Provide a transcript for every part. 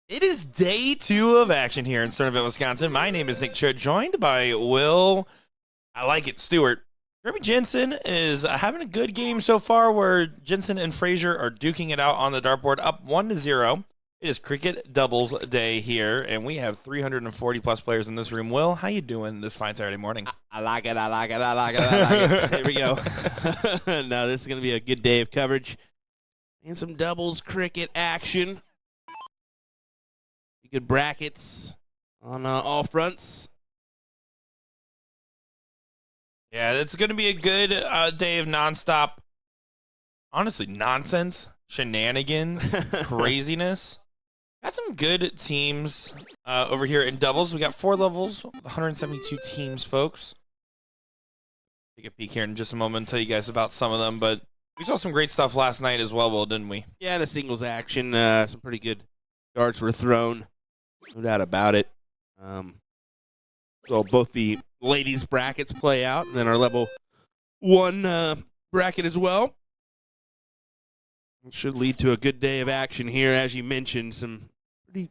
It is day 2 of action here in Sturtevant, Wisconsin. My name is Nick Cho, joined by Will, I like it, Stewart. Jeremy Jensen is having a good game so far where Jensen and Frazier are duking it out on the dartboard, up 1-0. It is cricket doubles day here, and we have 340-plus players in this room. Will, how you doing this fine Saturday morning? I like it, I like it, I like it, I like it. Here we go. No, this is going to be a good day of coverage. And some doubles cricket action. Good brackets on all fronts. Yeah, it's going to be a good day of nonstop, honestly, nonsense, shenanigans, craziness. Got some good teams over here in doubles. We got 4 levels, 172 teams, folks. Take a peek here in just a moment and tell you guys about some of them, but we saw some great stuff last night as well, Will, didn't we? Yeah, the singles action. Some pretty good darts were thrown. No doubt about it. So both the ladies' brackets play out, and then our level 1 bracket as well. It should lead to a good day of action here. As you mentioned, some pretty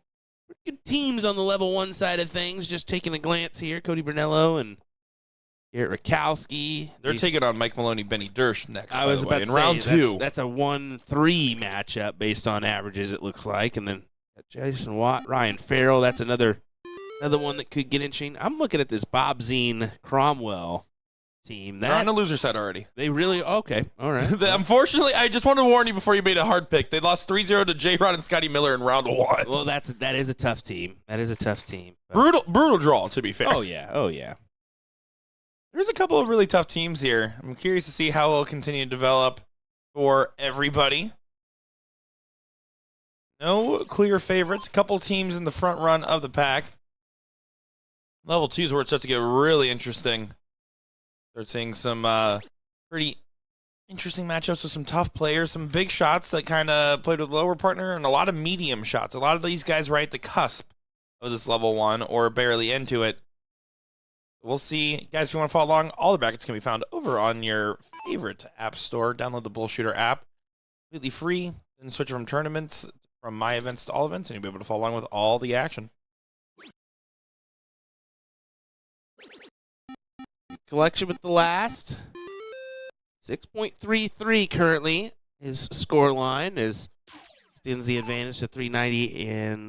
good teams on the level 1 side of things. Just taking a glance here, Cody Brunello and Garrett Rakowski. They're taking on Mike Maloney, Benny Dersch next, I was by the way, about in to round say, 2. That's a 1-3 matchup based on averages, it looks like. And then Jason Watt, Ryan Farrell, that's another one that could get interesting. I'm looking at this Bob Zine Cromwell team. They're on the loser side already. They really, okay, all right. Unfortunately, I just want to warn you before you made a hard pick. They lost 3-0 to J-Rod and Scotty Miller in round 1. Well, that is a tough team. That is a tough team. Brutal draw, to be fair. Oh, yeah. There's a couple of really tough teams here. I'm curious to see how it'll continue to develop for everybody. No clear favorites. A couple teams in the front run of the pack. Level 2 is where it starts to get really interesting. Start seeing some pretty interesting matchups with some tough players, some big shots that kind of played with lower partner, and a lot of medium shots. A lot of these guys right at the cusp of this level 1 or barely into it. We'll see. Guys, if you want to follow along, all the brackets can be found over on your favorite app store. Download the BullShooter app. Completely free. Then switch from tournaments, from my events to all events, and you'll be able to follow along with all the action. Collection with the last. 6.33 currently. His score line extends the advantage to 390 and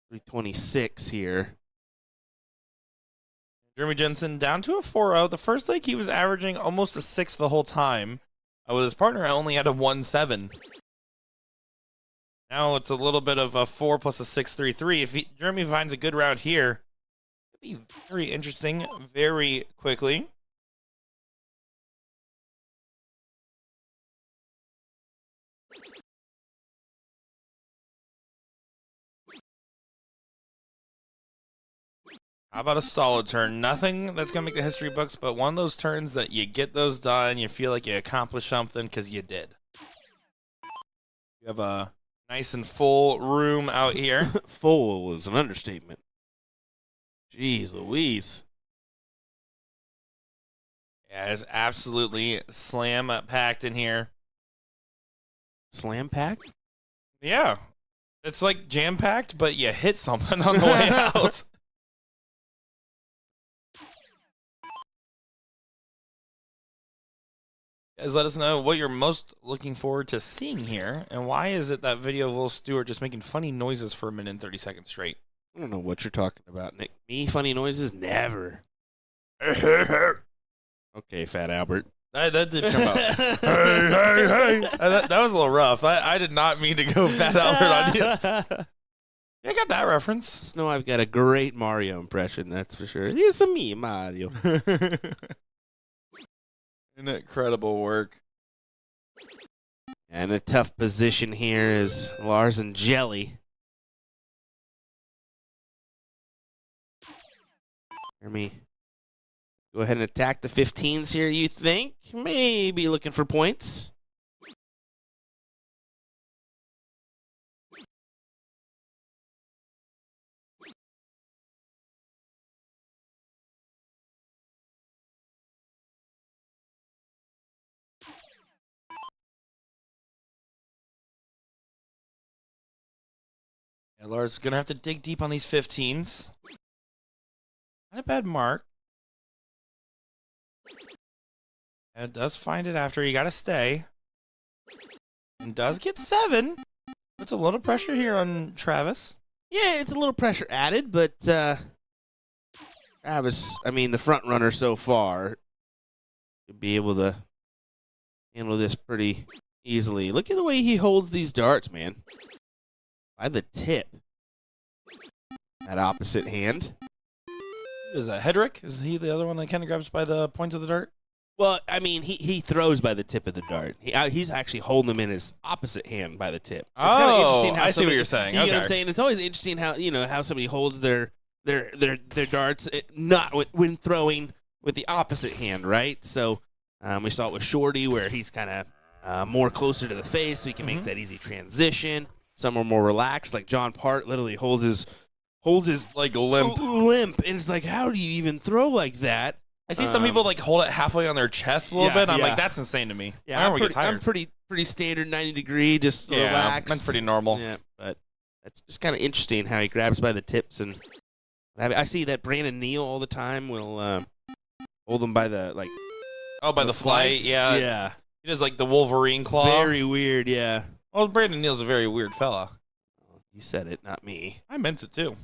326 here. Jeremy Jensen down to a 4-0. The first leg he was averaging almost a 6 the whole time. With his partner, I only had a 1-7. Now it's a little bit of a 4 plus a 6-3-3. If Jeremy finds a good round here, it'll be very interesting very quickly. How about a solid turn? Nothing that's going to make the history books, but one of those turns that you get those done, you feel like you accomplished something because you did. You have a nice and full room out here. Full is an understatement. Jeez Louise. Yeah, it's absolutely slam-packed in here. Slam-packed? Yeah. It's like jam-packed, but you hit something on the way out. Guys, let us know what you're most looking forward to seeing here, and why is it that video of Will Stewart just making funny noises for a minute and 30 seconds straight? I don't know what you're talking about, Nick. Me, funny noises? Never. Okay, Fat Albert. That did come out. hey. That was a little rough. I did not mean to go Fat Albert on you. I got that reference. Just know I've got a great Mario impression, that's for sure. It's a me, Mario. Incredible work. And a tough position here is Lars and Jelly. Jeremy, go ahead and attack the 15s here, you think? Maybe looking for points. Yeah, Lars going to have to dig deep on these 15s. Not a bad mark. And does find it after. You got to stay. And does get 7. Puts a little pressure here on Travis. Yeah, it's a little pressure added, but Travis, I mean, the front runner so far, could be able to handle this pretty easily. Look at the way he holds these darts, man. By the tip. That opposite hand. Is that Hedrick? Is he the other one that kind of grabs by the points of the dart? Well, I mean, he throws by the tip of the dart. He's actually holding them in his opposite hand by the tip. It's kinda interesting how I see what you're saying. You Okay. know what I'm saying? It's always interesting how how somebody holds their darts, not when throwing with the opposite hand, right? So we saw it with Shorty, where he's kind of more closer to the face, so he can make that easy transition. Some are more relaxed, like John Part literally holds his like limp, and it's like, how do you even throw like that? I see some people like hold it halfway on their chest a little bit. And I'm like, that's insane to me. Yeah, I'm pretty standard 90-degree, just relaxed. That's pretty normal. Yeah, but that's just kind of interesting how he grabs by the tips, and I see that Brandon Neal all the time will hold them by the by the flight. Yeah, yeah. He does like the Wolverine claw. Very weird, yeah. Well, Brandon Neal's a very weird fella. You said it, not me. I meant it too.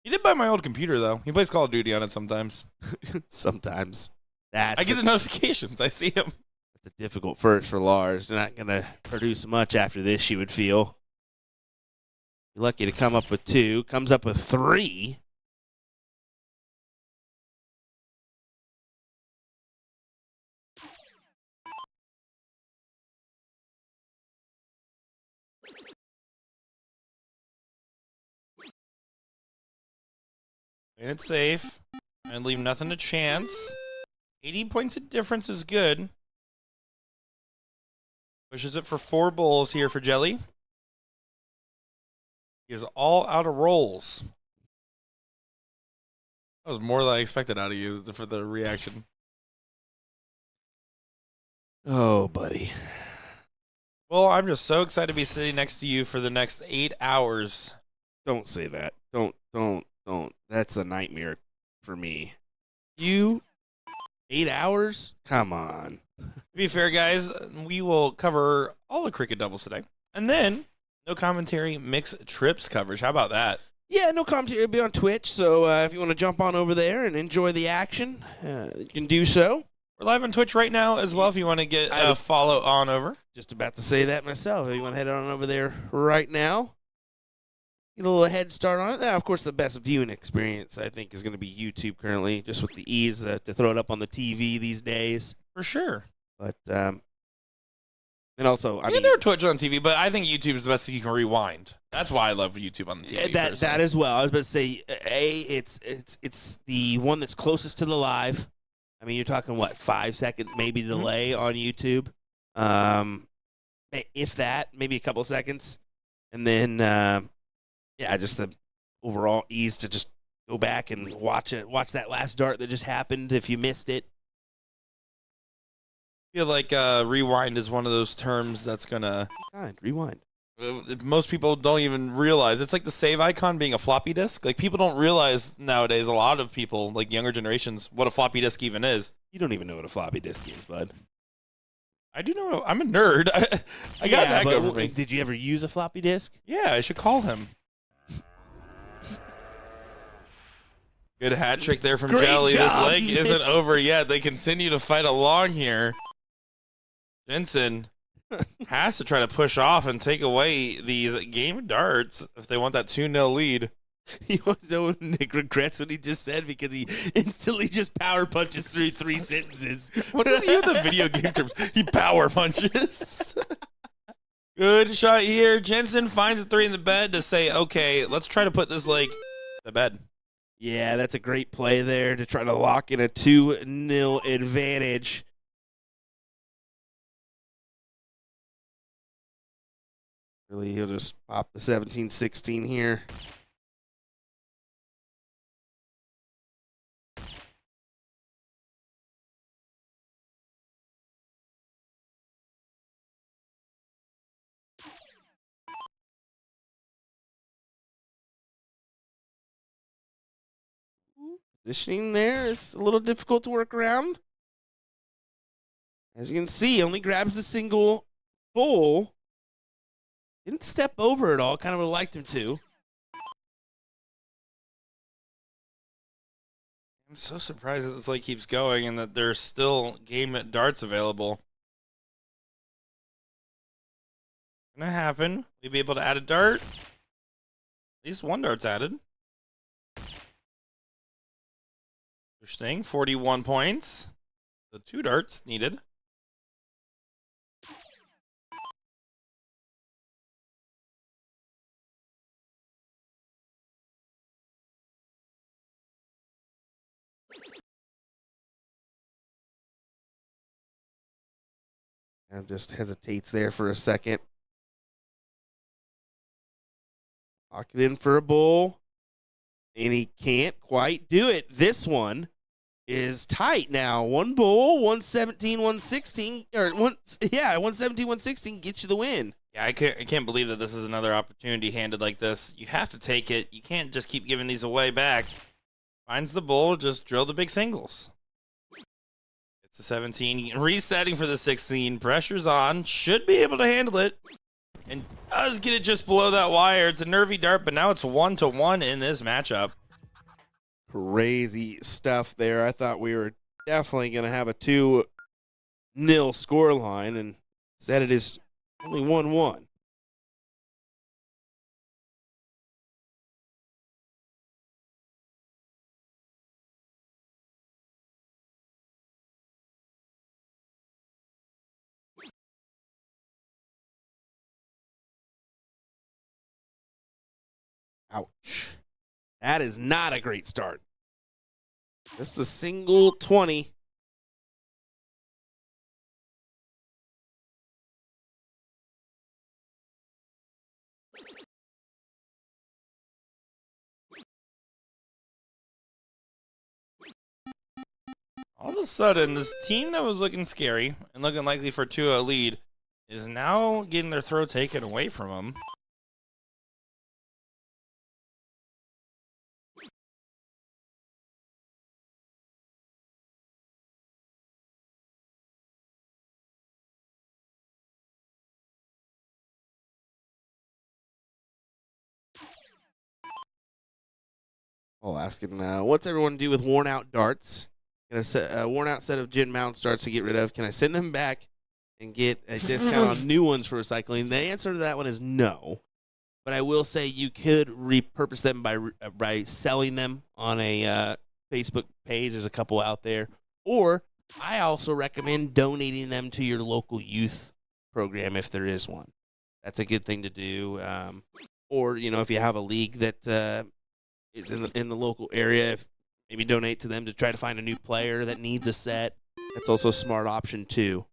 He did buy my old computer though. He plays Call of Duty on it sometimes. Sometimes. I get the notifications. I see him. It's a difficult first for Lars. They're not going to produce much after this, you would feel. You're lucky to come up with 2. Comes up with 3. And it's safe. And leave nothing to chance. 80 points of difference is good. Pushes it for 4 bulls here for Jelly. He is all out of rolls. That was more than I expected out of you for the reaction. Oh, buddy. Well, I'm just so excited to be sitting next to you for the next 8 hours. Don't say that. Don't. That's a nightmare for me. 8 hours? Come on. To be fair, guys, we will cover all the cricket doubles today. And then, no commentary, mixed trips coverage. How about that? Yeah, no commentary. It'll be on Twitch, so if you want to jump on over there and enjoy the action, you can do so. We're live on Twitch right now as well if you want to get a follow on over. Just about to say that myself. If you want to head on over there right now, get a little head start on it. Now, of course, the best viewing experience, I think, is going to be YouTube currently, just with the ease to throw it up on the TV these days. For sure. But, and also, I mean, there are Twitch on TV, but I think YouTube is the best thing you can rewind. That's why I love YouTube on the TV. That as well. I was about to say, it's the one that's closest to the live. I mean, you're talking, 5 second maybe delay on YouTube. If that, maybe a couple seconds. And then, just the overall ease to just go back and watch that last dart that just happened if you missed it. I feel like rewind is one of those terms that's going to... Rewind. Most people don't even realize. It's like the save icon being a floppy disk. Like, people don't realize nowadays, a lot of people, like younger generations, what a floppy disk even is. You don't even know what a floppy disk is, bud. I do know. I'm a nerd. I got that going for me. Did you ever use a floppy disk? Yeah, I should call him. Good hat trick there from Great Jelly. job. This leg isn't over yet. They continue to fight along here. Jensen has to try to push off and take away these game darts if they want that 2-0 lead. Nick regrets what he just said because he instantly just power punches through 3 sentences. What's with you with the video game terms? He power punches. Good shot here. Jensen finds a 3 in the bed to say, okay, let's try to put this leg to bed. Yeah, that's a great play there to try to lock in a 2-0 advantage. Really, he'll just pop the 17-16 here. Positioning there is a little difficult to work around. As you can see, only grabs the single bull. Didn't step over at all. Kind of would have liked him to. I'm so surprised that this like keeps going and that there's still game at darts available. Gonna happen. We'll be able to add a dart. At least one dart's added. Interesting. 41 points. So 2 darts needed. And just hesitates there for a second. Lock it in for a bull. And he can't quite do it. This one is tight now. One bull, 117, 116. Or 117, 116 gets you the win. Yeah, I can't believe that this is another opportunity handed like this. You have to take it. You can't just keep giving these away back. Finds the bull, just drill the big singles. It's a 17. Resetting for the 16. Pressure's on. Should be able to handle it. And does get it just below that wire. It's a nervy dart, but now it's 1-1 in this matchup. Crazy stuff there. I thought we were definitely going to have a 2-0 scoreline, and instead it is only 1-1. Ouch. That is not a great start. Just a single 20. All of a sudden, this team that was looking scary and looking likely for a 2-0 lead is now getting their throw taken away from them. I'll ask him, what's everyone do with worn out darts? A worn out set of gin mounts darts to get rid of. Can I send them back and get a discount on new ones for recycling? The answer to that one is no. But I will say you could repurpose them by selling them on a Facebook page. There's a couple out there. Or I also recommend donating them to your local youth program if there is one. That's a good thing to do. Or, if you have a league that is in the local area, maybe donate to them to try to find a new player that needs a set. That's also a smart option, too.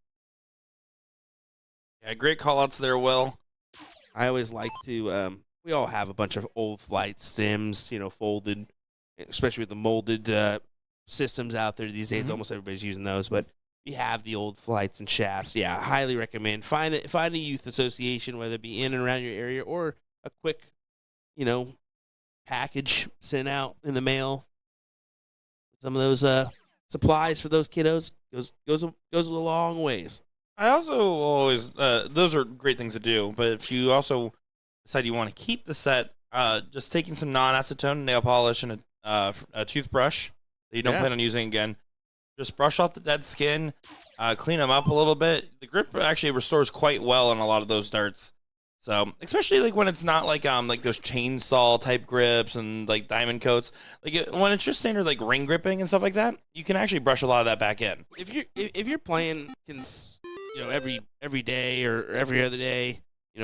Yeah, great call-outs there, Will. I always like to, we all have a bunch of old flight stems, folded, especially with the molded systems out there these days. Almost everybody's using those, but we have the old flights and shafts. Yeah, I highly recommend. Find a youth association, whether it be in and around your area or a quick, package sent out in the mail. Some of those supplies for those kiddos goes a long ways. I also always, those are great things to do, but if you also decide you want to keep the set, just taking some non-acetone nail polish and a toothbrush that you don't plan on using again, just brush off the dead skin, clean them up a little bit. The grip actually restores quite well on a lot of those darts. So, especially like when it's not like those chainsaw type grips and like diamond coats, when it's just standard like ring gripping and stuff like that, you can actually brush a lot of that back in. If you're playing, every day or every other day,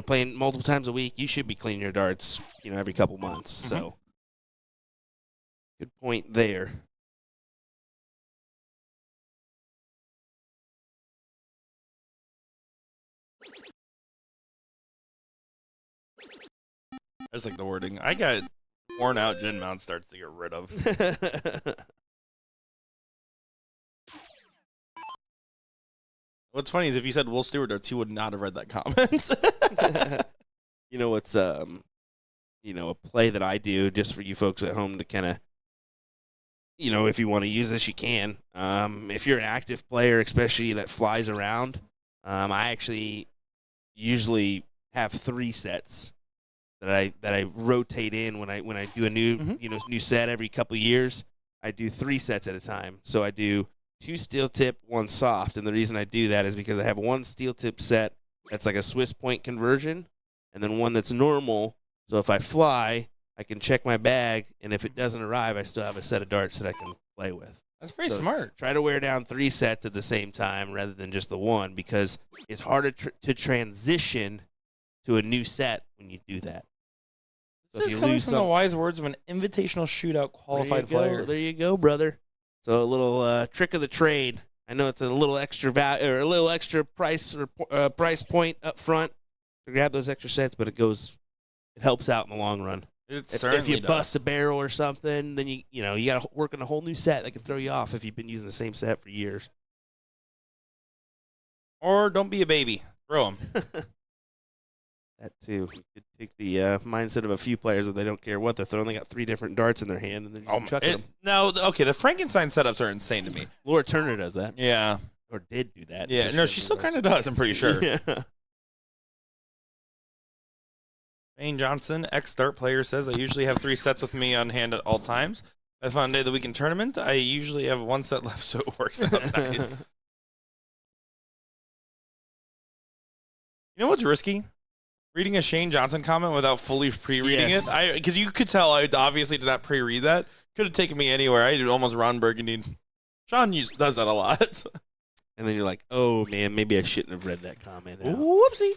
playing multiple times a week, you should be cleaning your darts, every couple months. So, good point there. That's like the wording. I got worn out gin mount starts to get rid of. What's funny is if you said Will Stewart darts, he would not have read that comment. What's a play that I do just for you folks at home to kind of if you want to use this, you can. If you're an active player, especially that flies around, I actually usually have 3 sets that I rotate in when I do a new new set every couple of years. I do 3 sets at a time. So I do 2 steel tip, 1 soft, and the reason I do that is because I have 1 steel tip set that's like a Swiss point conversion, and then 1 that's normal. So if I fly, I can check my bag, and if it doesn't arrive, I still have a set of darts that I can play with. That's pretty smart. Try to wear down 3 sets at the same time rather than just the 1, because it's harder to transition to a new set when you do that. So This is coming from the wise words of an invitational shootout qualified player. There you go, brother. So a little trick of the trade. I know it's a little extra value or a little extra price or price point up front to grab those extra sets, but it helps out in the long run. If you bust a barrel or something, then you got to work on a whole new set that can throw you off if you've been using the same set for years. Or don't be a baby. Throw them. That too. You could take the mindset of a few players that they don't care what they're throwing. They got 3 different darts in their hand and they're just chucking them. No, okay, the Frankenstein setups are insane to me. Laura Turner does that. Yeah. Or did do that. Yeah, no, she still kind of does, I'm pretty sure. Yeah. Wayne Johnson, ex-Dart player, says, I usually have 3 sets with me on hand at all times. If I found a day of the weekend tournament, I usually have 1 set left, so it works out nice. You know what's risky? Reading a Shane Johnson comment without fully pre-reading it. Because you could tell I obviously did not pre-read that. Could have taken me anywhere. I did almost Ron Burgundy. Sean does that a lot. And then you're like, oh, man, maybe I shouldn't have read that comment out. Whoopsie.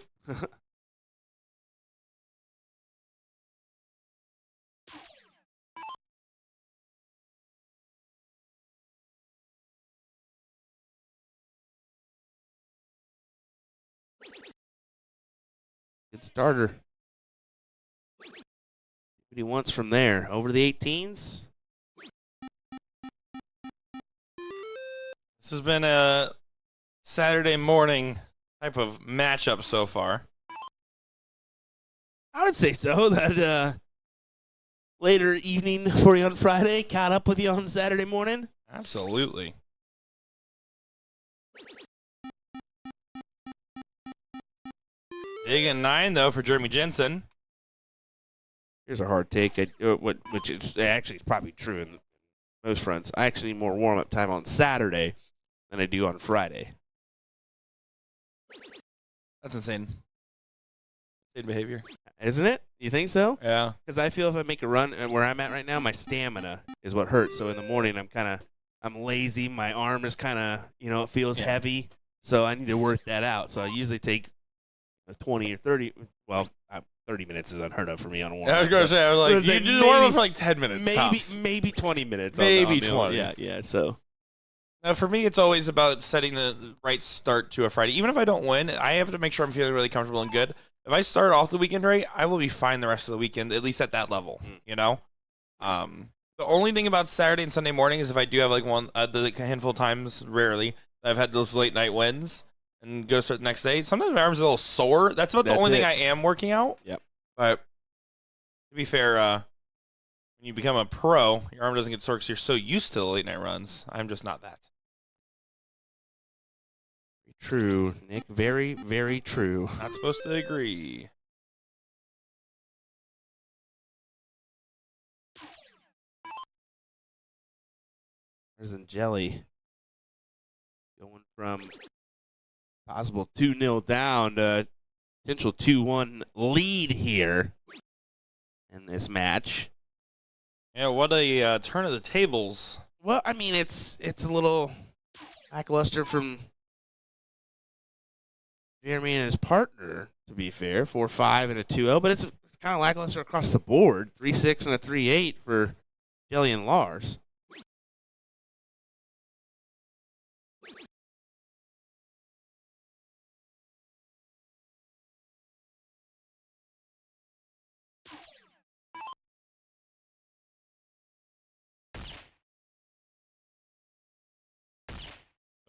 Good starter. What he wants from there. Over the 18s. This has been a Saturday morning type of matchup so far. I would say so. That later evening for you on Friday, caught up with you on Saturday morning. Absolutely. Big and 9, though, for Jeremy Jensen. Here's a hard take, which is actually probably true in most fronts. I actually need more warm-up time on Saturday than I do on Friday. That's insane. Insane behavior. Isn't it? You think so? Yeah. Because I feel if I make a run where I'm at right now, my stamina is what hurts. So in the morning, I'm lazy. My arm is kind of, it feels heavy. So I need to work that out. So I usually take 20 or 30. Well, 30 minutes is unheard of for me on a warm-up. I was going to say, you do the warm-up for like 10 minutes. Maybe 20 minutes. Maybe 20. Yeah. So. Now, for me, it's always about setting the right start to a Friday. Even if I don't win, I have to make sure I'm feeling really comfortable and good. If I start off the weekend right, I will be fine the rest of the weekend, at least at that level, The only thing about Saturday and Sunday morning is if I do have a handful of times, rarely, I've had those late night wins and go to start the next day. Sometimes my arm's a little sore. That's the only thing I am working out. Yep. But to be fair, when you become a pro, your arm doesn't get sore because you're so used to the late night runs. I'm just not that. True, Nick. Very, very true. Not supposed to agree. There's Jelly going from possible 2-0 down to potential 2-1 lead here in this match. Yeah, what a turn of the tables. Well, I mean, it's a little lackluster from Jeremy and his partner, to be fair. 4-5 and a 2-0, but it's kind of lackluster across the board. 3-6 and a 3-8 for Jelly and Lars.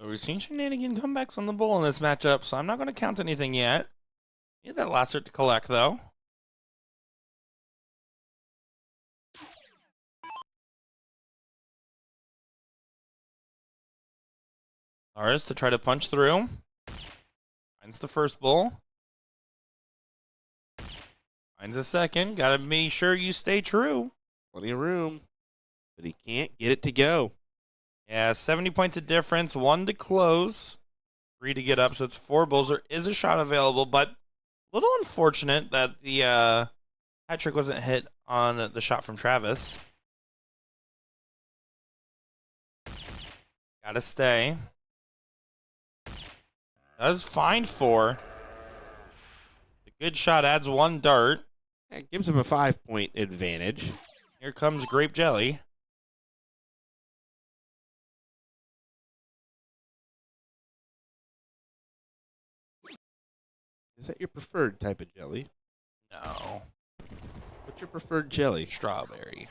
We've seen shenanigan comebacks on the bull in this matchup, so I'm not going to count anything yet. Need that last cert to collect, though. Norris to try to punch through. Finds the first bull. Finds a second. Gotta be sure you stay true. Plenty of room, but he can't get it to go. Yeah, 70 points of difference. 1 to close. 3 to get up, so it's 4 bulls. There is a shot available, but a little unfortunate that the hat trick wasn't hit on the shot from Travis. Gotta stay. Does find 4. The good shot adds 1 dart. That gives him a 5-point advantage. Here comes Grape Jelly. Is that your preferred type of jelly? No. What's your preferred jelly? Strawberry.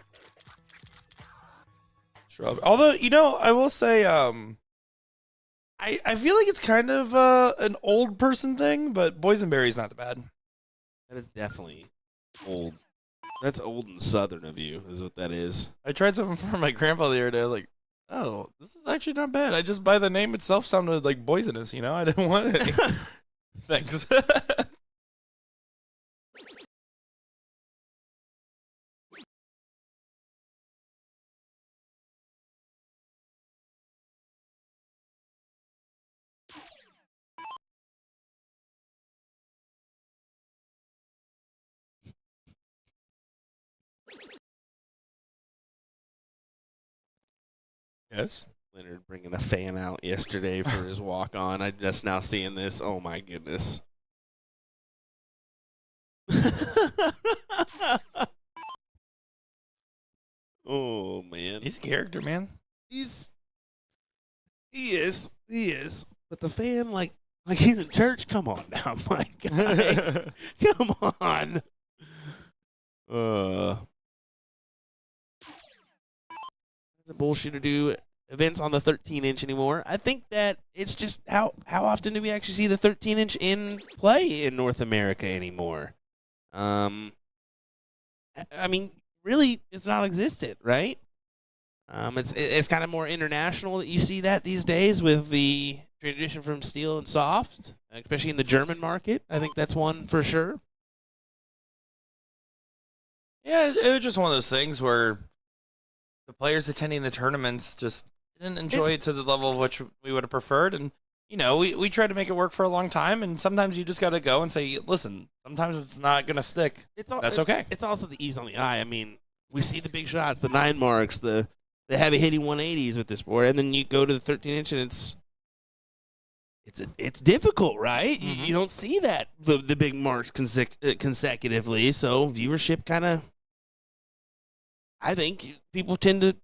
Although, I will say, I feel like it's kind of an old person thing, but boysenberry is not bad. That is definitely old. That's old and southern of you, is what that is. I tried something for my grandpa the other day. Like, oh, this is actually not bad. I just by the name itself sounded like poisonous. I didn't want it. Thanks. Yes. Leonard bringing a fan out yesterday for his walk on. I'm just now seeing this. Oh, my goodness. Oh, man. He's a character, man. He is. But the fan, like he's in church? Come on now, my guy. Come on. Does a BullShooter do events on the 13-inch anymore? I think that it's just how often do we actually see the 13-inch in play in North America anymore? I mean, really, it's non-existent, right? It's kind of more international that you see that these days with the transition from steel and soft, especially in the German market. I think that's one for sure. Yeah, it was just one of those things where the players attending the tournaments just didn't enjoy it to the level of which we would have preferred. And, we tried to make it work for a long time. And sometimes you just got to go and say, listen, sometimes it's not going to stick. That's okay. It's also the ease on the eye. I mean, we see the big shots, the 9 marks, the heavy hitting 180s with this board. And then you go to the 13-inch and it's difficult, right? Mm-hmm. You don't see that, the big marks consecutively. So viewership kind of, I think people tend to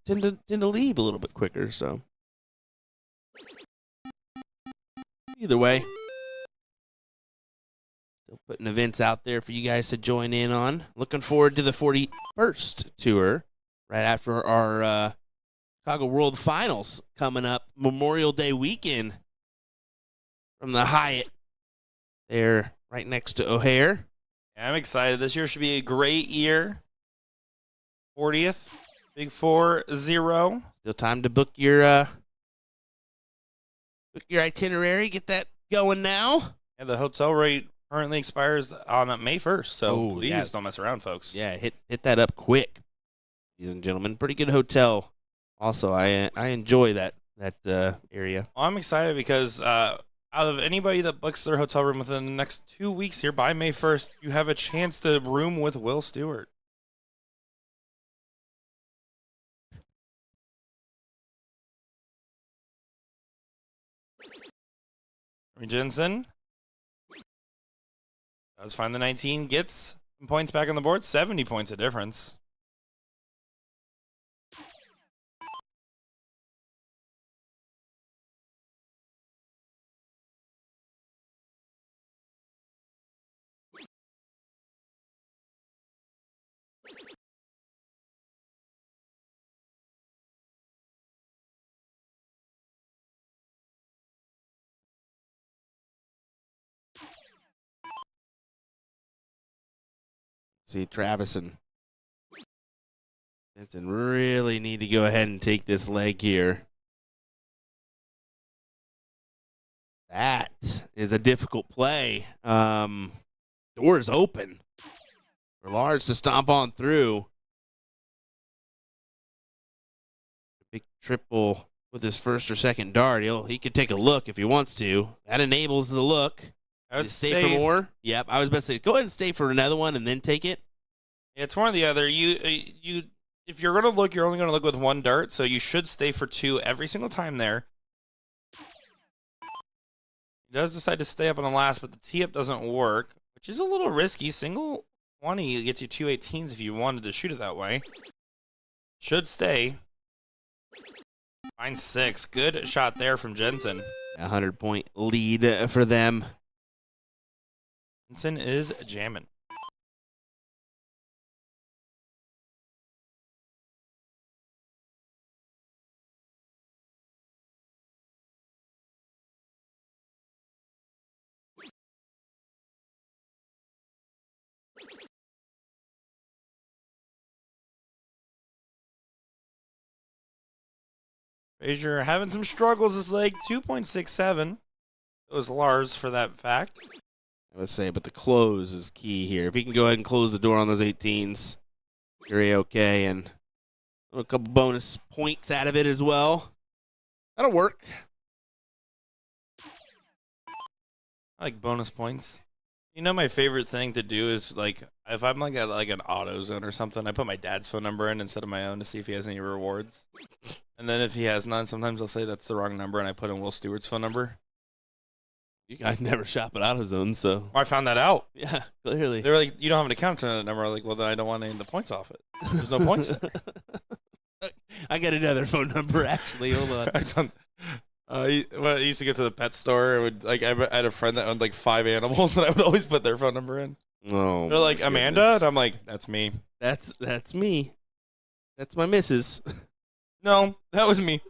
leave a little bit quicker. So either way, still putting events out there for you guys to join in on. Looking forward to the 41st tour right after our Chicago World Finals coming up Memorial Day weekend from the Hyatt there right next to O'Hare. Yeah, I'm excited. This year should be a great year. 40th, big 4-0. Still time to book your itinerary. Get that going now. Yeah, the hotel rate currently expires on May 1st, so please don't mess around, folks. Yeah, hit that up quick, ladies and gentlemen. Pretty good hotel. Also, I enjoy that area. Well, I'm excited because out of anybody that books their hotel room within the next 2 weeks here by May 1st, you have a chance to room with Will Stewart. Jensen does find the 19, gets some points back on the board, 70 points of difference. See, Travis and Jensen really need to go ahead and take this leg here. That is a difficult play. Doors open for Lars to stomp on through. Big triple with his first or second dart. He could take a look if he wants to. That enables the look. I would stay for more. Yep, I was about to say, go ahead and stay for another one and then take it. Yeah, it's one or the other. If you're going to look, you're only going to look with one dart, so you should stay for 2 every single time there. He does decide to stay up on the last, but the tee-up doesn't work, which is a little risky. Single 20 gets you 2 18s if you wanted to shoot it that way. Should stay. Fine 6. Good shot there from Jensen. 100-point lead for them. Jensen is jamming. Frazier having some struggles this leg. 2.67. It was Lars for that fact. I would say, but the close is key here. If he can go ahead and close the door on those 18s, you're A-okay, and a couple bonus points out of it as well. That'll work. I like bonus points. You know, my favorite thing to do is, like, if I'm like at like an AutoZone or something, I put my dad's phone number in instead of my own to see if he has any rewards. And then if he has none, sometimes I'll say that's the wrong number, and I put in Will Stewart's phone number. You guys never shop at AutoZone, so. I found that out. Yeah, clearly. They were like, you don't have an account to that number. I was like, well, then I don't want any of the points off it. There's no points there. I got another phone number, actually. Hold on. I used to go to the pet store. And I had a friend that owned like 5 animals, and I would always put their phone number in. Oh, they're like, Amanda? Goodness. And I'm like, that's me. That's me. That's my missus. No, that was me.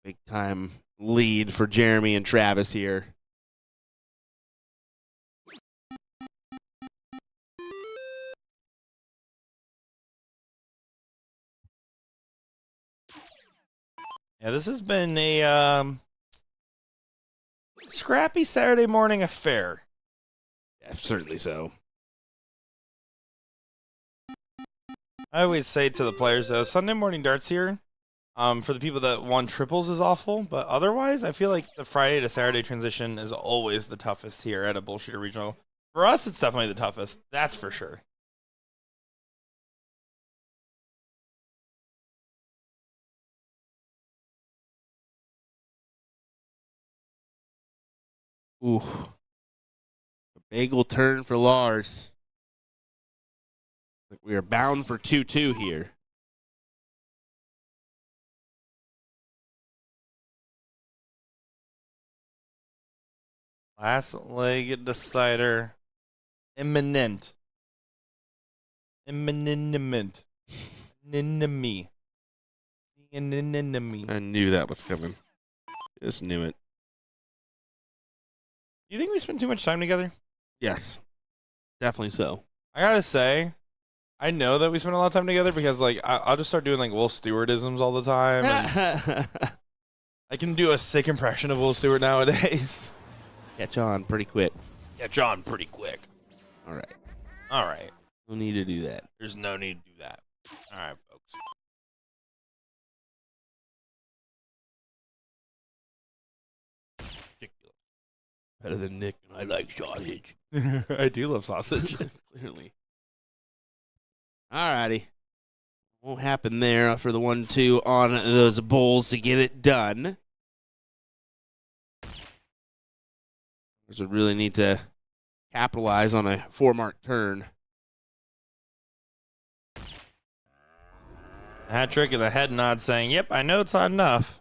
Big time lead for Jeremy and Travis here. Yeah, this has been a scrappy Saturday morning affair. Yeah, certainly so. I always say to the players, though, Sunday morning darts here, for the people that won triples is awful, but otherwise, I feel like the Friday to Saturday transition is always the toughest here at a BullShooter regional. For us, it's definitely the toughest. That's for sure. Ooh. A bagel turn for Lars. We are bound for 2-2 here. Last leg decider. Imminent. Imminent. Enemy. Enemy. I knew that was coming. Just knew it. Do you think we spend too much time together? Yes. Definitely so. I gotta say, I know that we spend a lot of time together because, like, I'll just start doing, like, Will Stewart-isms all the time. And I can do a sick impression of Will Stewart nowadays. Catch on pretty quick. Catch on pretty quick. All right. All right. No need to do that. There's no need to do that. All right, folks. Ridiculous. Better than Nick, and I like sausage. I do love sausage. Clearly. All righty. Won't happen there for the 1-2 on those Bulls to get it done. We really need to capitalize on a 4-mark turn. Hat trick and the head nod saying, yep, I know it's not enough.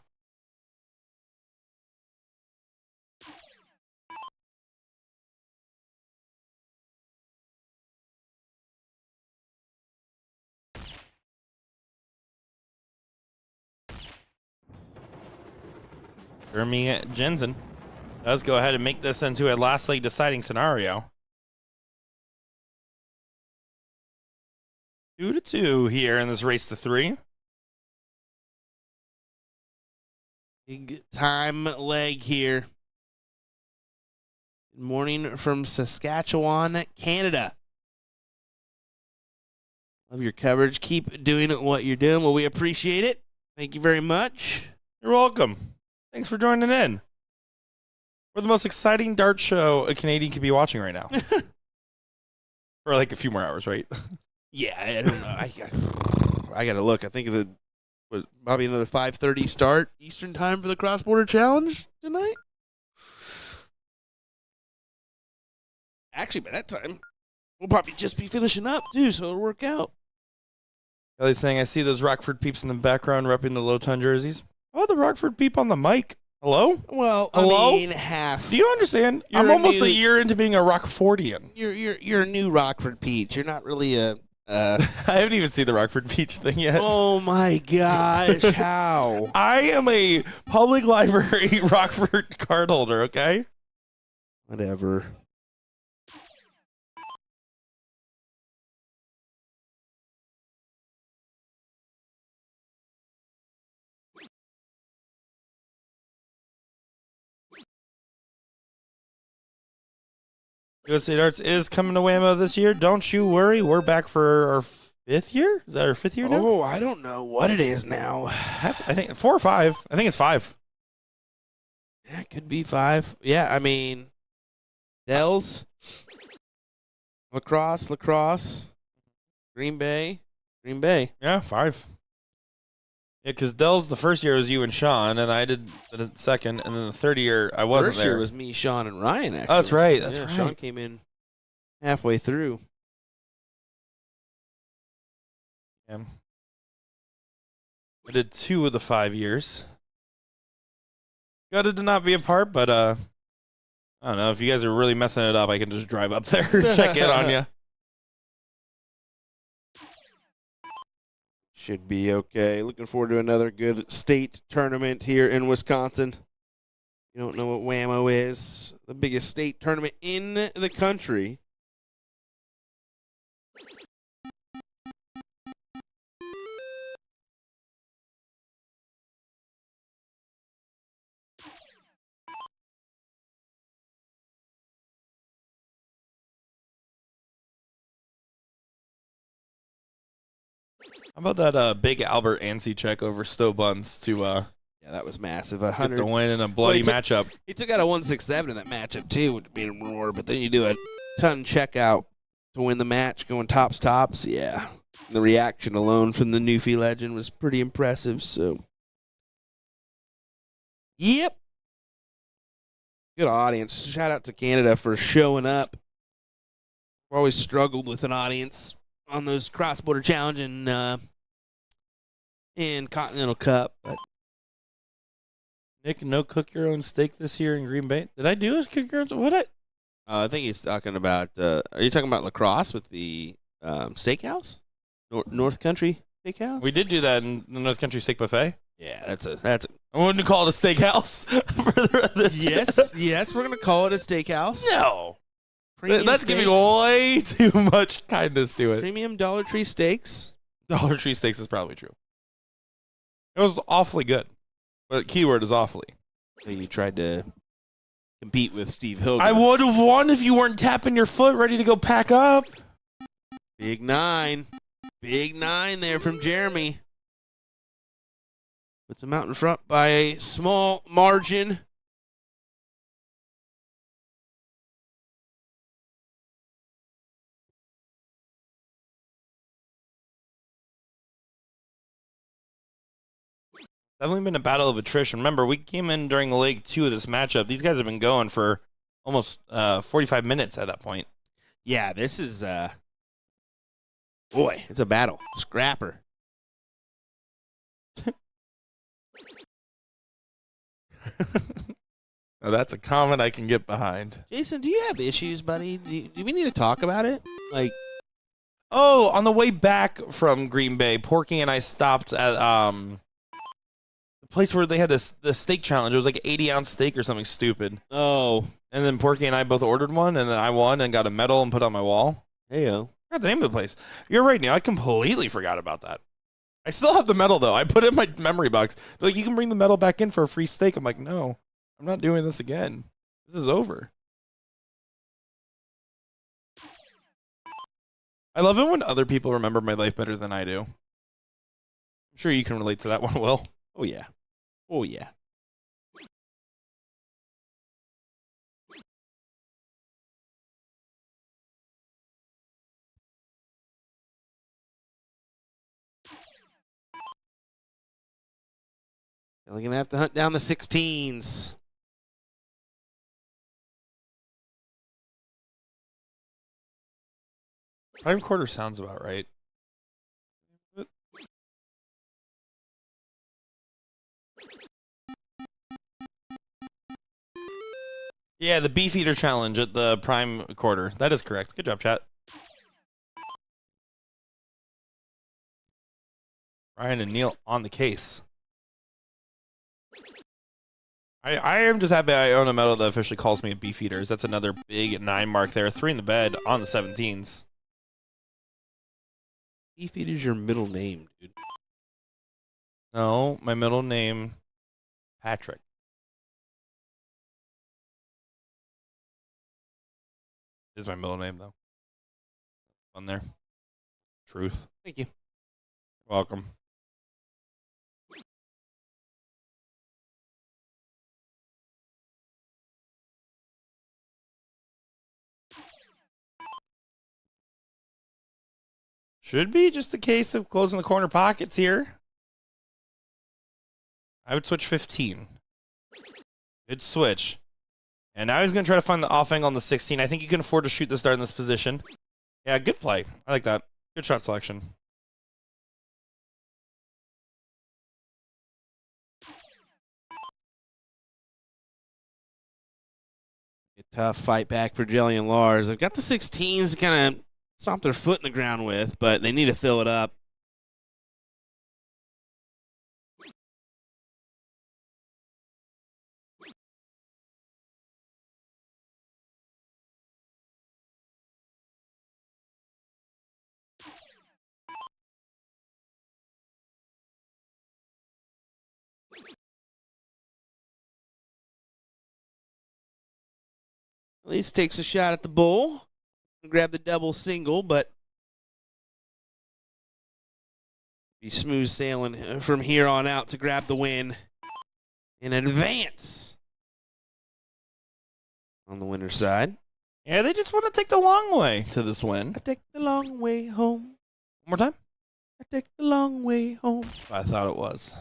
Jeremy Jensen does go ahead and make this into a last leg deciding scenario. 2-2 here in this race to 3. Big time leg here. Good morning from Saskatchewan, Canada. Love your coverage. Keep doing what you're doing. Well, we appreciate it. Thank you very much. You're welcome. Thanks for joining in. We're the most exciting dart show a Canadian could be watching right now. For like a few more hours, right? Yeah, I don't know. I got to look. I think it was probably another 5:30 start Eastern time for the cross-border challenge tonight. Actually, by that time, we'll probably just be finishing up, too, so it'll work out. Kelly's saying, I see those Rockford peeps in the background repping the low ton jerseys. How about the Rockford peep on the mic? Hello? Well, Hello? I mean, half. Do you understand? You're I'm a almost new- a year into being a Rockfordian. You're a new Rockford Peach. You're not really a... I haven't even seen the Rockford Peach thing yet. Oh, my gosh. How? I am a public library Rockford card holder, okay? Whatever. USA Darts is coming to Whammo this year. Don't you worry. We're back for our 5th year? Is that our 5th year now? Oh, I don't know what it is now. I think 4 or 5. I think it's 5. Yeah, it could be 5. Yeah, I mean, Dells, lacrosse, Green Bay. Yeah, 5. Yeah, because Dell's the first year was you and Sean, and I did the second, and then the third year I wasn't First year there. was me, Sean, and Ryan, actually. Oh, that's right. That's Yeah, right. Sean came in halfway through. Yeah. I did 2 of the 5 years. Gutted to not be a part, but I don't know. If you guys are really messing it up, I can just drive up there and check in on you. Should be okay. Looking forward to another good state tournament here in Wisconsin. You don't know what Whammo is? The biggest state tournament in the country. How about that big Albert Ansey check over Stowe Buns to Yeah, that was massive. get 100. the win in a bloody matchup? He took out a 167 in that matchup, too, which made him roar. But then you do a ton checkout to win the match, going tops. Yeah. The reaction alone from the Newfie legend was pretty impressive. So, yep. Good audience. Shout out to Canada for showing up. We've always struggled with an audience on those cross-border challenge and Continental Cup. But Nick, no cook your own steak this year in Green Bay. Did I do a cook your own? What? I think he's talking about. Are you talking about lacrosse with the steakhouse, North Country Steakhouse? We did do that in the North Country Steak Buffet. Yeah, that's a. I wouldn't call it a steakhouse. Yes, we're gonna call it a steakhouse. No. Premium That's giving steaks. way too much kindness to it. Premium Dollar Tree steaks. Dollar Tree steaks is probably true. It was awfully good. But keyword is awfully. So you tried to compete with Steve Hogan. I would have won if you weren't tapping your foot ready to go pack up. Big nine there from Jeremy. Puts him out in front by a small margin. Definitely been a battle of attrition. Remember, we came in during leg 2 of this matchup. These guys have been going for almost 45 minutes at that point. Yeah, this is boy, it's a battle. Scrapper. Now, that's a comment I can get behind. Jason, do you have issues, buddy? Do we need to talk about it? Like, Oh, on the way back from Green Bay, Porky and I stopped at the place where they had the steak challenge. It was like an 80-ounce steak or something stupid. oh, And then Porky and I both ordered one, and then I won and got a medal and put on my wall. heyo. forgot the name of the place. You're right, Neil. I completely forgot about that. I still have the medal, though. I put it in my memory box. They're like, you can bring the medal back in for a free steak. I'm like, no, I'm not doing this again. This is over. I love it when other people remember my life better than I do. I'm sure you can relate to that one, Will. Oh, yeah. Oh, yeah. They're going to have to hunt down the 16s. 5/4 sounds about right. Yeah, the Beefeater challenge at the prime quarter. That is correct. Good job, chat. Ryan and Neil on the case. I am just happy I own a medal that officially calls me a Beefeaters. That's another big 9 mark there. 3 in the bed on the 17s. Beefeater's your middle name, dude. No, my middle name, Patrick. Is my middle name, though. On there. Truth. Thank you. Welcome. Should be just a case of closing the corner pockets here. I would switch 15. Good switch. And now he's going to try to find the off angle on the 16. I think you can afford to shoot the dart in this position. Yeah, good play. I like that. Good shot selection. A tough fight back for Jelly and Lars. They've got the 16s to kind of stomp their foot in the ground with, but they need to fill it up. At least takes a shot at the bull. Grab the double single, but be smooth sailing from here on out to grab the win in advance on the winner's side. Yeah, they just want to take the long way to this win. I take the long way home. One more time. I take the long way home. I thought it was.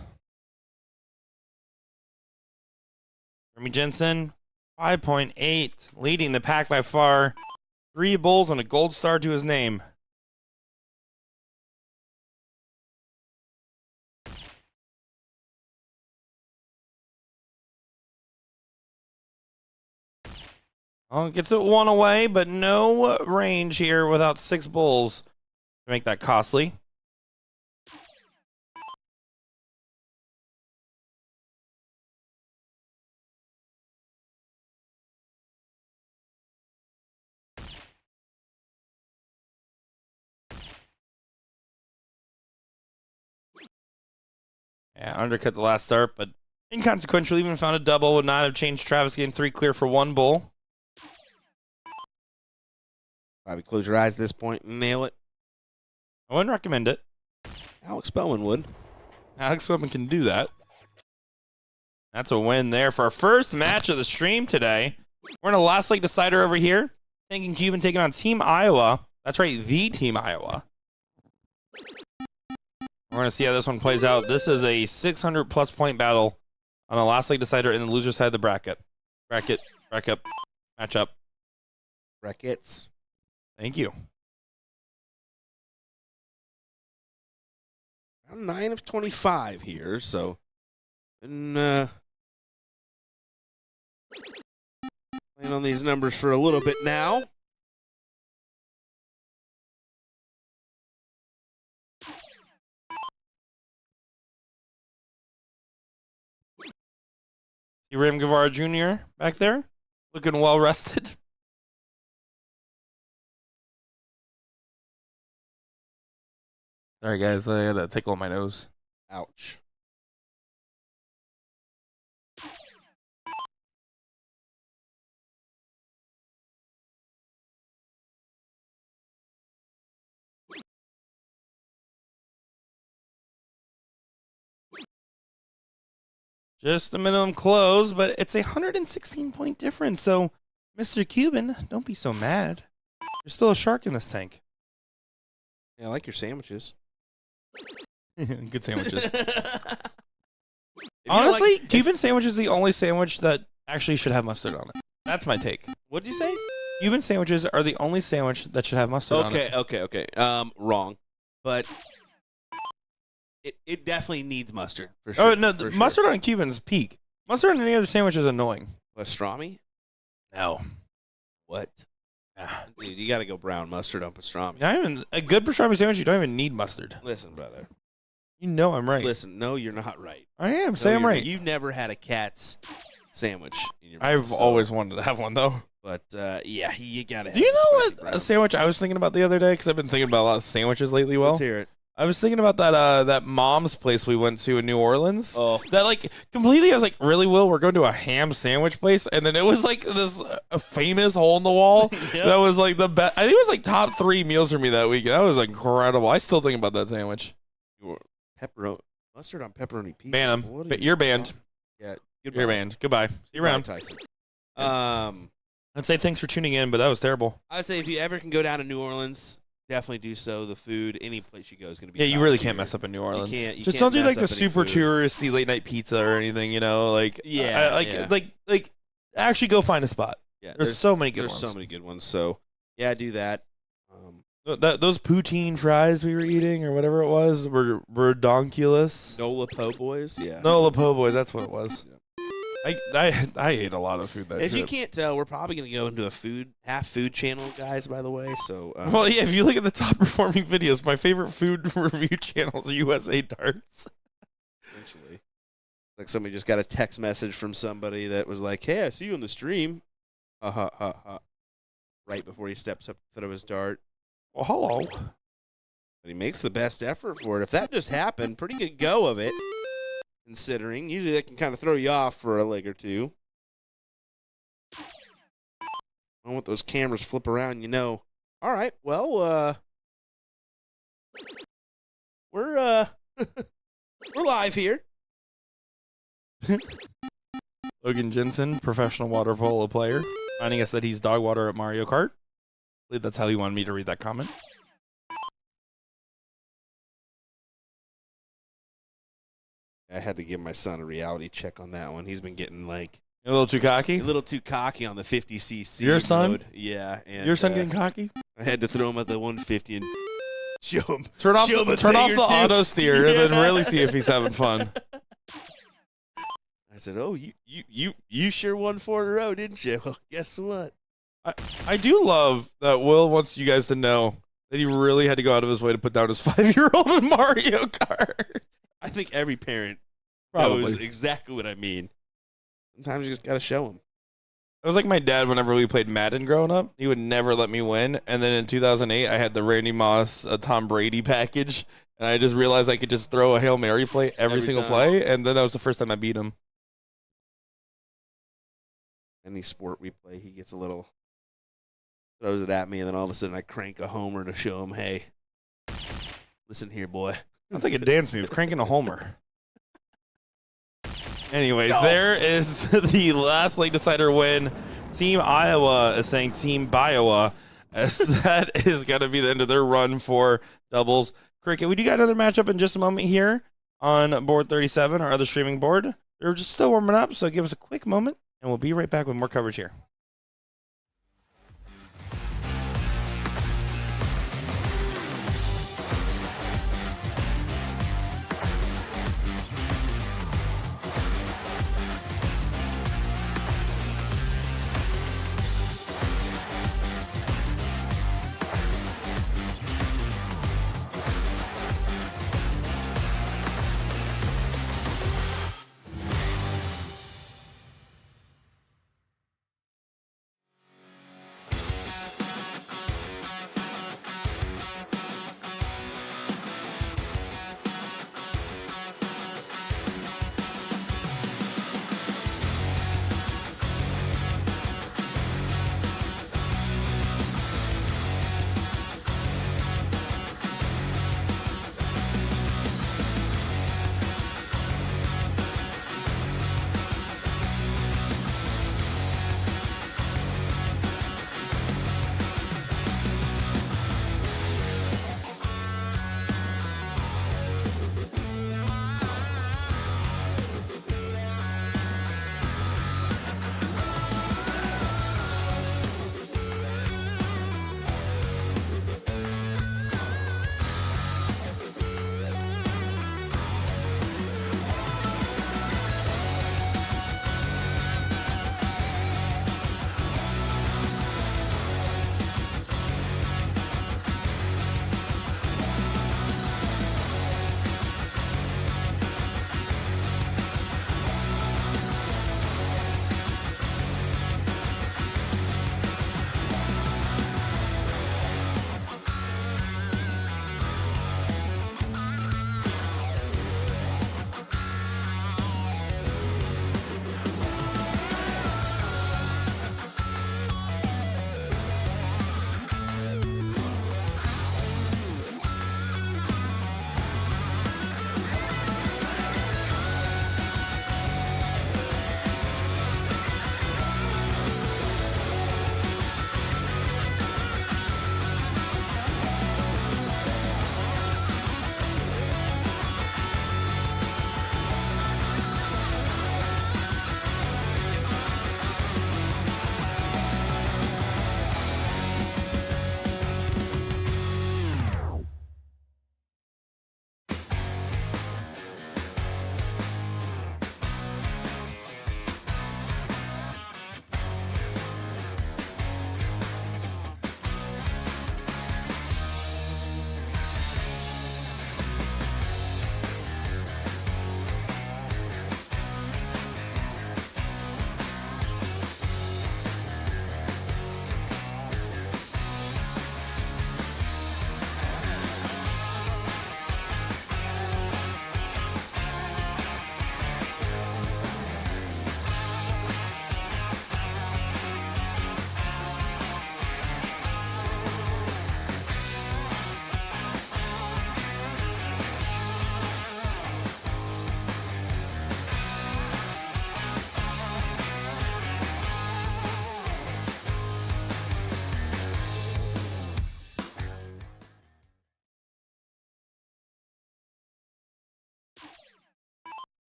Remy Jensen, 5.8, leading the pack by far. 3 bulls and a gold star to his name. Oh, gets it 1 away, but no range here without 6 bulls to make that costly. Yeah, undercut the last start, but inconsequential. Even found a double would not have changed Travis getting 3 clear for 1 bull. Probably close your eyes at this point and nail it. I wouldn't recommend it. Alex Spellman would. Alex Whitman can do that. That's a win there for our first match of the stream today. We're in a last leg decider over here. Thinking Cuban taking on Team Iowa. That's right, the Team Iowa. We're going to see how this one plays out. This is a 600-plus point battle on the last leg decider in the loser side of the bracket. Bracket, matchup. Brackets. Thank you. I'm 9 of 25 here, so been playing on these numbers for a little bit now. See Ram Guevara Jr. back there, looking well rested. Sorry, guys. I had a tickle on my nose. Ouch. Just a minimum close, but it's a 116-point difference. So, Mr. Cuban, don't be so mad. There's still a shark in this tank. Yeah, I like your sandwiches. Good sandwiches. If you Honestly, like- Cuban sandwich is the only sandwich that actually should have mustard on it. That's my take. What'd you say? Cuban sandwiches are the only sandwich that should have mustard on it. Okay. Wrong. But it definitely needs mustard for sure. Oh, no, for sure. mustard on Cuban's peak. Mustard on any other sandwich is annoying. Pastrami? No. What? Ah. Dude, you got to go brown mustard on pastrami. Not even a good pastrami sandwich, you don't even need mustard. Listen, brother. You know I'm right. Listen, no, you're not right. I am. No, Say I'm you're- right. You've never had a cat's sandwich in your I've mouth, always wanted to have one, though. But, yeah, you got to have Do you the know spicy what brown. a sandwich I was thinking about the other day? Because I've been thinking about a lot of sandwiches lately. Well, Let's hear it. I was thinking about that mom's place we went to in New Orleans. Oh, That like completely, I was like, really, Will? We're going to a ham sandwich place, and then it was like this famous hole in the wall Yep. that was like the best. I think it was like top 3 meals for me that week. That was incredible. I still think about that sandwich. pepperoni. Mustard on pepperoni pizza. Ban 'em. What are But you you're banned. talking- Yeah, goodbye. You're banned. Goodbye. See you Goodbye, around. Tyson. I'd say thanks for tuning in, but that was terrible. I'd say if you ever can go down to New Orleans, definitely do so. The food, any place you go is going to be. Yeah, you top really tier. can't mess up in New Orleans. You Just can't don't do mess like the up any super food. touristy late night pizza or anything. You know, like Yeah, yeah. like actually go find a spot. Yeah, There's so many good There's ones. so many good ones. So yeah, do that. Those poutine fries we were eating or whatever it was were redonkulous. Nola Po Boys. Yeah. No, La Po Boys, that's what it was. I ate a lot of food that If you trip. can't tell, we're probably going to go into a half food channel, guys. By the way, so Well, yeah, if you look at the top performing videos, my favorite food review channel is USA Darts. eventually, like somebody just got a text message from somebody that was like, "Hey, I see you on the stream." Right before he steps up to throw his dart. Well, hello. But he makes the best effort for it. If that just happened, pretty good go of it, considering. Usually that can kind of throw you off for a leg or two. I want those cameras flip around, you know. All right, well, we're we're live here. Logan Jensen, professional water polo player, finding us that he's dog water at Mario Kart. I believe that's how he wanted me to read that comment. I had to give my son a reality check on that one. He's been getting like A little too cocky? a little too cocky on the 50cc. Your son? mode. Yeah. And, Your son getting cocky? I had to throw him at the 150 and show him. Turn off show him a the thing or two. auto steer and then Yeah. really see if he's having fun. I said, "Oh, you sure won 4 in a row, didn't you?" Well, guess what? I do love that Will wants you guys to know that he really had to go out of his way to put down his 5-year-old in Mario Kart. I think every parent Probably. knows exactly what I mean. Sometimes you just got to show them. It was like my dad whenever we played Madden growing up. He would never let me win. And then in 2008, I had the Randy Moss Tom Brady package. And I just realized I could just throw a Hail Mary play every single time. play. And then that was the first time I beat him. Any sport we play, he gets a little, throws it at me, and then all of a sudden I crank a homer to show him, "Hey, listen here, boy." That's like a dance move, cranking a homer. Anyways, No. there is the last late decider win. Team Iowa is saying Team Biowa, as that is going to be the end of their run for doubles. Cricket, we do got another matchup in just a moment here on board 37, our other streaming board. They're just still warming up, so give us a quick moment, and we'll be right back with more coverage here.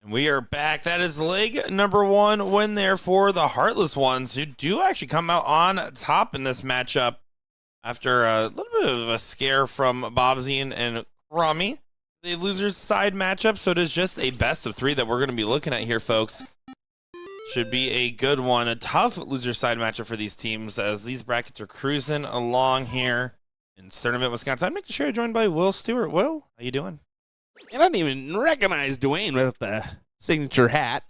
And we are back. That is leg number 1 win there for the Heartless Ones, who do actually come out on top in this matchup after a little bit of a scare from Bobsy and Crummy. The loser's side matchup, so it is just a best of 3 that we're going to be looking at here, folks. Should be a good one. A tough loser side matchup for these teams as these brackets are cruising along here in Sturtevant, Wisconsin. I'm making sure I'm joined by Will Stewart. Will, how you doing? I don't even recognize Dwayne with the signature hat.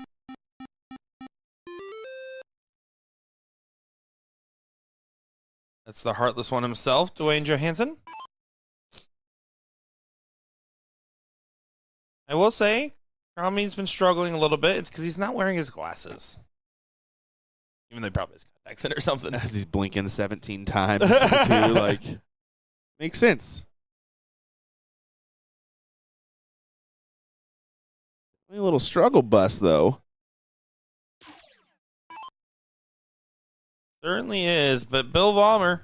That's the Heartless One himself, Dwayne Johansson. I will say, Cromie's been struggling a little bit. It's because he's not wearing his glasses. Even though he probably has contacts in or something. As he's blinking 17 times, too, like, makes sense. A little struggle bus, though. Certainly is, but Bill Vollmer.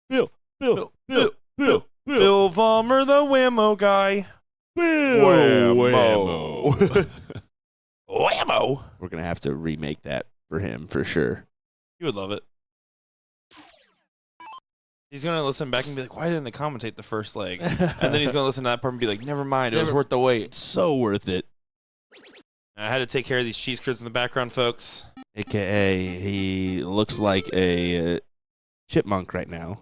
Bill Bill Vollmer, the whammo guy. Whammo. Whammo. We're going to have to remake that for him, for sure. You would love it. He's going to listen back and be like, why didn't they commentate the first leg? And then he's going to listen to that part and be like, never mind, it was worth the wait. So worth it. I had to take care of these cheese curds in the background, folks. AKA, he looks like a chipmunk right now.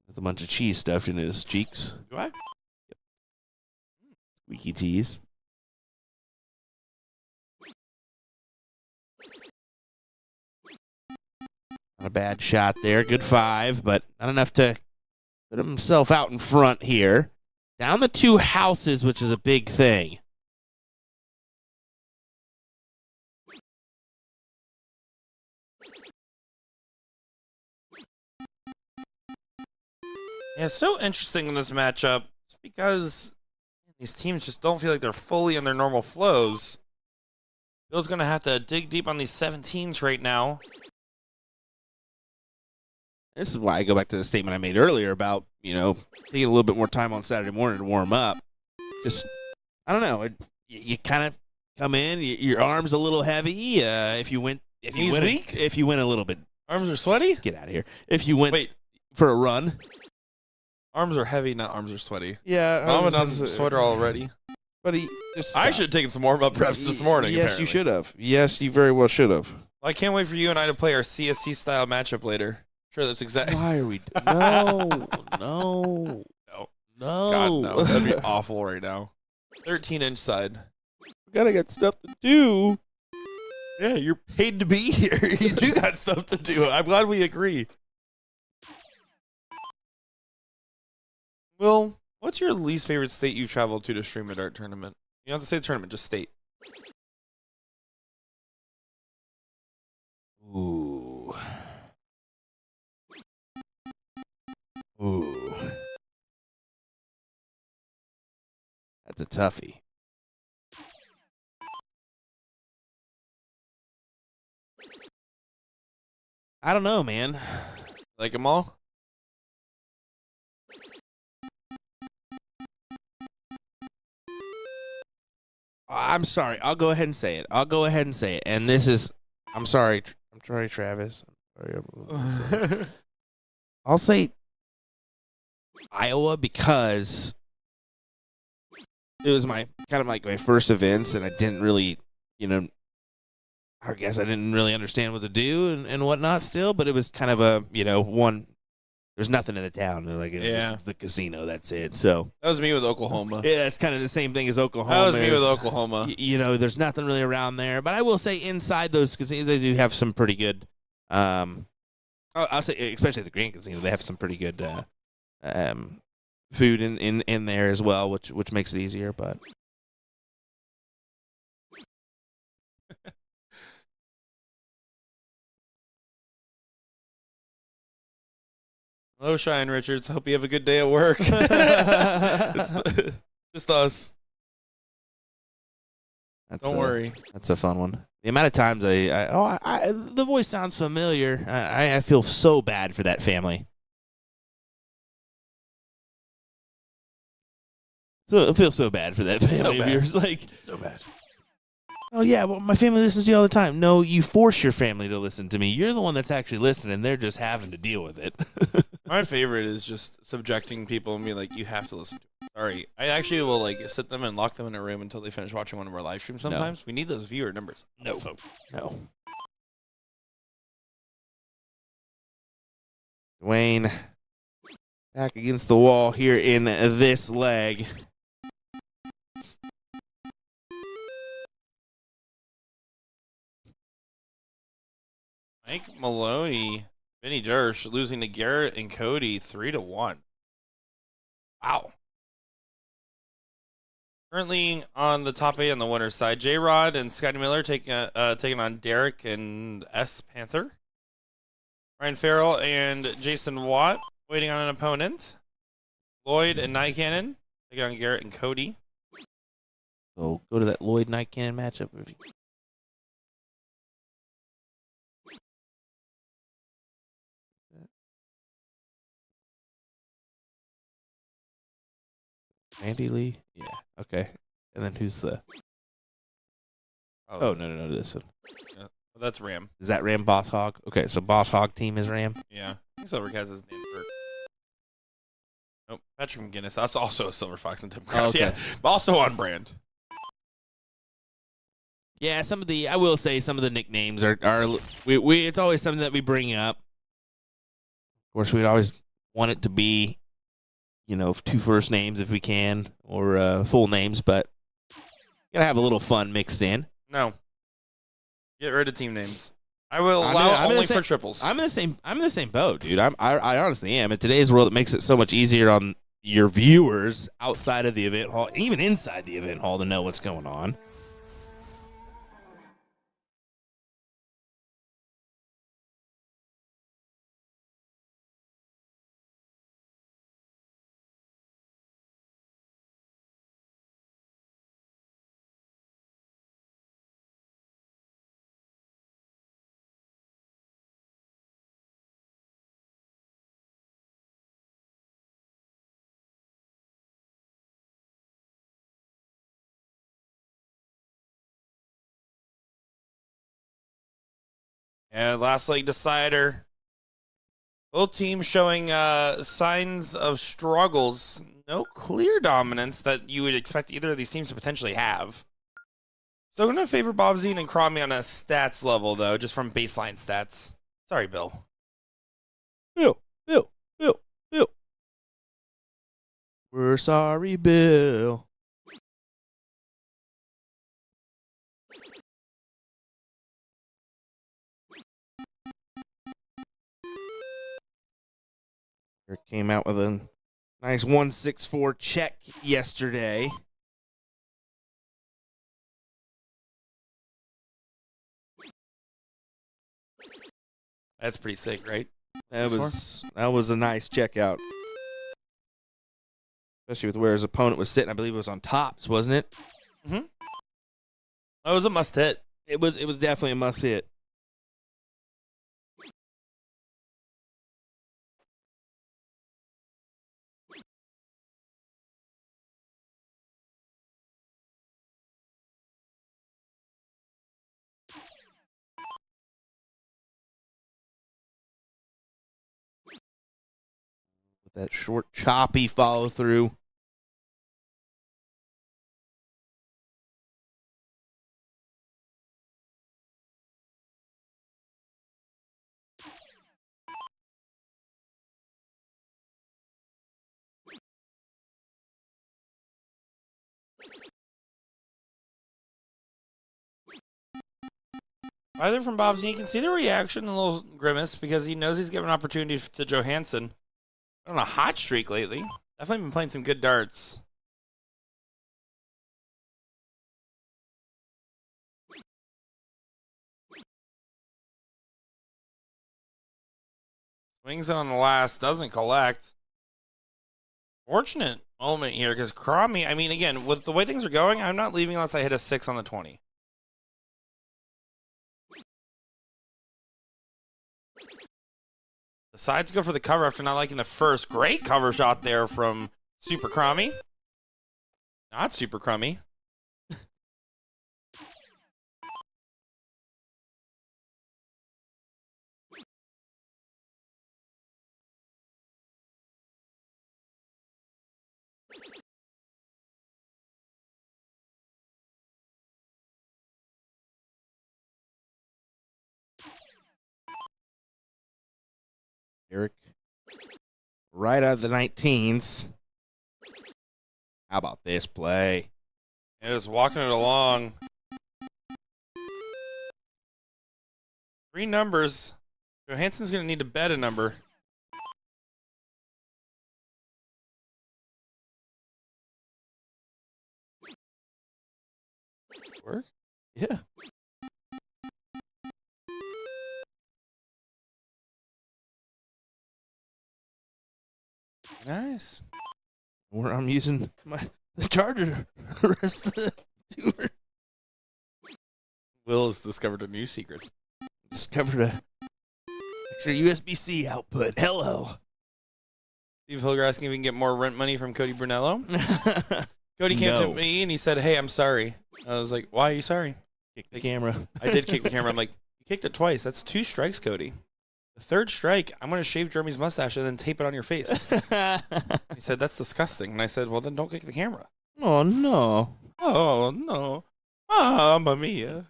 With a bunch of cheese stuffed in his cheeks. Do I? Yep. Squeaky cheese. Not a bad shot there. Good 5, but not enough to put himself out in front here. Down the 2 houses, which is a big thing. Yeah, it's so interesting in this matchup because these teams just don't feel like they're fully in their normal flows. Bill's going to have to dig deep on these 17s right now. This is why I go back to the statement I made earlier about, taking a little bit more time on Saturday morning to warm up. Just, I don't know. You kind of come in, your arm's a little heavy. If you went a little bit. Arms are sweaty? Get out of here. If you went for a run. Arms are heavy, not arms are sweaty. Yeah. I'm on the sweater already. But I should have taken some warm-up reps this morning. Yes, apparently. You should have. Yes, you very well should have. Well, I can't wait for you and I to play our CSC style matchup later. Sure, that's exactly. Why are we? No. God, no. That'd be awful right now. 13-inch side. We gotta get stuff to do. Yeah, you're paid to be here. You do got stuff to do. I'm glad we agree. Will, what's your least favorite state you've traveled to stream a dart tournament? You don't have to say tournament, just state. Ooh. That's a toughie. I don't know, man. Like them all? I'm sorry. I'll go ahead and say it. And this is, I'm sorry. I'm sorry, Travis. I'll say Iowa because it was my first events, and I didn't really, I guess I didn't really understand what to do and whatnot still, but it was kind of a, one. There's nothing in the town. Like, it was just the casino. That's it. So that was me with Oklahoma. Yeah, it's kind of the same thing as Oklahoma. That was me with Oklahoma. There's nothing really around there. But I will say inside those casinos, they do have some pretty good. I'll say, especially the Grand Casino, they have some pretty good food in there as well, which makes it easier. But Hello, Cheyenne Richards. Hope you have a good day at work. It's just us. Don't worry. That's a fun one. The amount of times the voice sounds familiar. I feel so bad for that family. So I feel so bad for that family of bad. yours. Like, So bad. oh yeah, well my family listens to you all the time. No, you force your family to listen to me. You're the one that's actually listening. They're just having to deal with it. My favorite is just subjecting people and being like, you have to listen to it. Sorry. I actually will like sit them and lock them in a room until they finish watching one of our live streams sometimes. We need those viewer numbers. No. No. Dwayne back against the wall here in this leg. Mike Maloney, Vinny Dersh losing to Garrett and Cody 3-1. Wow. Currently on the top 8 on the winner's side, J-Rod and Scotty Miller taking on Derek and S. Panther. Ryan Farrell and Jason Watt waiting on an opponent. Lloyd and Night Cannon taking on Garrett and Cody. So go to that Lloyd Night Cannon matchup. Andy Lee? Yeah. Okay. And then who's the... Oh, no, this one. Yeah. Well, that's Ram. Is that Ram Boss Hog? Okay, so Boss Hog team is Ram? Yeah. I think Silvercat has his name for. Nope. Patrick McGinnis. That's also a Silver Fox and Tim Krause. Okay. Yeah. Also on brand. Yeah, I will say some of the nicknames are it's always something that we bring up. Of course, we'd always want it to be, 2 first names if we can, or full names, but gotta have a little fun mixed in. No. Get rid of team names. I will allow only for triples. I'm in the same boat, dude. I honestly am. In today's world, it makes it so much easier on your viewers outside of the event hall, even inside the event hall, to know what's going on. And last leg decider. Both teams showing signs of struggles. No clear dominance that you would expect either of these teams to potentially have. So I'm going to favor Bob Zine and Cromie on a stats level, though, just from baseline stats. Sorry, Bill. Bill. We're sorry, Bill. Came out with a nice 164 check yesterday. That's pretty sick, right? That was a nice checkout. Especially with where his opponent was sitting. I believe it was on tops, wasn't it? Mm-hmm. That was a must hit. It was definitely a must hit. With that short, choppy follow through. Either from Bob Zine, you can see the reaction, a little grimace, because he knows he's given an opportunity to Johansson. On a hot streak lately. Definitely been playing some good darts. Swings it on the last, doesn't collect. Fortunate moment here, because Cromie, I mean, again, with the way things are going, I'm not leaving unless I hit a 6 on the 20. Decides to go for the cover after not liking the first. Great cover shot there from Super Cromie. Not super crummy. Eric, right out of the 19s. How about this play? And just walking it along. 3 numbers. Johansson's going to need to bet a number. Work? Yeah. Nice. Where I'm using the charger the rest of the tour. Will has discovered a new secret. Discovered a extra USB-C output. Hello. Steve Hilger asking if we can get more rent money from Cody Brunello. Cody came to me and he said, "Hey, I'm sorry." I was like, "Why are you sorry?" Kick the camera. I did kick the camera. I'm like, "You kicked it twice. That's 2 strikes, Cody. The 3rd strike, I'm going to shave Jeremy's mustache and then tape it on your face." He said, "That's disgusting." And I said, "Well, then don't kick the camera." Oh, no. Oh, no. Mamma mia.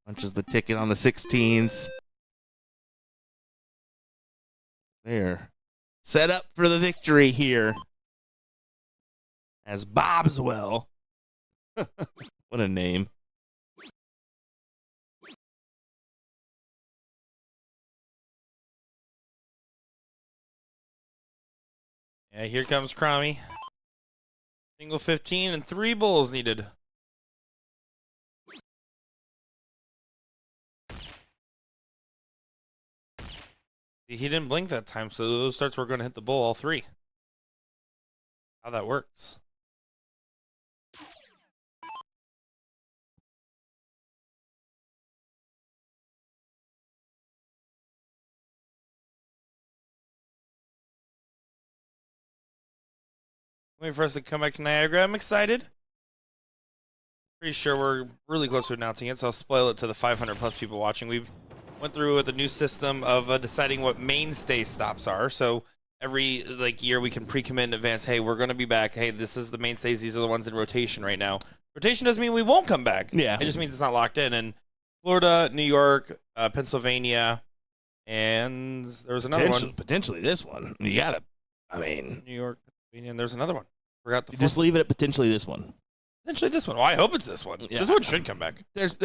Punches the ticket on the 16s. There. Set up for the victory here. As Bobswell. What a name. Yeah, here comes Cromie. Single 15 and 3 bulls needed. He didn't blink that time, so those starts were going to hit the bull, all 3. How that works. Wait for us to come back to Niagara. I'm excited. Pretty sure we're really close to announcing it, so I'll spoil it to the 500 plus people watching. We've went through with a new system of deciding what mainstay stops are. So every year we can pre-commit in advance. Hey, we're going to be back. Hey, this is the mainstays. These are the ones in rotation right now. Rotation doesn't mean we won't come back. Yeah. It just means it's not locked in. And Florida, New York, Pennsylvania, and there was another one. Potentially this one. You gotta, New York, Pennsylvania, and there's another one. Forgot the you just leave it at potentially this one. Potentially this one. Well, I hope it's this one. Yeah. This one should come back. There's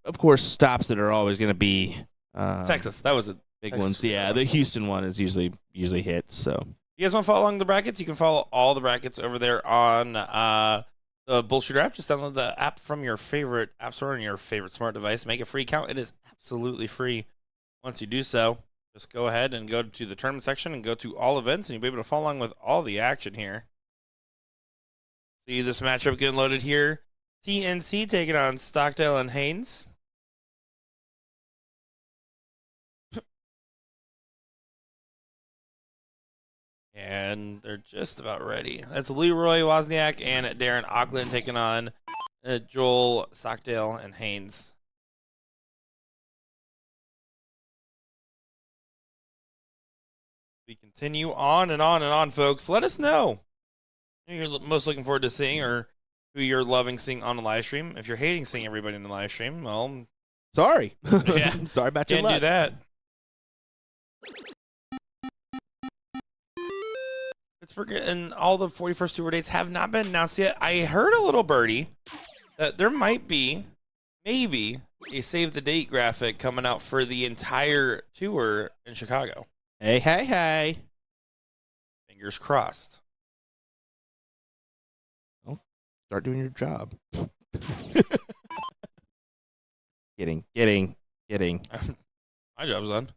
of course stops that are always going to be Texas. That was a big Texas ones. Yeah, the Houston one is usually hits. So you guys want to follow along the brackets? You can follow all the brackets over there on the BullShooter app. Just download the app from your favorite app store on your favorite smart device. Make a free account. It is absolutely free. Once you do so, just go ahead and go to the tournament section and go to all events, and you'll be able to follow along with all the action here. See this matchup getting loaded here. TNC taking on Stockdale and Haynes. And they're just about ready. That's Leroy Wozniak and Darren Auckland taking on Joel Stockdale and Haynes. We continue on and on and on, folks. Let us know who you're most looking forward to seeing or who you're loving seeing on the live stream. If you're hating seeing everybody in the live stream, well, sorry. Yeah. Sorry about your can't luck. do that. Pittsburgh and all the 41st tour dates have not been announced yet. I heard a little birdie that there might be, maybe, a save the date graphic coming out for the entire tour in Chicago. Hey. Fingers crossed. Start doing your job. Kidding. My job's done.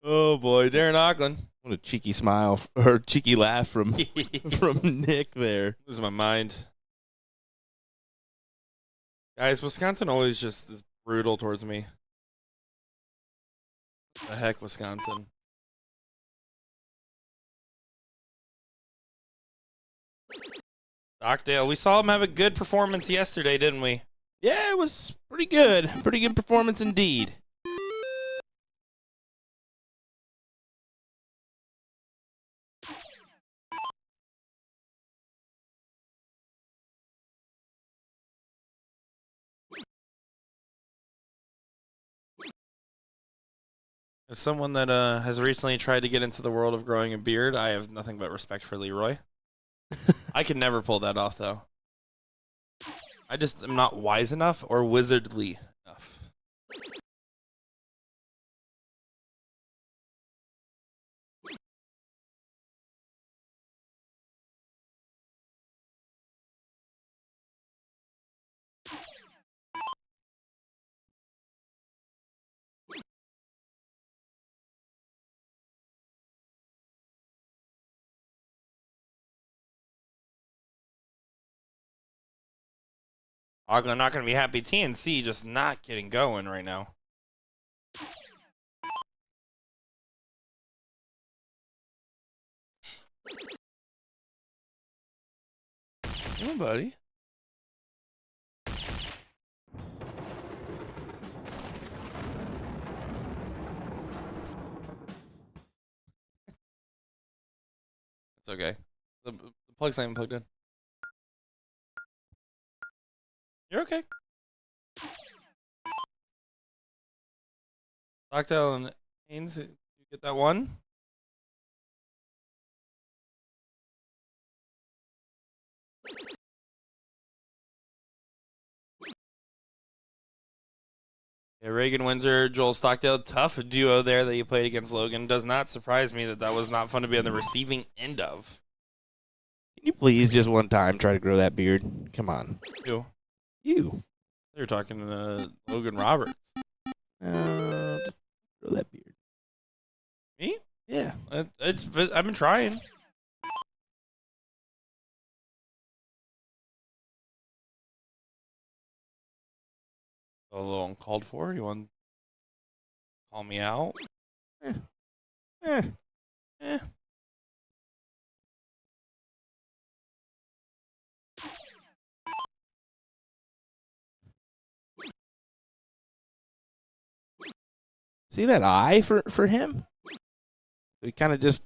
Oh boy, Darren Auckland. What a cheeky smile or cheeky laugh from Nick there. Losing my mind. Guys, Wisconsin always just is brutal towards me. What the heck, Wisconsin? Stockdale, we saw him have a good performance yesterday, didn't we? Yeah, it was pretty good. Pretty good performance indeed. As someone that has recently tried to get into the world of growing a beard, I have nothing but respect for Leroy. I could never pull that off, though. I just am not wise enough or wizardly enough. Ogden not going to be happy. TNC just not getting going right now. Come on, buddy. It's okay. The plug's not even plugged in. You're okay. Stockdale and Haynes, you get that one? Yeah, Reagan Windsor, Joel Stockdale, tough duo there that you played against Logan. Does not surprise me that that was not fun to be on the receiving end of. Can you please just one time try to grow that beard? Come on. You. You. You're talking to Logan Roberts. Just grow that beard. Me? Yeah. I've been trying. A little uncalled for. You want to call me out? Eh. See that eye for him? He kind of just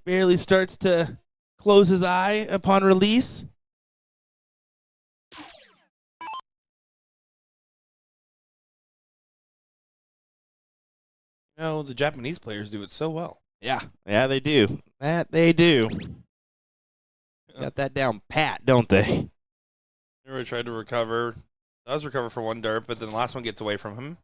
barely starts to close his eye upon release. You know, the Japanese players do it so well. Yeah, they do. That they do. Got that down pat, don't they? They really tried to recover. Does recover for one derp, but then the last one gets away from him.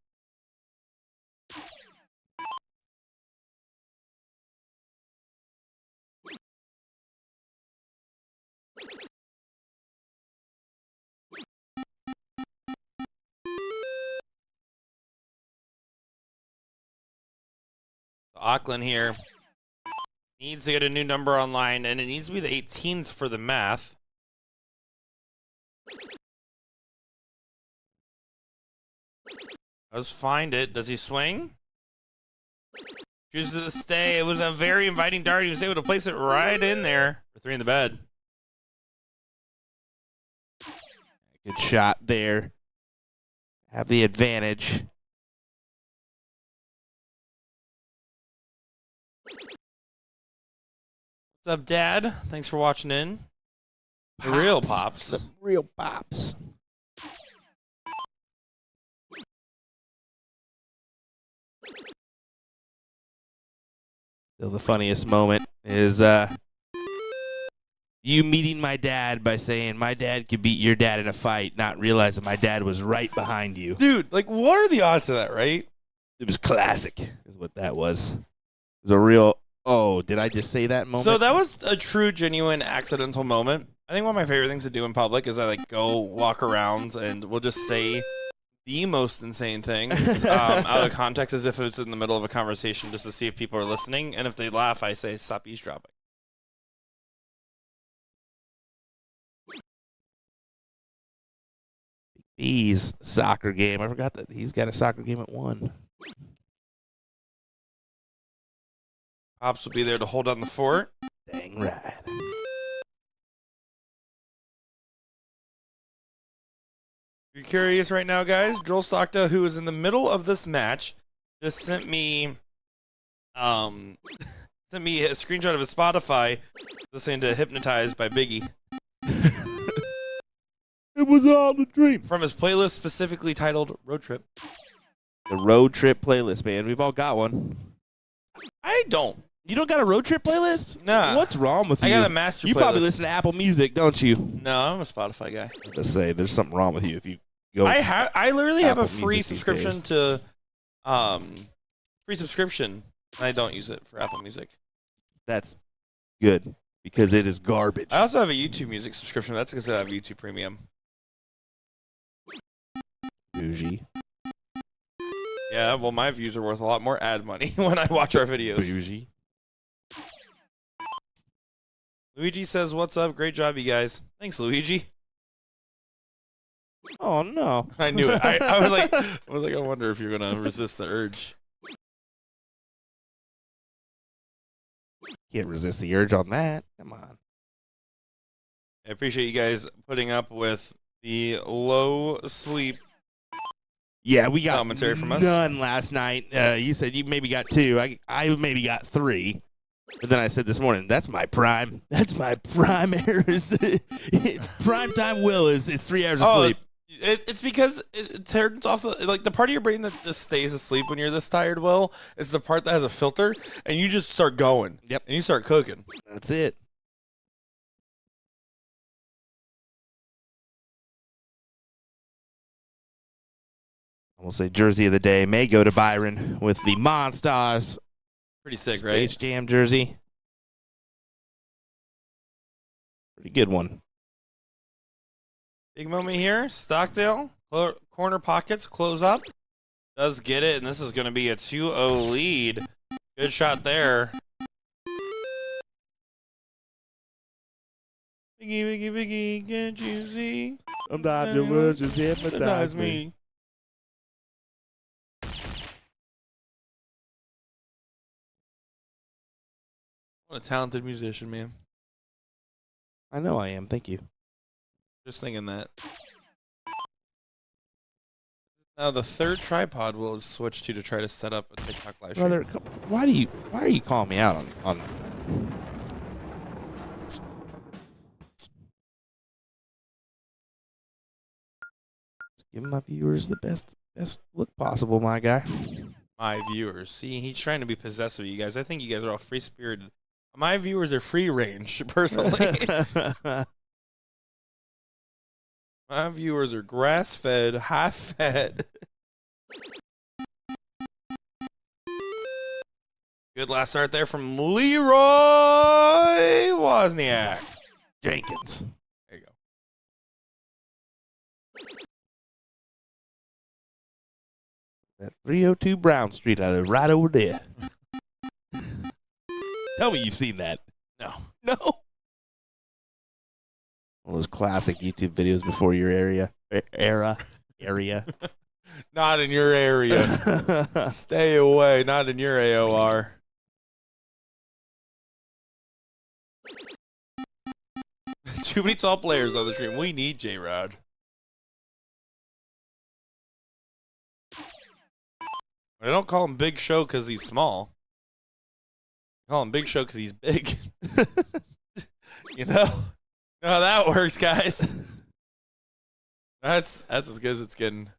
Auckland here needs to get a new number online, and it needs to be the 18s for the math. Does find it. Does he swing? Chooses to stay. It was a very inviting dart. He was able to place it right in there for 3 in the bed. Good shot there. Have the advantage. What's up, Dad? Thanks for watching in. The real pops. The real pops. Still the funniest moment is you meeting my dad by saying my dad could beat your dad in a fight, not realizing my dad was right behind you. Dude, like, what are the odds of that, right? It was classic, is what that was. It was a real, oh, did I just say that moment? So that was a true, genuine, accidental moment. I think one of my favorite things to do in public is I, like, go walk around and we'll just say the most insane things out of context as if it's in the middle of a conversation just to see if people are listening. And if they laugh, I say, stop eavesdropping. B's soccer game. I forgot that he's got a soccer game at 1. Pops will be there to hold on the fort. Dang right. If you're curious right now, guys, Joel Stockdale, who is in the middle of this match, just sent me a screenshot of his Spotify listening to Hypnotized by Biggie. It was all a dream. From his playlist specifically titled Road Trip. The road trip playlist, man. We've all got one. I don't. You don't got a road trip playlist? Nah. What's wrong with you? I got a master You playlist. probably listen to Apple Music, don't you? No, I'm a Spotify guy. Let's say there's something wrong with you if you go. I literally have a Apple free Music these subscription to free subscription. And I don't use it for Apple Music. That's good because it is garbage. I also have a YouTube Music subscription. That's because I have YouTube Premium. Bougie. Yeah, well, my views are worth a lot more ad money when I watch our videos. Bougie. Luigi says, "What's up? Great job, you guys." Thanks, Luigi. Oh no! I knew it. I was like, I wonder if you're gonna resist the urge. Can't resist the urge on that. Come on. I appreciate you guys putting up with the low sleep. Yeah, we got commentary from us. None last night. You said you maybe got 2. I maybe got 3. But then I said this morning, that's my prime. That's my prime hours. Prime time will is 3 hours of sleep. It's because it turns off the part of your brain that just stays asleep when you're this tired, Will, is the part that has a filter, and you just start going. Yep. And you start cooking. That's it. We'll say jersey of the day may go to Byron with the Monstars. Pretty sick, right? Space Jam jersey. Pretty good one. Big moment here. Stockdale, corner pockets, close up. Does get it, and this is going to be a 2-0 lead. Good shot there. Biggie, biggie, biggie, can't you see? Sometimes the words just hypnotize me. What a talented musician, man. I know I am. Thank you. Just thinking that. Now the third tripod will switch to try to set up a TikTok live stream. Brother, why are you calling me out on give my viewers the best look possible, my guy. My viewers. See, he's trying to be possessive, you guys. I think you guys are all free-spirited. My viewers are free range, personally. My viewers are grass-fed, high-fed. Good last start there from Leroy Wozniak. Jenkins. There you go. That 302 Brown Street, I live right over there. Tell me you've seen that. No. No. One of those classic YouTube videos before your era. Not in your area. Stay away. Not in your AOR. Too many tall players on the stream. We need J-Rod. I don't call him Big Show because he's small. I call him Big Show because he's big. You know how that works, guys. That's as good as it's getting.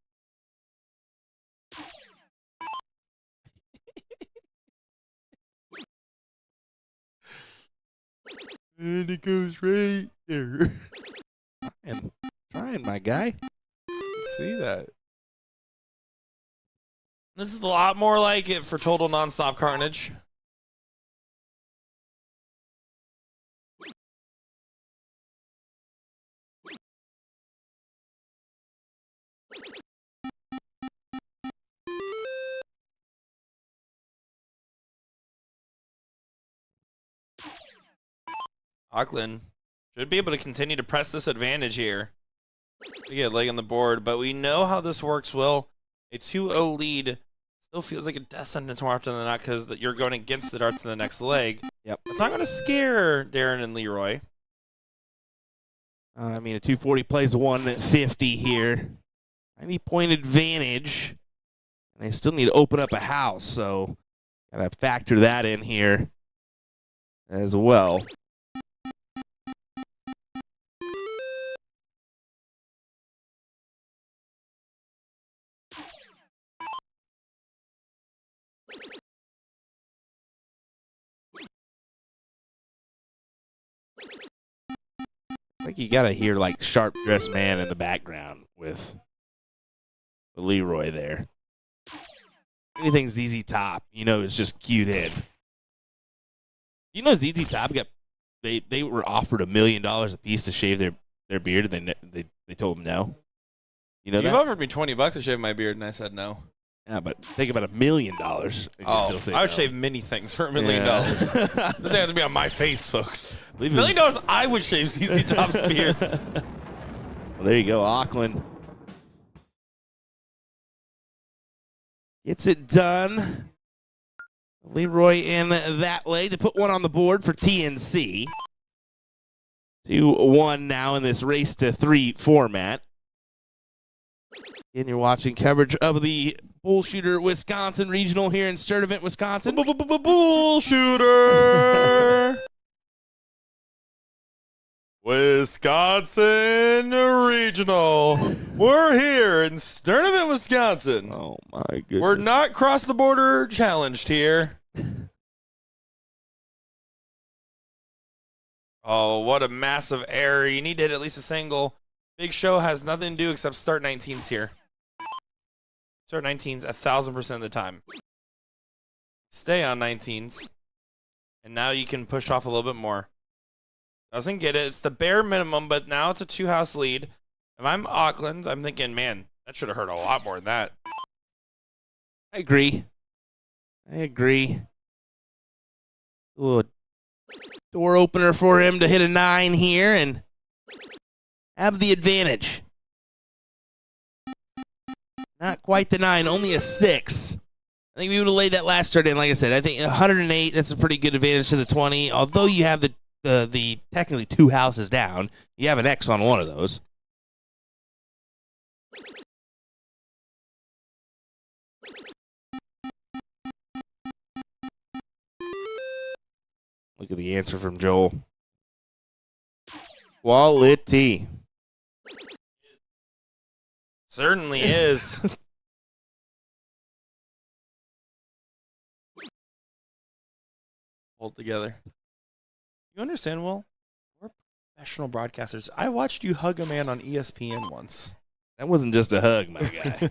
And it goes right there. And trying, my guy. See that. This is a lot more like it for total nonstop carnage. Auckland should be able to continue to press this advantage here to get a leg on the board, but we know how this works, Will. A 2-0 lead still feels like a death sentence more often than not because you're going against the darts in the next leg. Yep. It's not going to scare Darren and Leroy. A 240 plays 150 here. 90-point advantage. And they still need to open up a house, so got to factor that in here as well. I think you got to hear like Sharp Dressed Man in the background with Leroy there. Anything ZZ Top, it's just cued in. ZZ Top they were offered $1 million a piece to shave their beard, and they told them no. You've offered me $20 to shave my beard, and I said no. Yeah, but think about $1 million. Still say I would shave many things for $1 million. This has to be on my face, folks. $1 million, I would shave ZZ Top's beard. Well, there you go, Auckland. Gets it done. Leroy in that leg to put one on the board for TNC. 2-1 now in this race to 3 format. And you're watching coverage of the BullShooter Wisconsin Regional here in Sturtevant, Wisconsin. BullShooter Wisconsin Regional. We're here in Sturtevant, Wisconsin. Oh, my goodness. We're not cross the border challenged here. Oh, what a massive error. You need to hit at least a single. Big Show has nothing to do except start 19s here. Start 19s 1,000% of the time. Stay on 19s. And now you can push off a little bit more. Doesn't get it. It's the bare minimum, but now it's a 2-house lead. If I'm Auckland, I'm thinking, man, that should have hurt a lot more than that. I agree. Ooh, door opener for him to hit a 9 here and have the advantage. Not quite the 9, only a 6. I think we would have laid that last start in. Like I said, I think 108, that's a pretty good advantage to the 20. Although you have the technically 2 houses down, you have an X on one of those. Look at the answer from Joel. Quality. Certainly is. Hold together. You understand, Will? We're professional broadcasters. I watched you hug a man on ESPN once. That wasn't just a hug, my guy.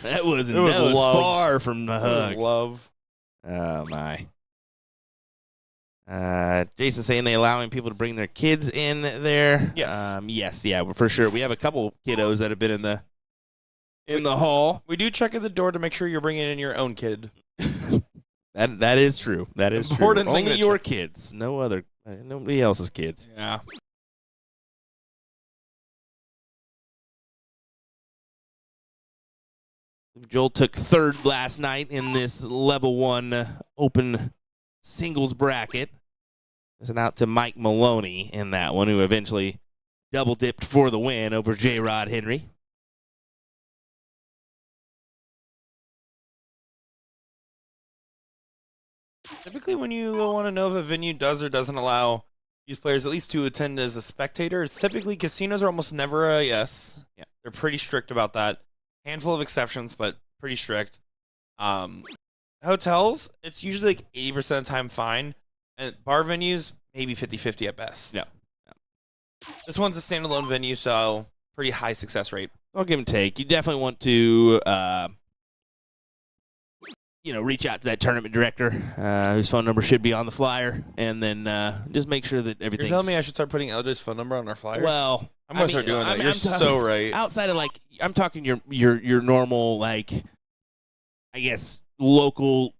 That was love. Far from the hug. It was love. Oh, my. Jason saying they allowing people to bring their kids in there. Yes. Yes, yeah, for sure. We have a couple kiddos that have been in the hall. We do check at the door to make sure you're bringing in your own kid. That is true. That is important true. Thing Only your kids. No other. Nobody else's kids. Yeah. Joel took third last night in this level 1 open singles bracket. Listen out to Mike Maloney in that one, who eventually double dipped for the win over J. Rod Henry. Typically, when you want to know if a venue does or doesn't allow youth players at least to attend as a spectator, it's typically casinos are almost never a yes. Yeah. They're pretty strict about that. Handful of exceptions, but pretty strict. Hotels, it's usually like 80% of the time fine. And bar venues, maybe 50-50 at best. Yeah. This one's a standalone venue, so pretty high success rate. I'll give and take. You definitely want to, reach out to that tournament director, whose phone number should be on the flyer, and then just make sure that everything's... You're telling me I should start putting LJ's phone number on our flyers? Well, I'm going to start doing that. You're so right. Outside of, I'm talking your normal, I guess, local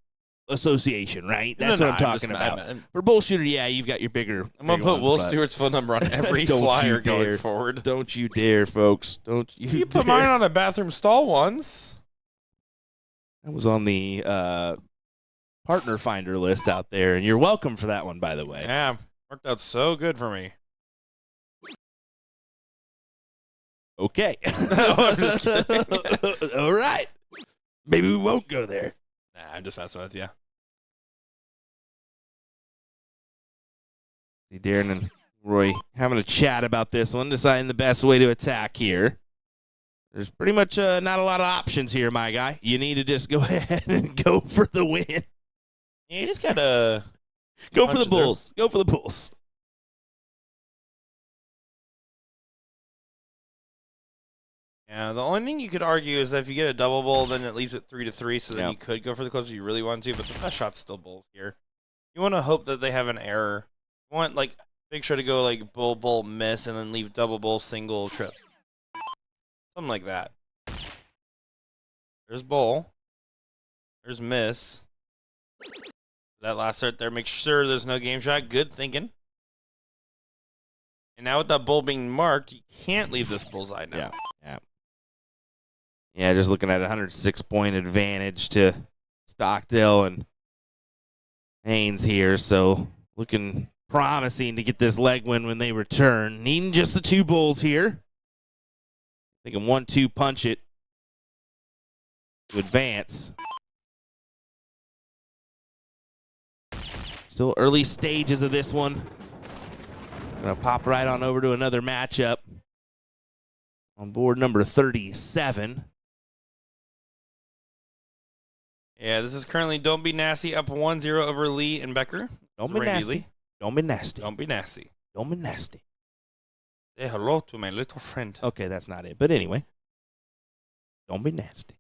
association, right? No, That's no, what I'm no, talking just- about. For BullShooter, yeah, you've got your bigger. I'm going to put Will Stewart's phone number on every Don't flyer you going dare. forward. Don't you dare, folks. Don't you You put dare. mine on a bathroom stall once. That was on the partner finder list out there, and you're welcome for that one, by the way. Yeah, worked out so good for me. Okay. No, I'm just kidding. All right. Maybe we won't go there. Nah, I'm just messing with you. See Darren and Roy having a chat about this one, deciding the best way to attack here. There's pretty much not a lot of options here, my guy. You need to just go ahead and go for the win. Yeah, you just got to Go for the Bulls. Go for the Bulls. Yeah, the only thing you could argue is that if you get a double bull, then it leaves it 3-3, so then Yeah. you could go for the closer you really want to, but the best shot's still bulls here. You want to hope that they have an error. You want, like, make sure to go, like, bull, bull, miss, and then leave double bull, single, trip. Something like that. There's bull. There's miss. That last start there, make sure there's no game shot. Good thinking. And now with that bull being marked, you can't leave this bullseye now. Yeah, just looking at a 106-point advantage to Stockdale and Haynes here. So looking promising to get this leg win when they return. Needing just the two bulls here. They can 1-2 punch it to advance. Still early stages of this one. Gonna pop right on over to another matchup. On board number 37. Yeah, this is currently Don't Be Nasty up 1-0 over Lee and Becker. Don't be Randy nasty. Lee. Don't be nasty. Don't be nasty. Don't be nasty. Say hello to my little friend. Okay, that's not it. But anyway, don't be nasty.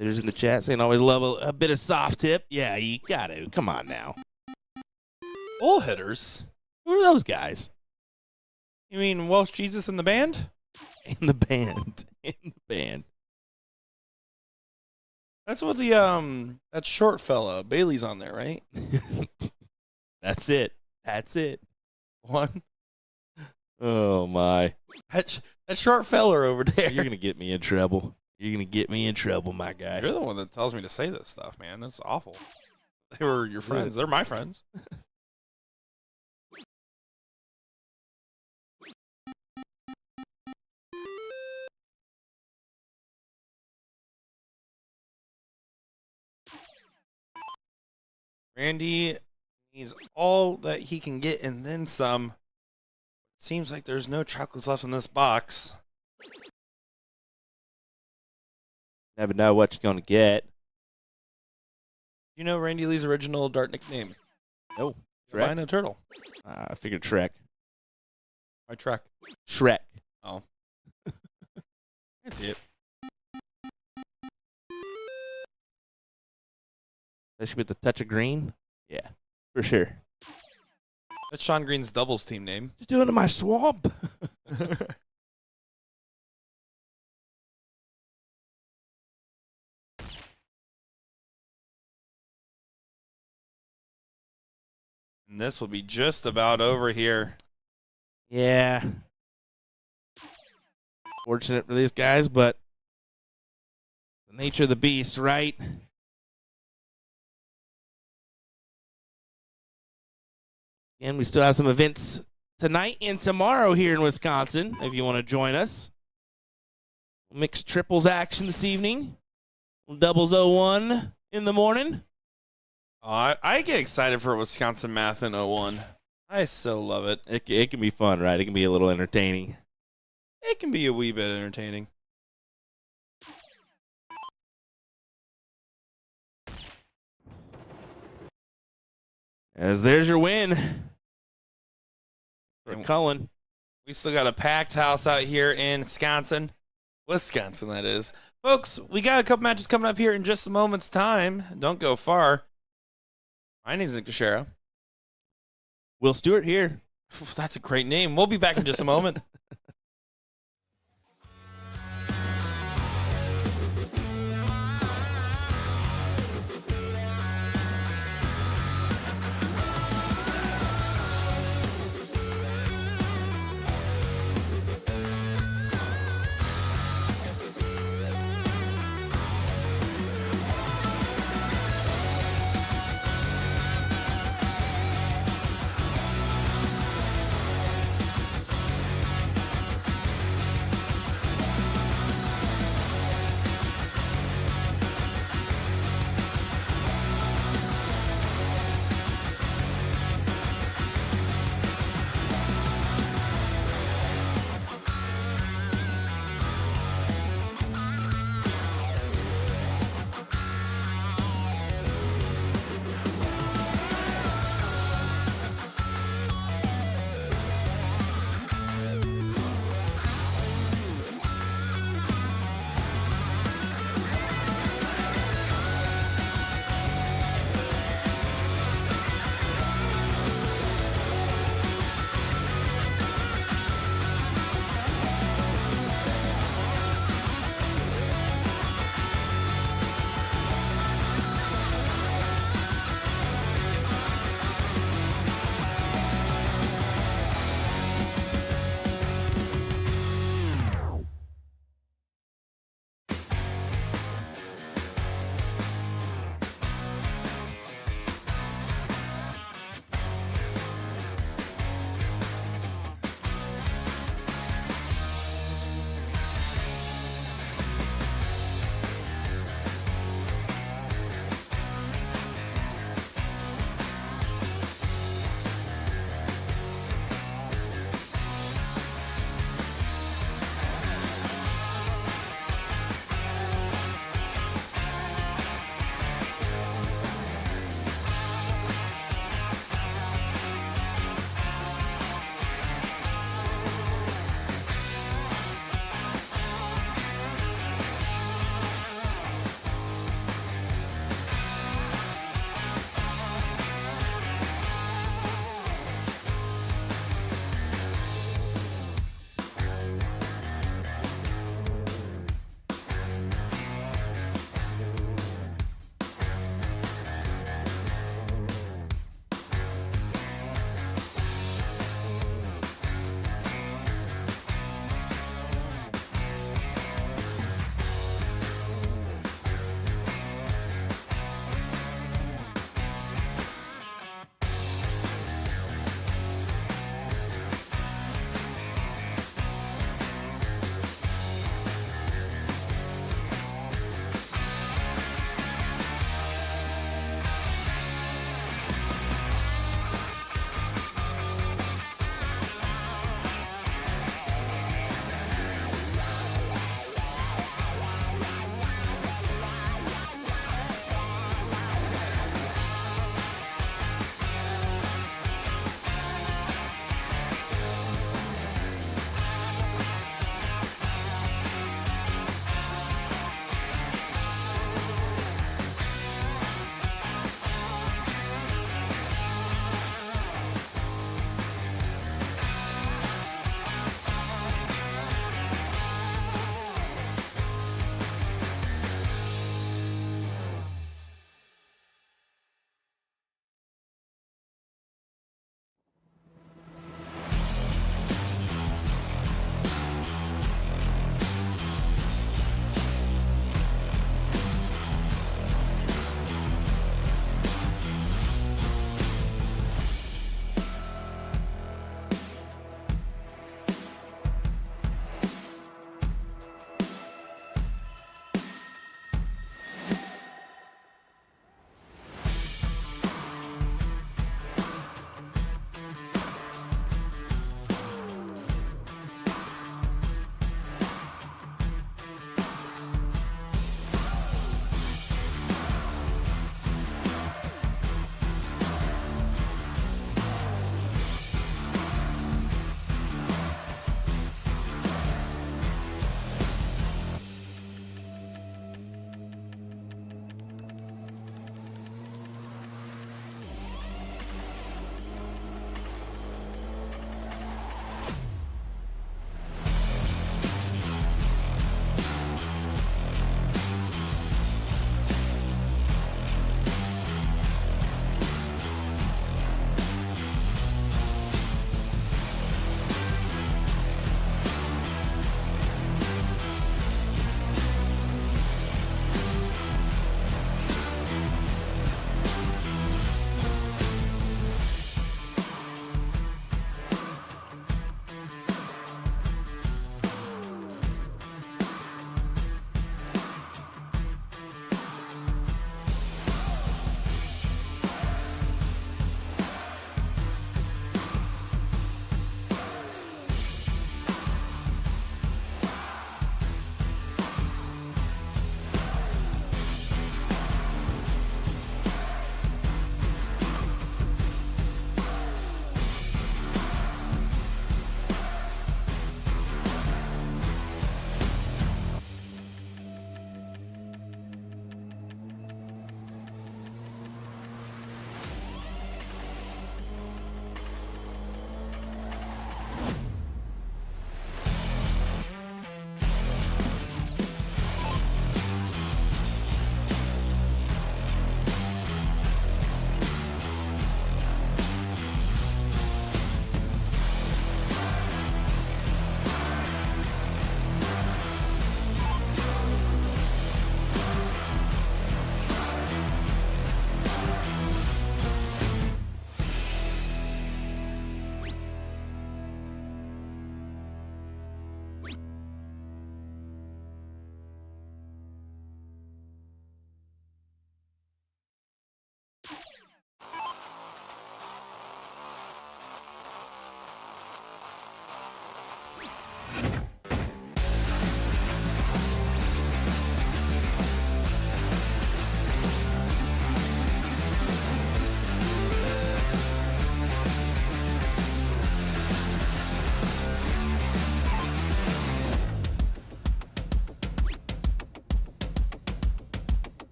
There's in the chat saying always love a bit of soft tip. Yeah, you got to. Come on now. Bull hitters? Who are those guys? You mean Welsh Jesus in the band? In the band. In the band. That's what the that short fella Bailey's on there, right? That's it. That's it. One. Oh, my. That short fella over there. You're going to get me in trouble. You're going to get me in trouble, my guy. You're the one that tells me to say this stuff, man. That's awful. They were your friends. They're my friends. Randy needs all that he can get and then some. Seems like there's no chocolates left in this box. Never know what you're going to get. You know Randy Lee's original dart nickname? No. Rhino Turtle. I figured Shrek. My truck. Shrek. Oh. That's it. Especially with the touch of green. Yeah, for sure. That's Sean Green's doubles team name. Just doing it in my swamp. And this will be just about over here. Yeah. Fortunate for these guys, but the nature of the beast, right? And we still have some events tonight and tomorrow here in Wisconsin, if you want to join us. Mixed triples action this evening. Doubles 01 in the morning. I get excited for Wisconsin Math in 01. I so love it. It can be fun, right? It can be a little entertaining. It can be a wee bit entertaining. As there's your win for And Cullen. we still got a packed house out here in Wisconsin, that is. Folks, we got a couple matches coming up here in just a moment's time. Don't go far. My name's Nick Teixeira. Will Stewart here. That's a great name. We'll be back in just a moment.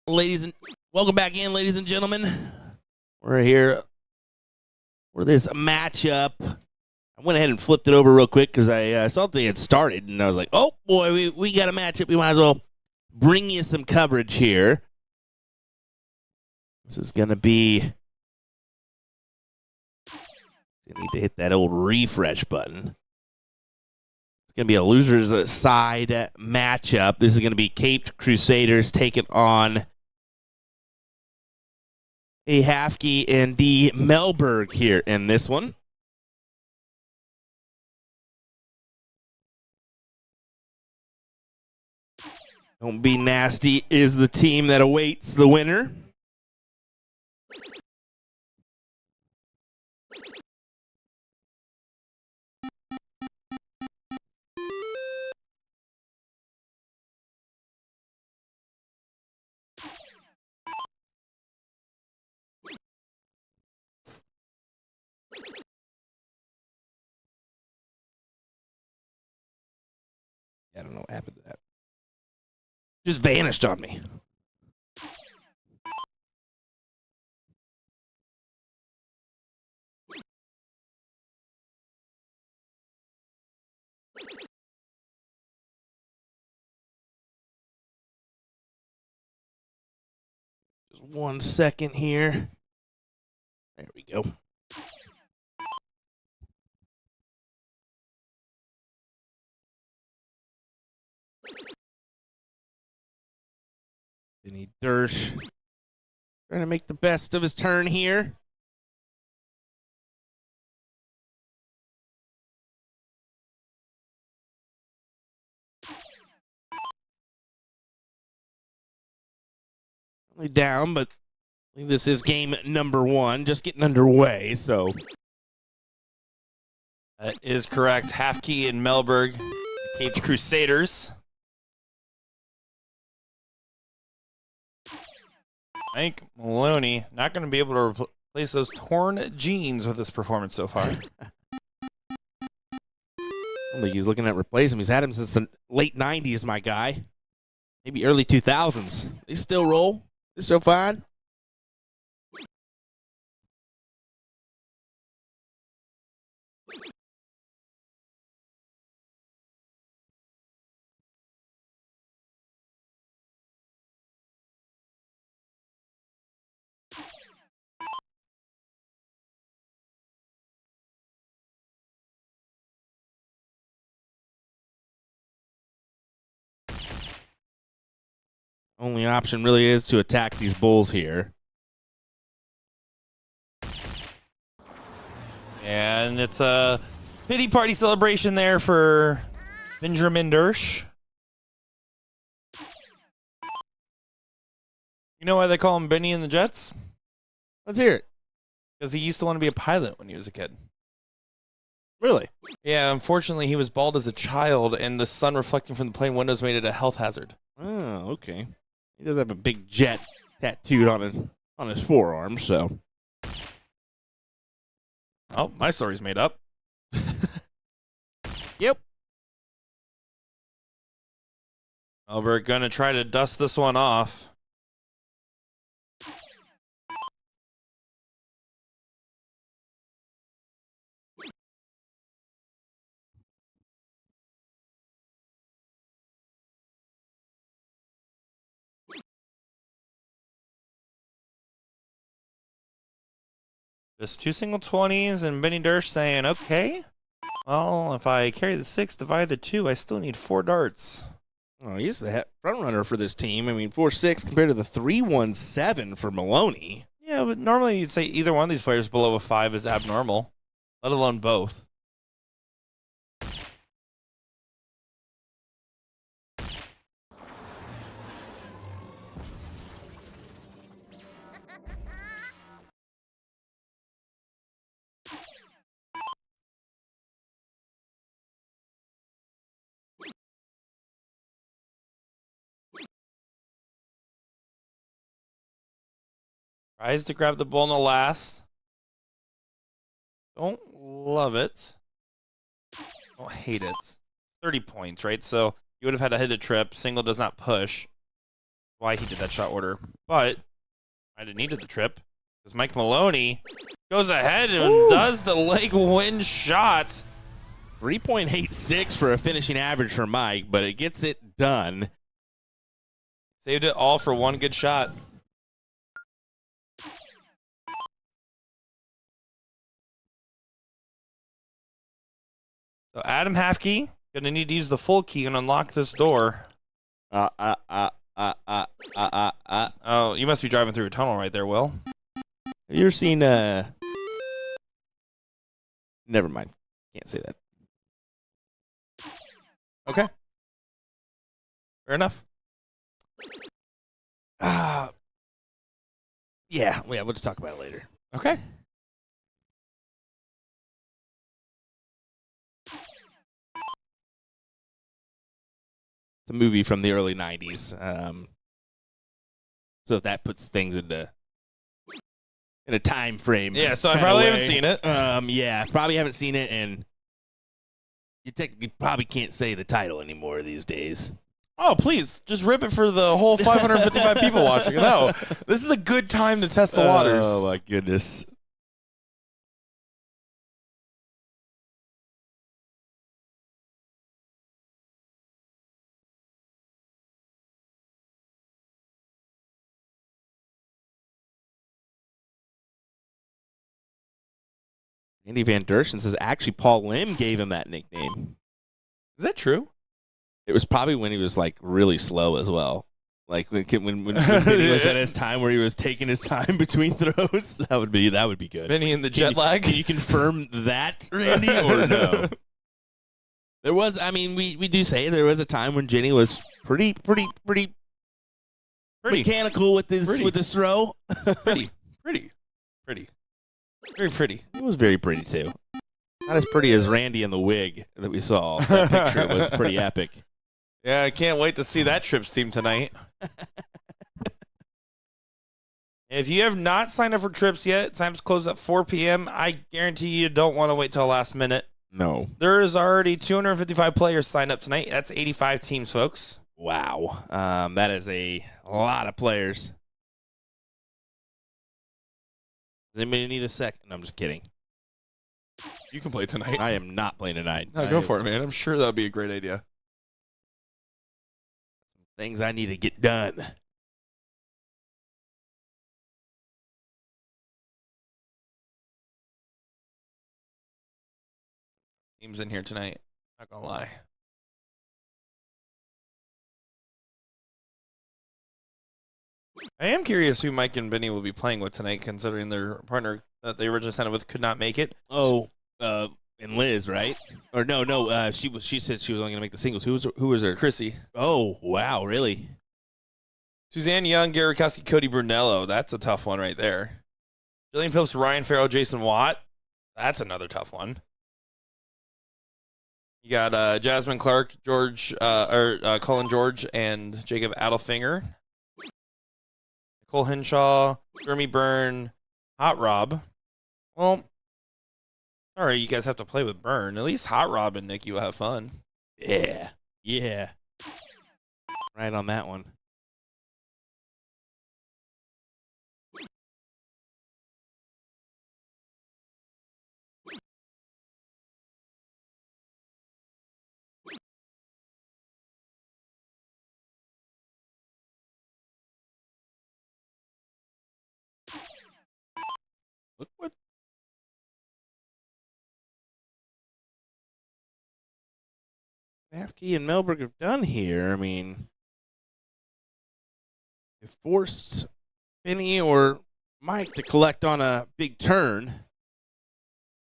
Welcome back in, ladies and gentlemen. We're here for this matchup. I went ahead and flipped it over real quick because I saw they had started, and I was like, oh, boy, we got a matchup. We might as well bring you some coverage here. This is going to be... You need to hit that old refresh button. It's going to be a loser's side matchup. This is going to be Caped Crusaders taking on a Hafke and D. Melberg here in this one. Don't Be Nasty is the team that awaits the winner. I don't know what happened to that. Just vanished on me. Just 1 second here. There we go. Benny Dersh trying to make the best of his turn here. Only down, but I think this is game number 1, just getting underway, so. That is correct. Hafke and Melberg, the Caped Crusaders. I think Maloney not going to be able to replace those torn jeans with this performance so far. I don't think he's looking at replacing him. He's had him since the late 90s, my guy. Maybe early 2000s. They still roll. They're still fine. Only option really is to attack these bulls here. And it's a pity party celebration there for Benjamin Dersh. You know why they call him Benny and the Jets? Let's hear it. Because he used to want to be a pilot when he was a kid. Really? Yeah, unfortunately, he was bald as a child, and the sun reflecting from the plane windows made it a health hazard. Oh, okay. He does have a big jet tattooed on his forearm, so. Oh, my story's made up. Yep. Oh, we're going to try to dust this one off. Just 2 single 20s and Benny Dersh saying, okay. Well, if I carry the 6, divide the 2, I still need 4 darts. Oh, he's the front runner for this team. I mean, 4-6 compared to the 3-1-7 for Maloney. Yeah, but normally you'd say either one of these players below a 5 is abnormal, let alone both. Tries to grab the bull in the last. Don't love it. Don't hate it. 30 points, right? So you would have had to hit a trip. Single does not push. why he did that shot order. But I didn't needed the trip because Mike Maloney goes ahead and does the leg win shot. 3.86 for a finishing average for Mike, but it gets it done. Saved it all for one good shot. So Adam Halfkey gonna need to use the full key and unlock this door. Oh, you must be driving through a tunnel right there, Will. Have you ever seen never mind. Can't say that. Okay. Fair enough. Yeah, we'll just talk about it later. Okay. It's a movie from the early 90s. So if that puts things in a time frame. Yeah, so I probably haven't seen it. Yeah, probably haven't seen it, and you technically probably can't say the title anymore these days. Oh, please, just rip it for the whole 555 people watching. No, this is a good time to test the waters. Oh, my goodness. Andy Van Dersen says actually Paul Lim gave him that nickname. Is that true? It was probably when he was like really slow as well. Like when Vinny was at his time where he was taking his time between throws. That would be good. Vinny and the jet lag. Can you confirm that, Randy, or no? There was, I mean, we do say there was a time when Jenny was pretty mechanical with his throw. Pretty. Very pretty. It was very pretty too. Not as pretty as Randy in the wig that we saw. That picture was pretty epic. Yeah, I can't wait to see that Trips team tonight. If you have not signed up for Trips yet, times close at 4 p.m. I guarantee you don't want to wait till last minute. No. There is already 255 players signed up tonight. That's 85 teams, folks. Wow. That is a lot of players. Does anybody need a second? No, I'm just kidding. You can play tonight. I am not playing tonight. No, go for it, man. I'm sure that would be a great idea. Things I need to get done. Teams in here tonight. Not gonna lie. I am curious who Mike and Benny will be playing with tonight, considering their partner that they originally signed with could not make it. Oh, and Liz, right? Or no. She said she was only gonna make the singles. Who was her? Chrissy. Oh, wow, really? Suzanne Young, Gary Kowski, Cody Brunello. That's a tough one right there. Jillian Phillips, Ryan Farrell, Jason Watt. That's another tough one. You got Jasmine Clark, Colin George, and Jacob Adelfinger. Nicole Henshaw, Jeremy Byrne, Hot Rob. Well, all right, you guys have to play with Byrne. At least Hot Rob and Nick, you will have fun. Yeah. Right on that one. Look what Afke and Melberg have done here. I mean, they forced Benny or Mike to collect on a big turn.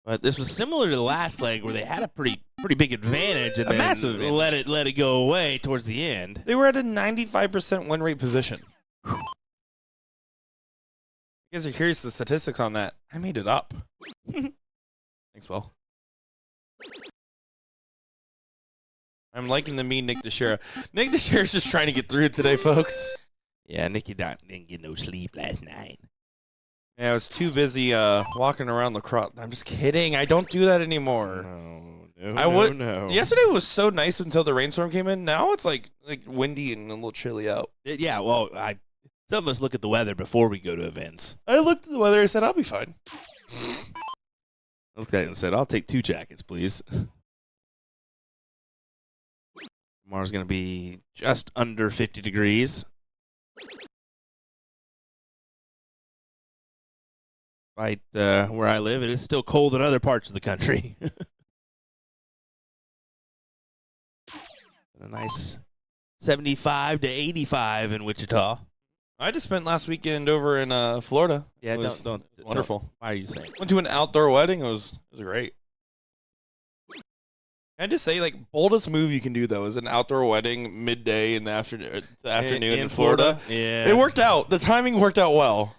But this was similar to the last leg where they had a pretty big advantage and then massive advantage. let it go away towards the end. They were at a 95% win rate position. You guys are curious the statistics on that. I made it up. Thanks, Will. I'm liking the mean Nick DeShera. Nick DeShera's just trying to get through it today, folks. Yeah, Nicky didn't get no sleep last night. Yeah, I was too busy walking around the crowd. I'm just kidding. I don't do that anymore. No, No. Yesterday was so nice until the rainstorm came in. Now it's like windy and a little chilly out. Yeah, well, some of us look at the weather before we go to events. I looked at the weather and said, I'll be fine. Okay, and said, I'll take 2 jackets, please. Tomorrow's going to be just under 50 degrees. Right where I live, it is still cold in other parts of the country. A nice 75 to 85 in Wichita. I just spent last weekend over in Florida. Yeah, it was wonderful. Why are you saying? Went to an outdoor wedding. It was great. Can I just say, boldest move you can do, though, is an outdoor wedding midday in the afternoon in Florida. Yeah. It worked out. The timing worked out well.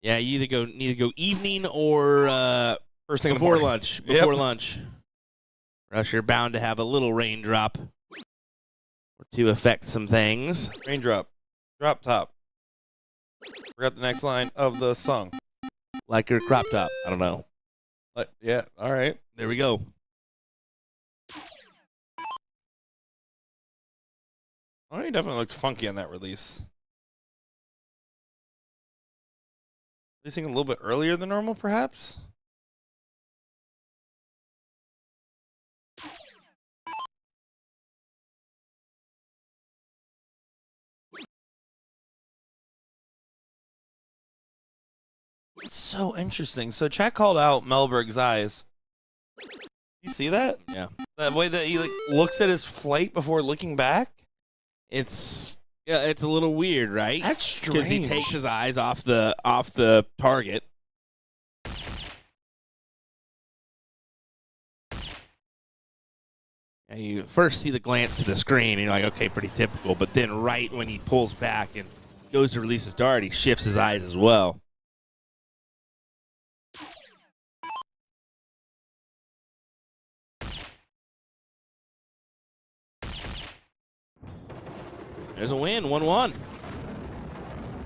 Yeah, you either go evening or first thing before lunch. Before lunch. Or else you're bound to have a little raindrop or to affect some things. Raindrop. Drop top. Forgot the next line of the song. Like your crop top. I don't know. Yeah, all right. There we go. Oh, he definitely looked funky on that release. Releasing a little bit earlier than normal, perhaps? It's so interesting. So chat called out Melberg's eyes. You see that? Yeah. That way that he looks at his flight before looking back? It's a little weird, right? That's strange. Because he takes his eyes off the target. And you first see the glance to the screen, and you're like, okay, pretty typical. But then right when he pulls back and goes to release his dart, he shifts his eyes as well. There's a win, 1-1.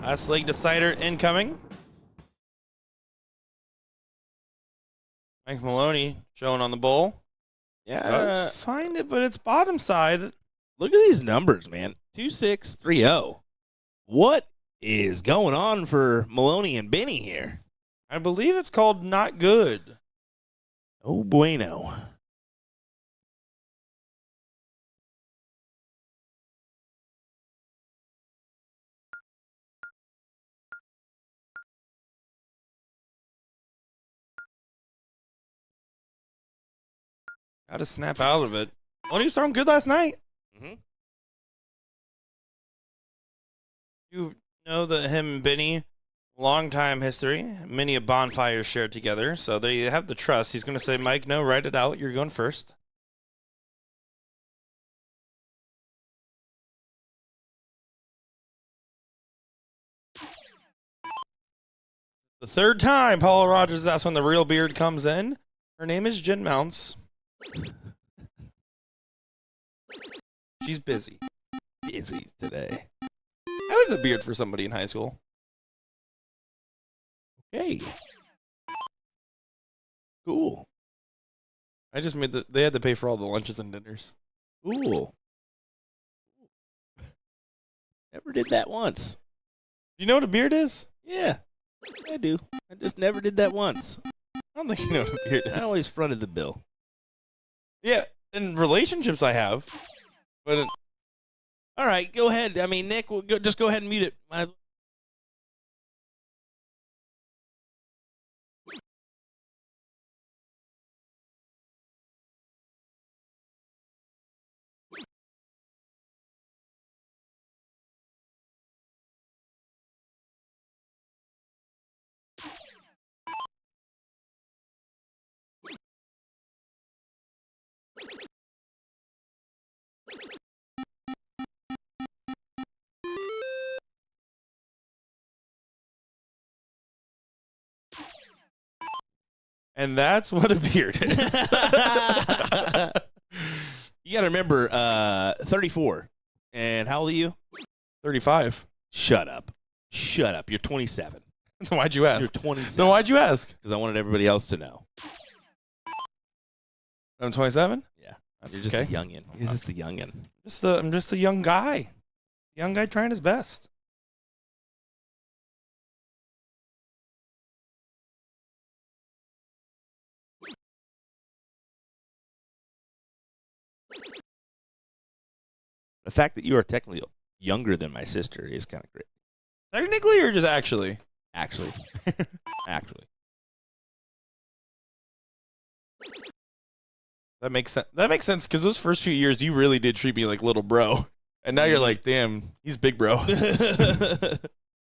Last leg decider incoming. Mike Maloney showing on the bowl. Yeah. Does find it, but it's bottom side. Look at these numbers, man. 2-6-3-0. What is going on for Maloney and Benny here? I believe it's called not good. Oh, bueno. Got to snap out of it. Maloney was throwing good last night. Mm-hmm. You know that him and Benny, long time history, many a bonfires shared together. So they have the trust. He's going to say, Mike, no, write it out. You're going first. The third time Paula Rogers asks when the real beard comes in. Her name is Jen Mounts. She's busy. Busy today. I was a beard for somebody in high school. Okay. Cool. I just made they had to pay for all the lunches and dinners. Cool. Never did that once. You know what a beard is? Yeah, I do. I just never did that once. I don't think you know what a beard is. I always fronted the bill. Yeah, in relationships I have, but All right, go ahead. I mean, Nick, just go ahead and mute it. Might as well. and that's what a beard is. You got to remember, 34. And how old are you? 35. Shut up. Shut up. You're 27. Why'd you ask? You're 27. No, why'd you ask? Because I wanted everybody else to know. I'm 27. Yeah. That's You're just okay. a youngin. You're just a youngin. I'm just a young guy. Young guy trying his best. The fact that you are technically younger than my sister is kind of great. Technically or just actually? Actually. Actually. That makes sense. That makes sense because those first few years you really did treat me like little bro. And now you're like, damn, he's big bro.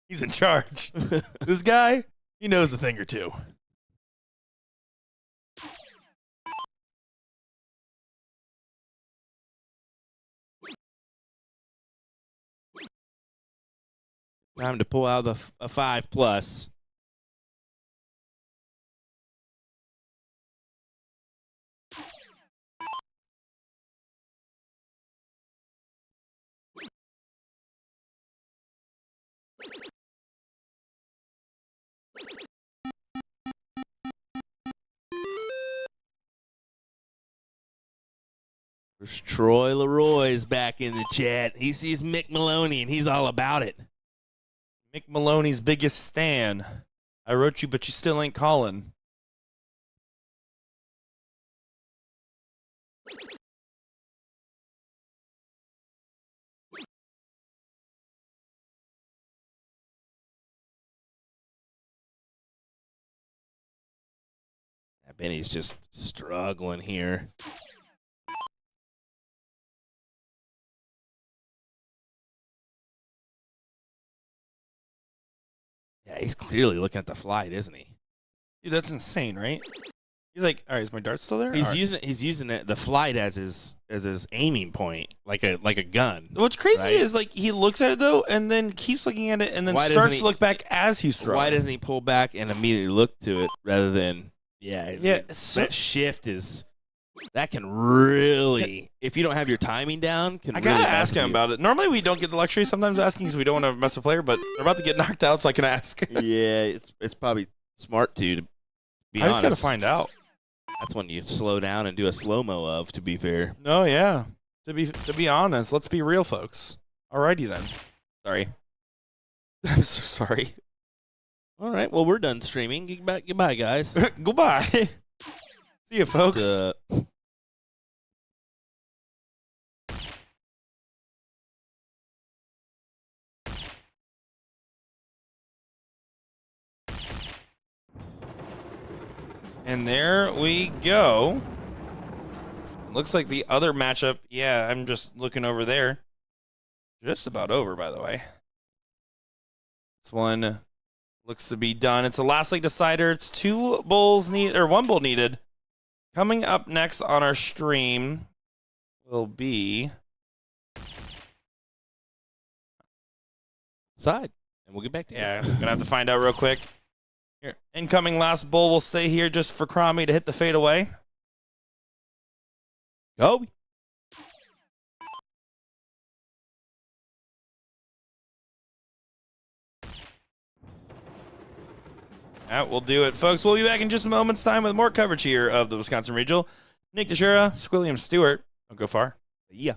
He's in charge. This guy, he knows a thing or two. Time to pull out a 5+. There's Troy Leroy's back in the chat. He sees Mick Maloney, and he's all about it. Mick Maloney's biggest stan. I wrote you, but you still ain't calling. Benny's just struggling here. Yeah, he's clearly looking at the flight, isn't he? Dude, that's insane, right? He's like, all right, is my dart still there? He's All right. using the flight as his aiming point, like a gun. What's crazy right? is like he looks at it though, and then keeps looking at it, and then Why doesn't starts he- to look back as he's throwing. Why doesn't he pull back and immediately look to it rather than that shift is that can really, if you don't have your timing down, can I really gotta mess ask him you. about it. Normally we don't get the luxury sometimes asking because we don't want to mess with player, but they're about to get knocked out, so I can ask. Yeah, it's probably smart to be I honest. just gotta find out. That's when you slow down and do a slow-mo of, to be fair. No, yeah. To be honest, let's be real, folks. Alrighty then. Sorry. I'm so sorry. All right, well, we're done streaming. Goodbye, guys. Goodbye. See you, folks. Just, And there we go. Looks like the other matchup, yeah, I'm just looking over there. Just about over, by the way. This one looks to be done. It's a last league decider. It's one bull needed. Coming up next on our stream will be side, and we'll get back to yeah, I'm gonna have to find out real quick. Here, incoming last bull will stay here just for Cromie to hit the fadeaway. Kobe. That will do it, folks. We'll be back in just a moment's time with more coverage here of the Wisconsin Regional. Nick Teixeira, Squilliam Stewart. Don't go far. Yeah.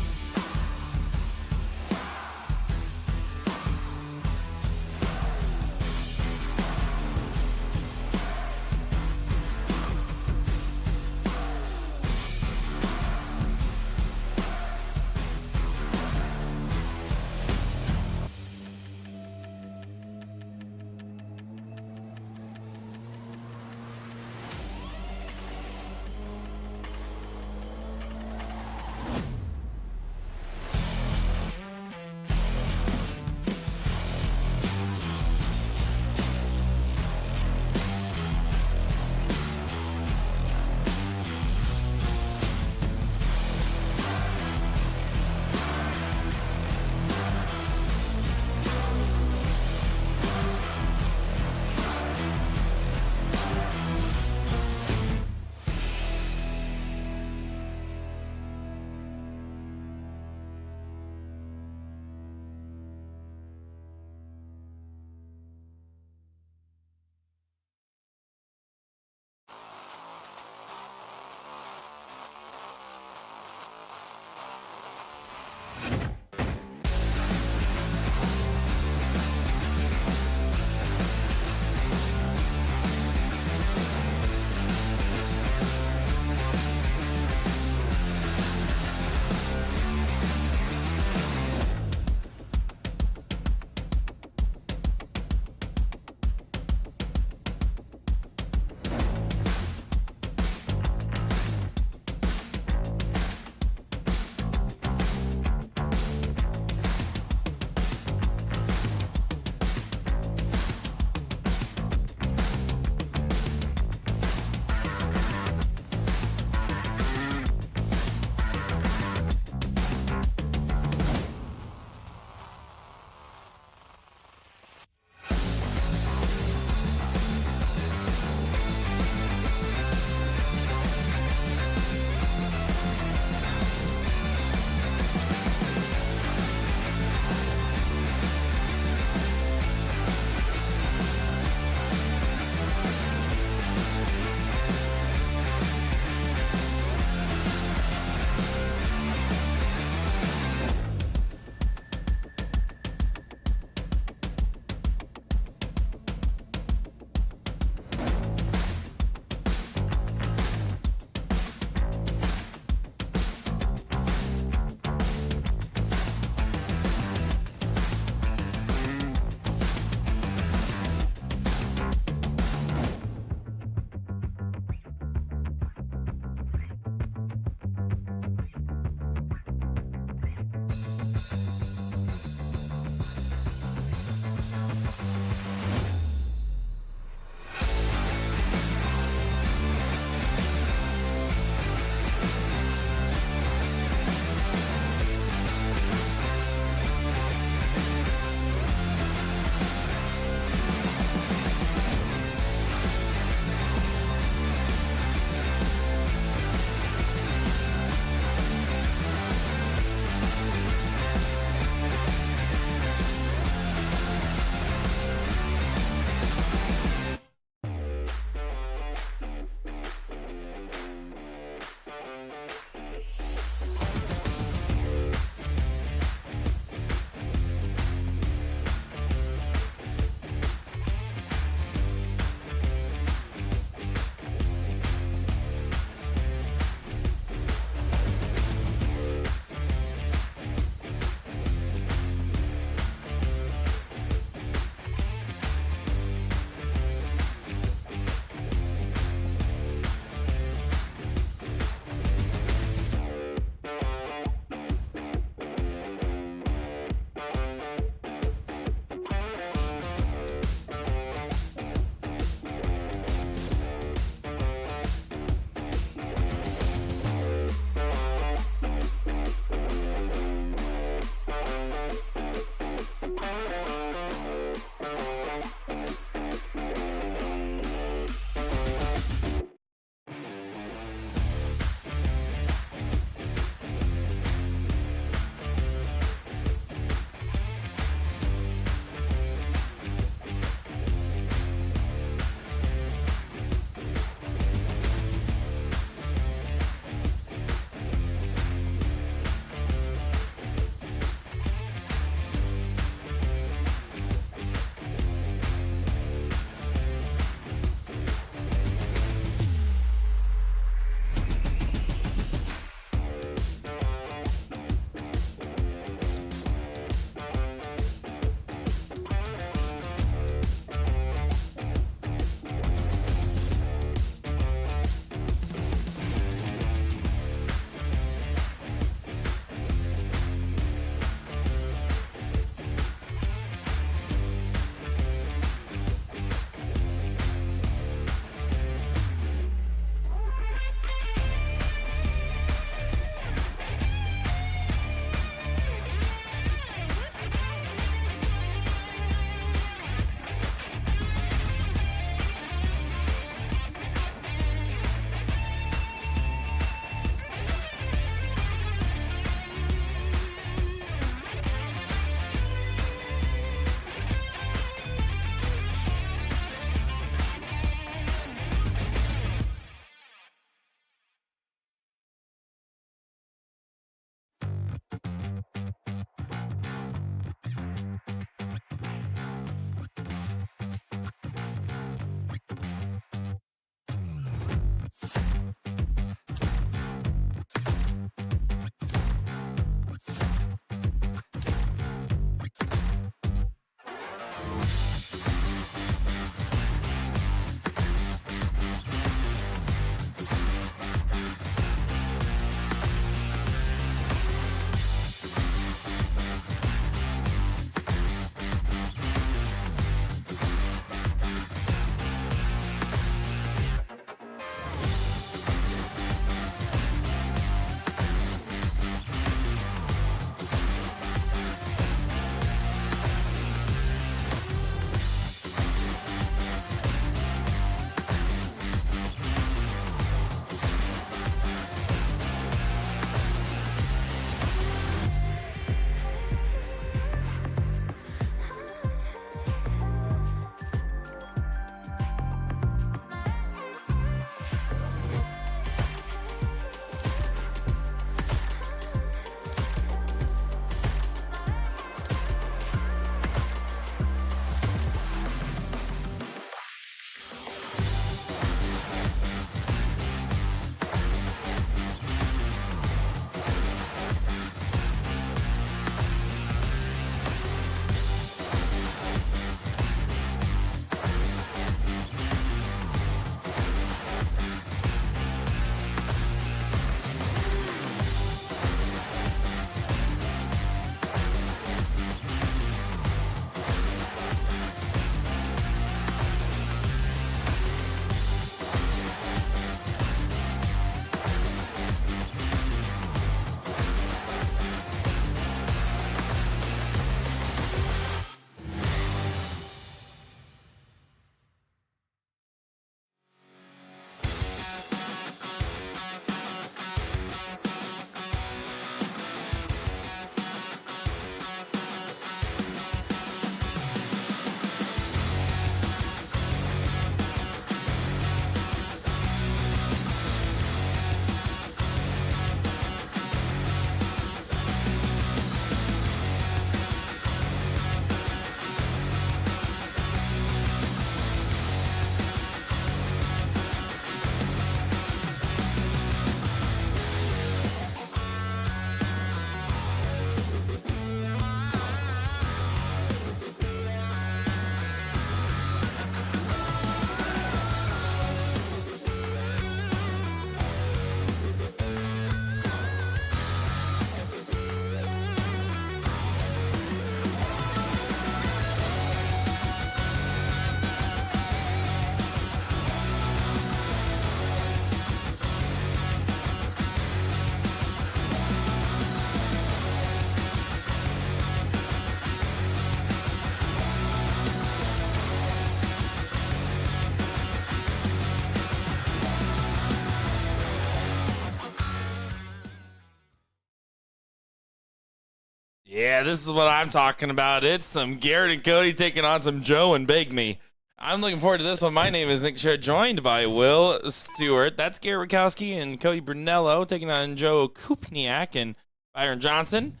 Yeah, this is what I'm talking about. It's some Garrett and Cody taking on some Joe and Big Me. I'm looking forward to this one. My name is Nick Sher, joined by Will Stewart. That's Garrett Rakowski and Cody Brunello taking on Joe Kupniak and Byron Johnson.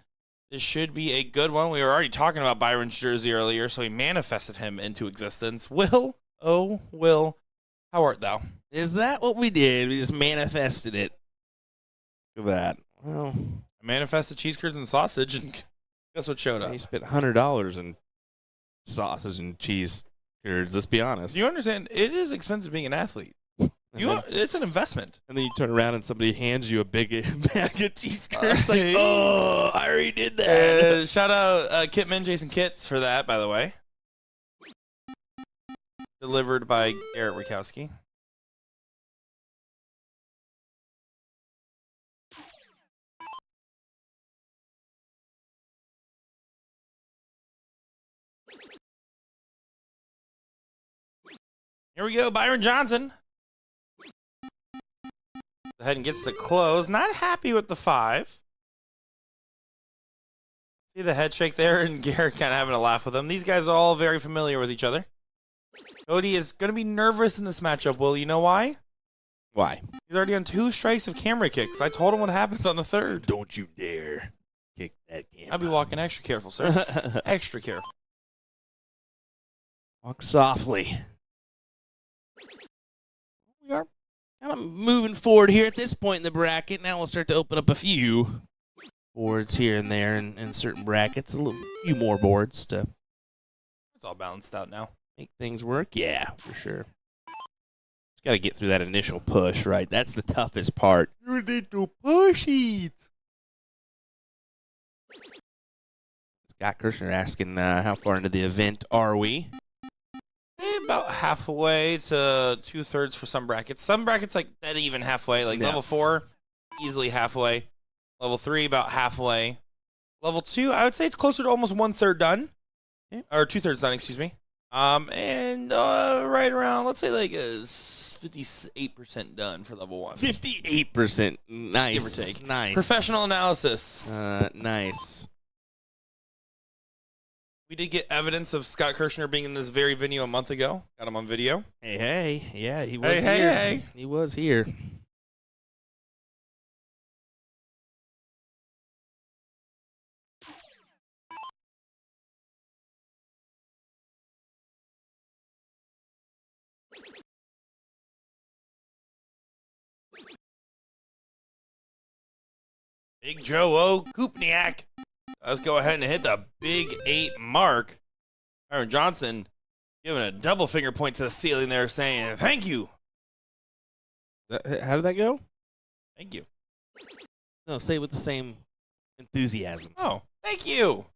This should be a good one. We were already talking about Byron's jersey earlier, so we manifested him into existence. Will, oh, Will, how art thou? Is that what we did? We just manifested it. Look at that. Well, I manifested cheese curds and sausage, and guess what showed up? he spent $100 in sausage and cheese curds, let's be honest. Do you understand? It is expensive being an athlete. It's an investment. And then you turn around and somebody hands you a big bag of cheese curds. Like, oh, I already did that. Shout out Kitman, Jason Kitts for that, by the way. Delivered by Garrett Rakowski. Here we go, Byron Johnson. Go ahead and gets the close. Not happy with the 5. See the head shake there, and Garrett kind of having a laugh with him. These guys are all very familiar with each other. Cody is going to be nervous in this matchup, Will. You know why? Why? He's already on 2 strikes of camera kicks. I told him what happens on the 3rd. Don't you dare kick that camera. I'll be walking extra careful, sir. Extra careful. Walk softly. We are kind of moving forward here at this point in the bracket. Now we'll start to open up a few boards here and there in certain brackets. A few more boards to It's all balanced out now. make things work. Yeah, for sure. Just got to get through that initial push, right? That's the toughest part. You need to push it. Scott Kirshner asking how far into the event are we? About halfway to 2/3 for some brackets. Some brackets like that even halfway. Like Yeah. level 4, easily halfway. Level 3, about halfway. Level 2, I would say it's closer to almost 1/3 done. Yeah. Or 2/3 done, excuse me. And right around, let's say like 58% done for level 1. 58%. Nice. Give or take. Nice. Professional analysis. Nice. We did get evidence of Scott Kirshner being in this very venue a month ago. Got him on video. Hey. Yeah, he was Hey, here. hey. He was here. Big Joe Kupniak. Let's go ahead and hit the big 8 mark. Byron Johnson giving a double finger point to the ceiling there, saying, thank you. How did that go? Thank you. No, say it with the same enthusiasm. Oh, thank you.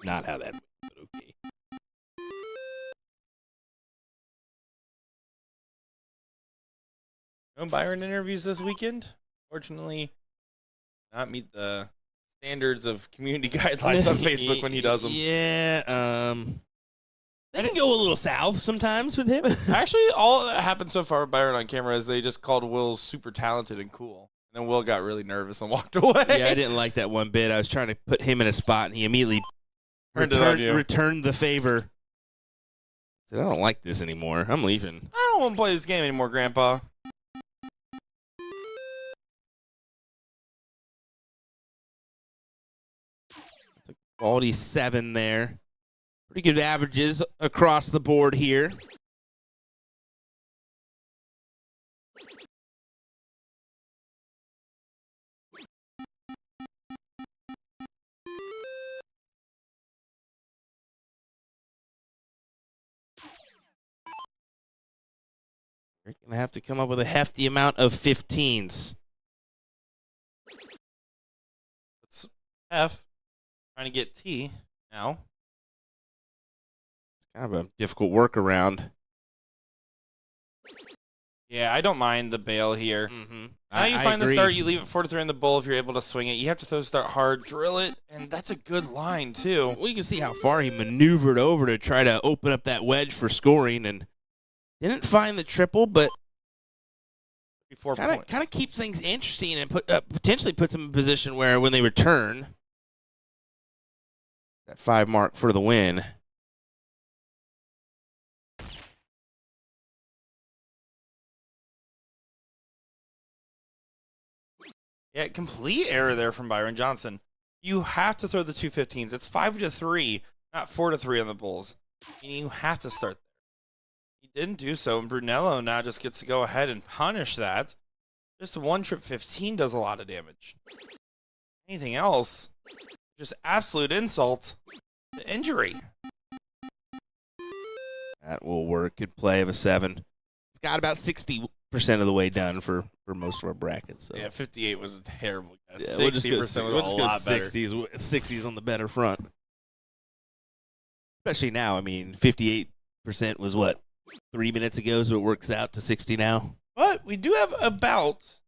Not how that went, but okay. No Byron interviews this weekend. Fortunately, not meet the standards of community guidelines on Facebook when he does them. Yeah, they can go a little south sometimes with him. Actually, all that happened so far with Byron on camera is they just called Will super talented and cool. And then Will got really nervous and walked away. Yeah, I didn't like that one bit. I was trying to put him in a spot, and he immediately returned the favor. I said, I don't like this anymore. I'm leaving. I don't want to play this game anymore, Grandpa. Quality 7 there. Pretty good averages across the board here. We're going to have to come up with a hefty amount of 15s. It's F. Trying to get T now. It's kind of a difficult workaround. Yeah, I don't mind the bail here. Mm-hmm. Now you find the start, you leave it 4 to 3 in the bowl if you're able to swing it. You have to throw the start hard, drill it, and that's a good line, too. We can see how far he maneuvered over to try to open up that wedge for scoring, and didn't find the triple, but kind of keeps things interesting and potentially puts them in a position where when they return, That 5 mark for the win. Yeah, complete error there from Byron Johnson. You have to throw the 215s. It's 5-3, not 4-3 on the Bulls. And you have to start there. He didn't do so, and Brunello now just gets to go ahead and punish that. Just a one-trip 15 does a lot of damage. Anything else, just absolute insult to injury. That will work. Good play of a 7. It's got about 60% of the way done for most of our brackets. So. Yeah, 58 was a terrible guess. Yeah, 60% was a lot better. 60s on the better front. Especially now. I mean, 58% was what, 3 minutes ago, so it works out to 60 now. But we do have about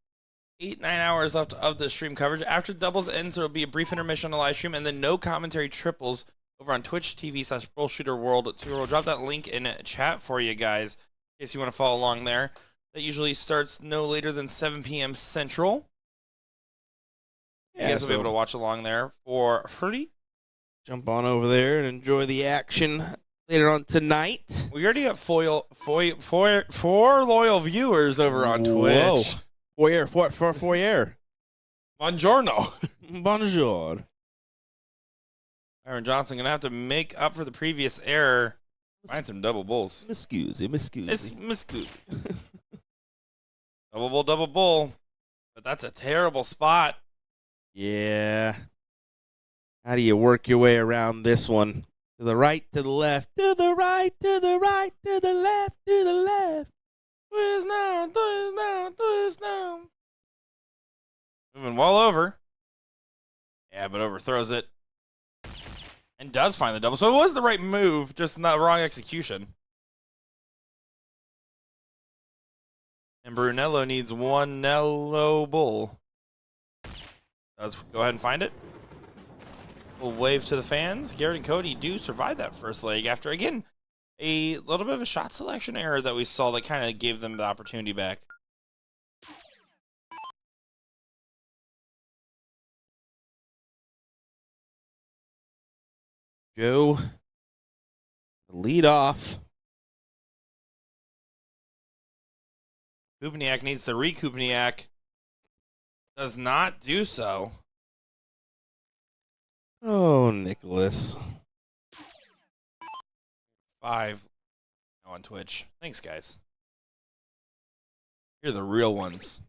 8-9 hours left of the stream coverage. After doubles ends, there will be a brief intermission on the live stream, and then no commentary triples over on Twitch TV/BullShooter World Tour. We'll drop that link in chat for you guys in case you want to follow along there. That usually starts no later than 7 p.m. Central. You guys will be able to watch along there for free. Jump on over there and enjoy the action later on tonight. We already have four loyal viewers over on Twitch. Foyer. Buongiorno. Bonjour. Aaron Johnson going to have to make up for the previous error. Find some double bulls. Miscusi. It's miscusi. Double bull. But that's a terrible spot. Yeah. How do you work your way around this one? To the right, to the left, to the right, to the right, to the left, to the left. Twist now, twist now, twist now. Moving well over. Yeah, but overthrows it. And does find the double. So it was the right move, just not wrong execution. And Brunello needs one Nello bull. Does go ahead and find it. We'll wave to the fans. Garrett and Cody do survive that first leg after, again, a little bit of a shot selection error that we saw that kind of gave them the opportunity back. Joe, lead off. Kupniak needs to re-Kupniak. Does not do so. Oh, Nicholas. 5 on Twitch. Thanks, guys. You're the real ones.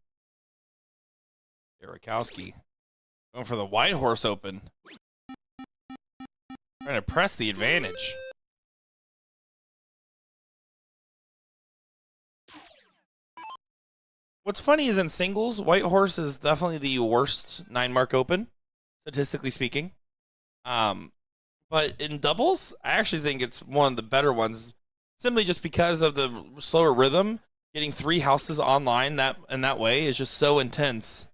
Derikowski going for the White Horse Open. Trying to press the advantage. What's funny is in singles, White Horse is definitely the worst 9-mark open, statistically speaking. But in doubles, I actually think it's one of the better ones, simply just because of the slower rhythm. Getting 3 houses online in that way is just so intense.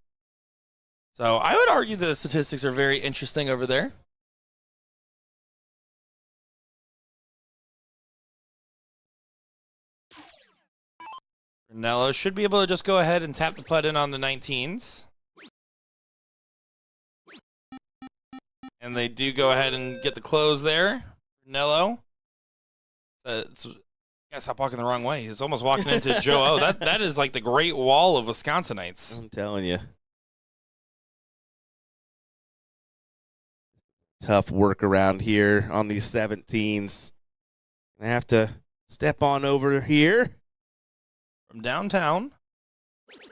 So I would argue the statistics are very interesting over there. Brunello should be able to just go ahead and tap the putt in on the 19s. And they do go ahead and get the close there. Brunello. Gotta stop walking the wrong way. He's almost walking into Joe O. That is like the Great Wall of Wisconsinites. I'm telling you. Tough work around here on these 17s. I have to step on over here. From downtown.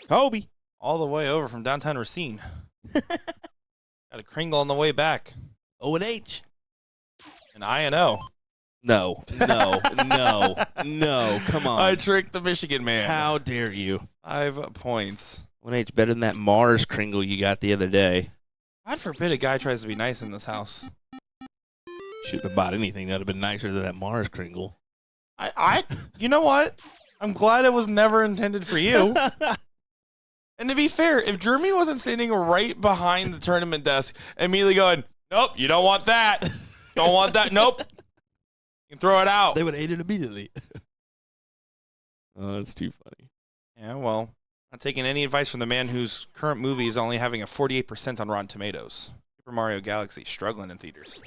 Kobe. All the way over from downtown Racine. Got a Kringle on the way back. O&H. And I&O. No. Come on. I tricked the Michigan man. How dare you? 5 points. O&H better than that Mars Kringle you got the other day. God forbid a guy tries to be nice in this house. Shouldn't have bought anything that would have been nicer than that Mars Kringle. You know what? I'm glad it was never intended for you. And to be fair, if Jeremy wasn't standing right behind the tournament desk, immediately going, nope, you don't want that. Don't want that. Nope. You can throw it out. They would have ate it immediately. Oh, that's too funny. Yeah, well, not taking any advice from the man whose current movie is only having a 48% on Rotten Tomatoes. Super Mario Galaxy struggling in theaters.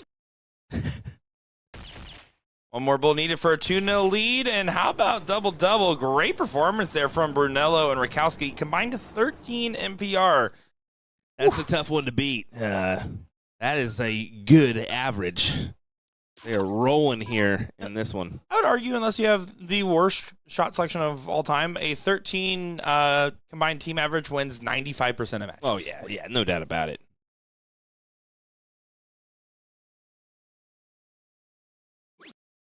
One more bull needed for a 2-0 lead, and how about double-double? Great performance there from Brunello and Rakowski, combined to 13 MPR. That's a tough one to beat. That is a good average. They are rolling here in this one. I would argue, unless you have the worst shot selection of all time, a 13 combined team average wins 95% of matches. Oh, yeah, no doubt about it.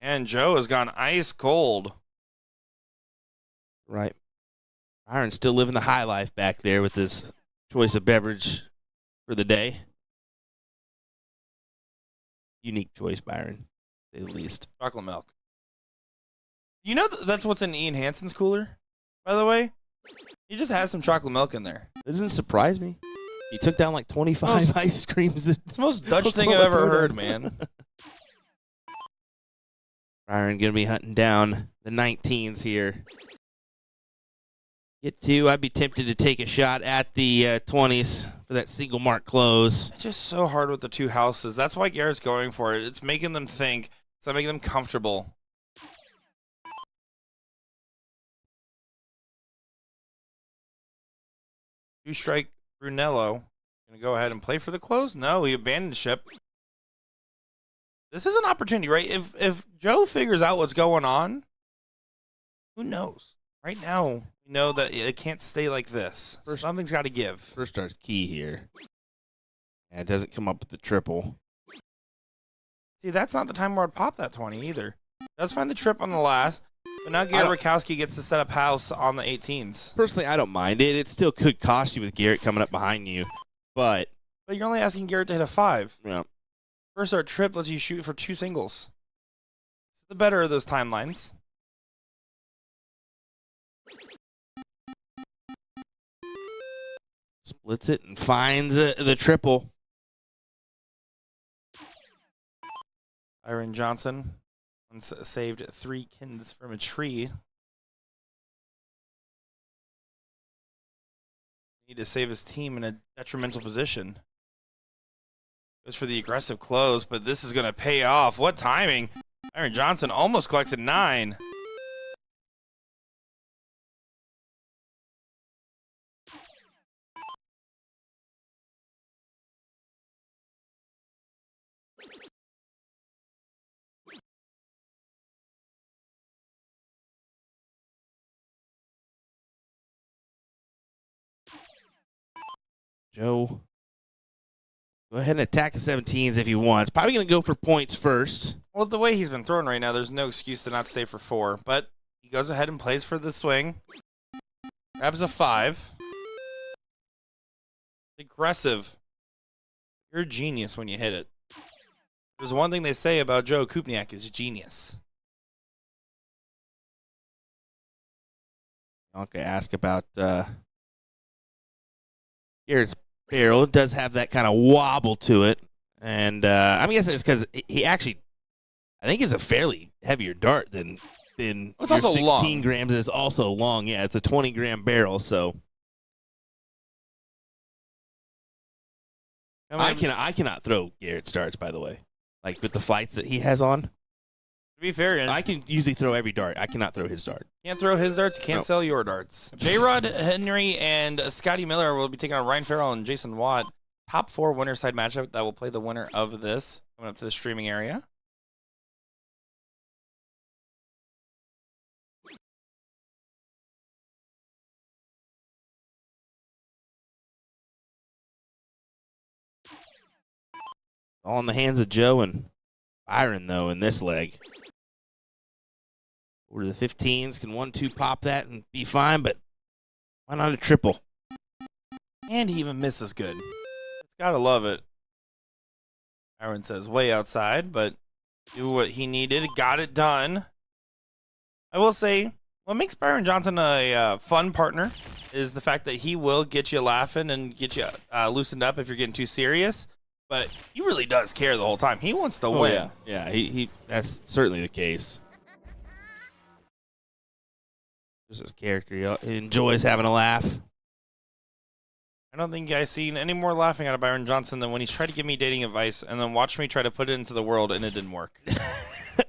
And Joe has gone ice cold. Right. Byron's still living the high life back there with his choice of beverage for the day. Unique choice, Byron, to say the least. Chocolate milk. You know that's what's in Ian Hansen's cooler, by the way? He just has some chocolate milk in there. It doesn't surprise me. He took down like 25 ice creams. It's the most Dutch thing I've ever heard, man. Byron going to be hunting down the 19s here. I'd be tempted to take a shot at the 20s for that single mark close. It's just so hard with the two houses. That's why Garrett's going for it. It's making them think. It's not making them comfortable. Two-strike Brunello. Going to go ahead and play for the close? No, he abandoned ship. This is an opportunity, right? If Joe figures out what's going on, who knows? Right now, we know that it can't stay like this. Something's got to give. First start's key here. And it doesn't come up with the triple. See, that's not the time where I'd pop that 20 either. Does find the trip on the last, but now Garrett Rakowski gets to set up house on the 18s. Personally, I don't mind it. It still could cost you with Garrett coming up behind you, but you're only asking Garrett to hit a 5. Yeah. First start trip lets you shoot for 2 singles. It's the better of those timelines. Splits it and finds the triple. Byron Johnson once saved 3 kins from a tree. Need to save his team in a detrimental position. Goes for the aggressive close, but this is going to pay off. What timing? Byron Johnson almost collected 9. Joe, go ahead and attack the 17s if he wants. Probably going to go for points first. Well, the way he's been throwing right now, there's no excuse to not stay for 4. But he goes ahead and plays for the swing. Grabs a 5. Aggressive. You're a genius when you hit it. There's one thing they say about Joe Kupniak is genius. Okay, ask about Garrett's barrel. It does have that kind of wobble to it. And I'm guessing it's because he actually, I think it's a fairly heavier dart than your also 16 long. grams. And it's also long. Yeah, it's a 20-gram barrel, so. I cannot throw Garrett's darts, by the way. Like with the flights that he has on. To be fair, I can usually throw every dart. I cannot throw his dart. can't throw his darts, can't sell your darts. J-Rod Henry and Scotty Miller will be taking on Ryan Farrell and Jason Watt. Top 4 winner side matchup that will play the winner of this coming up to the streaming area. All in the hands of Joe and Byron, though, in this leg. Over to the 15s. Can 1-2 pop that and be fine, but why not a triple? And he even misses good. It's got to love it. Byron says way outside, but do what he needed. Got it done. I will say, what makes Byron Johnson a fun partner is the fact that he will get you laughing and get you loosened up if you're getting too serious. But he really does care the whole time. He wants to win. Yeah, he that's certainly the case. This is his character. He enjoys having a laugh. I don't think I've seen any more laughing out of Byron Johnson than when he's tried to give me dating advice and then watch me try to put it into the world and it didn't work.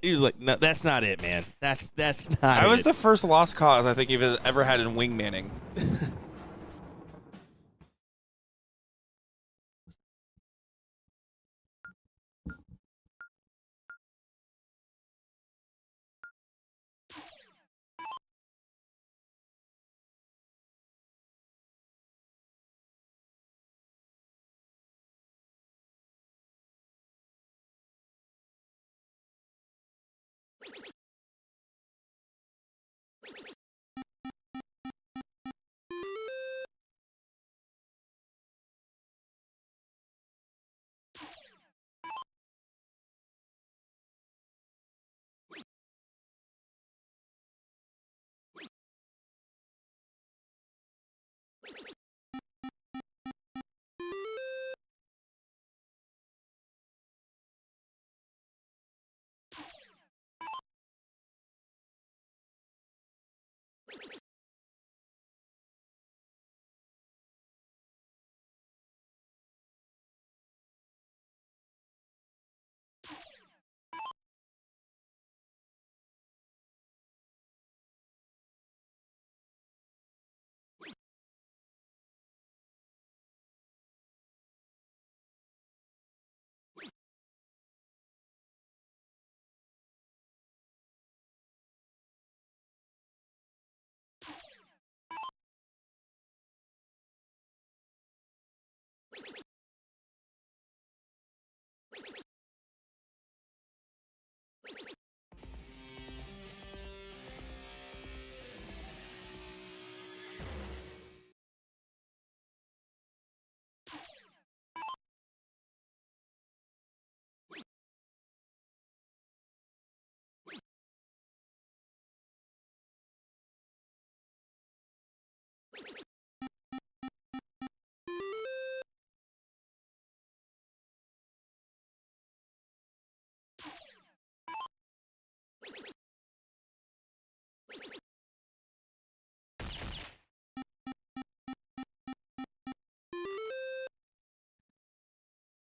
He was like, "No, that's not it, man. That's not I was it." the first lost cause I think you've ever had in wingmanning.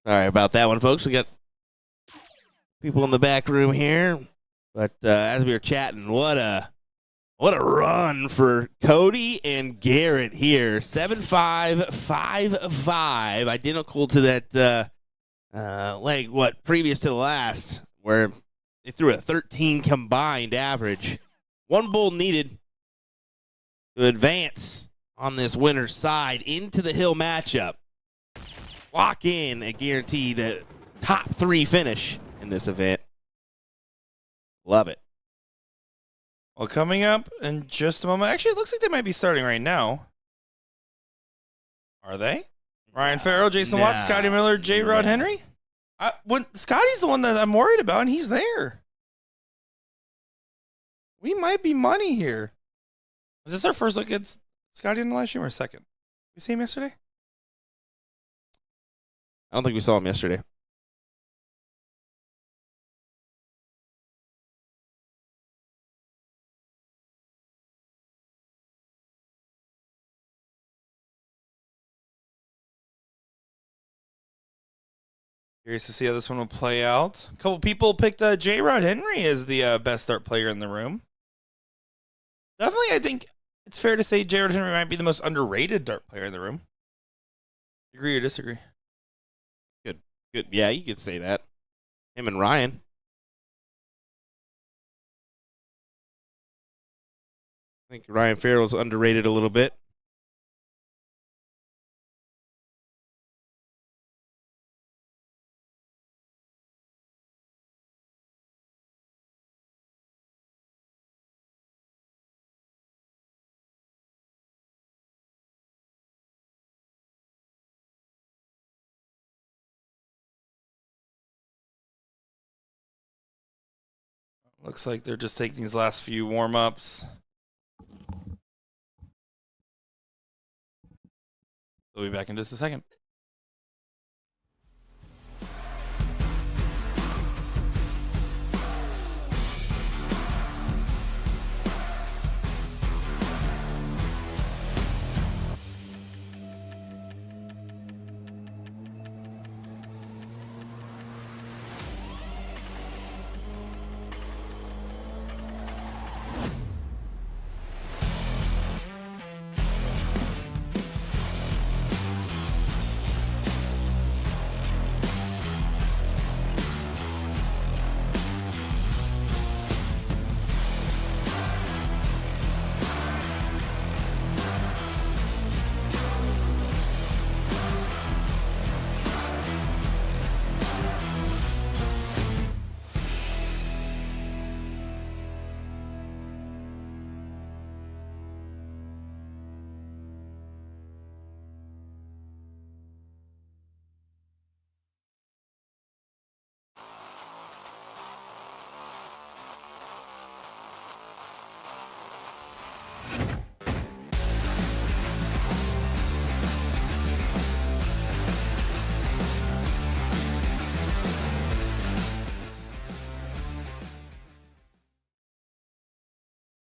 Sorry about that one, folks. We got people in the back room here, but as we were chatting, what a run for Cody and Garrett here. 7-5, 5-5, identical to that leg, previous to the last, where they threw a 13 combined average. One bull needed to advance on this winner's side into the hill matchup. Lock in a guaranteed top 3 finish in this event. Love it. Well, coming up in just a moment. Actually, it looks like they might be starting right now. Are they? Ryan Farrell, Jason Watts, Scotty Miller, J. Rod Henry? Scotty's the one that I'm worried about, and he's there. We might be money here. Is this our first look at Scotty in the live stream or second? We see him yesterday? I don't think we saw him yesterday. Curious to see how this one will play out. A couple people picked J. Rod Henry as the best start player in the room. Definitely, I think it's fair to say J. Rod Henry might be the most underrated dart player in the room. Agree or disagree? Good. Yeah, you could say that. Him and Ryan. I think Ryan Farrell's underrated a little bit. Looks like they're just taking these last few warm-ups. We'll be back in just a second.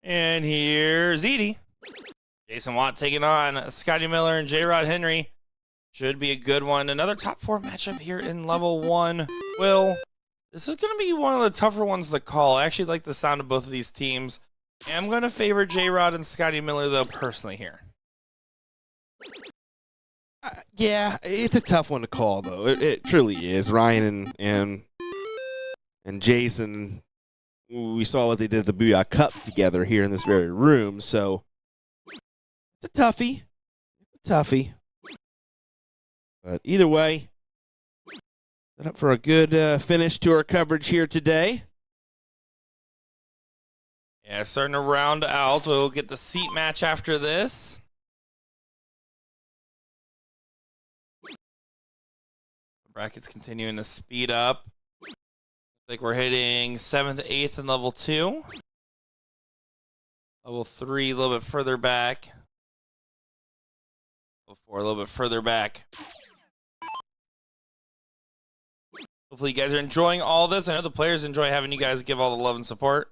And here's Edie. Jason Watt taking on Scotty Miller and J-Rod Henry. Should be a good one. Another top 4 matchup here in level 1. Will, this is going to be one of the tougher ones to call. I actually like the sound of both of these teams. I'm going to favor J-Rod and Scotty Miller, though, personally here. Yeah, it's a tough one to call, though. It truly is. Ryan and Jason, we saw what they did at the Booyah Cup together here in this very room, so it's a toughie. But either way, set up for a good finish to our coverage here today. Yeah, starting to round out. We'll get the seat match after this. The brackets continuing to speed up. Looks like we're hitting 7th, 8th, and level 2. Level 3 a little bit further back. Level 4 a little bit further back. Hopefully you guys are enjoying all this. I know the players enjoy having you guys give all the love and support.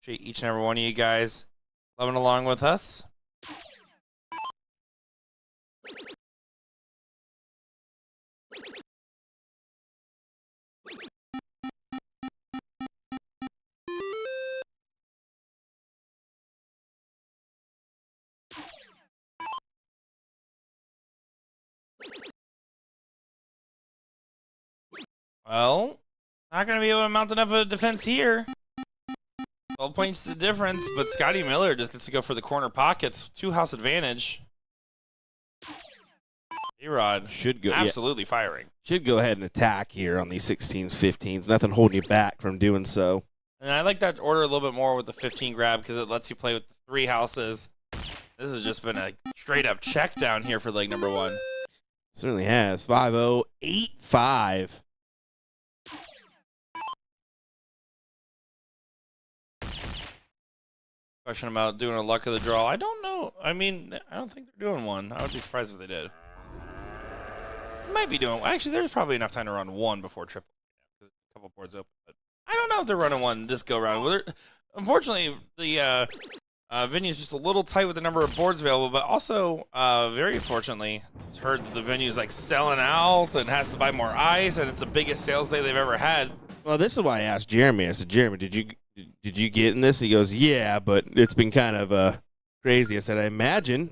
Appreciate each and every one of you guys loving along with us. Well, not going to be able to mount enough of a defense here. 12 points the difference, but Scotty Miller just gets to go for the corner pockets. 2-house advantage. A-Rod Should go absolutely firing. Should go ahead and attack here on these 16s, 15s. Nothing holding you back from doing so. And I like that order a little bit more with the 15 grab because it lets you play with the 3 houses. This has just been a straight-up check down here for leg number 1. Certainly has. 5-0, 8-5. Question about doing a luck of the draw. I don't know. I mean, I don't think they're doing one. I would be surprised if they did. Might be doing. Actually, there's probably enough time to run one before triple. A couple boards open, but I don't know if they're running one this go around. Unfortunately, the venue is just a little tight with the number of boards available, but also, very fortunately, it's heard that the venue is like selling out and has to buy more ice, and it's the biggest sales day they've ever had. Well, this is why I asked Jeremy. I said, Jeremy, did you get in this? He goes, yeah, but it's been kind of crazy. I said, I imagine.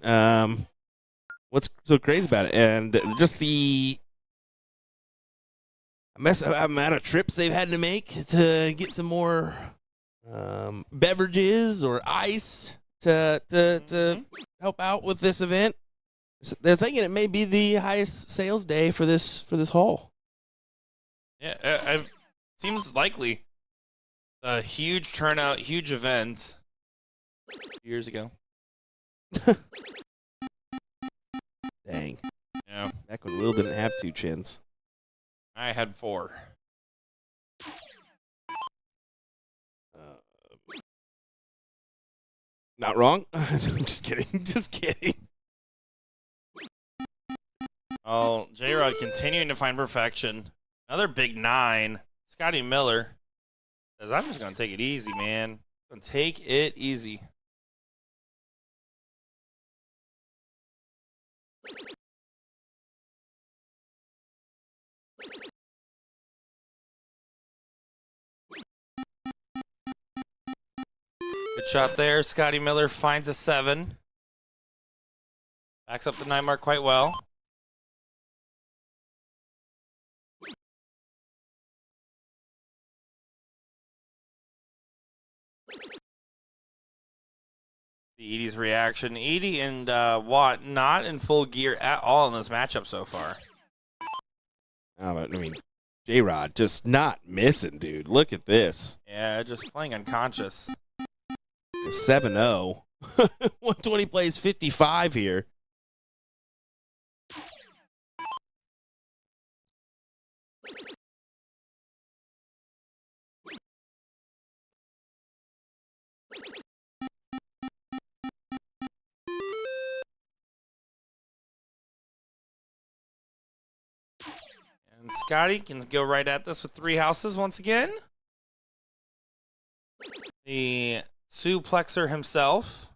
What's so crazy about it? And just the amount of trips they've had to make to get some more beverages or ice to help out with this event. They're thinking it may be the highest sales day for this hall. Yeah, seems likely. A huge turnout, huge event. Years ago. Dang. Yeah. Back when Will didn't have 2 chins. I had 4. Not wrong. Just kidding. Just kidding. Oh, J-Rod continuing to find perfection. Another big 9. Scotty Miller says, I'm just going to take it easy, man. I'm going to take it easy. Good shot there. Scotty Miller finds a 7. Backs up the 9 mark quite well. The Edie's reaction. Edie and Watt not in full gear at all in this matchup so far. Oh, I mean, J-Rod just not missing, dude. Look at this. Yeah, just playing unconscious. 7-0. 120 plays 55 here. And And Scotty can go right at this with 3 houses once again. The suplexer himself.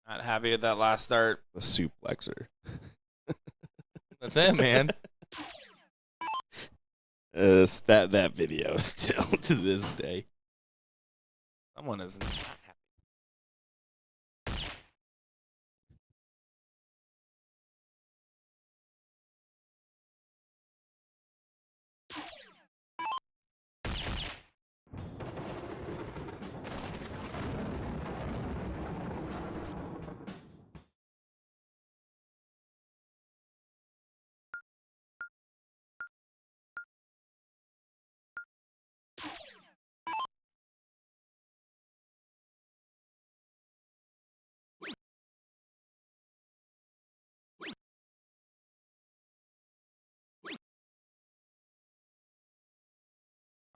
Not happy with that last start. The suplexer. That's it, man. That video still to this day. Someone is not happy.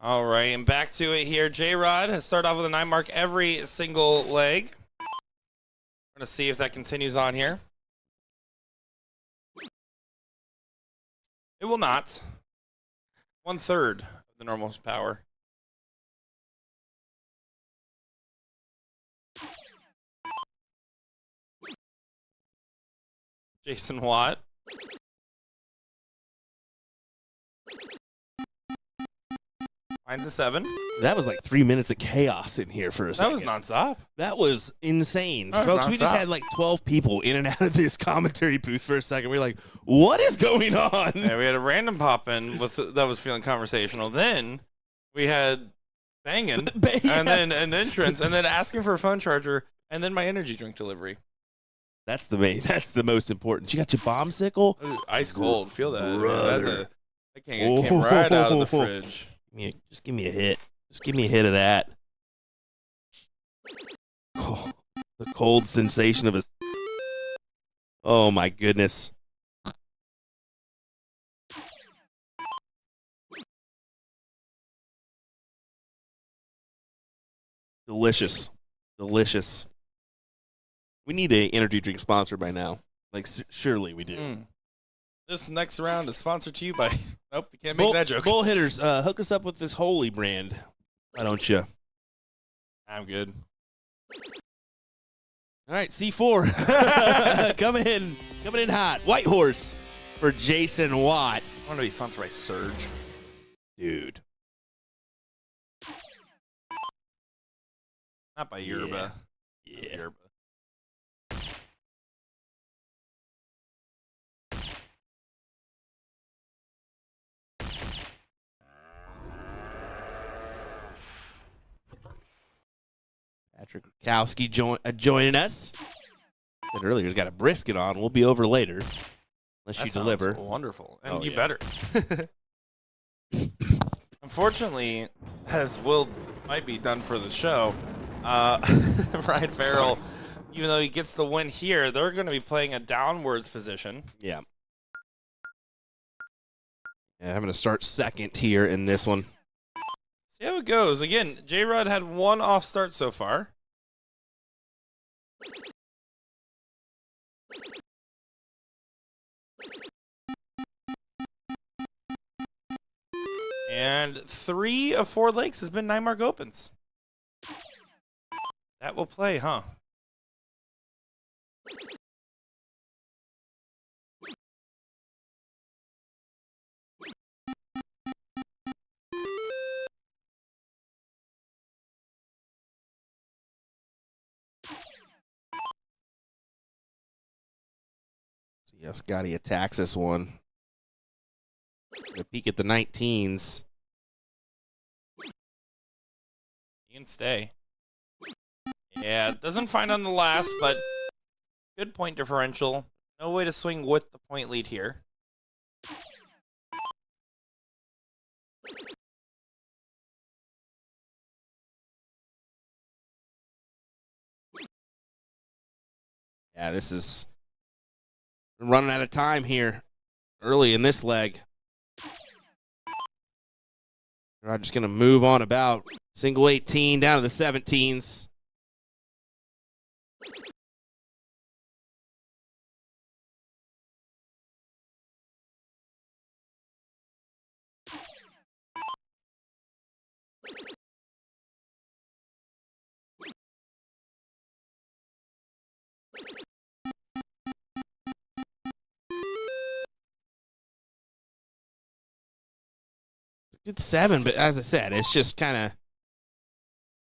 All right, and back to it here. J-Rod has started off with a 9 mark every single leg. We're going to see if that continues on here. It will not. 1/3 of the normal power. Jason Watt. Finds a 7. That was like 3 minutes of chaos in here for a second. That was nonstop. That was insane. That was Folks, we just nonstop. had like 12 people in and out of this commentary booth for a second. We were like, what is going on? Yeah, we had a random pop in with that was feeling conversational. Then we had banging, and then an entrance, and then asking for a phone charger, and then my energy drink delivery. That's the most important. You got your bombsicle? Ice cold. Feel that. Brother. That came right out of the fridge. Just give me a hit. Just give me a hit of that. Oh, the cold sensation of a... Oh, my goodness. Delicious. Delicious. We need an energy drink sponsor by now. Like, surely we do. This next round is sponsored to you by... Nope, you can't make that joke. Bull hitters, hook us up with this Holy brand. Why don't you? I'm good. All right, C4 coming in hot. White Horse for Jason Watt. I want to be sponsored by Surge. Dude. Not by Yerba. Yeah. Yerba. Patrick Kowski joining us. Said earlier he's got a brisket on. We'll be over later. Unless you deliver. Wonderful. And Oh, you yeah. better. Unfortunately, as Will might be done for the show, Ryan Farrell, even though he gets the win here, they're going to be playing a downwards position. Yeah. Yeah, I'm going to start second here in this one. See how it goes. Again, J-Rod had 1 off start so far. And 3 of 4 legs has been 9 mark opens. That will play, huh? Yeah, Scotty attacks this one. A peek at the 19s. You can stay. Yeah, doesn't find on the last, but good point differential. No way to swing with the point lead here. Yeah, this is running out of time here early in this leg. I'm just going to move on about single 18 down to the 17s. good 7, but as I said, it's just kind of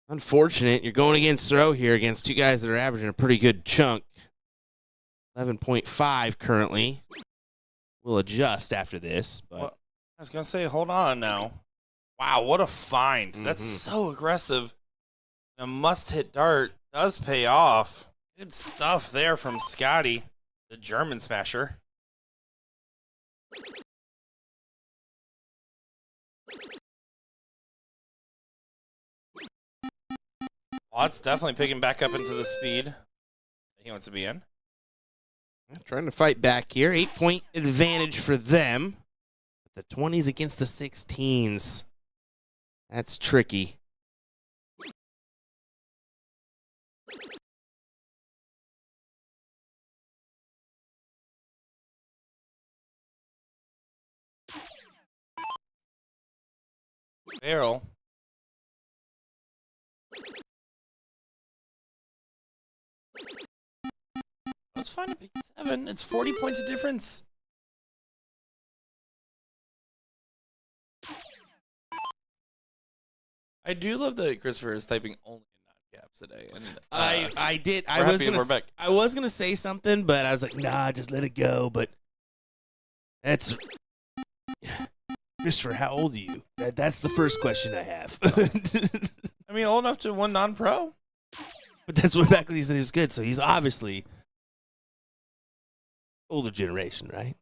unfortunate. You're going against throw here against two guys that are averaging a pretty good chunk. 11.5 currently. We'll adjust after this. But well, I was going to say, hold on now. Wow, what a find. That's so aggressive. A must-hit dart does pay off. Good stuff there from Scotty, the German smasher. Watt's definitely picking back up into the speed he wants to be in. Trying to fight back here. 8-point advantage for them. The 20s against the 16s. That's tricky. Barrel. Let's find a big 7. It's 40 points of difference. I do love that Christopher is typing only in non-caps today. And I did. I was gonna say something, but I was like, nah, just let it go. But that's Christopher. How old are you? That's the first question I have. I mean, old enough to win non-pro. But that's what back when he said he was good. So he's obviously older generation, right?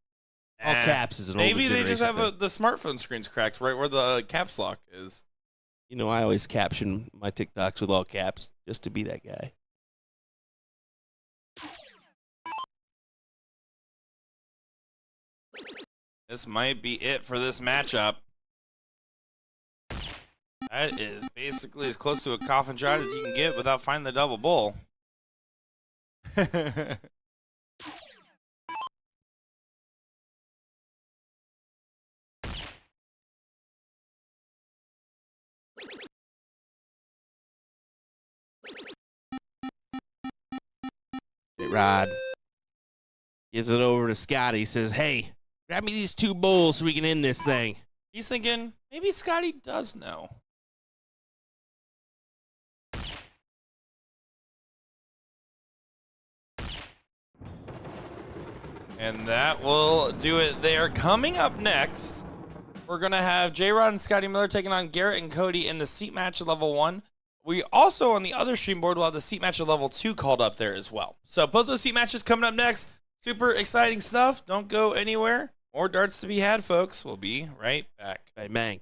All caps is an older maybe generation. they just have the smartphone screens cracked right where the caps lock is. You know, I always caption my TikToks with all caps just to be that guy. This might be it for this matchup. That is basically as close to a coffin shot as you can get without finding the double bull. Rod gives it over to Scotty. Says, hey, grab me these 2 bowls so we can end this thing. He's thinking, maybe Scotty does know. And that will do it there. Coming up next, we're going to have J-Rod and Scotty Miller taking on Garrett and Cody in the seat match at level 1. We also, on the other stream board, will have the seat match at level 2 called up there as well. So both those seat matches coming up next. Super exciting stuff. Don't go anywhere. More darts to be had, folks. We'll be right back. Hey, man.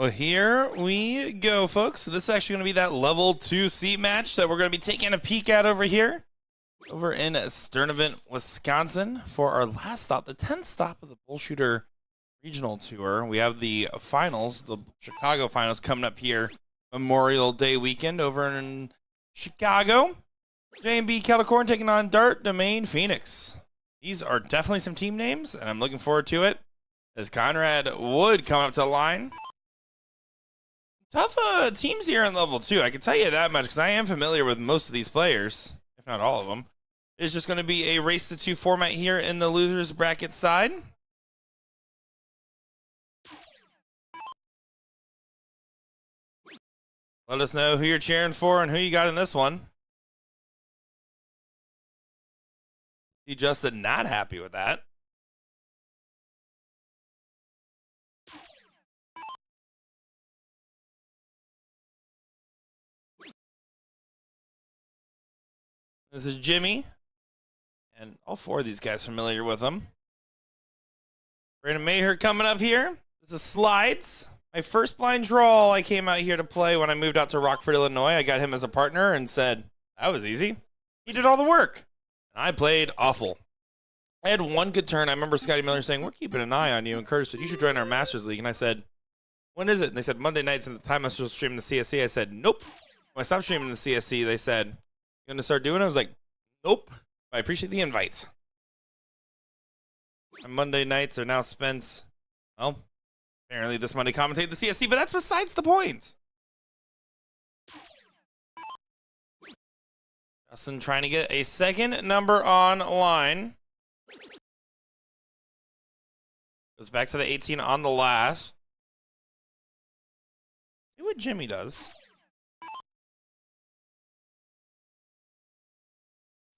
Well, here we go, folks. So this is actually going to be that level 2 seat match that we're going to be taking a peek at over here. Over in Sturtevant, Wisconsin for our last stop, the 10th stop of the BullShooter Regional Tour. We have the finals, the Chicago finals coming up here Memorial Day weekend over in Chicago. J&B Calicorn taking on Dart Domain Phoenix. These are definitely some team names, and I'm looking forward to it. As Conrad Wood coming up to the line. Tough teams here in level 2. I can tell you that much because I am familiar with most of these players, if not all of them. It's just going to be a race to 2 format here in the losers bracket side. Let us know who you're cheering for and who you got in this one. He just said not happy with that. This is Jimmy. And all 4 of these guys familiar with him. Brandon Maher coming up here. This is Slides. My first blind draw I came out here to play when I moved out to Rockford, Illinois. I got him as a partner and said, that was easy. He did all the work. And I played awful. I had one good turn. I remember Scotty Miller saying, we're keeping an eye on you. And Curtis said, you should join our Masters League. And I said, when is it? And they said, Monday nights. And at the time I was still streaming the CSC. I said, nope. When I stopped streaming the CSC, they said, you going to start doing it? I was like, nope. I appreciate the invite. My Monday nights are now spent, well, apparently this Monday commentating the CSC, but that's besides the point. Justin trying to get a second number on line. Goes back to the 18 on the last. See what Jimmy does.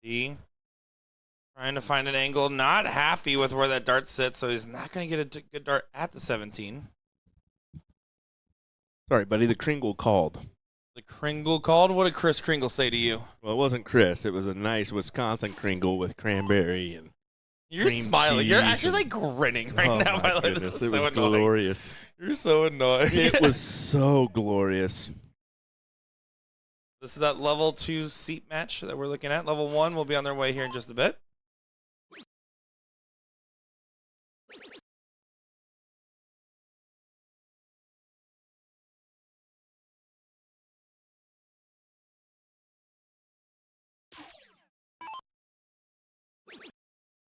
See. Trying to find an angle, not happy with where that dart sits, so he's not going to get a good dart at the 17. Sorry, buddy, the Kringle called. The Kringle called? What did Chris Kringle say to you? Well, it wasn't Chris. It was a nice Wisconsin Kringle with cranberry and You're smiling. You're actually like grinning right now. My goodness, it was glorious. You're so annoying. It was so glorious. This is that level 2 seat match that we're looking at. Level 1 will be on their way here in just a bit.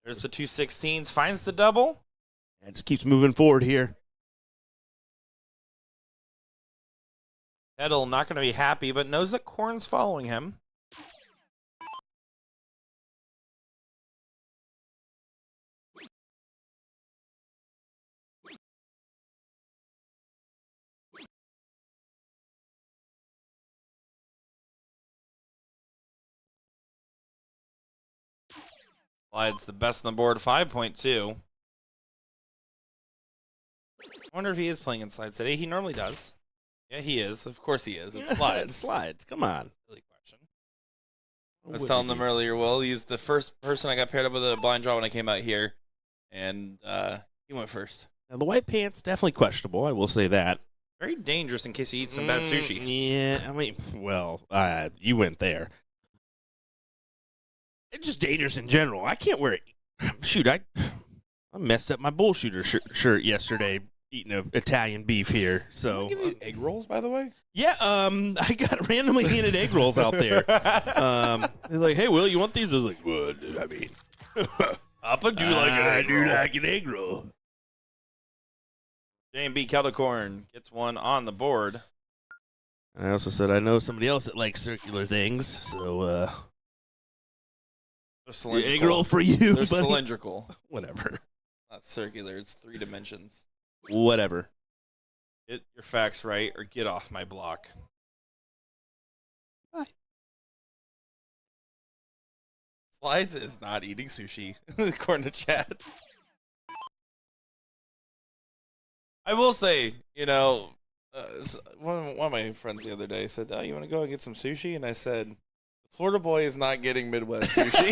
There's the 216s. Finds the double. And just keeps moving forward here. Edel not going to be happy, but knows that Korn's following him. Slides the best on the board, 5.2. I wonder if he is playing in slides today. He normally does. Yeah, he is. Of course he is. It's slides. Slides. Come on. Silly question. I was telling them earlier, Will, he's the first person I got paired up with a blind draw when I came out here, and he went first. Now, the white pants, definitely questionable. I will say that. Very dangerous in case he eats some bad sushi. Yeah, I mean, well, you went there. It's just dangerous in general. I can't wear it. Shoot, I messed up my BullShooter shirt yesterday eating a Italian beef here. So Did you give you egg rolls, by the way? Yeah, I got randomly handed egg rolls out there. They're like, hey, Will, you want these? I was like, what? I mean, I do like an egg roll. J&B Calicorn gets one on the board. I also said I know somebody else that likes circular things, so egg roll for you. They're buddy. cylindrical. Whatever. Not circular. It's 3 dimensions. Whatever. Get your facts right or get off my block. Bye. Slides is not eating sushi, according to chat. I will say, you know, one of my friends the other day said, oh, you want to go and get some sushi? And I said, the Florida boy is not getting Midwest sushi.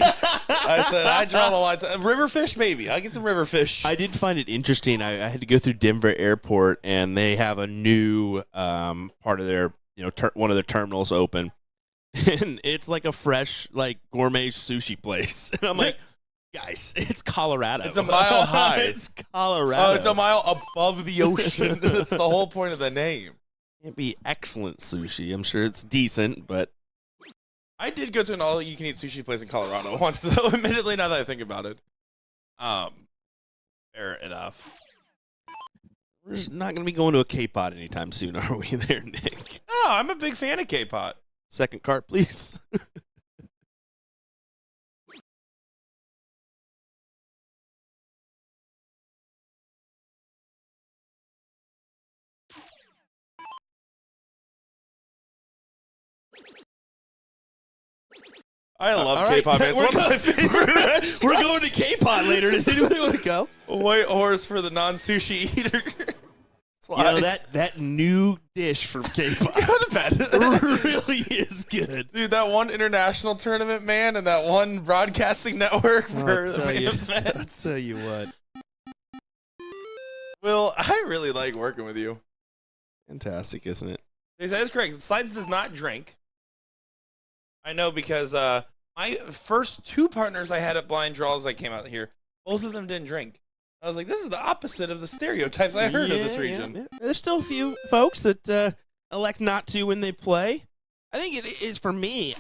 I said I draw the lines. Riverfish, maybe. I'll get some riverfish. I did find it interesting. I had to go through Denver Airport, and they have a new part of their, one of their terminals open, and it's like a fresh, like gourmet sushi place. And I'm like, guys, it's Colorado. It's a mile high. It's Colorado. Oh, it's a mile above the ocean. That's the whole point of the name. It'd be excellent sushi. I'm sure it's decent, but I did go to an all-you-can-eat sushi place in Colorado once, though, admittedly, now that I think about it. Fair enough. We're just not going to be going to a K-Pot anytime soon, are we there, Nick? Oh, I'm a big fan of K-Pot. Second cart, please. I love All right. K-Pot, man. It's one of my favorites. We're going to K-Pot later. Does anybody want to go? White horse for the non-sushi eater. That new dish from K-Pot really is good. Dude, that one international tournament, man, and that one broadcasting network for the main event. I'll tell you what. Will, I really like working with you. Fantastic, isn't it? That is correct. Slides does not drink. I know because my first two partners I had at blind draws that came out here, both of them didn't drink. I was like, this is the opposite of the stereotypes I heard of this region. Yeah. There's still a few folks that elect not to when they play. I think it is for me.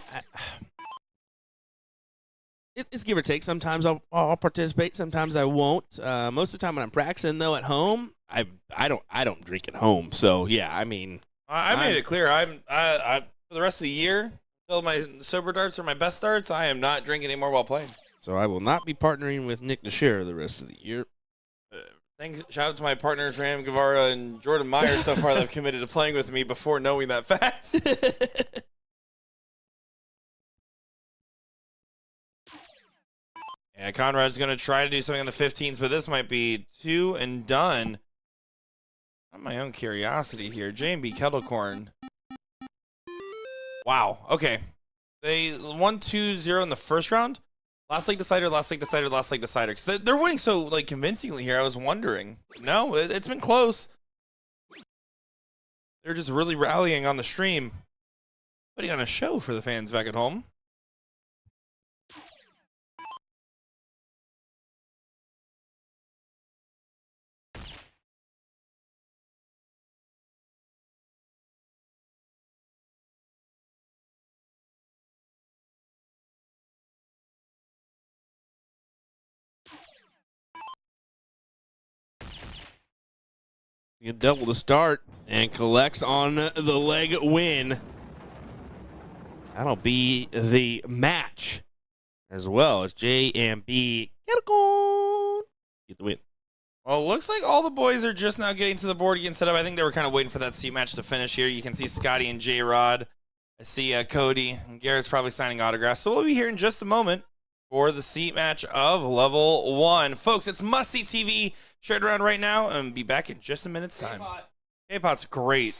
It's give or take. Sometimes I'll participate. Sometimes I won't. Most of the time when I'm practicing, though, at home, I don't drink at home. So yeah, I mean, I made it clear. I for the rest of the year, until my sober darts are my best darts, I am not drinking anymore while playing. So I will not be partnering with Nick Nashira the rest of the year. Shout out to my partners Ram Guevara and Jordan Meyer so far that have committed to playing with me before knowing that fact. Yeah, Conrad's going to try to do something on the 15s, but this might be two and done. On my own curiosity here, J&B Kettlecorn. Wow. Okay. They 1-2-0 in the first round. Last leg decider, last leg decider, last leg decider. Because they're winning so like convincingly here. I was wondering. No, it's been close. They're just really rallying on the stream. Putting on a show for the fans back at home. You double the start and collects on the leg win. That'll be the match as well as J&B Kettlecorn get the win. Well, it looks like all the boys are just now getting to the board again set up. I think they were kind of waiting for that seat match to finish here. You can see Scotty and J-Rod. I see Cody and Garrett's probably signing autographs. So we'll be here in just a moment for the seat match of level 1. Folks, it's Must See TV. Share it around right now and be back in just a minute's time. K-Pot's great.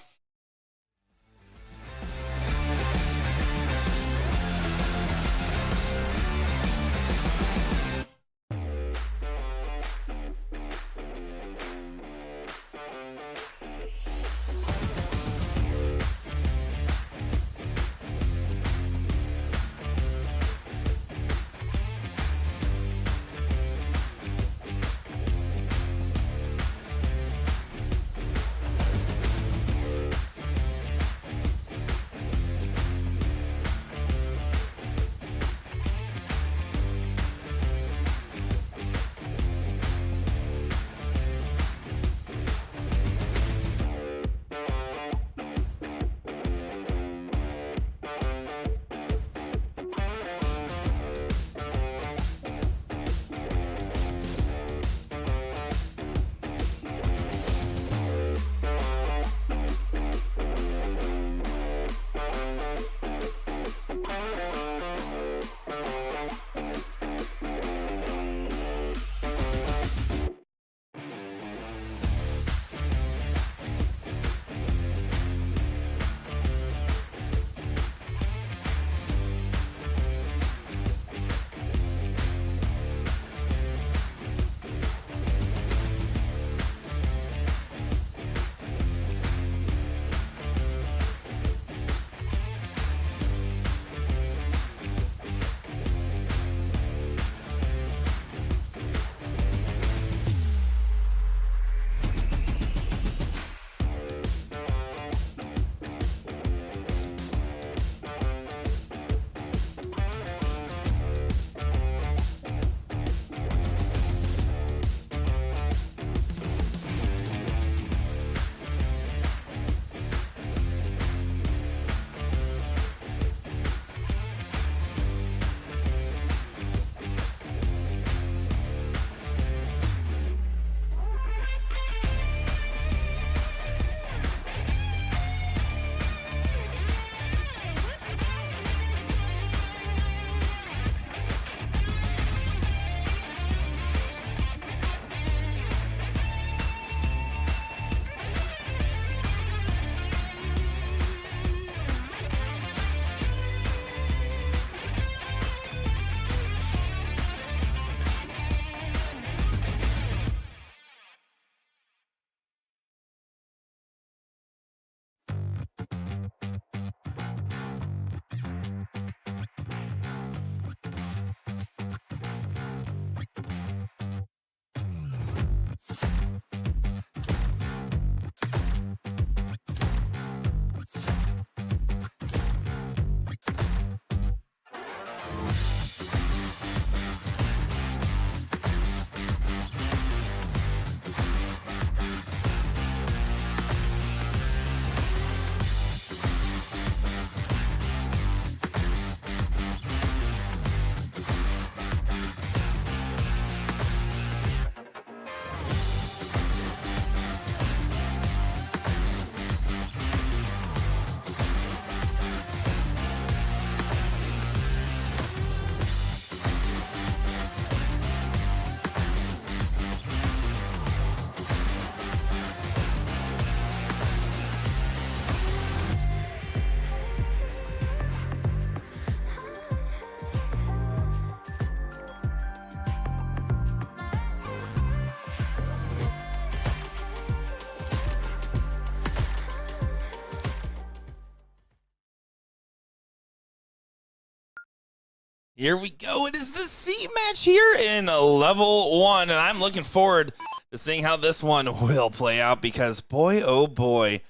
Here we go. It is the C match here in level 1, and I'm looking forward to seeing how this one will play out because, boy, oh boy,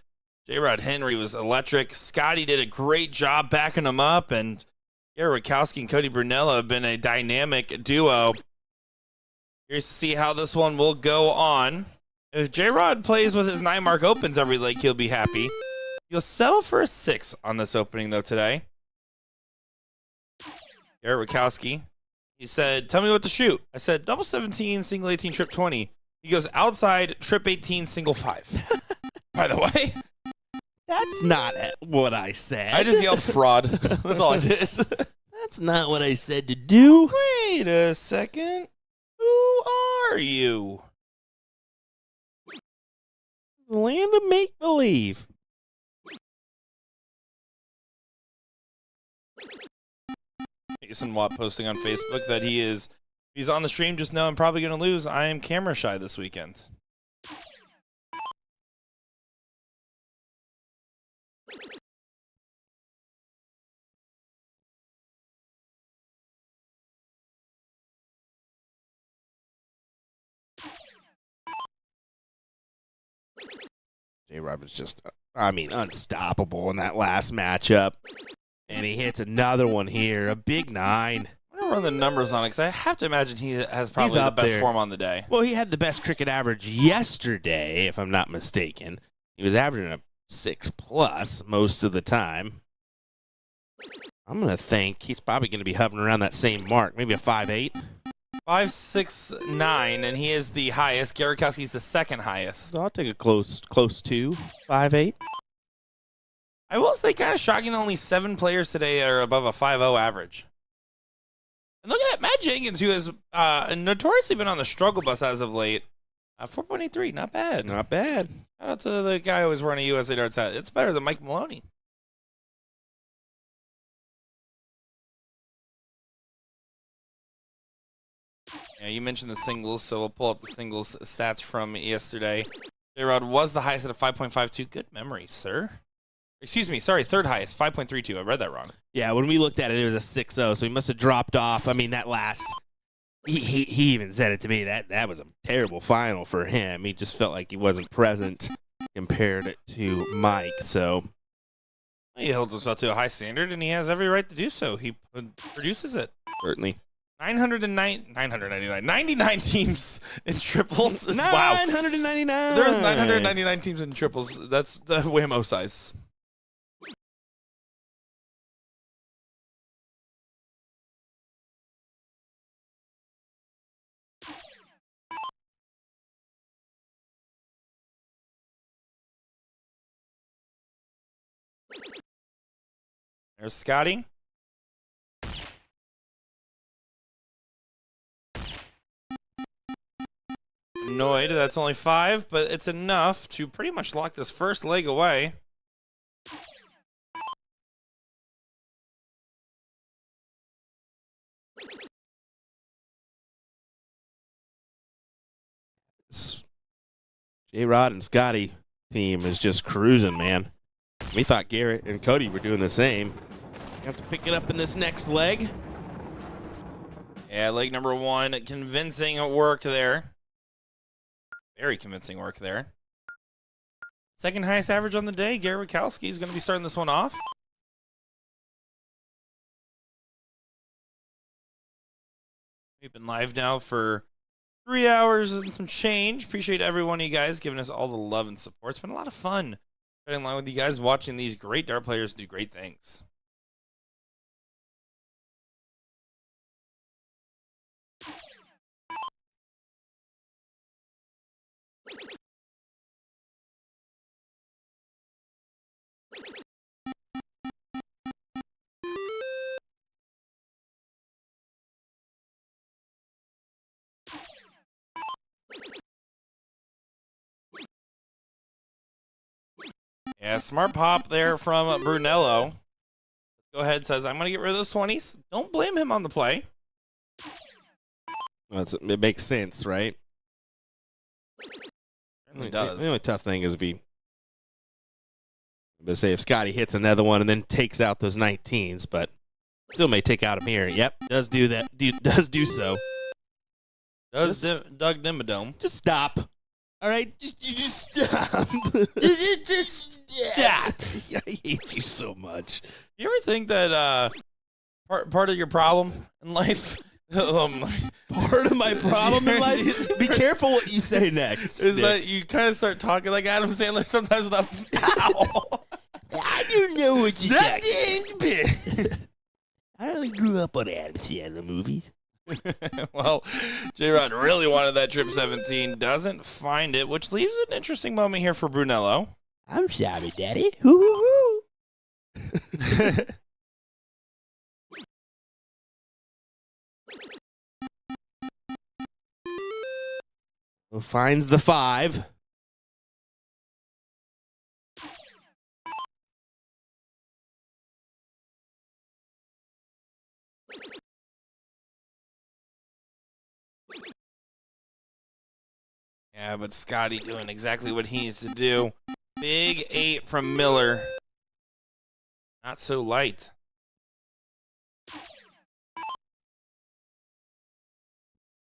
J-Rod Henry was electric. Scotty did a great job backing him up, and Garrett Wachowski and Cody Brunello have been a dynamic duo. Here's to see how this one will go on. If J-Rod plays with his 9-mark opens every leg, he'll be happy. He'll settle for a 6 on this opening, though, today. Garrett Wachowski, he said, tell me what to shoot. I said, double 17, single 18, trip 20. He goes outside, trip 18, single 5. By the way. That's not what I said. I just yelled fraud. That's all I did. That's not what I said to do. Wait a second. Who are you? The land of make-believe. Jason Watt posting on Facebook that he's on the stream. Just know I'm probably going to lose. I am camera shy this weekend. J-Rod was just, unstoppable in that last matchup. And he hits another one here, a big 9. I'm going to run the numbers on it because I have to imagine he has probably the best form on the day. Well, he had the best cricket average yesterday, if I'm not mistaken. He was averaging a 6+ most of the time. I'm going to think he's probably going to be hovering around that same mark, maybe a 5.8. 5.69, and he is the highest. Garrett Wachowski's the second highest. So I'll take a close to 5.8. I will say, kind of shocking, only 7 players today are above a 5.0 average. And look at that, Matt Jenkins, who has notoriously been on the struggle bus as of late. 4.83, not bad. Not bad. Shout out to the guy who was wearing a USA Darts hat. It's better than Mike Maloney. Yeah, you mentioned the singles, so we'll pull up the singles stats from yesterday. J-Rod was the highest at a 5.52. Good memory, sir. Excuse me, sorry, third highest, 5.32. I read that wrong. Yeah, when we looked at it, it was a 6.0, so he must have dropped off. I mean, that last, he even said it to me, that was a terrible final for him. He just felt like he wasn't present compared to Mike, so. He holds himself to a high standard, and he has every right to do so. He produces it. Certainly. 99 teams in triples. Wow. 999. There's 999 teams in triples. That's the whammo size. There's Scotty. Annoyed that's only 5, but it's enough to pretty much lock this first leg away. J-Rod and Scotty team is just cruising, man. We thought Garrett and Cody were doing the same. You have to pick it up in this next leg. Yeah, leg number 1, convincing work there. Very convincing work there. Second highest average on the day. Garrett Wachowski is going to be starting this one off. We've been live now for 3 hours and some change. Appreciate every one of you guys giving us all the love and support. It's been a lot of fun getting along with you guys, watching these great dart players do great things. Yeah, smart pop there from Brunello. Go ahead, says, I'm going to get rid of those 20s. Don't blame him on the play. Well, it makes sense, right? Certainly does. The only tough thing is if Scotty hits another one and then takes out those 19s, but Still may take out him here. Yep, does do that. Does do so. Does Doug Dimmadome. Just stop. All right, just stop. Just stop. I hate you so much. You ever think that part of your problem in life? Part of my problem in life? Be careful what you say next. Is that you kind of start talking like Adam Sandler sometimes without. Ow! I don't know what you're talking. I only grew up on Adam Sandler movies. Well, J-Rod really wanted that trip 17, doesn't find it, which leaves an interesting moment here for Brunello. I'm sorry, Daddy. Hoo hoo hoo. Finds the 5. Yeah, but Scotty doing exactly what he needs to do. Big 8 from Miller. Not so light.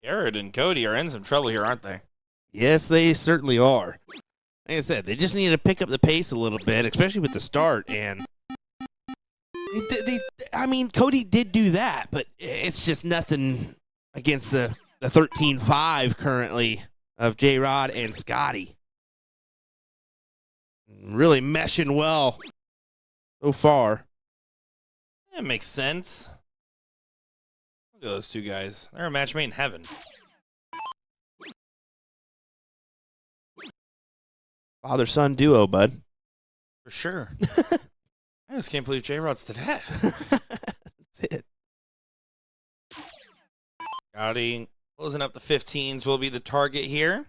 Garrett and Cody are in some trouble here, aren't they? Yes, they certainly are. Like I said, they just need to pick up the pace a little bit, especially with the start. And I mean, Cody did do that, but it's just nothing against the 13-5 currently of J-Rod and Scotty. Really meshing well so far. That makes sense. Look at those two guys. They're a match made in heaven. Father-son duo, bud. For sure. I just can't believe J-Rod's to that. That's it. Scotty closing up the 15s will be the target here.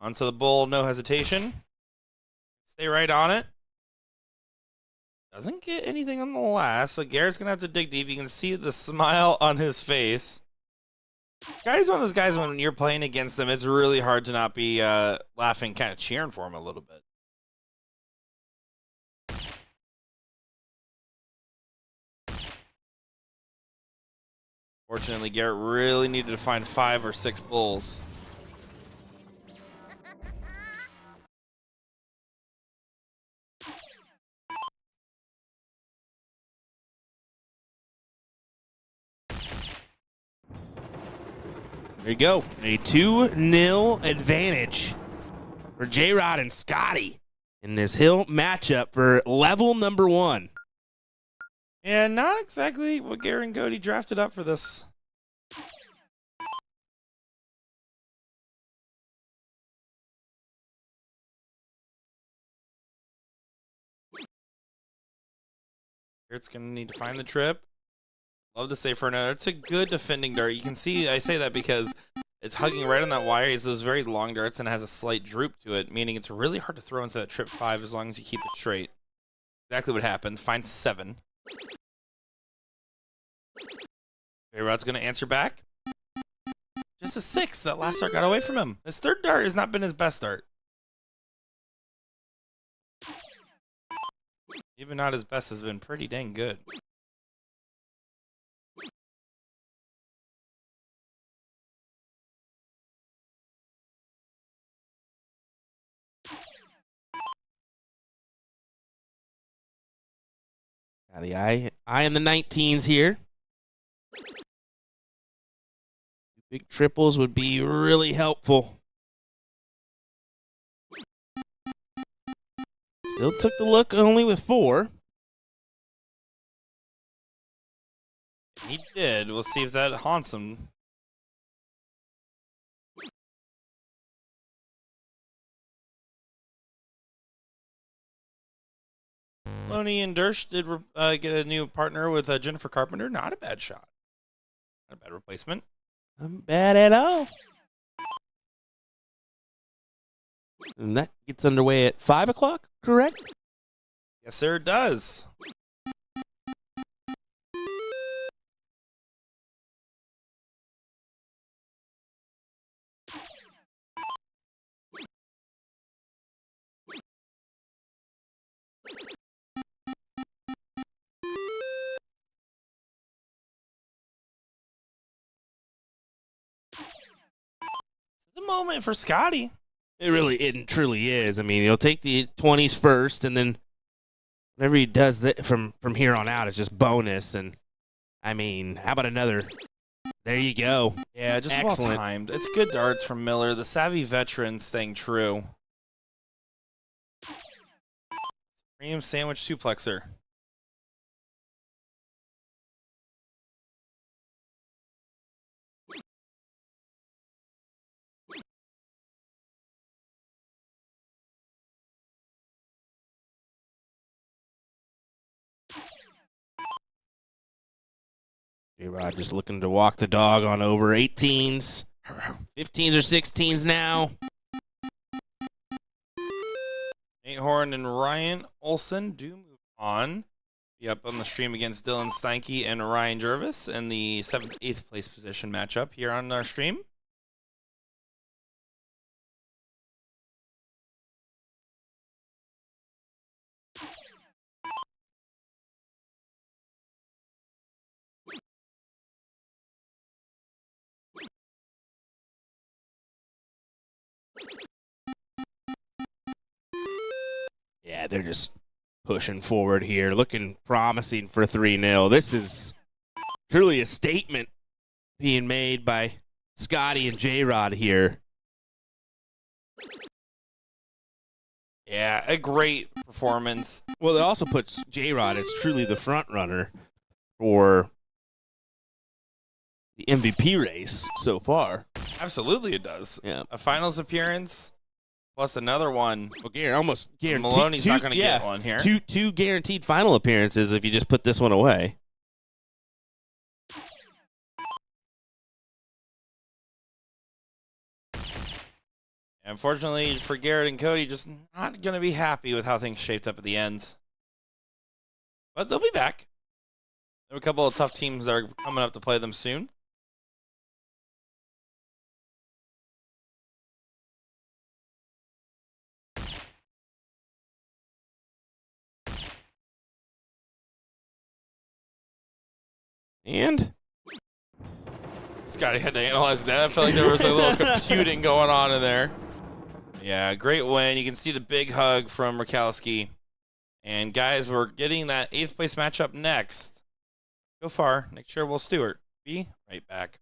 Onto the bull, no hesitation. Stay right on it. Doesn't get anything on the last, so Garrett's going to have to dig deep. You can see the smile on his face. Scotty's one of those guys when you're playing against him, it's really hard to not be laughing, kind of cheering for him a little bit. Fortunately, Garrett really needed to find 5 or 6 bulls. There you go. A 2-0 advantage for J-Rod and Scotty in this hill matchup for level number 1. Yeah, not exactly what Garrett and Cody drafted up for this. Garrett's going to need to find the trip. Love to say for another. It's a good defending dart. You can see, I say that because it's hugging right on that wire. It's those very long darts and has a slight droop to it, meaning it's really hard to throw into that trip 5 as long as you keep it straight. Exactly what happened. Finds 7. J-Rod's going to answer back. Just a 6. That last dart got away from him. His third dart has not been his best dart. Even not his best has been pretty dang good. Now the eye in the 19s here. Big triples would be really helpful. Still took the look only with 4. He did. We'll see if that haunts him. Loney and Dersh did get a new partner with Jennifer Carpenter. Not a bad shot. Not a bad replacement. Not bad at all. And that gets underway at 5 o'clock, correct? Yes, sir, it does. The moment for Scotty. It truly is. I mean, he'll take the 20s first, and then whatever he does from here on out is just bonus. And I mean, how about another? There you go. Yeah, just well timed. It's good darts from Miller. The savvy veteran staying true. Supreme sandwich suplexer. J-Rod just looking to walk the dog on over 18s. 15s or 16s now. Nate Horn and Ryan Olson do move on. Be up on the stream against Dylan Steinke and Ryan Jervis in the 7th, 8th place position matchup here on our stream. Yeah, they're just pushing forward here, looking promising for 3-0. This is truly a statement being made by Scotty and J-Rod here. Yeah, a great performance. Well, it also puts J-Rod as truly the front runner for the MVP race so far. Absolutely it does. Yeah. A finals appearance plus another one. Well, almost guaranteed. Maloney's not going to get one here. Two guaranteed final appearances if you just put this one away. Unfortunately for Garrett and Cody, just not going to be happy with how things shaped up at the end. But they'll be back. There are a couple of tough teams that are coming up to play them soon. And Scotty had to analyze that. I felt like there was a little computing going on in there. Yeah, great win. You can see the big hug from Rakowski. And guys, we're getting that 8th place matchup next. Go far. Next year, Will Stewart. Be right back.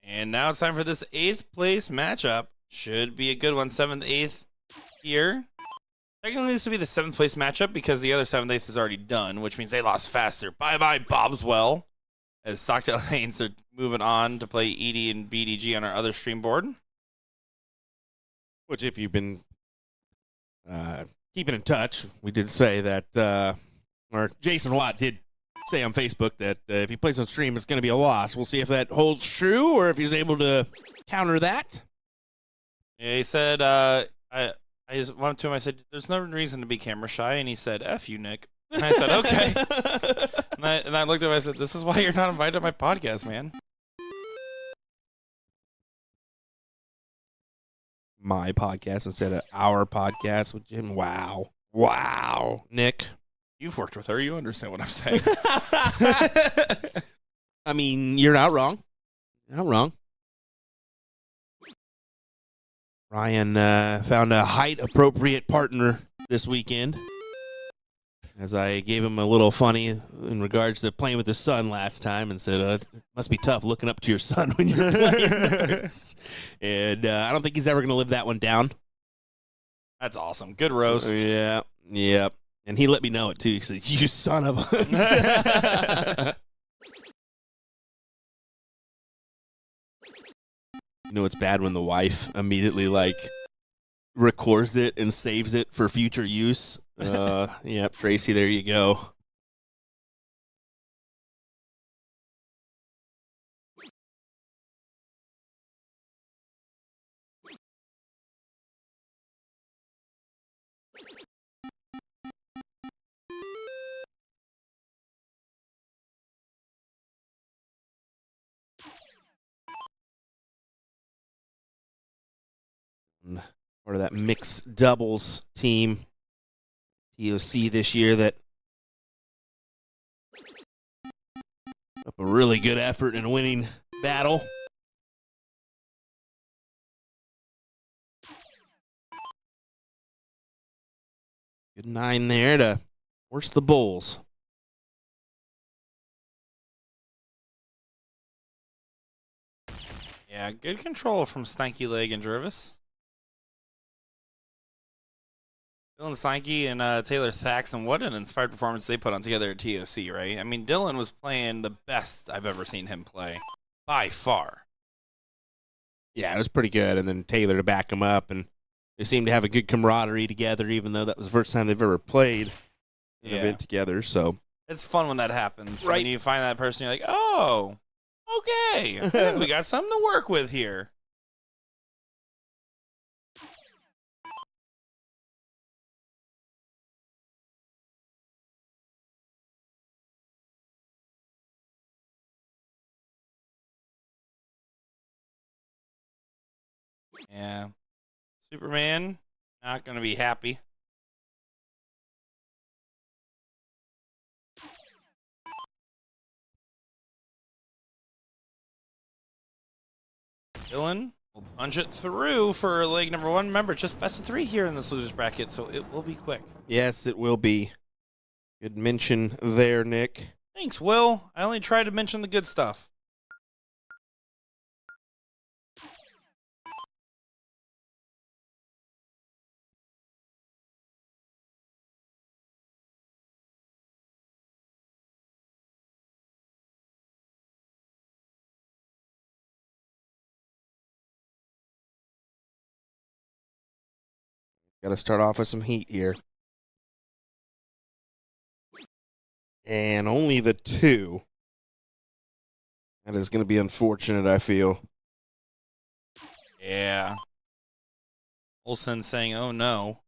And now it's time for this 8th place matchup. Should be a good one. 7th, 8th here. Technically, this would be the 7th place matchup because the other 7th, 8th is already done, which means they lost faster. Bye-bye, Bobswell. As Stockdale Lanes are moving on to play ED and BDG on our other stream board. Which, if you've been keeping in touch, we did say that, or Jason Watt did say on Facebook that if he plays on stream, it's going to be a loss. We'll see if that holds true or if he's able to counter that. Yeah, he said, I just went to him, I said, there's no reason to be camera shy. And he said, F you, Nick. And I said, okay. and I looked at him, I said, this is why you're not invited to my podcast, man. My podcast instead of our podcast with Jim. Wow. Wow. Nick. You've worked with her. You understand what I'm saying. I mean, you're not wrong. You're not wrong. Ryan found a height-appropriate partner this weekend. As I gave him a little funny in regards to playing with his son last time and said, it must be tough looking up to your son when you're playing. And I don't think he's ever going to live that one down. That's awesome. Good roast. Yeah. Yep. And he let me know it, too. He said, you son of a... You know it's bad when the wife immediately, records it and saves it for future use. Yep, Tracy, there you go. Part of that mixed doubles team, TOC this year, that up a really good effort in a winning battle. Good 9 there to force the Bulls. Yeah, good control from Stanky Leg and Jervis. Dylan Sankey and Taylor Thaxton, what an inspired performance they put on together at TOC, right? I mean, Dylan was playing the best I've ever seen him play, by far. Yeah, it was pretty good. And then Taylor to back him up, and they seemed to have a good camaraderie together, even though that was the first time they've ever played an event together. So it's fun when that happens. Right. When you find that person, you're like, oh, okay, I think we got something to work with here. Yeah. Superman, not going to be happy. Dylan will punch it through for leg number 1. Remember, it's just best of 3 here in this loser's bracket, so it will be quick. yes, it will be. Good mention there, Nick. Thanks, Will. I only tried to mention the good stuff. Got to start off with some heat here. And only the 2. That is going to be unfortunate, I feel. Yeah. Olsen saying, oh, no.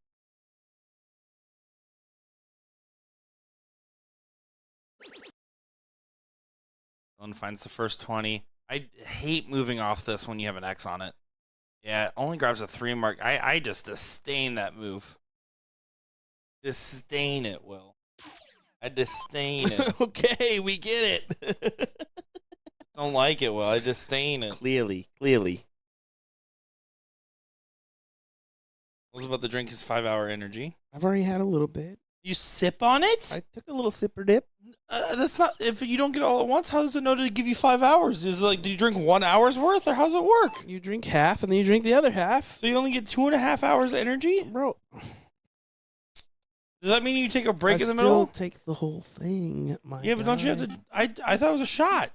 Dylan finds the first 20. I hate moving off this when you have an X on it. Yeah, it only grabs a 3 mark. I just disdain that move. Disdain it, Will. I disdain it. Okay, we get it. Don't like it, Will. I disdain it. Clearly. Was about to drink his 5-hour energy. I've already had a little bit. You sip on it? I took a little sipper dip. That's not. If you don't get it all at once, how does it know to give you 5 hours? Is it like, do you drink 1 hour's worth, or how's it work? You drink half, and then you drink the other half. So you only get 2.5 hours of energy, Bro. Does that mean you take a break in the middle? Still take the whole thing, my Yeah, but don't you have to? I thought it was a shot.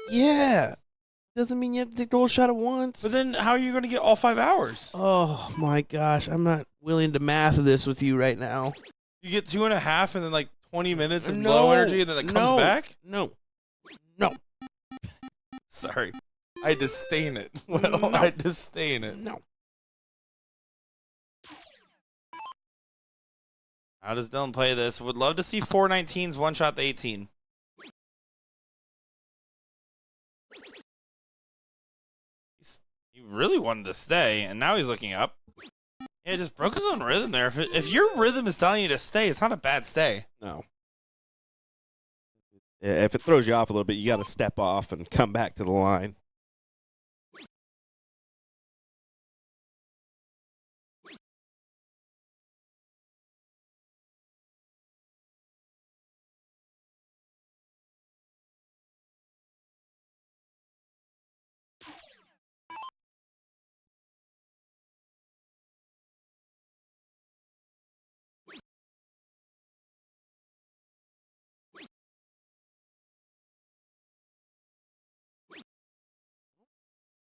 Yeah. Doesn't mean you have to take the whole shot at once. But then how are you going to get all 5 hours? Oh, my gosh. I'm not willing to math this with you right now. You get 2.5 and then like 20 minutes of low energy and then it comes back? No. Sorry. I disdain it. Well, I disdain it. No. How does Dylan play this? Would love to see 419s one-shot the 18. He really wanted to stay, and now he's looking up. Yeah, just broke his own rhythm there. If your rhythm is telling you to stay, it's not a bad stay. No. Yeah, if it throws you off a little bit, you got to step off and come back to the line.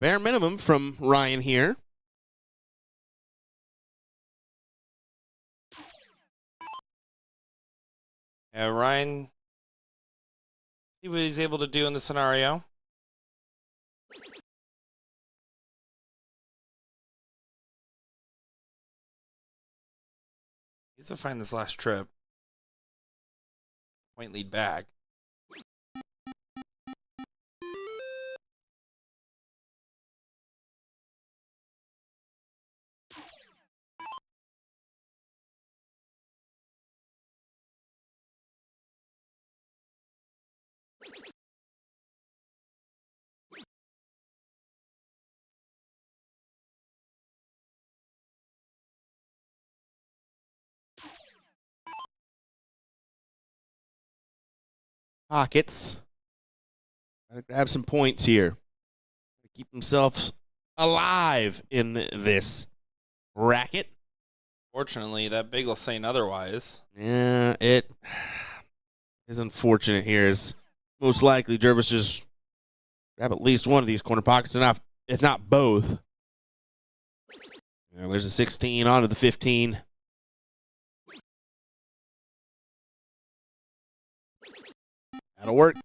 Bare minimum from Ryan here. Yeah, Ryan, see what he's able to do in the scenario. He needs to find this last trip. Point lead back. Pockets. Gotta grab some points here. Keep themselves alive in this bracket. Fortunately, that big will saying otherwise. Yeah, it is unfortunate here. Is most likely Jervis just grab at least one of these corner pockets, if not both. Yeah, there's a 16 onto the 15. That'll work.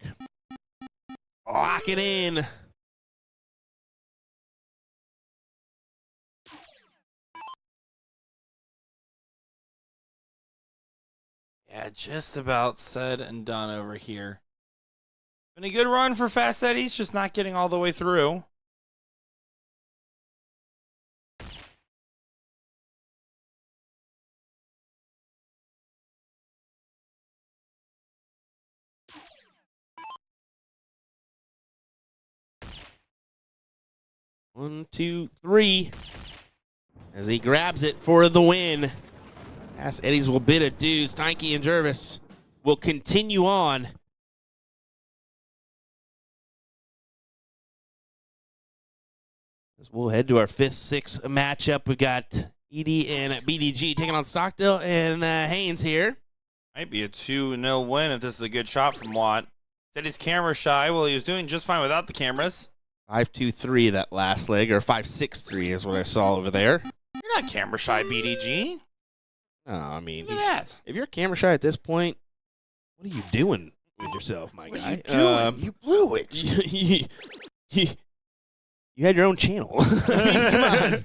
Lock it in. Yeah, just about said and done over here. Been a good run for Fast Eddie's, just not getting all the way through. One, two, three. As he grabs it for the win. Fast Eddie's will bid adieu. Steinke and Jervis will continue on. As we'll head to our 5th, 6th matchup. We've got Edie and BDG taking on Stockdale and Haynes here. Might be a 2-0 win if this is a good shot from Watt. Said he's camera shy. Well, he was doing just fine without the cameras. 5-2-3 that last leg, or 5-6-3 is what I saw over there. You're not camera shy, BDG. Oh, I mean, Look at that. if you're camera shy at this point, what are you doing with yourself, my What guy? are you doing? You blew it. You had your own channel. I mean, come on.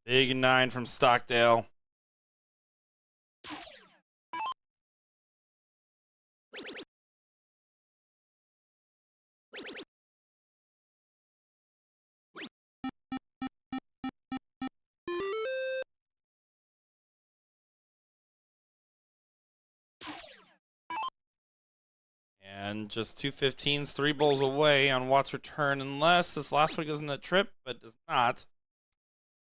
Big 9 from Stockdale. And just 2 15s, 3 bowls away on Watt's return, unless this last one goes in that trip, but does not.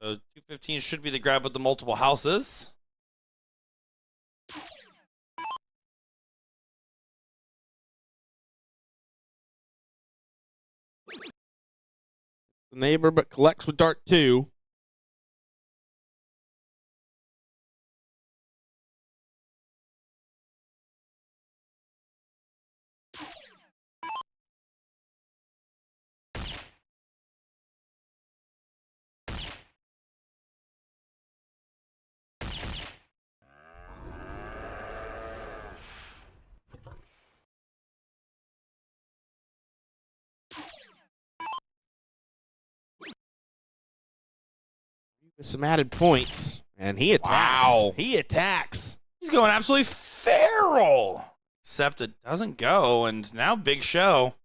So 215 should be the grab with the multiple houses. The neighbor, but collects with dart 2. With some added points, and he attacks. Wow. He attacks. He's going absolutely feral. Except it doesn't go, and now Big Show.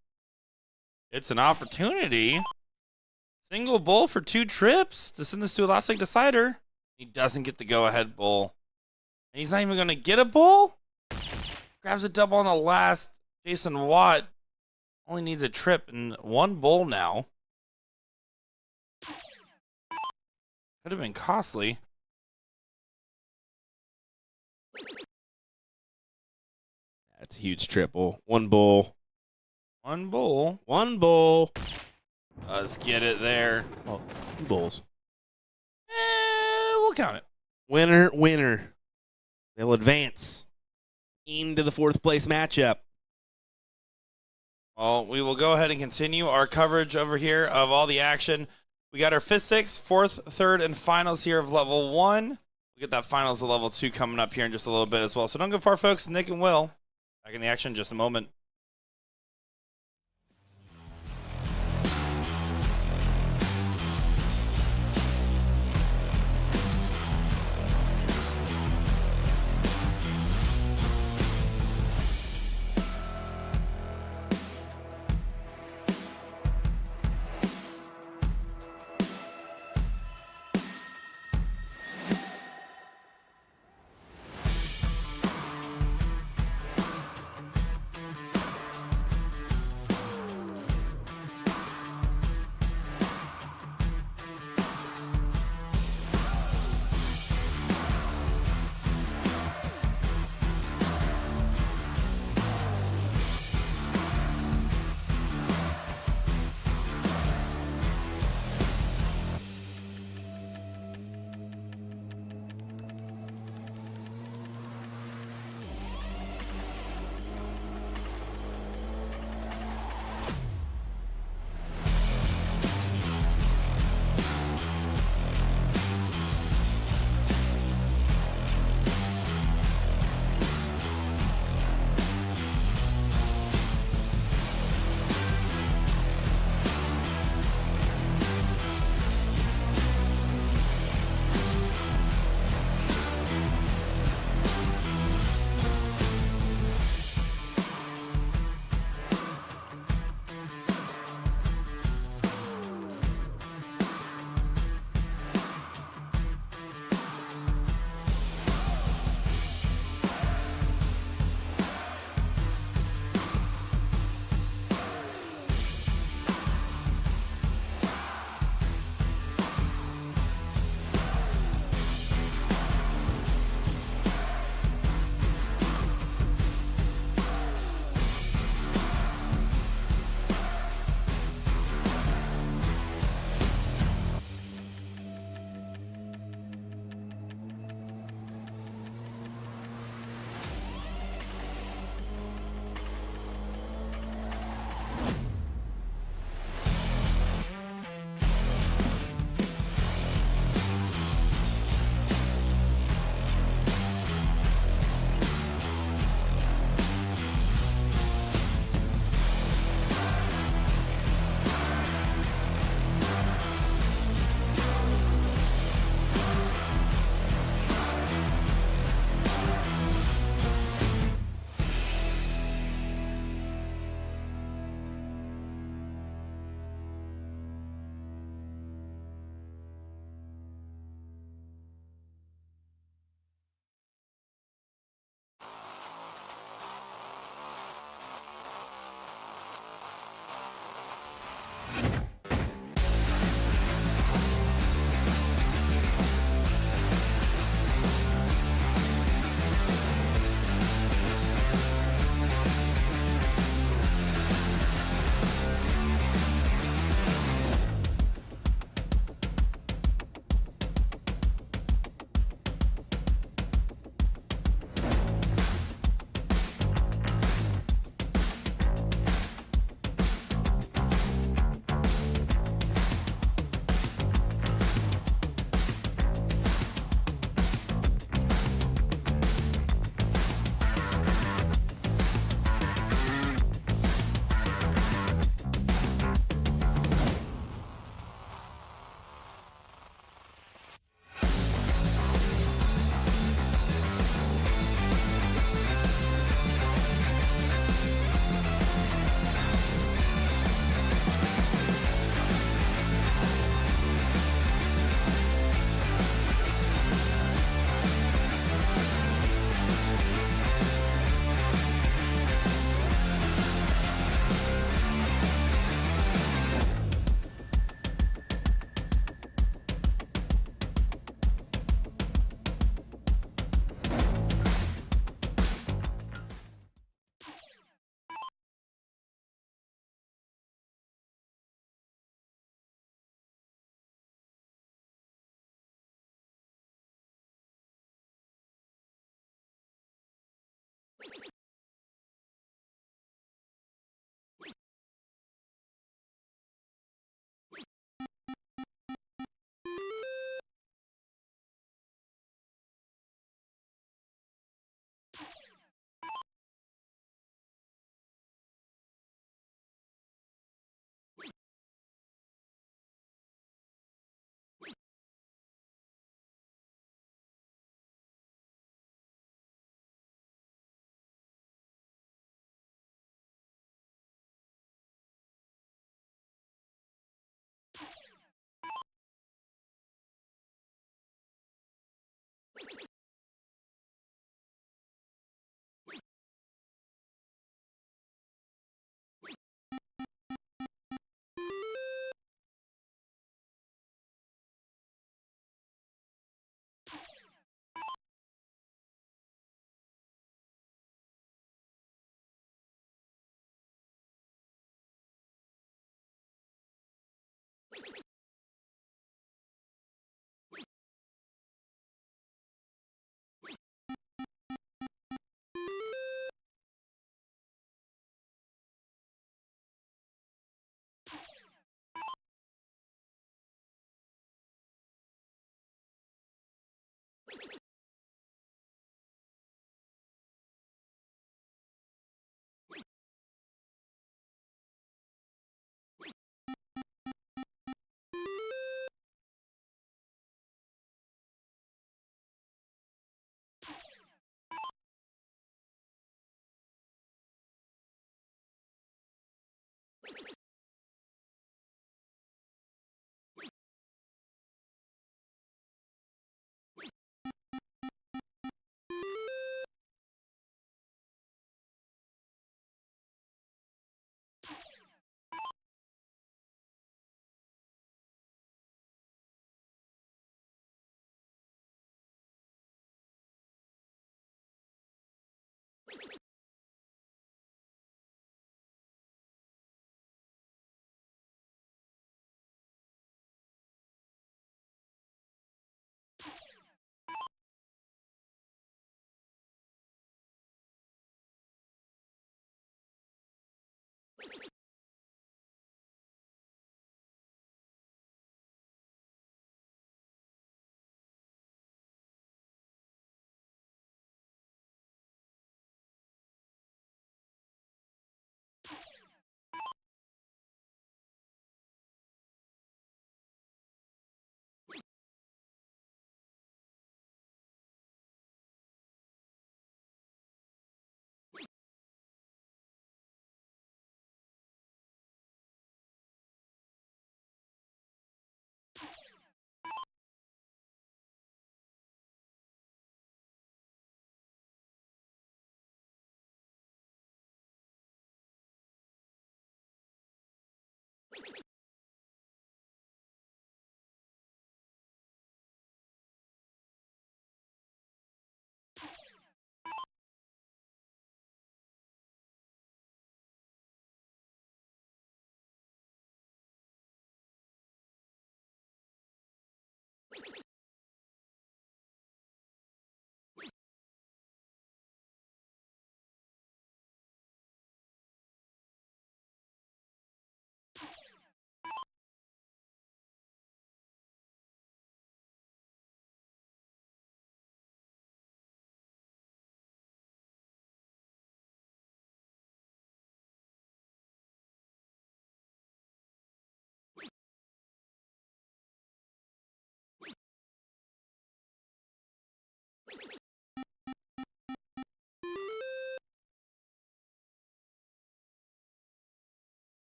It's an opportunity. Single bull for 2 trips to send this to a last leg decider. He doesn't get the go-ahead bull. And he's not even going to get a bull? Grabs a double on the last. Jason Watt only needs a trip and 1 bull now. Could have been costly. That's a huge triple. 1 bull. 1 bull. 1 bull. Let's get it there. Oh, 2 bulls. We'll count it. Winner, winner. They'll advance into the 4th place matchup. Well, we will go ahead and continue our coverage over here of all the action. We got our 5th, 6th, 4th, 3rd, and finals here of level 1. We'll get that finals of level 2 coming up here in just a little bit as well. So don't go far, folks. Nick and Will back in the action in just a moment.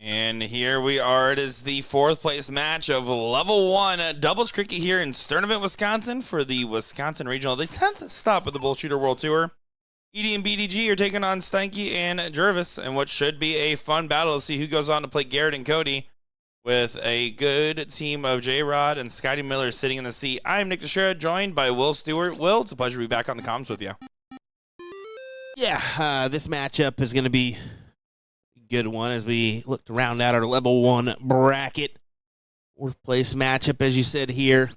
And here we are. It is the 4th place match of level 1 at Doubles Cricket here in Sturtevant, Wisconsin for the Wisconsin Regional, the 10th stop of the BullShooter World Tour. ED and BDG are taking on Steinke and Jervis in what should be a fun battle to see who goes on to play Garrett and Cody with a good team of J-Rod and Scotty Miller sitting in the seat. I'm Nick Teixeira, joined by Will Stewart. Will, it's a pleasure to be back on the comms with you. Yeah, this matchup is going to be good one as we look to round out our level 1 bracket. 4th place matchup, as you said here.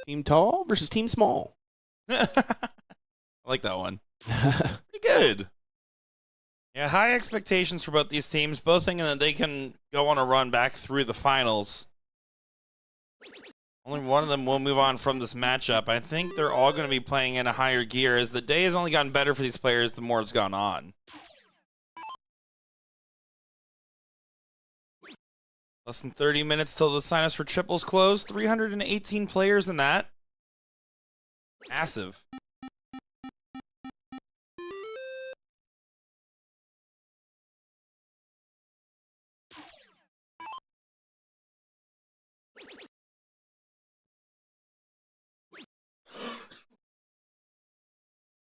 Team tall versus team small. I like that one. Pretty good. Yeah, high expectations for both these teams, both thinking that they can go on a run back through the finals. Only one of them will move on from this matchup. I think they're all going to be playing in a higher gear as the day has only gotten better for these players the more it's gone on. Less than 30 minutes till the sign-ups for triples close. 318 players in that. Massive.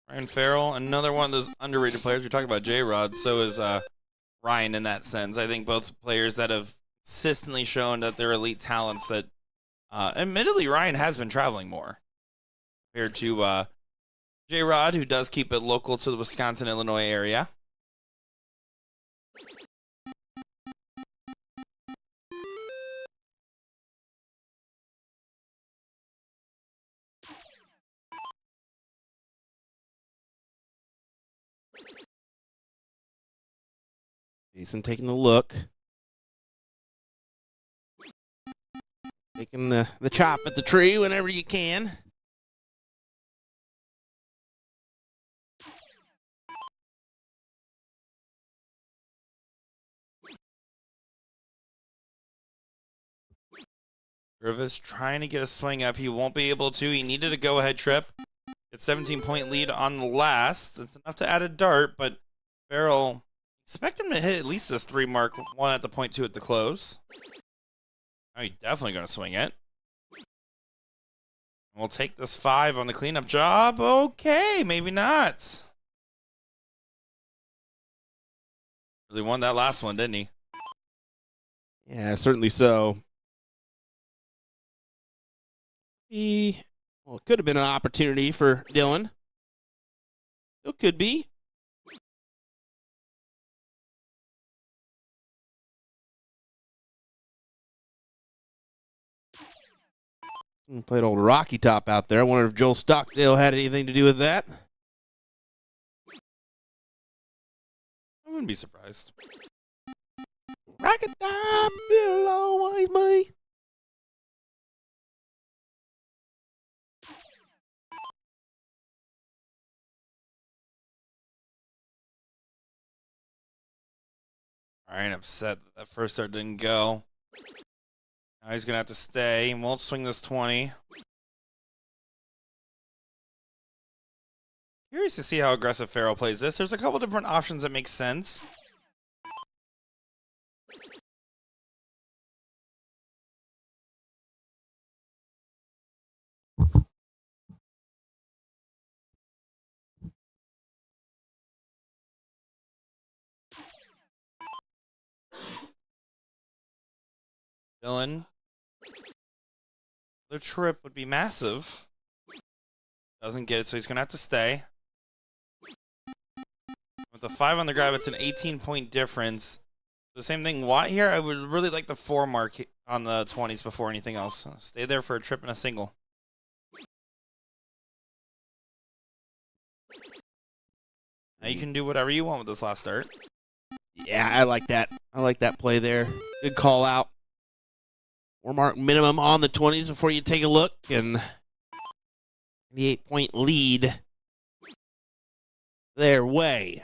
Ryan Farrell, another one of those underrated players. We're talking about J-Rod. So is Ryan in that sense. I think both players that have consistently shown that they're elite talents that, admittedly, Ryan has been traveling more compared to J-Rod, who does keep it local to the Wisconsin-Illinois area. Jason taking a look. Taking the chop at the tree whenever you can. Rivas trying to get a swing up. He won't be able to. He needed a go-ahead trip. It's 17-point lead on the last. It's enough to add a dart, but Farrell, expect him to hit at least this 3 mark, 1 at the point, 2 at the close. Oh, he's definitely going to swing it. We'll take this 5 on the cleanup job. Okay, maybe not. Really won that last one, didn't he? Yeah, certainly so. Well, it could have been an opportunity for Dylan. It could be. Played old Rocky Top out there. I wonder if Joel Stockdale had anything to do with that. I wouldn't be surprised. Rocky Top, you'll always be. Ryan upset that first start didn't go. Now he's going to have to stay. He won't swing this 20. Curious to see how aggressive Farrell plays this. There's a couple different options that make sense. Dylan. The trip would be massive. Doesn't get it, so he's going to have to stay. With the 5 on the grab, it's an 18-point difference. The same thing, Watt here. I would really like the 4 mark on the 20s before anything else. Stay there for a trip and a single. Now you can do whatever you want with this last start. Yeah, I like that. I like that play there. Good call out. 4 mark minimum on the 20s before you take a look. And the 8-point lead their way.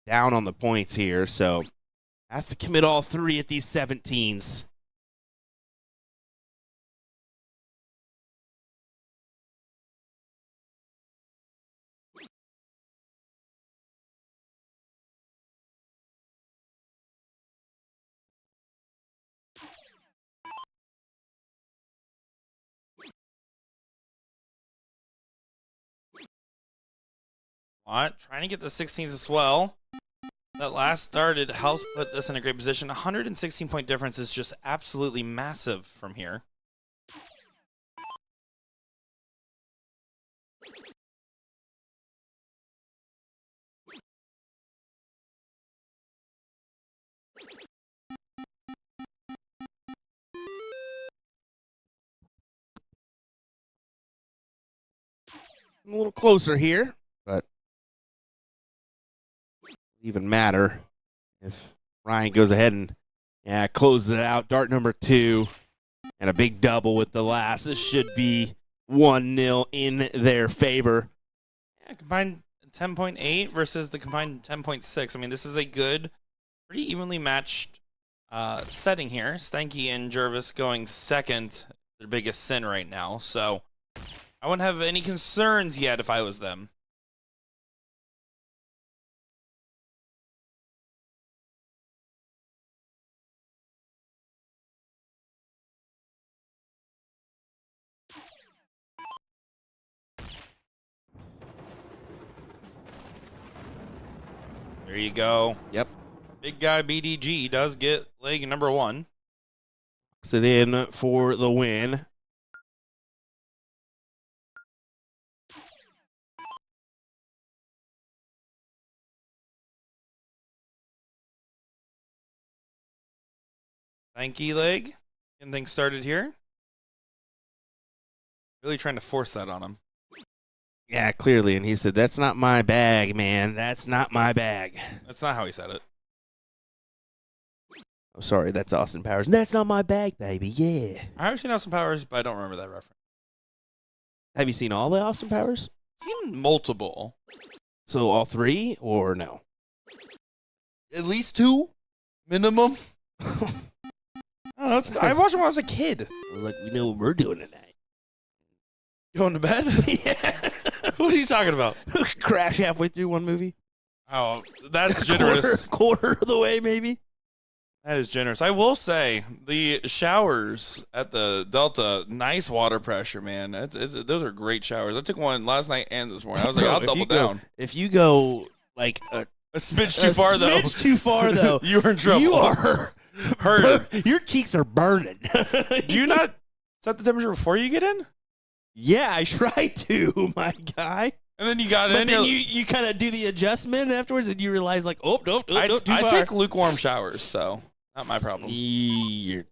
down on the points here, so has to commit all 3 at these 17s. Trying to get the 16s as well. That last started helps put this in a great position. 116-point difference is just absolutely massive from here. A little closer here, but even matter if Ryan goes ahead and closes it out. Dart number 2 and a big double with the last. This should be 1-0 in their favor. Yeah, combined 10.8 versus the combined 10.6. I mean, this is a good, pretty evenly matched setting here. Stanky and Jervis going second, their biggest sin right now. So I wouldn't have any concerns yet if I was them. There you go. Yep. Big guy BDG does get leg number 1. Sit in for the win. Thank you, leg. Getting things started here. Really trying to force that on him. Yeah, clearly. And he said, that's not my bag, man. That's not my bag. That's not how he said it. I'm sorry, that's Austin Powers. That's not my bag, baby. Yeah. I have seen Austin Powers, but I don't remember that reference. Have you seen all the Austin Powers? Seen multiple. So all 3 or no? At least 2 minimum. I watched them when I was a kid. I was like, we know what we're doing tonight. Going to bed? Yeah. What are you talking about? Crash halfway through one movie. Oh, that's generous. Quarter of the way, maybe. That is generous. I will say, the showers at the Delta, nice water pressure, man. Those are great showers. I took one last night and this morning. I was like, I'll double down. If you go like a smidge too far, though. A smidge too far, though. You're in trouble. You are hurting. Your cheeks are burning. Do you not set the temperature before you get in? Yeah, I try to, my guy. And then you got but in. Then you kind of do the adjustment afterwards, and you realize, like, nope, I too far. take lukewarm showers, so not my problem. You're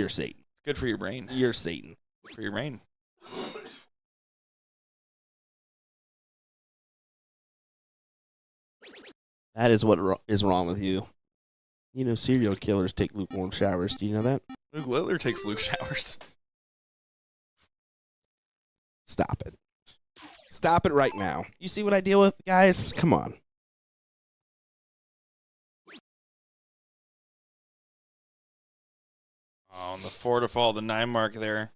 Satan. Good for your brain. You're Satan. Good for your brain. That is what is wrong with you. You know, serial killers take lukewarm showers. Do you know that? Luke Littler takes Luke showers. Stop it. Stop it right now. You see what I deal with, guys? Come on. Oh, on the 4 to fall, the 9 mark there.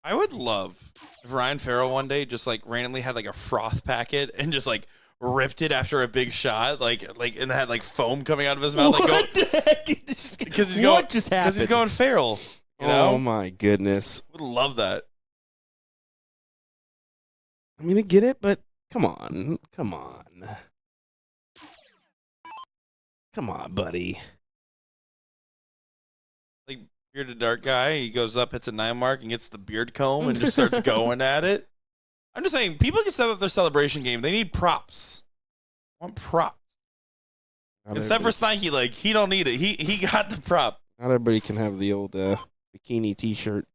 I would love if Ryan Farrell one day just like randomly had like a froth packet and just like ripped it after a big shot, like and had like foam coming out of his mouth. What the heck? Because he's what just happened? Because he's going feral. You know? Oh my goodness! Would love that. I'm gonna get it, but come on, come on, buddy. Like bearded dark guy, he goes up, hits a 9 mark, and gets the beard comb and just starts going at it. I'm just saying, people can set up their celebration game. They need props. I want props. Except for Stanky Leg, he don't need it. He got the prop. Not everybody can have the old bikini T-shirt.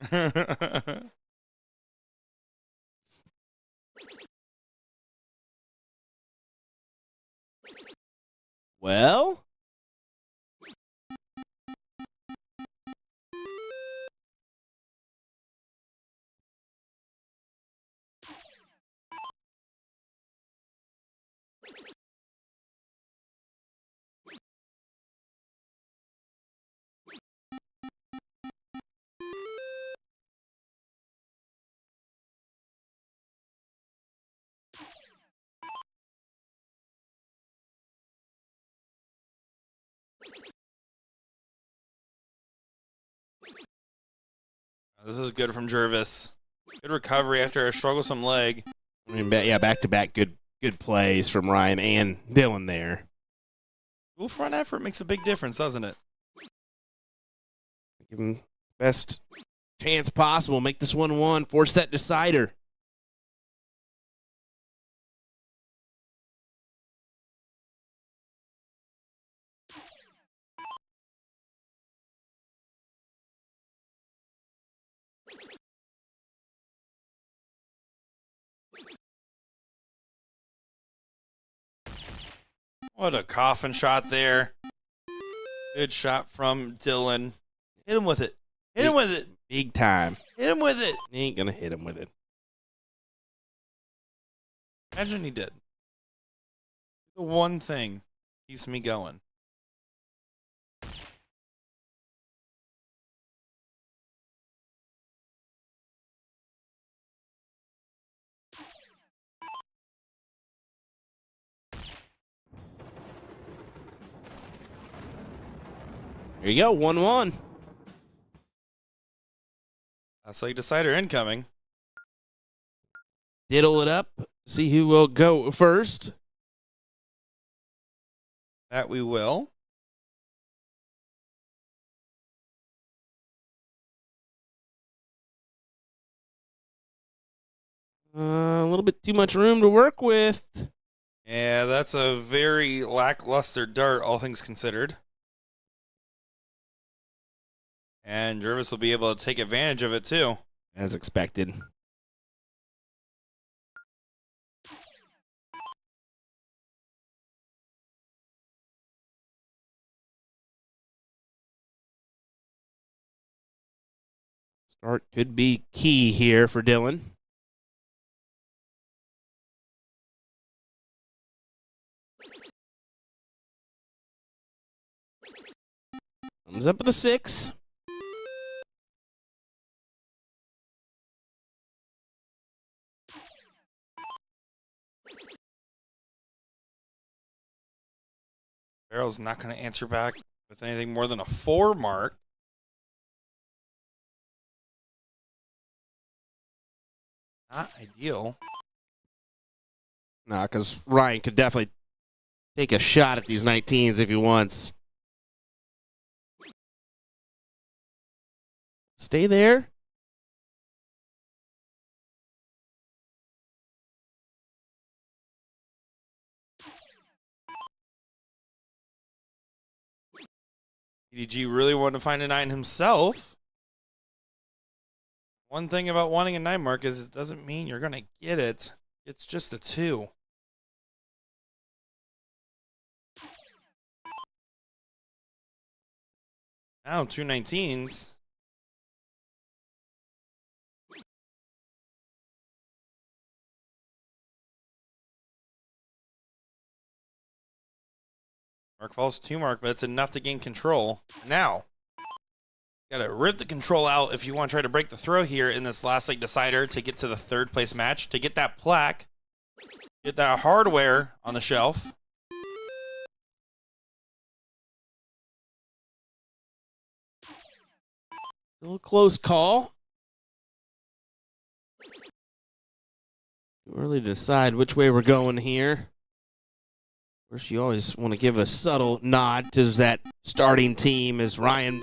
Well, This is good from Jervis. Good recovery after a strugglesome leg. I mean, yeah, back-to-back good plays from Ryan and Dylan there. Dual front effort makes a big difference, doesn't it? Give him best chance possible. Make this 1-1. Force that decider. What a coffin shot there. Good shot from Dylan. Hit him with it. Hit him with it. Big time. Hit him with it. He ain't going to hit him with it. Imagine he did. The one thing keeps me going. Here you go, 1-1. That's like decider incoming. Diddle it up. See who will go first. That we will. A little bit too much room to work with. Yeah, that's a very lackluster dart, all things considered. And Jervis will be able to take advantage of it, too. As expected. Start could be key here for Dylan. Comes up with a 6. Barrel's not going to answer back with anything more than a 4 mark. Not ideal. Nah, because Ryan could definitely take a shot at these 19s if he wants. Stay there. BDG really wanted to find a 9 himself. One thing about wanting a 9 mark is it doesn't mean you're going to get it. It's just a 2. Now 2 19s. Mark falls 2 mark, but it's enough to gain control. Now, got to rip the control out if you want to try to break the throw here in this last like decider to get to the 3rd place match, to get that plaque, get that hardware on the shelf. A little close call. Too early to decide which way we're going here. Of course, you always want to give a subtle nod to that starting team as Ryan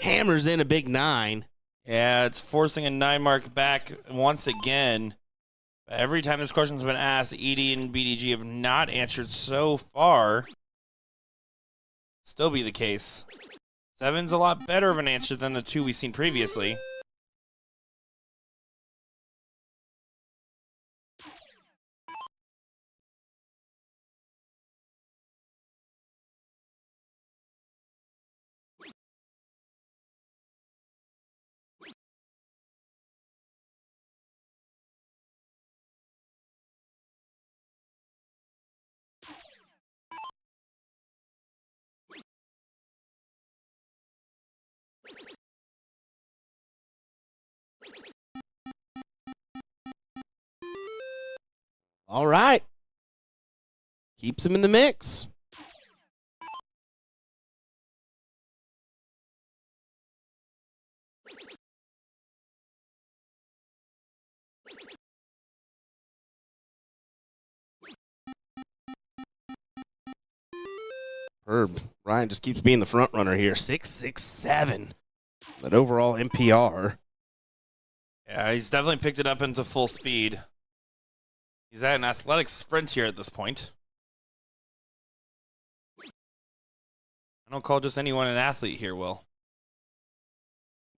hammers in a big 9. Yeah, it's forcing a 9 mark back once again. Every time this question's been asked, ED and BDG have not answered so far. Still be the case. 7's a lot better of an answer than the 2 we've seen previously. All right. Keeps him in the mix. Herb. Ryan just keeps being the front runner here. 6.67. But overall NPR. Yeah, he's definitely picked it up into full speed. He's at an athletic sprint here at this point. I don't call just anyone an athlete here, Will.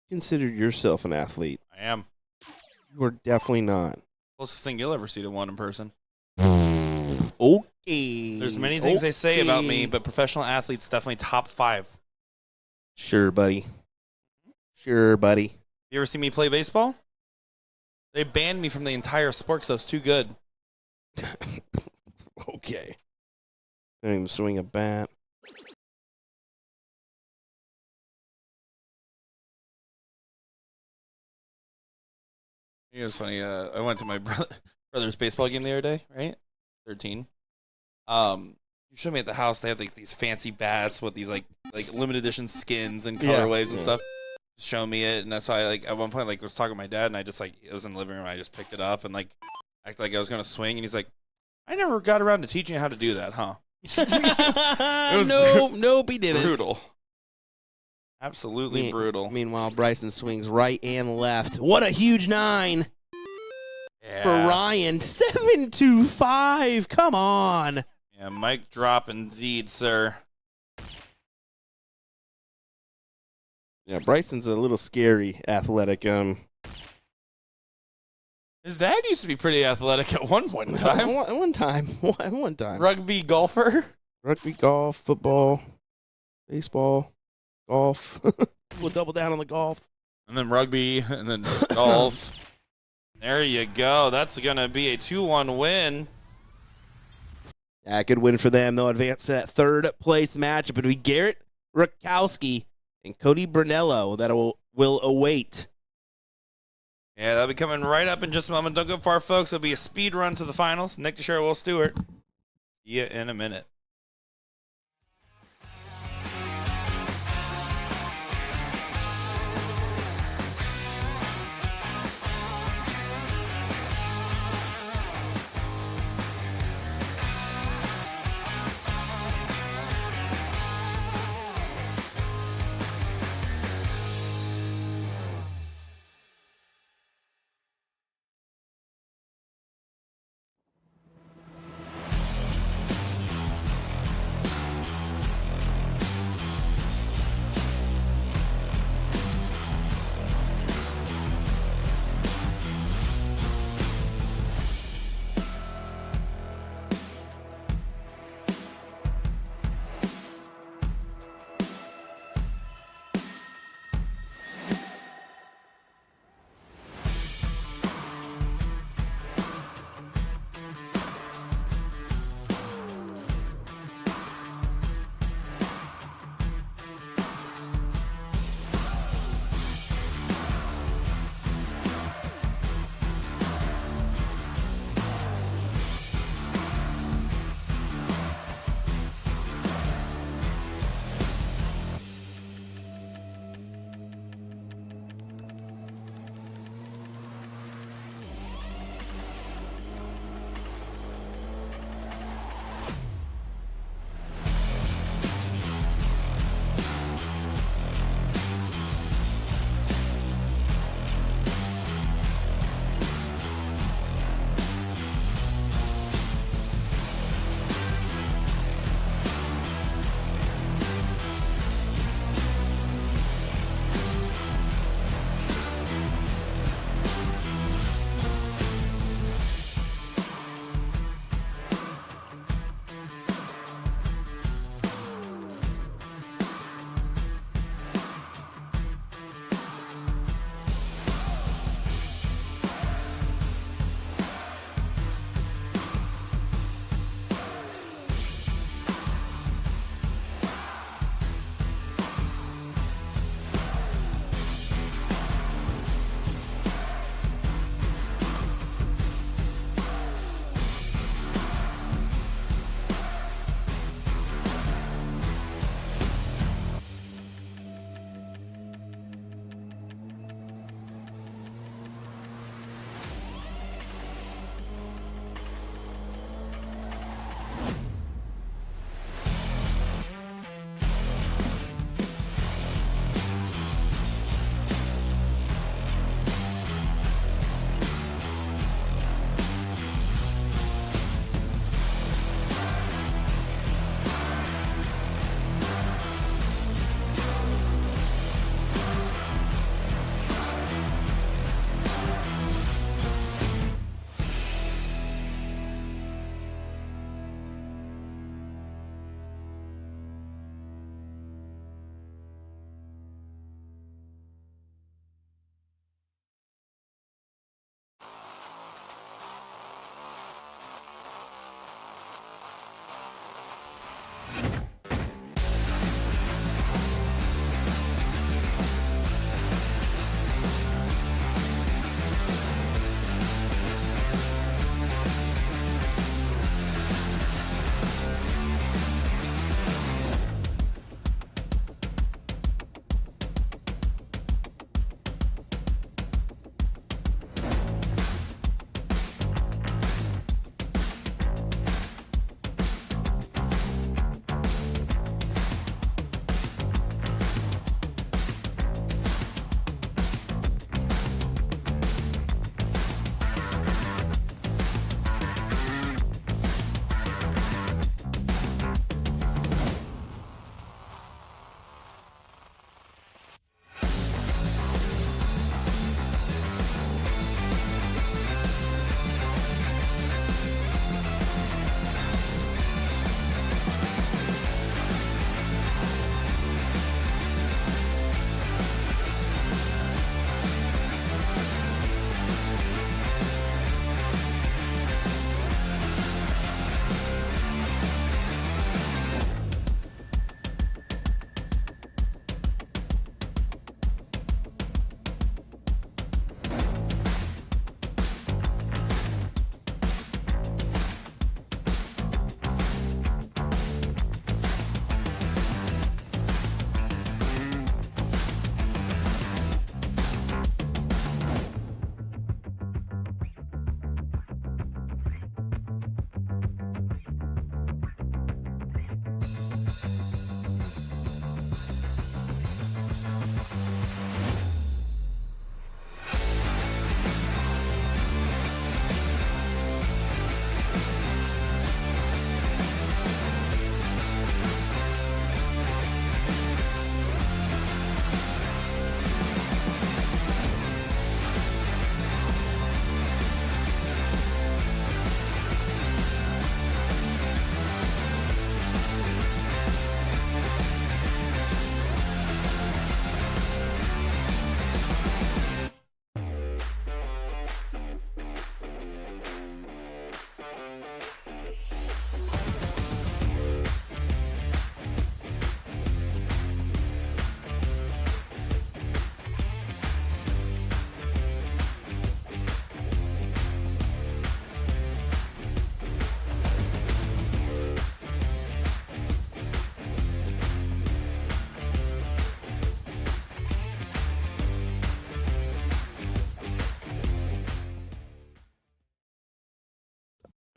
Consider yourself an athlete. I am. You are definitely not. Closest thing you'll ever see to one in person. Okay. There's many things they say about me, but professional athletes definitely top 5. Sure, buddy. Sure, buddy. You ever see me play baseball? They banned me from the entire sport because I was too good. Okay. Don't even swing a bat. It was funny. I went to my brother's baseball game the other day, right? 13. You showed me at the house. They had like these fancy bats with these like limited edition skins and colorways and stuff. Show me it, and that's why I at one point was talking to my dad, and I just it was in the living room. And I just picked it up and acted like I was gonna swing, and he's like, "I never got around to teaching you how to do that, huh?" Nope, he didn't. Brutal. Absolutely brutal. Meanwhile, Bryson swings right and left. What a huge 9 for Ryan. 7-5. Come on. Yeah, mic drop indeed, sir. Yeah, Bryson's a little scary athletic. His dad used to be pretty athletic at one point in time. One time. Rugby golfer. Rugby, golf, football, baseball, golf. We'll double down on the golf. And then rugby, and then golf. There you go. That's going to be a 2-1 win. Yeah, good win for them. They'll advance to that third place matchup between Garrett Rakowski and Cody Brunello that will await. Yeah, that'll be coming right up in just a moment. Don't go far, folks. It'll be a speed run to the finals. Nick DeShare, Will Stewart. See you in a minute.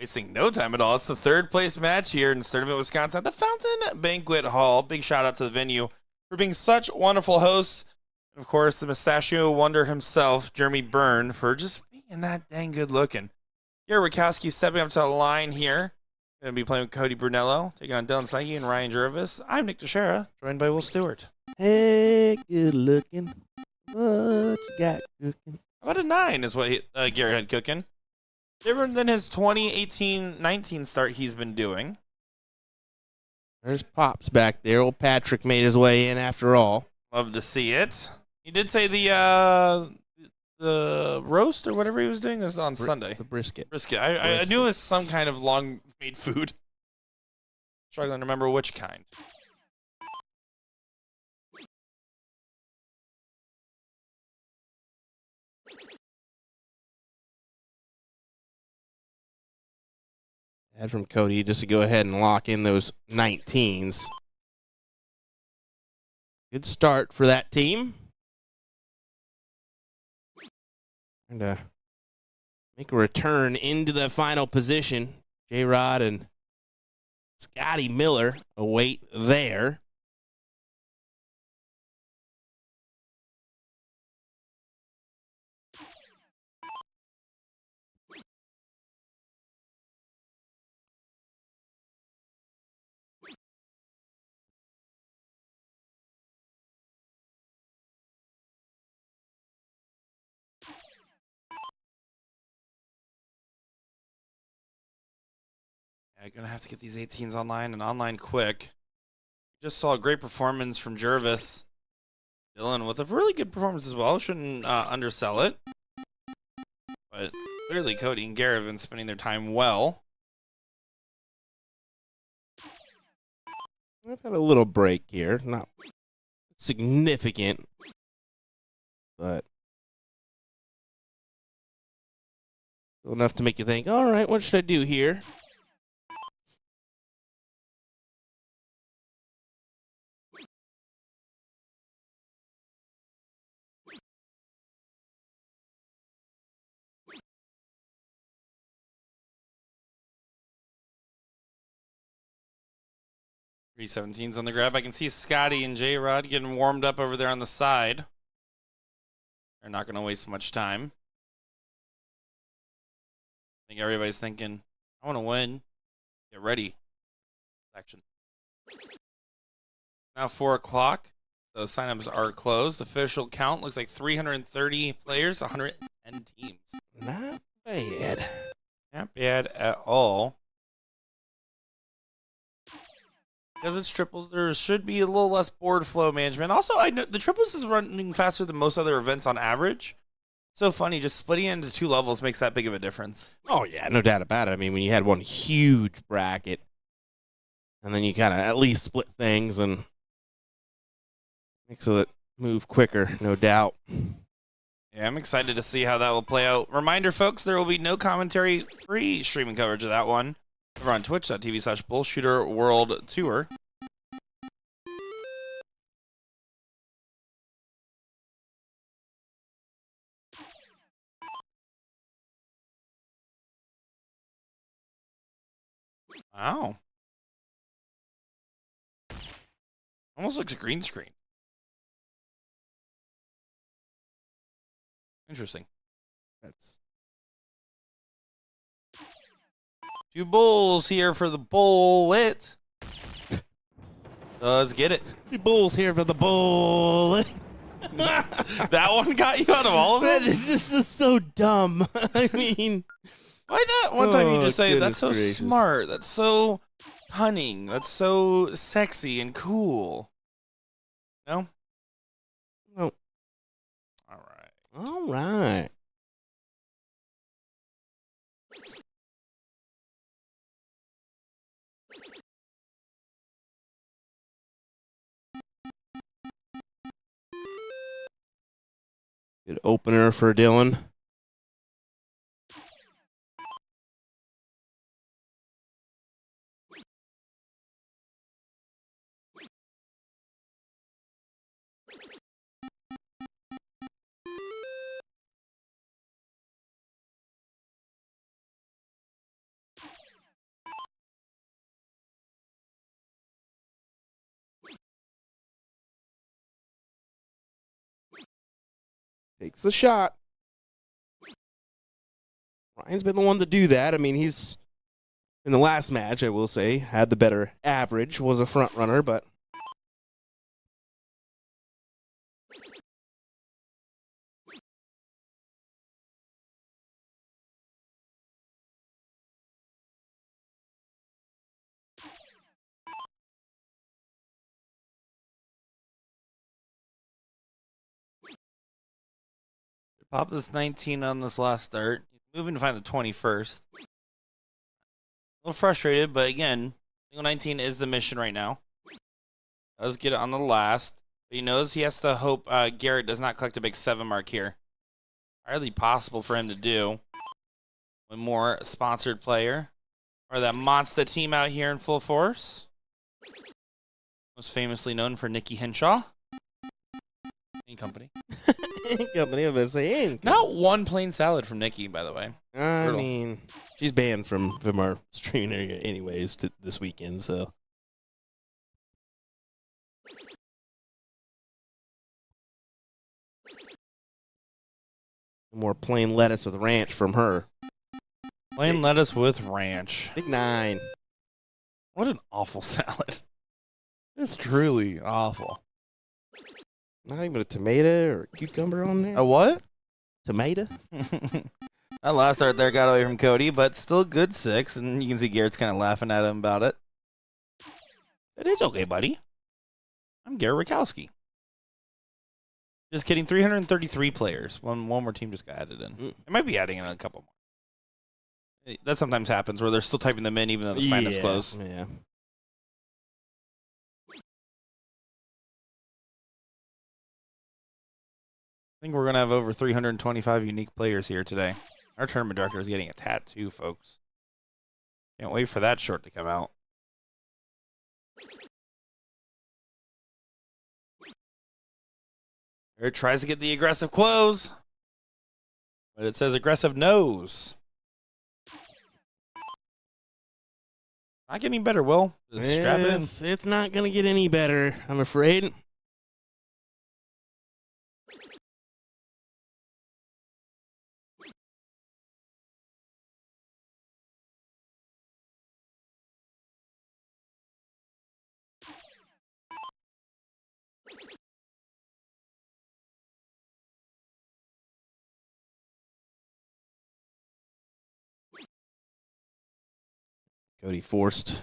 wasting no time at all. It's the third place match here in Sturtevant, Wisconsin at the Fountain Banquet Hall. Big shout out to the venue for being such wonderful hosts. And of course, the Mustachio Wonder himself, Jeremy Byrne, for just being that dang good looking. Garrett Rakowski stepping up to the line here. Going to be playing with Cody Brunello, taking on Dylan Sleggy and Ryan Jervis. I'm Nick Teixeira, joined by Will Stewart. Hey, good looking. What you got cooking? About a 9 is what Garrett had cooking. Different than his 2018-19 start he's been doing. There's Pops back there. Old Patrick made his way in after all. Love to see it. He did say the roast or whatever he was doing is on Sunday. The brisket. I knew it was some kind of long-made food. Struggling to remember which kind. Ad from Cody just to go ahead and lock in those 19s. Good start for that team. And make a return into the final position. J-Rod and Scotty Miller await there. I'm going to have to get these 18s online and online quick. Just saw a great performance from Jervis. Dylan with a really good performance as well. Shouldn't undersell it. But clearly Cody and Garrett have been spending their time well. We've had a little break here. Not significant, but enough to make you think, all right, what should I do here? Three 17s on the grab. I can see Scotty and J-Rod getting warmed up over there on the side. They're not going to waste much time. I think everybody's thinking, I want to win. Get ready. Action. Now 4 o'clock. The signups are closed. Official count looks like 330 players, 110 teams. Not bad. Not bad at all. Because it's triples, there should be a little less board flow management. Also, I know the triples is running faster than most other events on average. So funny, just splitting it into 2 levels makes that big of a difference. Oh, yeah, no doubt about it. I mean, when you had one huge bracket, and then you kind of at least split things and makes it move quicker, no doubt. Yeah, I'm excited to see how that will play out. Reminder, folks, there will be no commentary, free streaming coverage of that one over on twitch.tv/BullShooter World Tour. Wow. Almost looks a green screen. Interesting. That's 2 bulls here for the bullet. Let's get it. the Bulls here for the bull. That one got you out of all of That them? is just so dumb. I mean, Why not one time you just say, goodness that's so gracious. smart, that's so cunning, that's so sexy and cool? No? no. All right. All right. Good opener for Dylan. Takes the shot. Ryan's been the one to do that. I mean, he's, in the last match, I will say, had the better average, was a front runner, but Pop this 19 on this last start. Moving to find the 21st. A little frustrated, but again, single 19 is the mission right now. Does get it on the last. But he knows he has to hope Garrett does not collect a big 7 mark here. Hardly possible for him to do. One more sponsored player. Or that monster team out here in full force. Most famously known for Nikki Henshaw. In company. company of us saying. Not one plain salad from Nikki, by the way. I Brutal. mean, she's banned from our streaming area anyways this weekend, so. More plain lettuce with ranch from her. Plain lettuce with ranch. Big 9. What an awful salad. It's truly awful. Not even a tomato or a cucumber on there. A what? Tomato? That last start there got away from Cody, but still good 6, and you can see Garrett's kind of laughing at him about it. It is okay, buddy. I'm Garrett Rakowski. Just kidding, 333 players. One more team just got added in. It might be adding in a couple more. That sometimes happens where they're still typing them in even though the sign-up's closed. Yeah. I think we're going to have over 325 unique players here today. Our tournament director is getting a tattoo, folks. Can't wait for that short to come out. It tries to get the aggressive close, but it says aggressive nose. Not getting better, Will. Just strap it in. It's not going to get any better, I'm afraid. Cody forced to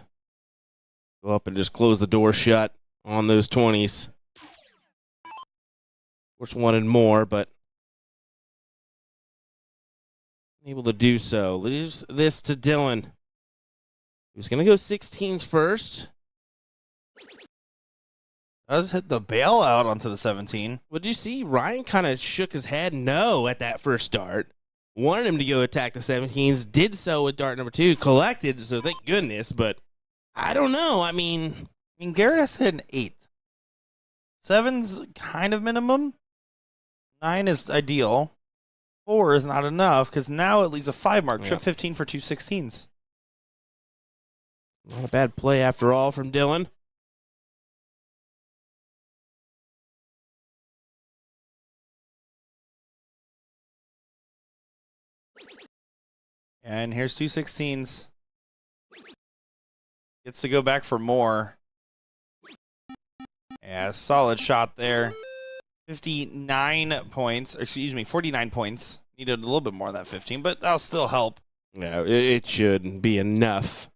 go up and just close the door shut on those 20s. Of course, wanted more, but able to do so. Leaves this to Dylan. He was going to go 16s first. Does hit the bailout onto the 17. What did you see? Ryan kind of shook his head no at that first start. Wanted him to go attack the 17s. Did so with dart number 2. Collected, so thank goodness. But I don't know. I mean, Garrett has to hit an 8. 7's kind of minimum. 9 is ideal. 4 is not enough because now it leaves a 5 mark. Trip 15 for 2 16s. Not a bad play after all from Dylan. And here's 2 16s. Gets to go back for more. Yeah, solid shot there. 59 points. Excuse me, 49 points. Needed a little bit more than that 15, but that'll still help. Yeah, it should be enough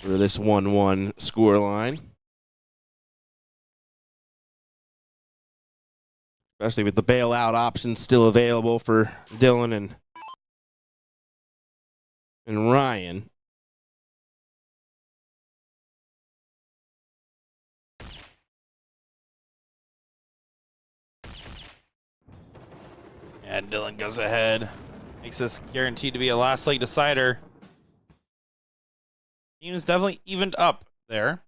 for this 1-1 scoreline. Especially with the bailout option still available for Dylan and Ryan. And Dylan goes ahead. Makes this guaranteed to be a last leg decider. Team is definitely evened up there.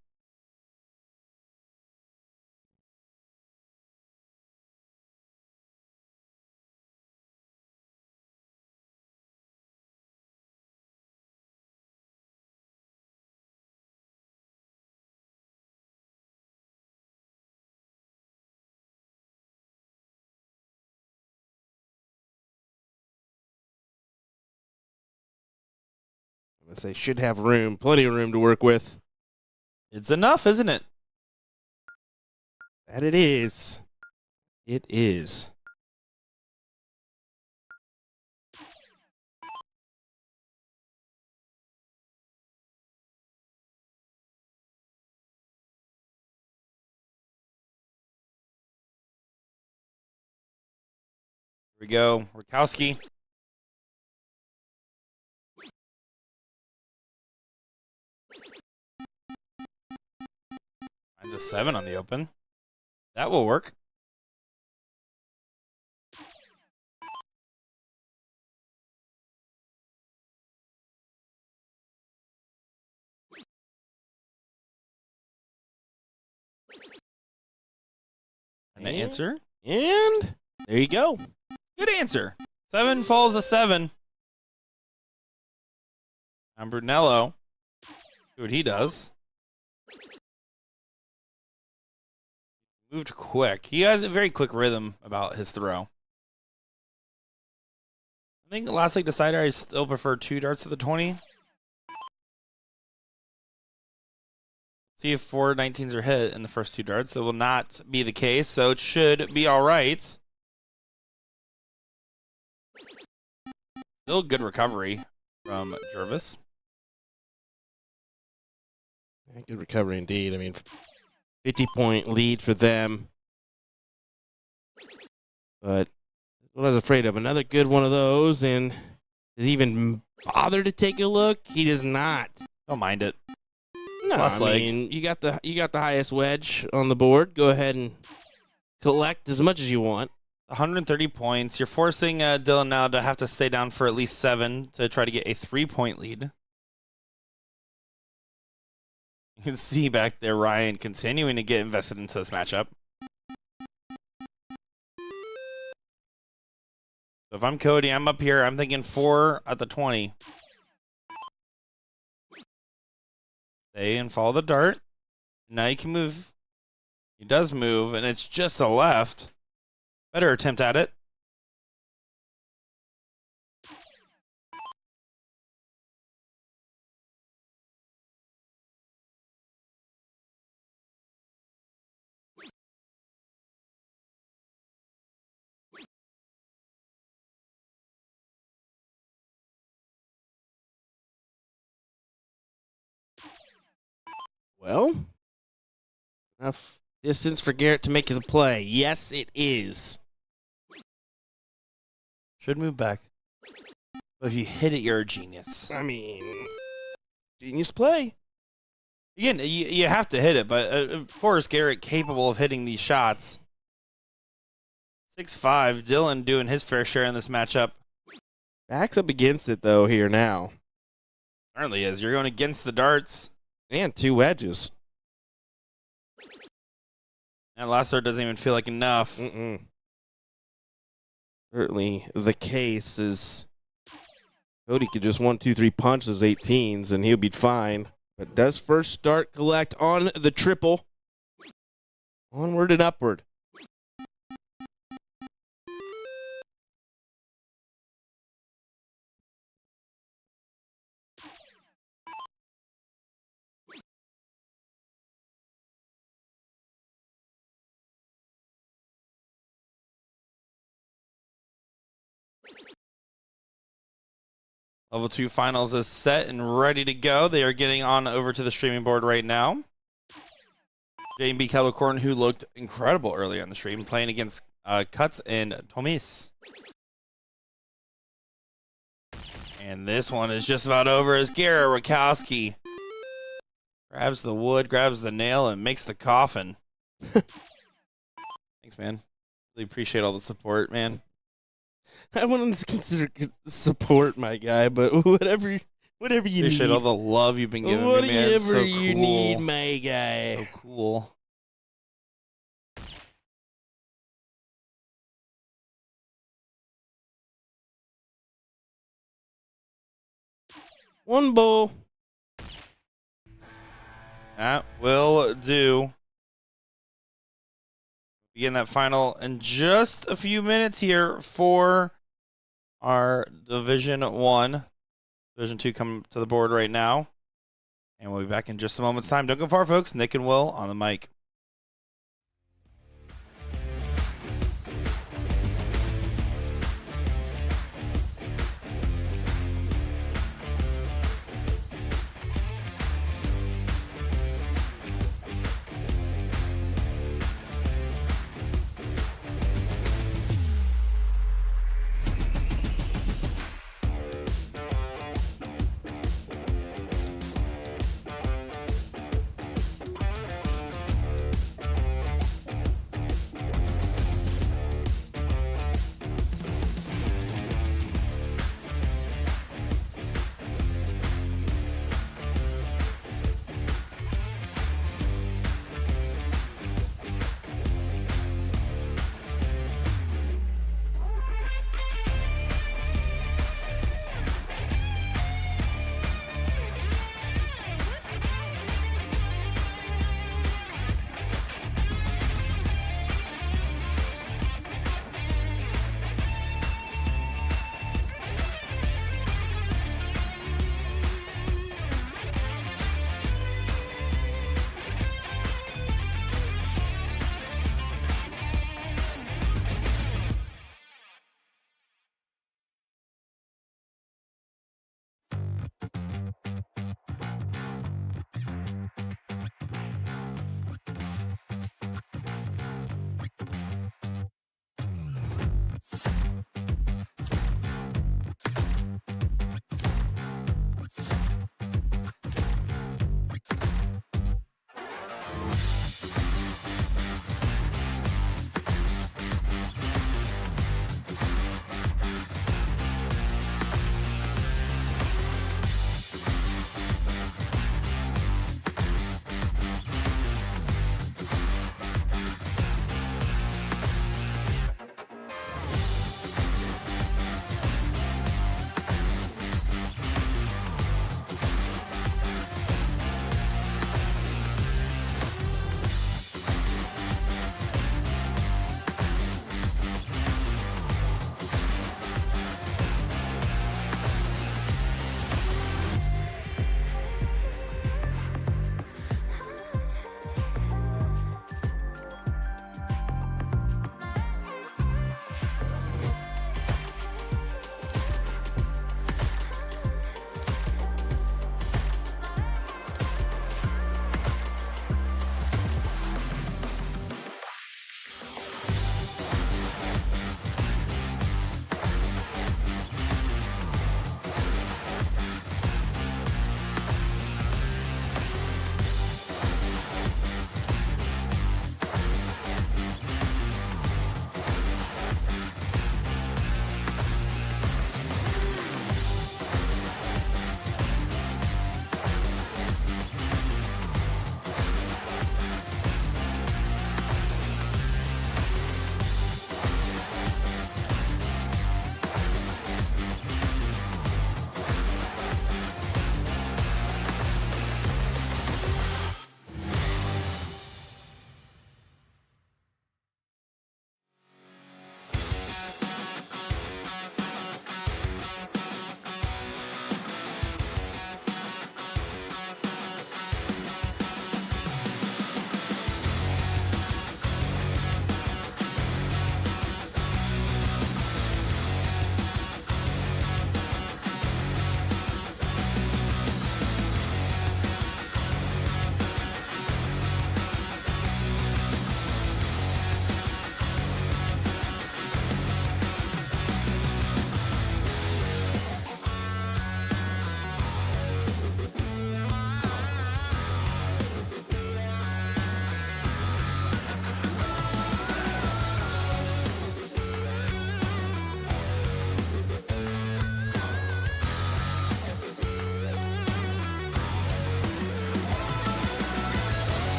They should have room, plenty of room to work with. It's enough, isn't it? That it is. It is. Here we go. Rakowski. Finds a 7 on the open. That will work. And the answer? And there you go. Good answer. 7 falls a 7. Now Brunello. See what he does. Moved quick. He has a very quick rhythm about his throw. I think the last league decider, I still prefer 2 darts to the 20. See if 4 19s are hit in the first 2 darts. That will not be the case, so it should be all right. Still good recovery from Jervis. Good recovery indeed. I mean, 50-point lead for them. But what I was afraid of, another good one of those, and does he even bother to take a look? He does not. Don't mind it. No, Plus I mean, you got the highest wedge on the board. Go ahead and collect as much as you want. 130 points. You're forcing Dylan now to have to stay down for at least 7 to try to get a 3-point lead. You can see back there Ryan continuing to get invested into this matchup. So if I'm Cody, I'm up here. I'm thinking 4 at the 20. Stay and follow the dart. Now you can move. He does move, and it's just a left. Better attempt at it. Well, enough distance for Garrett to make the play. Yes, it is. Should move back. But if you hit it, you're a genius. I mean, genius play. Again, you have to hit it, but of course, Garrett capable of hitting these shots. 6'5", Dylan doing his fair share in this matchup. Backs up against it, though, here now. Certainly is. You're going against the darts. And 2 wedges. And last dart doesn't even feel like enough. Certainly the case is Cody could just 1, 2, 3 punch those 18s and he'll be fine. But does first start collect on the triple. Onward and upward. Level 2 finals is set and ready to go. They are getting on over to the streaming board right now. J&B Kettlecorn, who looked incredible earlier in the stream, playing against Cuts and Tomis. And this one is just about over as Garrett Rakowski grabs the wood, grabs the nail, and makes the coffin. Thanks, man. Really appreciate all the support, man. I wouldn't consider support, my guy, but whatever you Appreciate need. all the love you've been giving me, man. Whatever It's so you cool. need, my guy. So cool. One bowl. That will do. Begin that final in just a few minutes here for our Division 1 Division 2 coming to the board right now. And we'll be back in just a moment's time. Don't go far, folks. Nick and Will on the mic.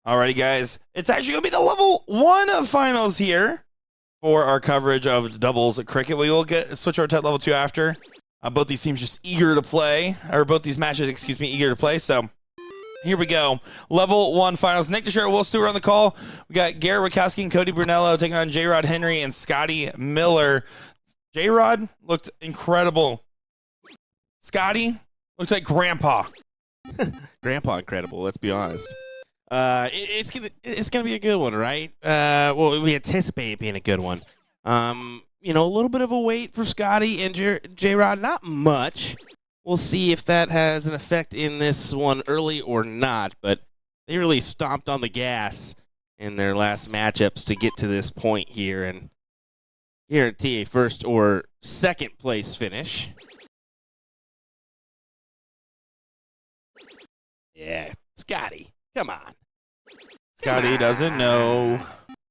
Alrighty, guys. It's actually going to be the level 1 finals here for our coverage of doubles cricket. We will switch over to level 2 after. Both these teams just eager to play, or both these matches, excuse me, eager to play. So here we go. Level 1 finals. Nick DeShert, Will Stewart on the call. We got Garrett Wachowski and Cody Brunello taking on J-Rod Henry and Scotty Miller. J-Rod looked incredible. Scotty looked like grandpa. Grandpa incredible, let's be honest. It's gonna be a good one, right? Well, we anticipate it being a good one. A little bit of a wait for Scotty and J-Rod, not much. We'll see if that has an effect in this one early or not, but they really stomped on the gas in their last matchups to get to this point here and guarantee a first or second place finish. Yeah, Scotty, come on. Scotty doesn't know.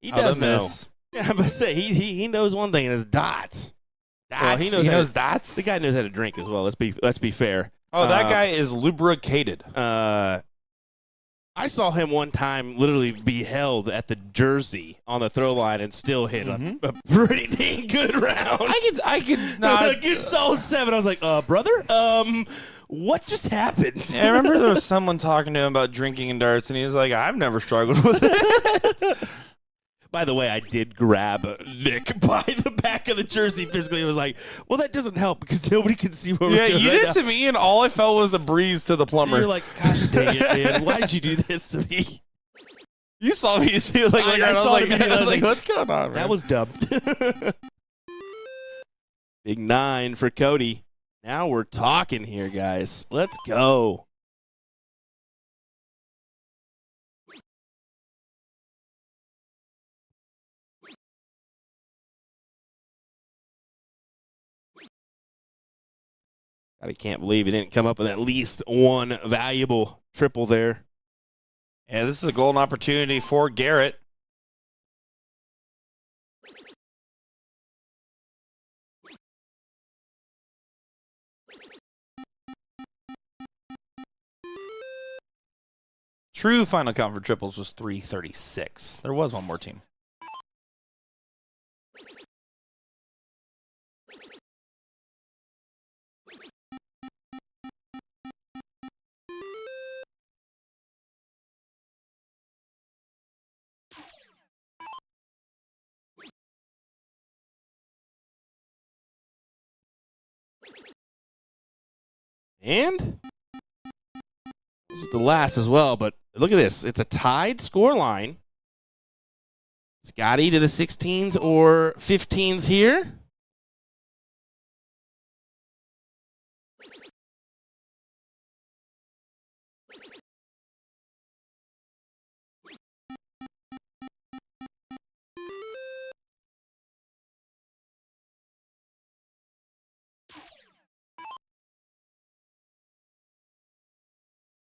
He how does to know. miss. Yeah, I'm about to say he knows one thing, and it's dots. Well, he knows dots. The guy knows how to drink as well. Let's be fair. Oh, that guy is lubricated. I saw him one time literally be held at the jersey on the throw line and still hit a pretty dang good round. I could not. A good solid 7. I was like, brother, what just happened? Yeah, I remember there was someone talking to him about drinking and darts, and he was like, I've never struggled with it. By the way, I did grab Nick by the back of the jersey physically. It was like, well, that doesn't help because nobody can see what we're doing. You right did now. to me, and all I felt was a breeze to the plumber. You're like, gosh dang it, man. Why'd you do this to me? You saw me. I was like, what's going on, man? That was dumb. Big 9 for Cody. Now we're talking here, guys. Let's go. I can't believe he didn't come up with at least one valuable triple there. Yeah, this is a golden opportunity for Garrett. True final count for triples was 336. There was one more team. And this is the last as well, but look at this. It's a tied score line. Scotty to the 16s or 15s here.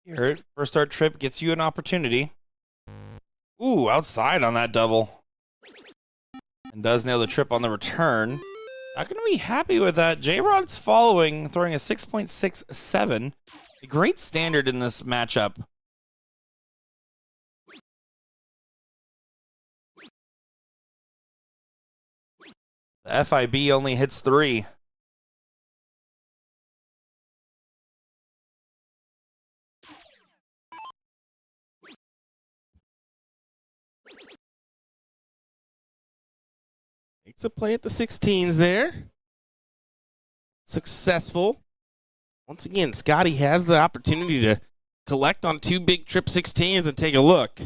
Garrett, first start trip gets you an opportunity. Ooh, outside on that double. And does nail the trip on the return. Not going to be happy with that. J-Rod's following, throwing a 6.67. A great standard in this matchup. The FIB only hits 3. Makes a play at the 16s there. Successful. Once again, Scotty has the opportunity to collect on 2 big trip 16s and take a look.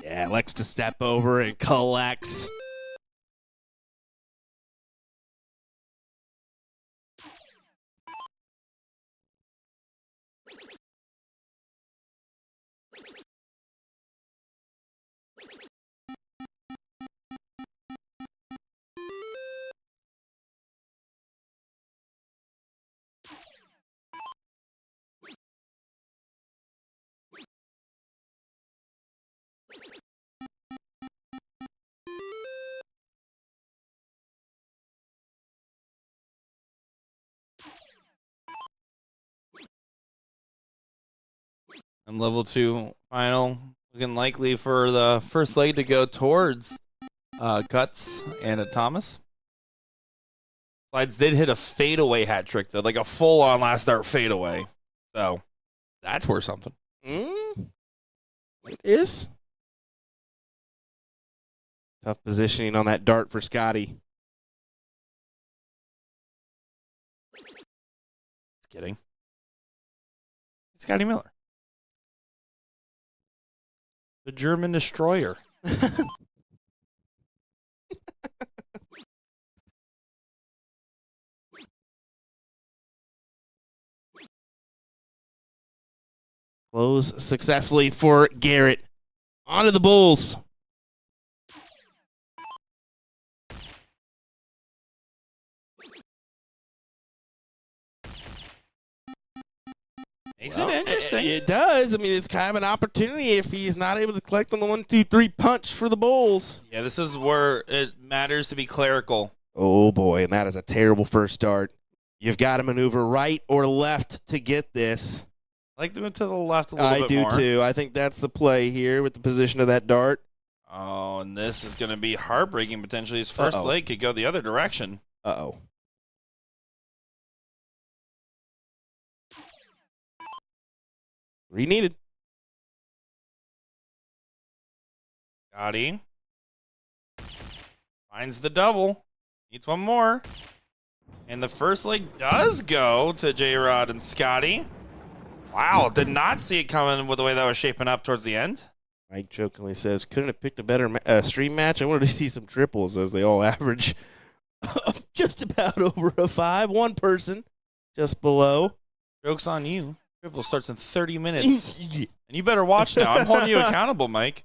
Yeah, likes to step over and collects. And level 2 final, looking likely for the first leg to go towards Guts and Thomas. Slides did hit a fadeaway hat trick, though, like a full-on last start fadeaway. So that's worth something. It is. Tough positioning on that dart for Scotty. Just kidding. Scotty Miller. The German destroyer. Close successfully for Garrett. On to the Bulls. Makes it interesting. It does. I mean, it's kind of an opportunity if he's not able to collect on the 1-2-3 punch for the Bulls. Yeah, this is where it matters to be clerical. Oh, boy, and that is a terrible first start. You've got to maneuver right or left to get this. I like to move to the left a little bit more. I do, too. I think that's the play here with the position of that dart. Oh, and this is going to be heartbreaking, potentially. His first leg could go the other direction. Uh-oh. Needed. Scotty finds the double. Needs one more. And the first leg does go to J-Rod and Scotty. Wow, did not see it coming with the way that was shaping up towards the end. Mike jokingly says, couldn't have picked a better stream match. I wanted to see some triples as they all average just about over a 5. One person just below. Joke's on you. Triple starts in 30 minutes. And you better watch now. I'm holding you accountable, Mike.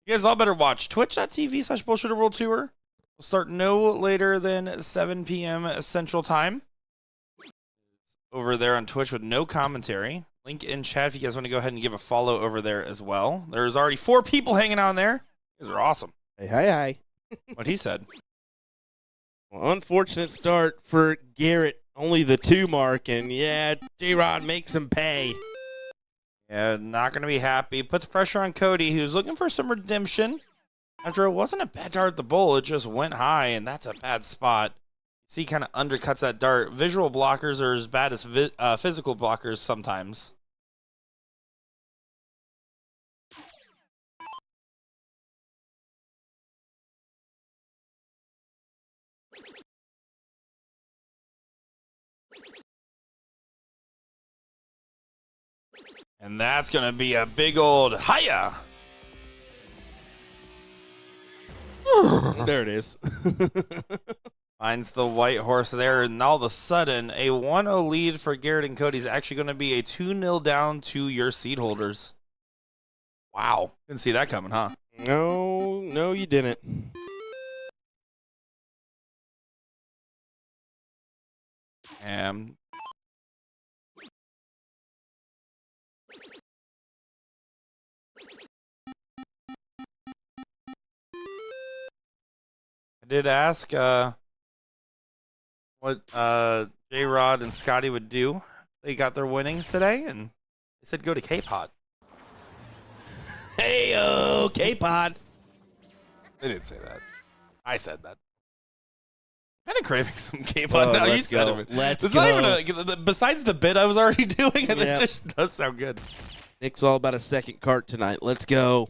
You guys all better watch twitch.tv/BullShooter World Tour. We'll start no later than 7 p.m. Central Time. Over there on Twitch with no commentary. Link in chat if you guys want to go ahead and give a follow over there as well. There's already 4 people hanging out in there. You guys are awesome. Hey, hi. What he said. Well, unfortunate start for Garrett. Only the 2 mark, and yeah, J-Rod makes him pay. Yeah, not going to be happy. Puts pressure on Cody, who's looking for some redemption. After it wasn't a bad dart at the bull, it just went high, and that's a bad spot. See, he kind of undercuts that dart. Visual blockers are as bad as physical blockers sometimes. And that's going to be a big old hiya. There it is. Finds the white horse there, and all of a sudden, a 1-0 lead for Garrett and Cody is actually going to be a 2-0 down to your seed holders. Wow. Didn't see that coming, huh? No, you didn't. I did ask what J-Rod and Scotty would do. They got their winnings today, and they said go to K-Pod. Hey-o, K-Pod. They didn't say that. I said that. Kind of craving some K-Pod now. You said it. Let's go. Not even besides the bit I was already doing, and it just does sound good. Nick's all about a second cart tonight. Let's go.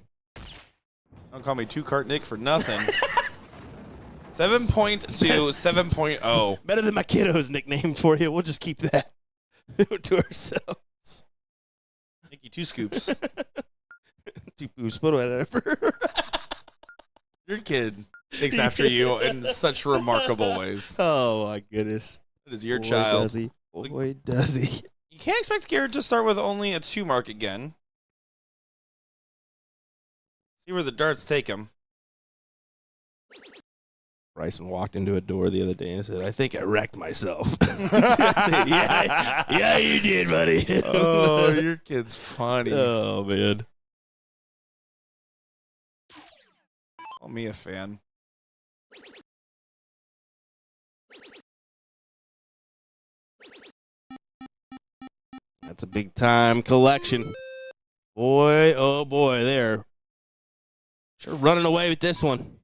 Don't call me 2-cart Nick for nothing. 7.2, 7.0. Better than my kiddo's nickname for you. We'll just keep that to ourselves. Nicky 2 scoops. 2 scoops, but whatever. Your kid takes after you in such remarkable ways. Oh, my goodness. It is your child. Does he. Boy, does he. You can't expect Garrett to start with only a 2 mark again. See where the darts take him. Bryson walked into a door the other day and said, I think I wrecked myself. Said, yeah, you did, buddy. Oh, your kid's funny. Oh, man. Call me a fan. That's a big time collection. Boy, oh boy, they're sure running away with this one.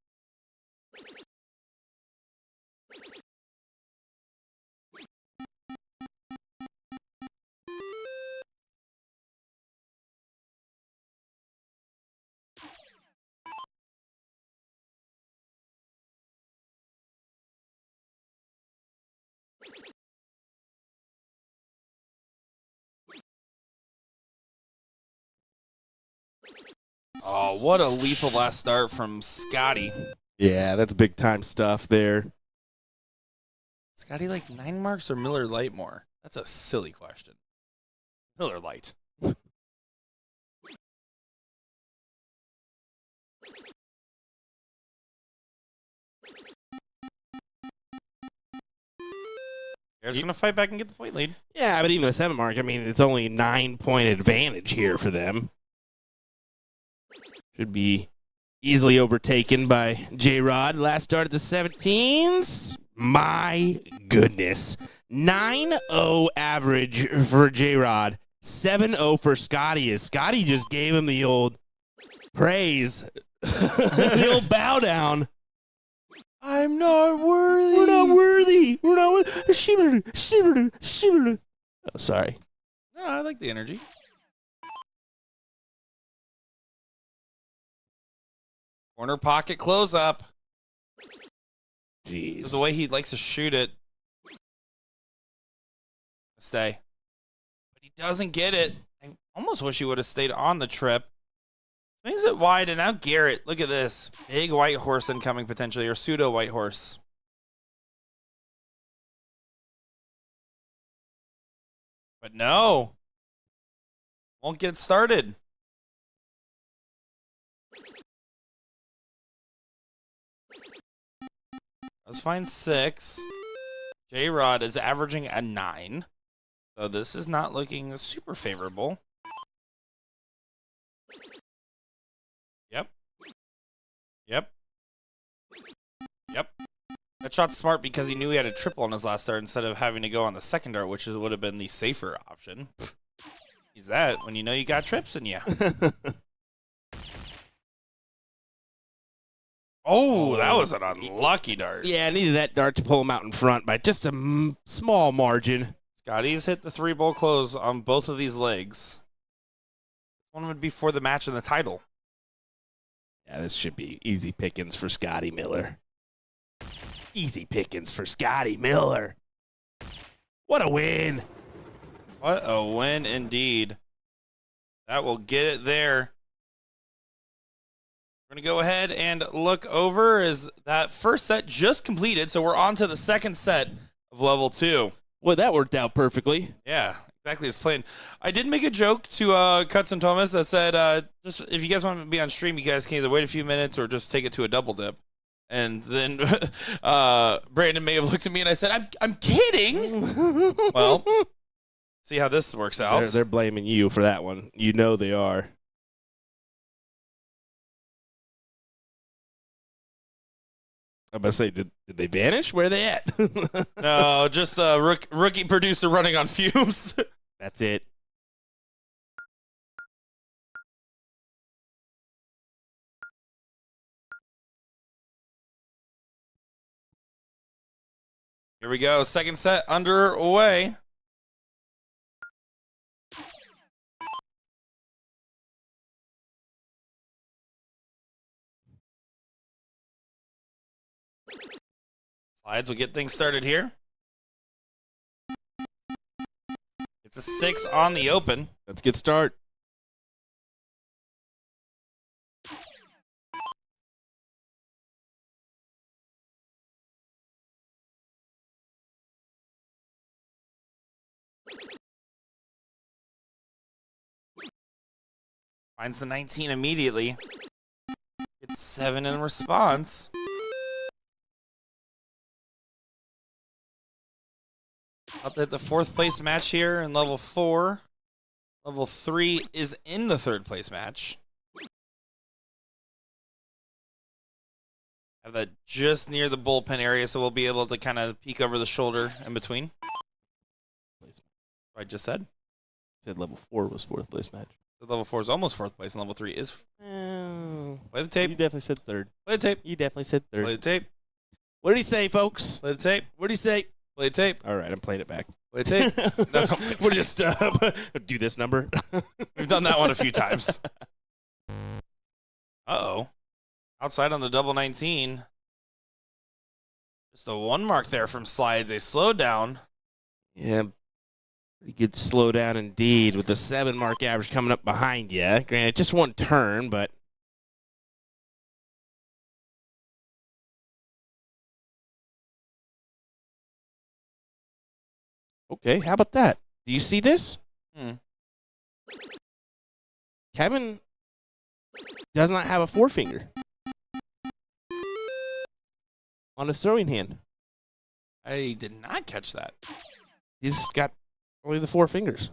Oh, what a lethal last start from Scotty. Yeah, that's big time stuff there. Scotty like 9 marks or Miller Lite more? That's a silly question. Miller Lite. Bears going to fight back and get the point lead. Yeah, but even the 7 mark, I mean, it's only a 9-point advantage here for them. Should be easily overtaken by J-Rod. Last start at the 17s. My goodness. 9-0 average for J-Rod. 7-0 for Scotty. As Scotty just gave him the old praise. The old bow down. I'm not worthy. We're not worthy. We're not worthy. Oh, sorry. No, I like the energy. Corner pocket close up. Jeez. This is the way he likes to shoot it. Stay. But he doesn't get it. I almost wish he would have stayed on the trip. Swings it wide, and now Garrett. Look at this. Big white horse incoming potentially, or pseudo white horse. But no. Won't get started. Let's find 6. J-Rod is averaging a 9. So this is not looking super favorable. Yep. That shot's smart because he knew he had a triple on his last dart instead of having to go on the second dart, which would have been the safer option. He's that when you know you got trips in you. Oh, that was an unlucky dart. Yeah, I needed that dart to pull him out in front by just a small margin. Scotty's hit the 3-bowl close on both of these legs. One would be for the match and the title. Yeah, this should be easy pickings for Scotty Miller. Easy pickings for Scotty Miller. What a win. What a win indeed. That will get it there. We're going to go ahead and look over as that first set just completed, so we're on to the second set of level 2. Well, that worked out perfectly. Yeah, exactly as planned. I did make a joke to Cuts and Thomas that said, just if you guys want to be on stream, you guys can either wait a few minutes or just take it to a double dip. And then Brandon may have looked at me and I said, I'm kidding. Well, see how this works out. They're blaming you for that one. You know they are. I'm about to say, did they vanish? Where are they at? No, just a rookie producer running on fumes. That's it. Here we go. Second set underway. Slides will get things started here. It's a 6 on the open. Let's get started. Finds the 19 immediately. It's 7 in response. Up at the 4th place match here in level 4. Level 3 is in the 3rd place match. Have that just near the bullpen area, so we'll be able to kind of peek over the shoulder in between. I just said. Said level 4 was 4th place match. The level 4 is almost 4th place, and level 3 is. Play the You tape. definitely said 3rd. Play the tape. You definitely said 3rd. Play the tape. What did he say, folks? Play the tape. What did he say? Play the tape. All right, I'm playing it back. Play the tape. That's all. We'll just do this number. We've done that one a few times. Uh-oh. Outside on the double 19. Just a 1 mark there from Slides. A slow down. Yeah, pretty good slowdown indeed with the 7 mark average coming up behind you. Granted, just 1 turn, but. Okay, how about that? Do you see this? Kevin does not have a forefinger on his throwing hand. I did not catch that. He's got only the 4 fingers.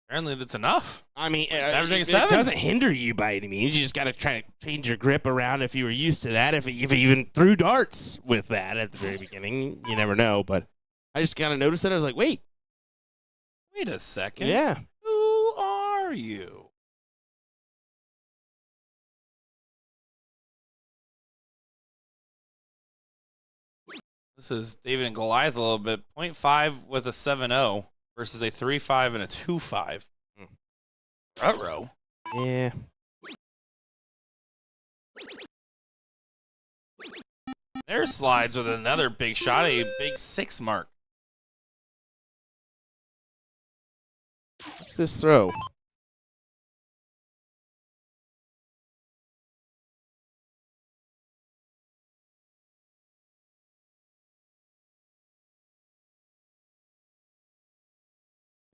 Apparently that's enough. I mean, Averaging it 7? doesn't hinder you by any means. You just got to try to change your grip around if you were used to that. If you even threw darts with that at the very beginning, you never know. But I just kind of noticed that. I was like, wait. Wait a second. Yeah. Who are you? This is David and Goliath a little bit. 0.5 with a 7-0 versus a 3-5 and a 2-5. Row. Yeah. There's Slides with another big shot, a big 6 mark. What's this throw?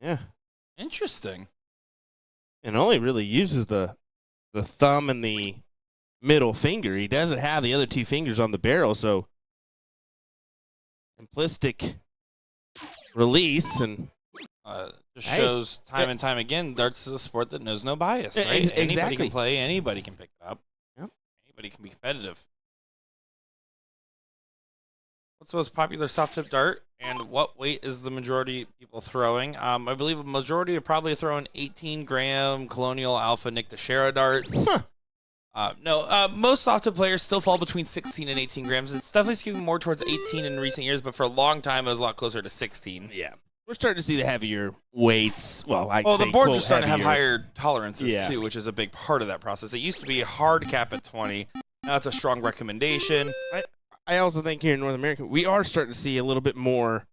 Yeah. Interesting. And only really uses the thumb and the middle finger. He doesn't have the other 2 fingers on the barrel, so simplistic release and Just shows time and time again, darts is a sport that knows no bias, right? Anybody Exactly. can play, anybody can pick it up. Yep. Anybody can be competitive. What's the most popular soft tip dart, and what weight is the majority of people throwing? I believe a majority are probably throwing 18-gram Colonial Alpha Nick Teixeira darts. Most soft tip players still fall between 16 and 18 grams. It's definitely skewing more towards 18 in recent years, but for a long time it was a lot closer to 16. yeah. We're starting to see the heavier weights. Well, the boards are starting to have higher tolerances Yeah. too, which is a big part of that process. It used to be a hard cap at 20. Now it's a strong recommendation. I also think here in North America, we are starting to see a little bit more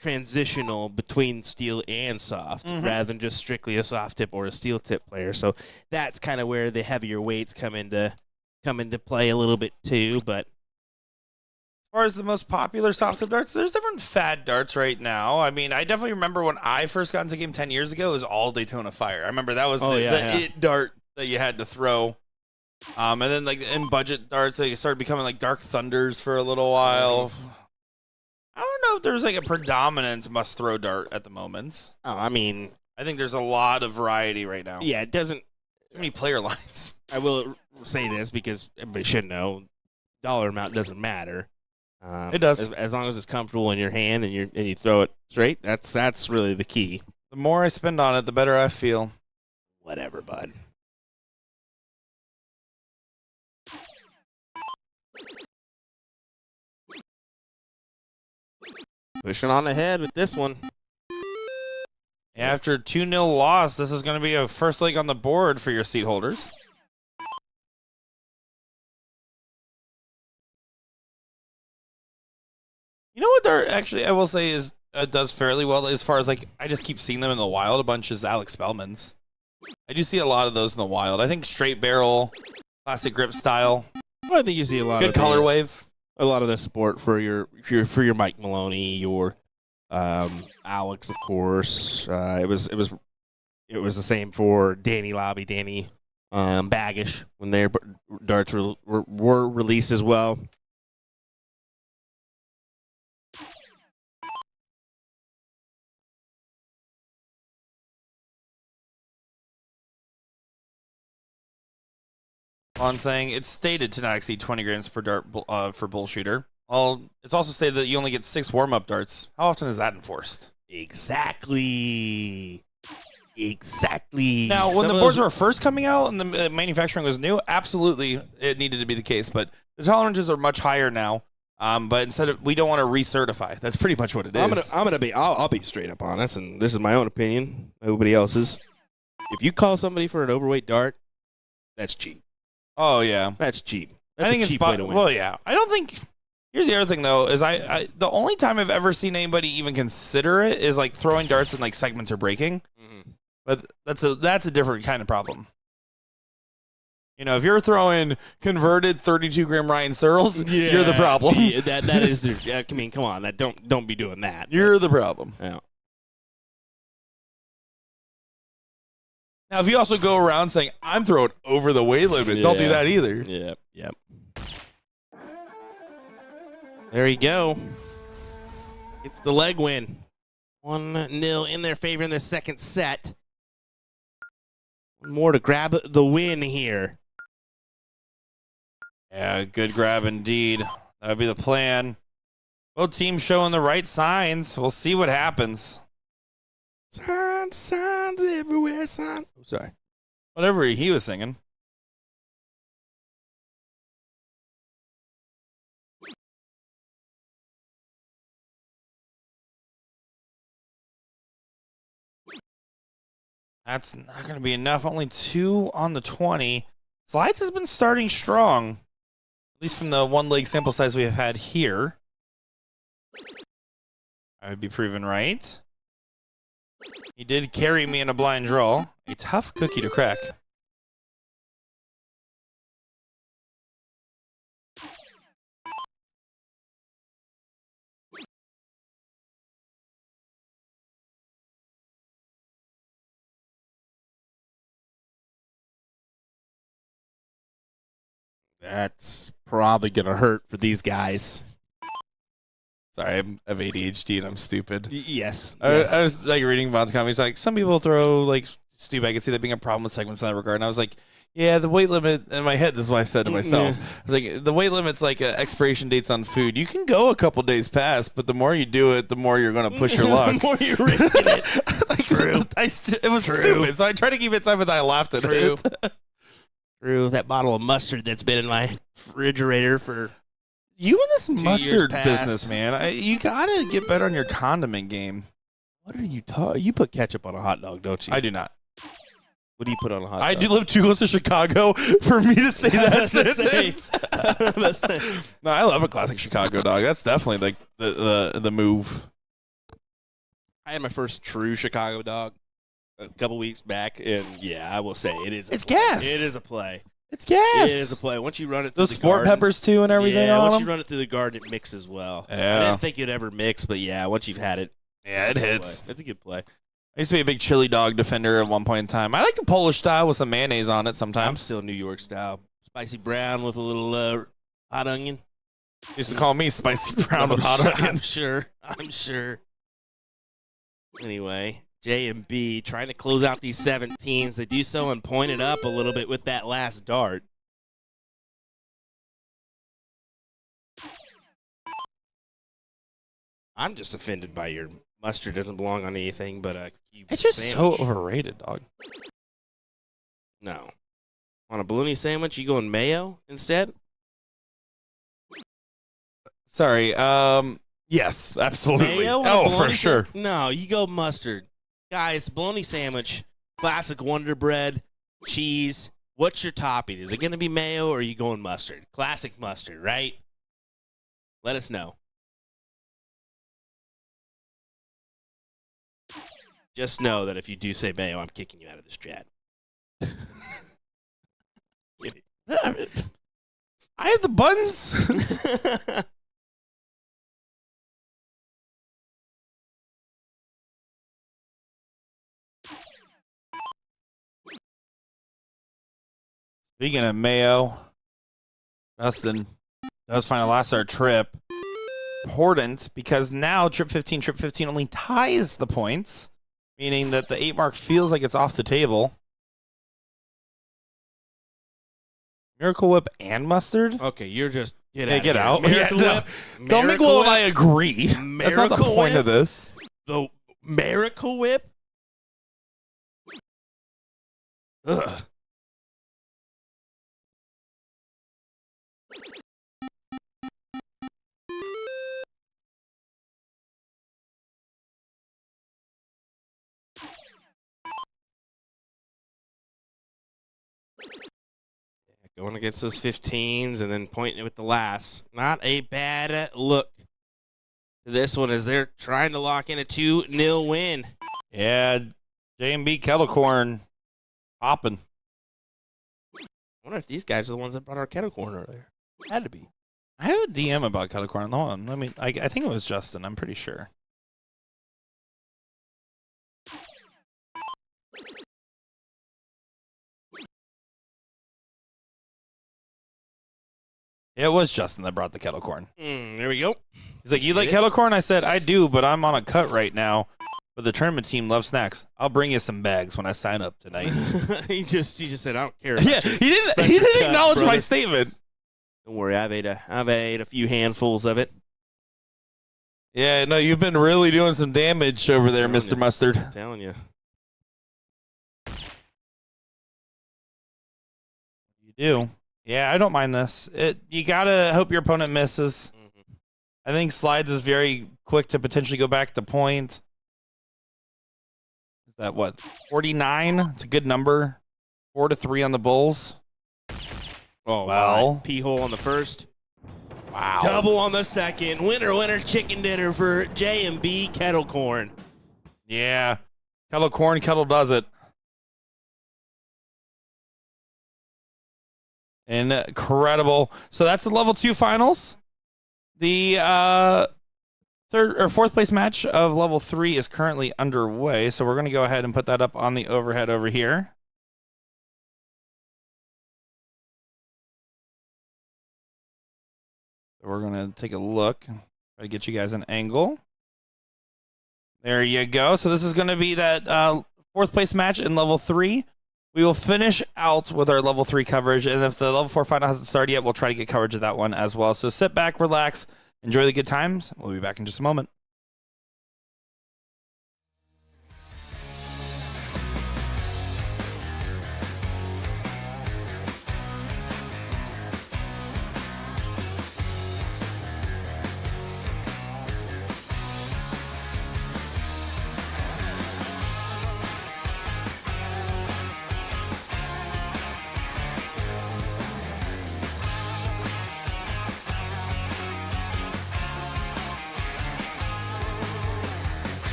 transitional between steel and soft rather than just strictly a soft tip or a steel tip player. So that's kind of where the heavier weights come into play a little bit too. But As far as the most popular soft tip darts, there's different fad darts right now. I mean, I definitely remember when I first got into the game 10 years ago, it was all Daytona Fire. I remember that was the it dart that you had to throw. And then like in budget darts, they started becoming like Dark Thunders for a little while. I don't know if there's like a predominant must throw dart at the moment. I mean, I think there's a lot of variety right now. yeah, it doesn't. Too many player lines. I will say this because everybody should know, dollar amount doesn't matter. It does. As long as it's comfortable in your hand and you throw it straight. That's really the key. The more I spend on it, the better I feel. Whatever, bud. Pushing on ahead with this one. After 2-0 loss, this is going to be a first leg on the board for your seat holders. You know what dart actually I will say is does fairly well as far as like I just keep seeing them in the wild a bunch is Alex Spellman's. I do see a lot of those in the wild. I think straight barrel, classic grip style. Well, I think you see a lot Good of color wave. a lot of the support for your Mike Maloney, your Alex, of course. It was the same for Danny Lobby, Danny Baggish when their darts were released as well. On saying it's stated to not exceed 20 grams per dart for BullShooter. Well, it's also stated that you only get 6 warm-up darts. How often is that enforced? Exactly. Exactly. Now, when the boards were first coming out and the manufacturing was new, absolutely it needed to be the case. But the tolerances are much higher now. But instead of, we don't want to recertify. That's pretty much what it is. I'll be straight up honest, and this is my own opinion. Nobody else's. If you call somebody for an overweight dart, that's cheap. Oh yeah, that's cheap. That's I think a cheap it's way to win. well, yeah. I don't think. Here's the other thing though: is I the only time I've ever seen anybody even consider it is like throwing darts and like segments are breaking. Mm-hmm. But that's a different kind of problem. You know, if you're throwing converted 32-gram Ryan Searles, you're the problem. That is. I mean, come on. Don't be doing that. You're the problem. Yeah. Now, if you also go around saying, I'm throwing over the weight limit, don't do that either. Yep. There you go. It's the leg win. 1-0 in their favor in the second set. One more to grab the win here. Yeah, good grab indeed. That would be the plan. Both teams showing the right signs. We'll see what happens. Signs everywhere, signs. Oh, sorry. Whatever he was singing. That's not going to be enough. Only 2 on the 20. Slides has been starting strong, at least from the one leg sample size we have had here. I would be proven right. He did carry me in a blind draw. A tough cookie to crack. That's probably going to hurt for these guys. Sorry, I have ADHD and I'm stupid. Yes. I was like reading Vaughn's comments. Like, some people throw like stupid. I could see that being a problem with segments in that regard. And I was like, yeah, the weight limit in my head. This is what I said to myself. I was like, the weight limit's like expiration dates on food. You can go a couple days past, but the more you do it, the more you're going to push your luck. The more you're risking it. Like, True. It was stupid. So I tried to keep it inside, but I laughed at it. True. That bottle of mustard that's been in my refrigerator for you and this mustard business, man. You gotta get better on your condiment game. What are you talking? You put ketchup on a hot dog, don't you? I do not. What do you put on a hot dog? I do live too close to Chicago for me to say that sentence. No, I love a classic Chicago dog. That's definitely like the move. I had my first true Chicago dog a couple weeks back, and yeah, I will say it is. It's gas. It is a play. It's gas. It is a play. Once you run it through those the sport garden, peppers too and everything on once them. you run it through the garden, it mixes well. Yeah. I didn't think it'd ever mix, but yeah, once you've had it, yeah, it hits. It's a good play. I used to be a big chili dog defender at one point in time. I like the Polish style with some mayonnaise on it sometimes. I'm still New York style. Spicy brown with a little hot onion. Used to call me spicy brown with hot onion. I'm sure. Anyway, J and B trying to close out these 17s. They do so and point it up a little bit with that last dart. I'm just offended by your mustard doesn't belong on anything but a Cuban It's just sandwich. so overrated, dog. No. On a bologna sandwich, you going mayo instead? Sorry. Yes, absolutely. Mayo on a Oh, bologna for sure. No, you go mustard. Guys, bologna sandwich, classic Wonder Bread, cheese. What's your topping? Is it going to be mayo or are you going mustard? Classic mustard, right? Let us know. Just know that if you do say mayo, I'm kicking you out of this chat. I have the buns. Speaking of mayo, Dustin does finally last our trip. Important because now trip 15 only ties the points, meaning that the 8 mark feels like it's off the table. Miracle Whip and mustard? Okay, you're just get out. Miracle Yeah, Whip. Don't make Will and I agree. That's not the point of this. The Miracle Whip? Ugh. Going against those 15s and then pointing it with the last. Not a bad look. This one as they're trying to lock in a 2-0 win. Yeah, J&B Kettlecorn popping. I wonder if these guys are the ones that brought our kettle corn earlier. Had to be. I have a DM about Kettlecorn. Hold on. I think it was Justin. I'm pretty sure. It was Justin that brought the Kettlecorn. There we go. He's like, you like Kettlecorn? I said, I do, but I'm on a cut right now. But the tournament team loves snacks. I'll bring you some bags when I sign up tonight. he just said, I don't care. Yeah, he didn't acknowledge my statement. Don't worry, I've ate a few handfuls of it. Yeah, no, you've been really doing some damage over there, Mr. Mustard. I'm telling you. You do. Yeah, I don't mind this. You gotta hope your opponent misses. Mm-hmm. I think Slides is very quick to potentially go back to point. Is that what? 49? It's a good number. 4-3 on the Bulls. Oh, well. P-hole on the first. Wow. Double on the second. Winner, chicken dinner for J&B Kettlecorn. Yeah. Kettlecorn, Kettle does it. Incredible. So that's the level 2 finals. The third or fourth place match of level 3 is currently underway. So we're going to go ahead and put that up on the overhead over here. We're going to take a look. Try to get you guys an angle. There you go. So this is going to be that fourth place match in level 3. We will finish out with our level 3 coverage, and if the level 4 final hasn't started yet, we'll try to get coverage of that one as well. So sit back, relax, enjoy the good times. We'll be back in just a moment.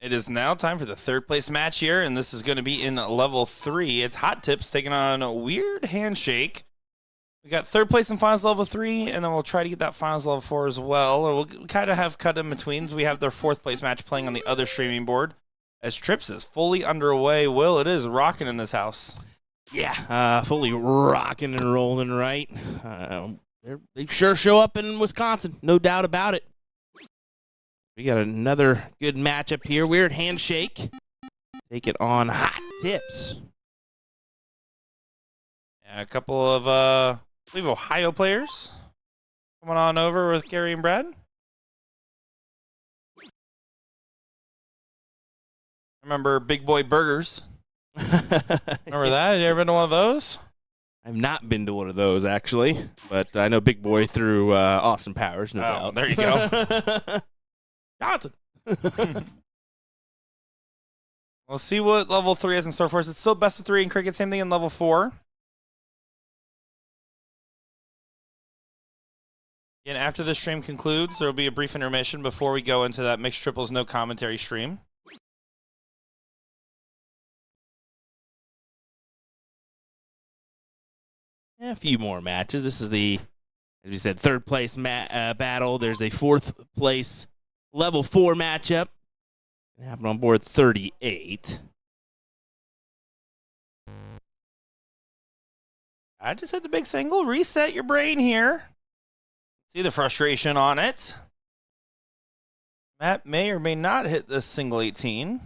It is now time for the third place match here, and this is going to be in level 3. It's Hot Tips taking on a Weird Handshake. We got third place in finals level 3, and then we'll try to get that finals level 4 as well. Or we'll kind of have cut in betweens. We have their fourth place match playing on the other streaming board. As Trips is fully underway. Will, it is rocking in this house. Yeah, fully rocking and rolling, right? They sure show up in Wisconsin, no doubt about it. We got another good matchup here. Weird Handshake. Take it on Hot Tips. Yeah, a couple of, I believe, Ohio players coming on over with Gary and Brad. Remember Big Boy Burgers? Remember that? You ever been to one of those? I've not been to one of those, actually, but I know Big Boy through Austin Powers, no doubt. There you go. Johnson. We'll see what level 3 has in store for us. It's still best of 3 in cricket, same thing in level 4. And after the stream concludes, there will be a brief intermission before we go into that mixed triples no commentary stream. A few more matches. This is the, as we said, third place battle. There's a fourth place level 4 matchup. Happened on board 38. I just hit the big single. Reset your brain here. See the frustration on it. Matt may or may not hit this single 18.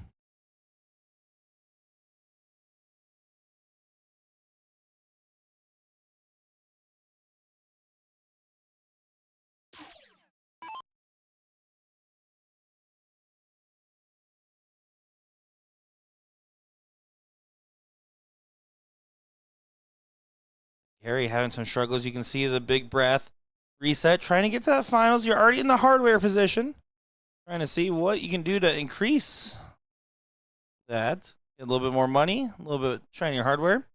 Gary having some struggles. You can see the big breath. Reset, trying to get to that finals. You're already in the hardware position. Trying to see what you can do to increase that. Get a little bit more money, a little bit shinier hardware.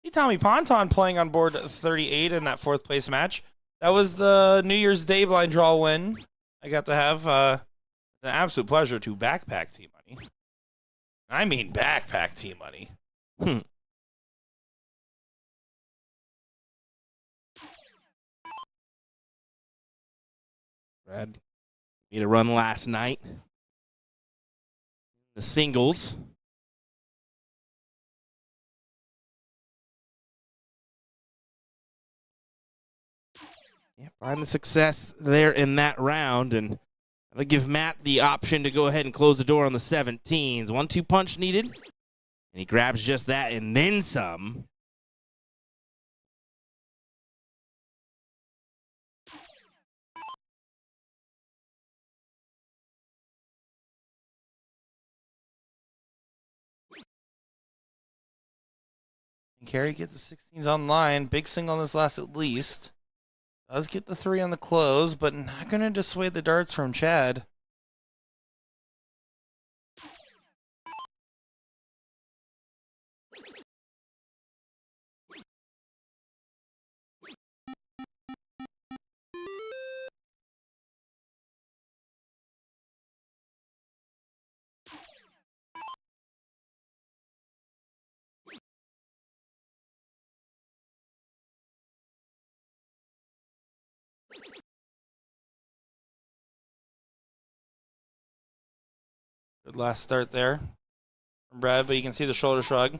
See Tommy Ponton playing on board 38 in that fourth place match. That was the New Year's Day blind draw win. I got to have an absolute pleasure to backpack team money. I mean backpack team money. Brad made a run last night. The singles. Yeah, find the success there in that round, and that'll give Matt the option to go ahead and close the door on the 17s. 1-2 punch needed, and he grabs just that and then some. Carey gets the 16s online. Big single on this last at least. Does get the 3 on the close, but not going to dissuade the darts from Chad. Good last start there from Brad, but you can see the shoulder shrug.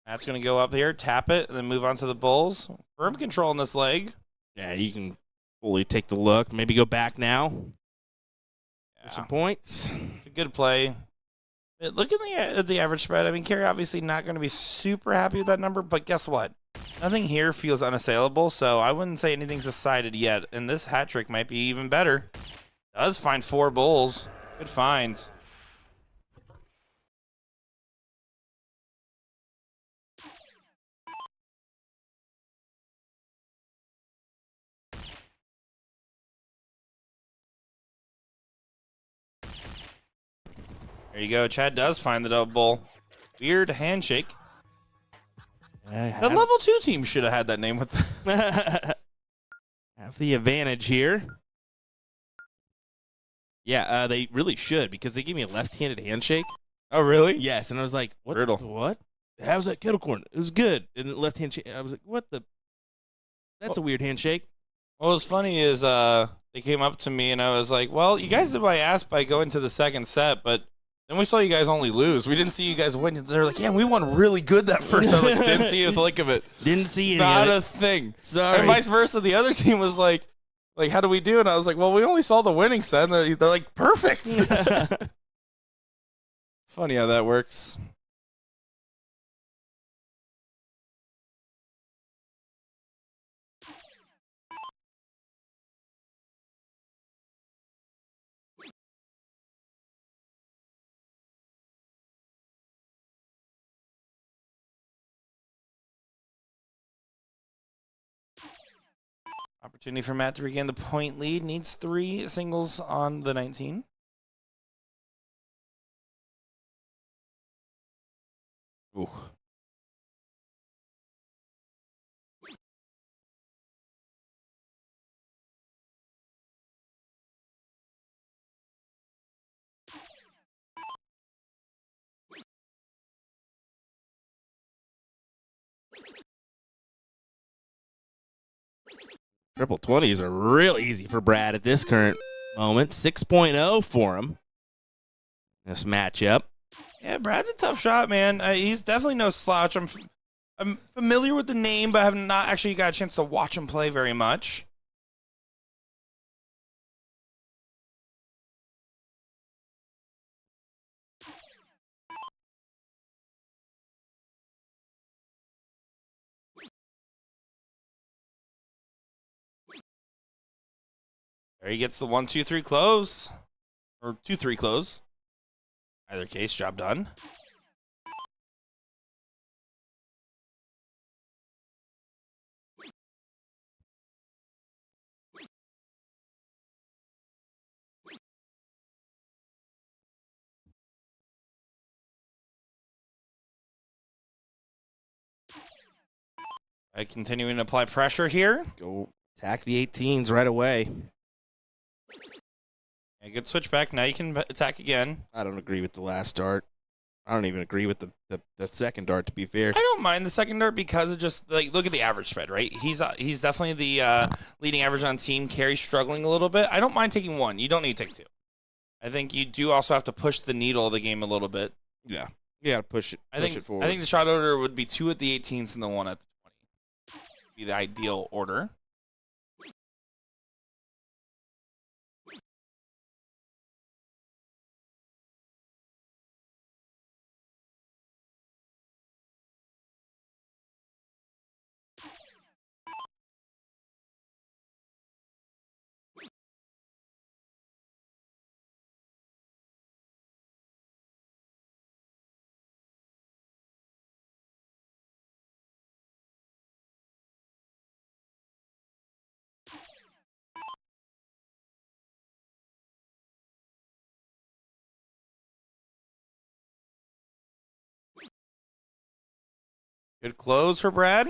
Matt's going to go up here, tap it, and then move on to the Bulls. Firm control on this leg. Yeah, you can fully take the look. Maybe go back now. Yeah. For some points. It's a good play. Look at the average spread. I mean, Carey obviously not going to be super happy with that number, but guess what? Nothing here feels unassailable, so I wouldn't say anything's decided yet. And this hat trick might be even better. Does find 4 Bulls. Good find. There you go. Chad does find the double bull. Weird handshake. Yeah, the level 2 team should have had that name with have the advantage here. Yeah, they really should because they gave me a left-handed handshake. Oh, really? Yes, and I was like, what? Brutal. What? How was that kettle corn? It was good. And the left handshake, I was like, what the? That's a weird handshake. What was funny is they came up to me and I was like, well, you guys did my ass by going to the second set, but then we saw you guys only lose. We didn't see you guys win. They're like, yeah, we won really good that first. I was like, didn't see the lick of it. Didn't see any Not of a it. thing. Sorry. And vice versa. The other team was like, how do we do? And I was like, well, we only saw the winning set. And they're like, perfect. Funny how that works. Opportunity for Matt to regain the point lead. Needs 3 singles on the 19. Ooh. Triple 20s are real easy for Brad at this current moment. 6.0 for him. This matchup. Yeah, Brad's a tough shot, man. He's definitely no slouch. I'm familiar with the name, but I have not actually got a chance to watch him play very much. There he gets the 1-2-3 close. Or 2-3 close. Either case, job done. Continuing to apply pressure here. Go attack the 18s right away. Yeah, good switchback. Now you can attack again. I don't agree with the last dart. I don't even agree with the second dart, to be fair. I don't mind the second dart because of just, like, look at the average spread, right? He's definitely the leading average on team. Carry's struggling a little bit. I don't mind taking 1. You don't need to take 2. I think you do also have to push the needle of the game a little bit. Yeah. Yeah, push it forward. I think the shot order would be 2 at the 18s and the 1 at the 20. Be the ideal order. Good close for Brad.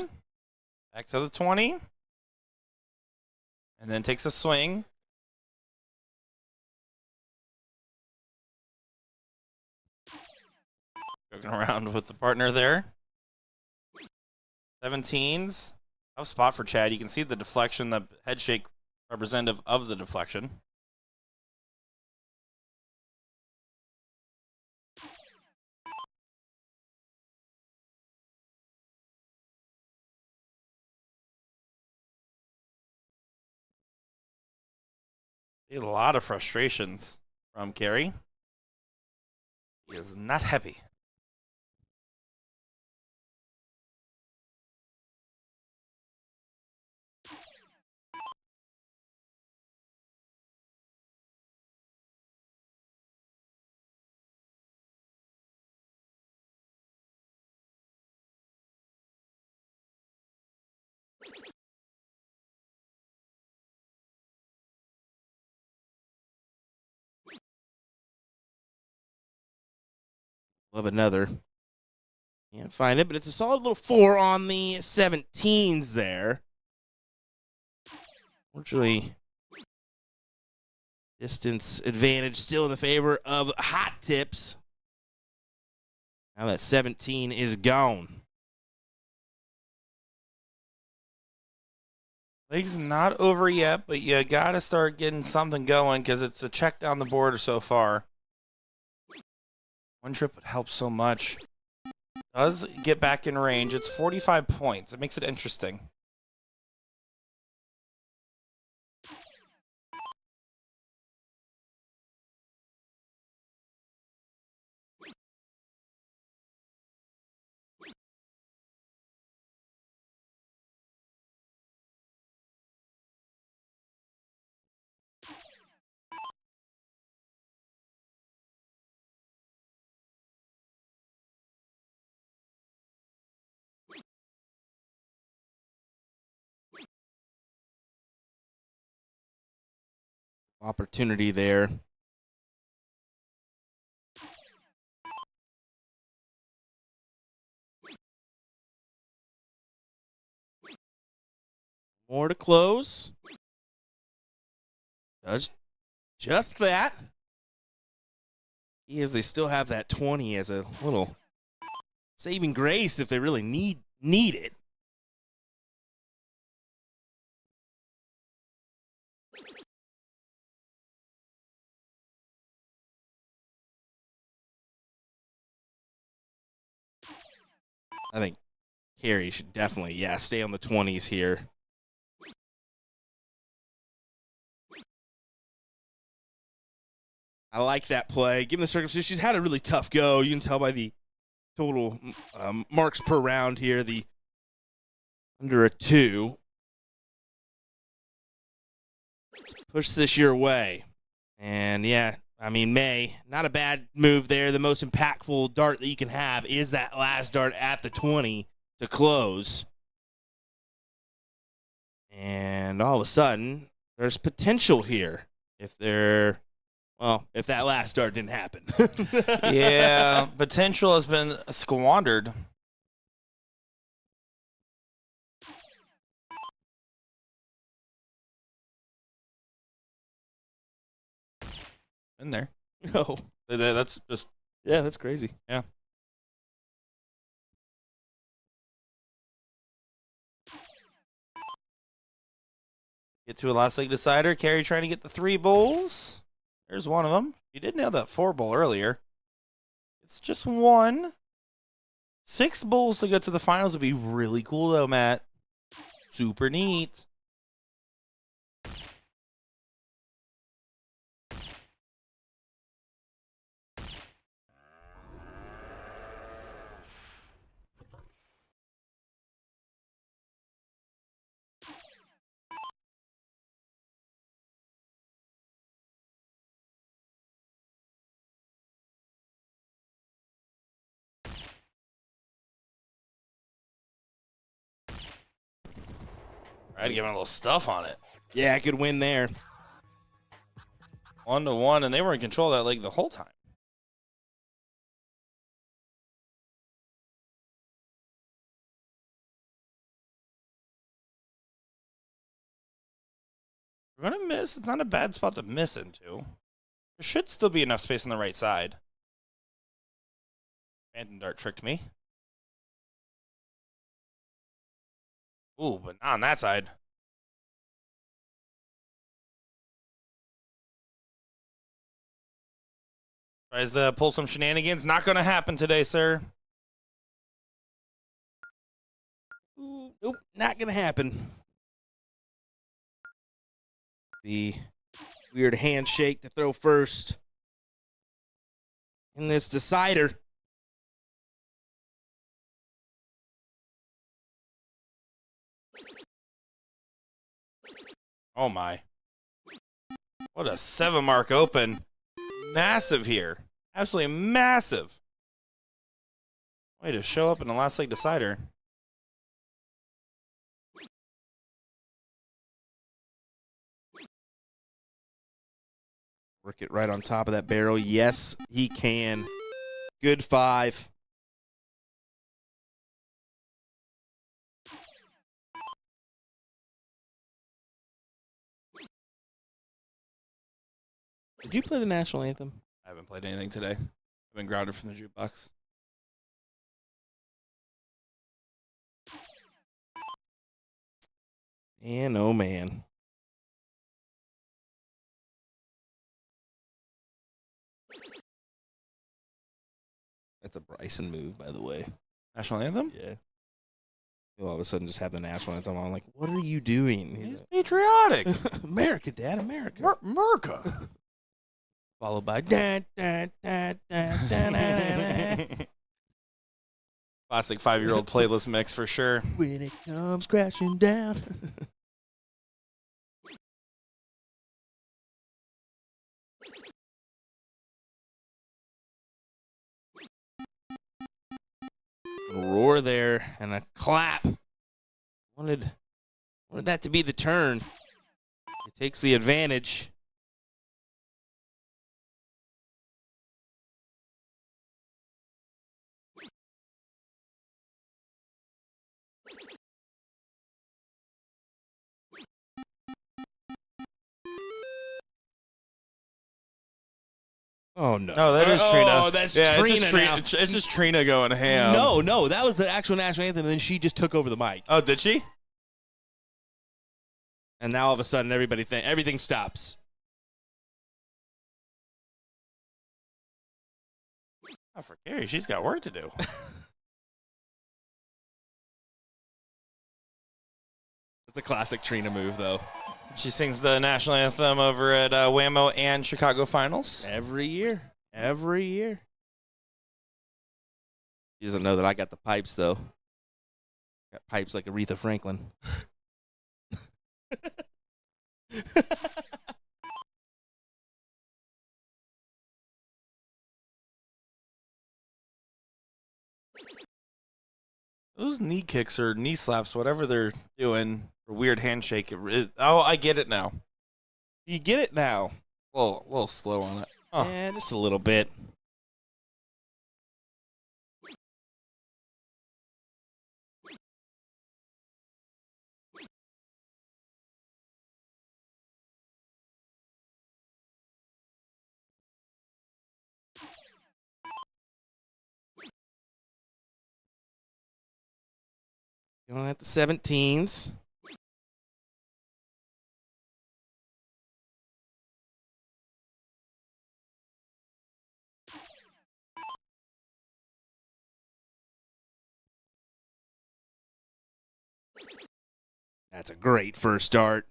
Back to the 20. And then takes a swing. Joking around with the partner there. 17s. Tough spot for Chad. You can see the deflection, the head shake representative of the deflection. A lot of frustrations from Carey. He is not happy. Love another. Can't find it, but it's a solid little 4 on the 17s there. Fortunately, Distance advantage still in the favor of Hot Tips. Now that 17 is gone. League's not over yet, but you got to start getting something going because it's a check down the board so far. One trip would help so much. Does get back in range. It's 45 points. It makes it interesting. Opportunity there. More to close. Does just that. As they still have that 20 as a little saving grace if they really need it. I think Carey should definitely, stay on the 20s here. I like that play. Given the circumstances, she's had a really tough go. You can tell by the total marks per round here, the under a 2. Push this your way. And, May, not a bad move there. The most impactful dart that you can have is that last dart at the 20 to close. And all of a sudden, there's potential here if that last dart didn't happen. Yeah, potential has been squandered. In there. No. That's just... Yeah, that's crazy. Yeah. Get to a last leg decider. Carey trying to get the 3 bowls. There's one of them. He did nail that 4 bowl earlier. It's just 1. 6 bowls to get to the finals would be really cool, though, Matt. Super neat. I had to give him a little stuff on it. Yeah, good win there. 1-1, and they were in control of that leg the whole time. We're going to miss. It's not a bad spot to miss into. There should still be enough space on the right side. Phantom Dart tricked me. Ooh, but not on that side. Tries to pull some shenanigans. Not going to happen today, sir. Ooh, nope, not going to happen. The weird handshake to throw first in this decider. Oh, my. What a 7 mark open. Massive here. Absolutely massive. Way to show up in the last leg decider. Work it right on top of that barrel. Yes, he can. Good 5. Did you play the national anthem? I haven't played anything today. I've been grounded from the jukebox. And oh man. That's a Bryson move, by the way. National anthem? Yeah. He'll all of a sudden just have the national anthem on. Like, what are you doing? He's patriotic. America, Dad, America. America. Followed by dun, dun, dun, dun, dun, dun, dun. Classic 5-year-old playlist mix for sure. When it comes crashing down. A roar there and a clap. Wanted that to be the turn. It takes the advantage. Oh, no. Oh, that is Trina. Oh, that's yeah, Trina now. It's just Trina going ham. No, that was the actual national anthem, and then she just took over the mic. Oh, did she? And now all of a sudden, everything stops. Oh, for Carrie, she's got work to do. It's a classic Trina move, though. She sings the national anthem over at Whammo and Chicago Finals. Every year. She doesn't know that I got the pipes, though. Got pipes like Aretha Franklin. Those knee kicks or knee slaps, whatever they're doing, a weird handshake. Oh, I get it now. You get it now. A little slow on it. Huh. Yeah, just a little bit. Going at the 17s. That's a great first start.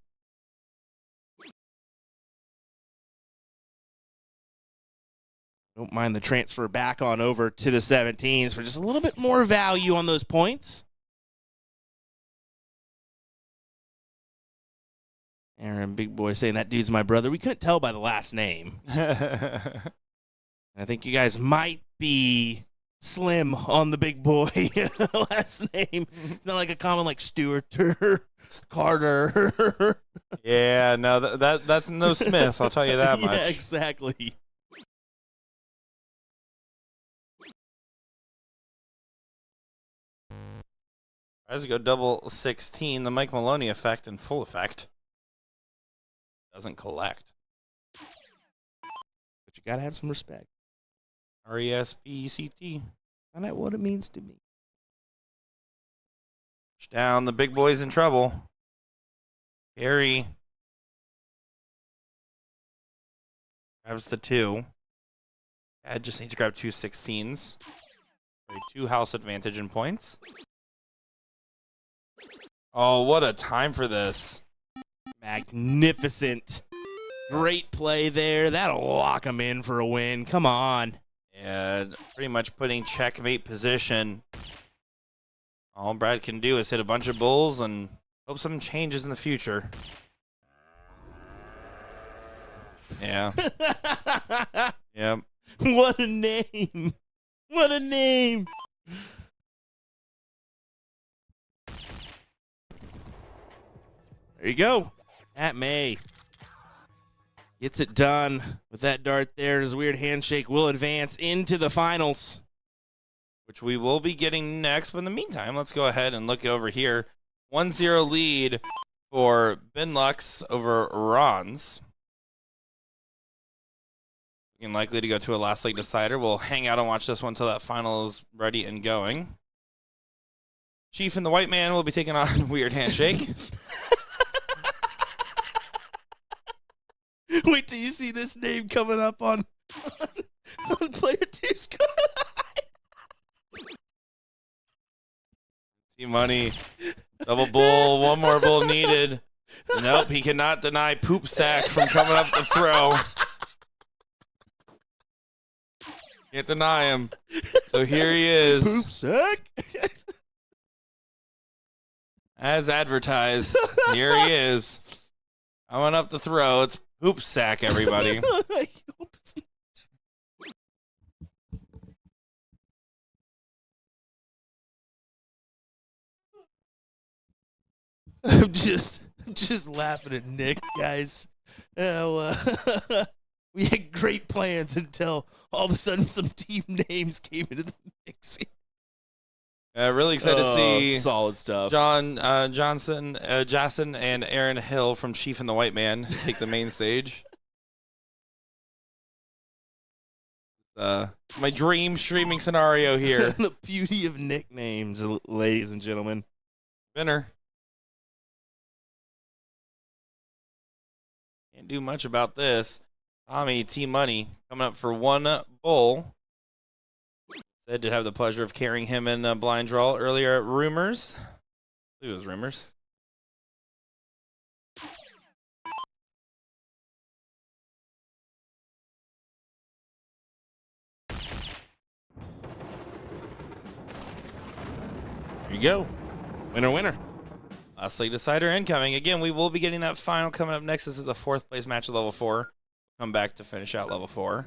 Don't mind the transfer back on over to the 17s for just a little bit more value on those points. Aaron, big boy, saying that dude's my brother. We couldn't tell by the last name. I think you guys might be slim on the big boy last name. It's not like a common like Stewart or Carter. Yeah, no, that's no Smith. I'll tell you that much. Yeah, exactly. Tries to go double 16. The Mike Maloney effect in full effect. Doesn't collect. But you got to have some respect. RESPECT. Find out what it means to me. Down, the big boy's in trouble. Harry grabs the 2. Ed just needs to grab 2 16s. For a 2 house advantage in points. Oh, what a time for this. Magnificent. Great play there. That'll lock him in for a win. Come on. Yeah, pretty much putting checkmate position. All Brad can do is hit a bunch of bulls and hope something changes in the future. Yeah. Yep. What a name. What a name. There you go. Matt May gets it done with that dart there. His weird handshake will advance into the finals. Which we will be getting next. But in the meantime, let's go ahead and look over here. 1-0 lead for Ben Lux over Ron's. Looking likely to go to a last leg decider. We'll hang out and watch this one until that final is ready and going. Chief and the White Man will be taking on Weird Handshake. Wait till you see this name coming up on player 2's card. Money. Double bull. One more bull needed. Nope, he cannot deny Poop Sack from coming up the throw. Can't deny him. So here he is. Poop Sack? As advertised, here he is. Coming up the throw. It's Poop Sack, everybody. I hope it's not. I'm just laughing at Nick, guys. We had great plans until all of a sudden some team names came into the mix. Really excited to see solid stuff. Jason and Aaron Hill from Chief and the White Man take the main stage. My dream streaming scenario here. The beauty of nicknames, ladies and gentlemen. Winner. Can't do much about this. Tommy T Money coming up for one bull. Said to have the pleasure of carrying him in a blind draw earlier at Rumors. I believe it was Rumors. Here you go. Winner, winner. Last leg decider incoming. Again, we will be getting that final coming up next. This is the 4th place match at level 4. Come back to finish out level 4.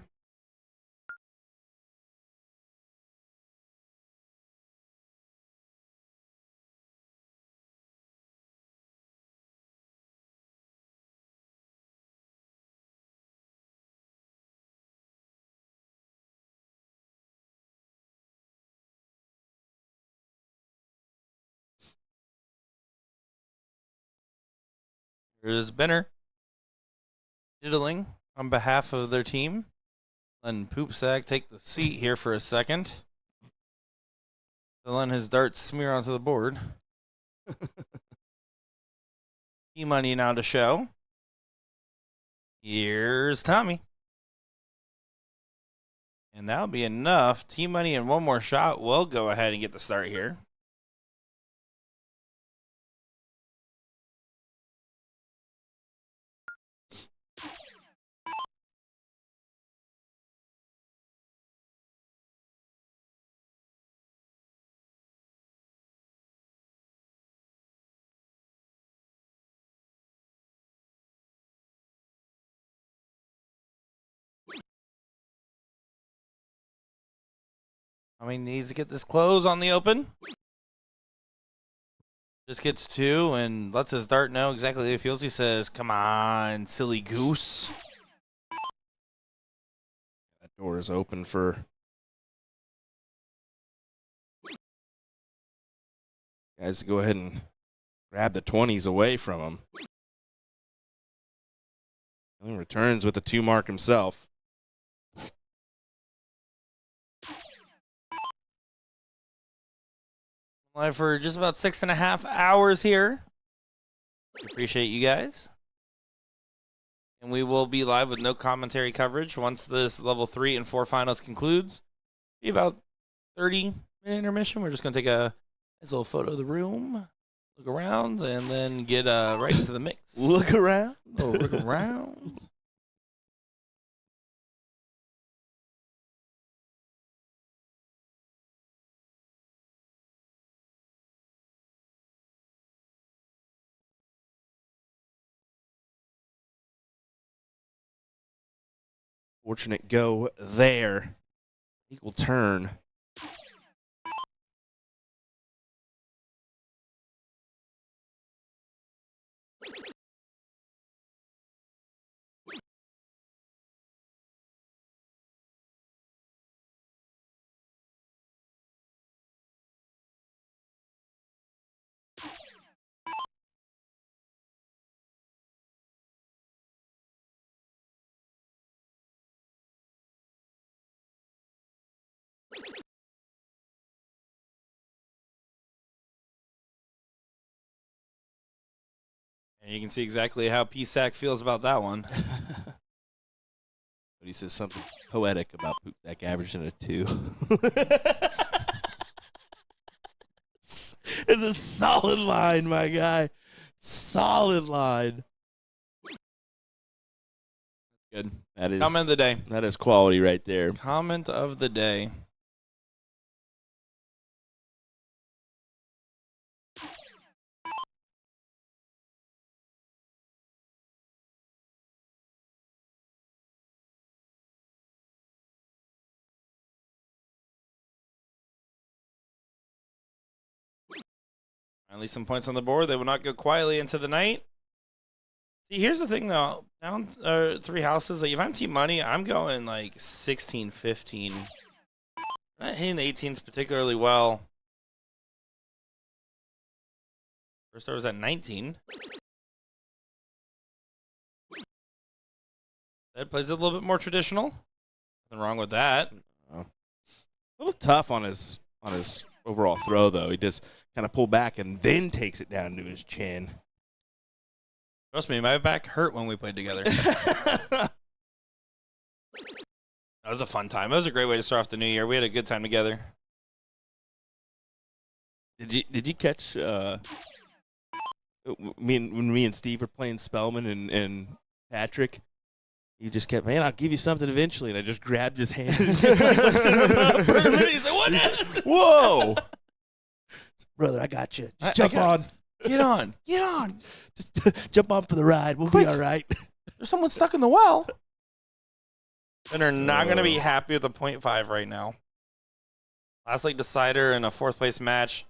Here's Benner diddling on behalf of their team. Letting Poop Sack take the seat here for a second. Letting his darts smear onto the board. E-money now to show. Here's Tommy. And that'll be enough. T-money and one more shot will go ahead and get the start here. I mean, needs to get this close on the open. Just gets 2 and lets his dart know exactly how he feels. He says, "Come on, silly goose." That door is open for guys to go ahead and grab the 20s away from him. And returns with the 2 mark himself. Live for just about 6.5 hours here. Appreciate you guys. And we will be live with no commentary coverage once this level 3 and 4 finals concludes. Be about 30-minute intermission. We're just going to take a nice little photo of the room, look around, and then get right into the mix. Look around. Oh, look around. Fortunate go there. Equal turn. And you can see exactly how PSAC feels about that one. But he says something poetic about Poopsack averaging a 2. It's a solid line, my guy. Solid line. Good. That is Comment of the day. That is quality right there. Comment of the day. Finally, some points on the board. They will not go quietly into the night. See, here's the thing, though. Down 3 houses. Like, if I'm team money, I'm going like 16, 15. Not hitting the 18s particularly well. First, I was at 19. That plays it a little bit more traditional. Nothing wrong with that. A little tough on his overall throw, though. He just kind of pull back and then takes it down to his chin. Trust me, my back hurt when we played together. That was a fun time. It was a great way to start off the new year. We had a good time together. Did you catch when me and Steve were playing Spellman and Patrick? You just kept, man, I'll give you something eventually, and I just grabbed his hand and just like lifted him up for a minute. He's like, what happened? Whoa. Brother, I got you. Just jump on. Get on. Get on. Just jump on for the ride. We'll be all right. There's someone stuck in the well. And they're not going to be happy with the 0.5 right now. Last league decider in a 4th place match.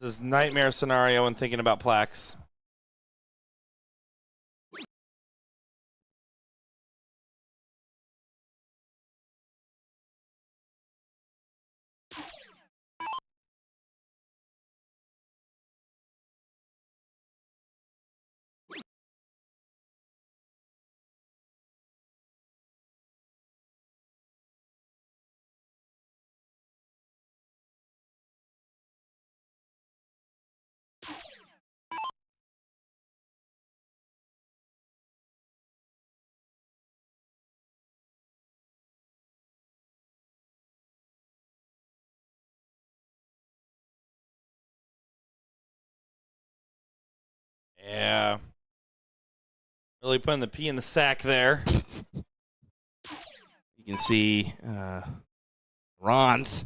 This is nightmare scenario when thinking about plaques. Yeah. Really putting the pea in the sack there. You can see Ron's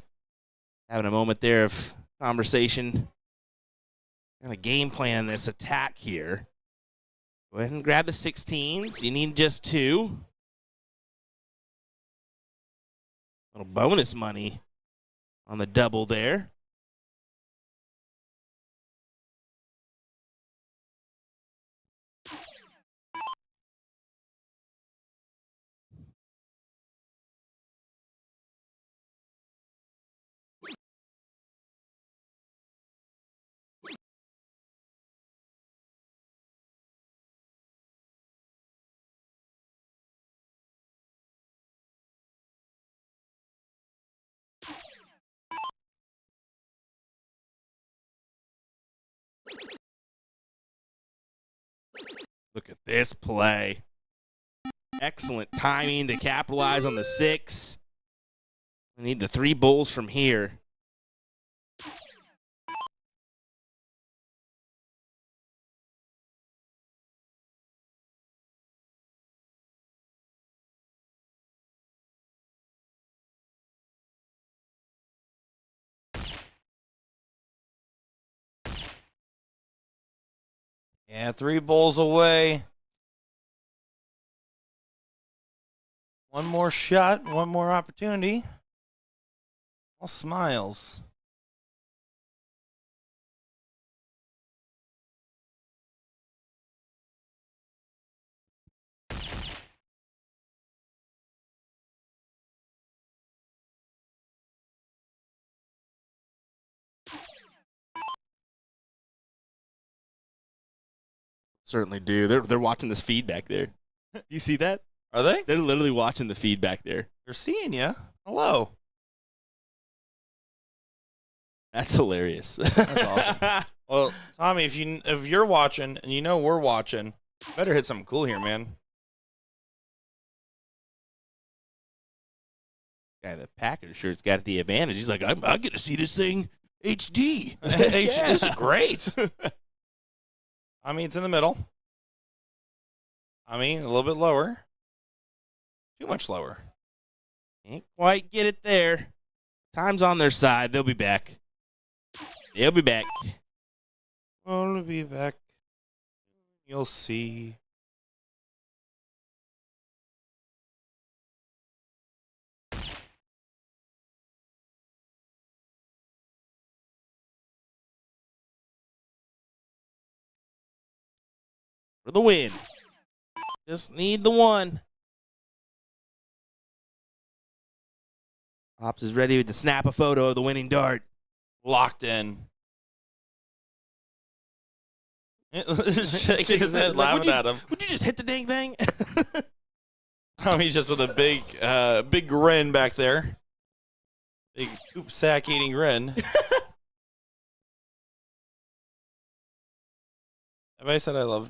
having a moment there of conversation. And a game plan this attack here. Go ahead and grab the 16s. You need just 2. Little bonus money on the double there. Look at this play. Excellent timing to capitalize on the 6. We need the 3 bulls from here. Yeah, 3 bowls away. One more shot, one more opportunity. All smiles. Certainly do. They're watching this feed back there. Do you see that? Are they? They're literally watching the feed back there. They're seeing you. Hello. That's hilarious. That's awesome. Well, Tommy, if you're watching and you know we're watching, better hit something cool here, man. Guy, the Packers shirt's got the advantage. He's like, I get to see this thing HD. This is great. I mean, it's in the middle. I mean, a little bit lower. Too much lower. Can't quite get it there. Time's on their side. They'll be back. They'll be back. I'll be back. You'll see. For the win. Just need the one. Pops is ready to snap a photo of the winning dart. Locked in. Shaking his head, laughing at him. Would you just hit the dang thing? I mean, just with a big grin back there. Big poop sack eating grin. Have I said I love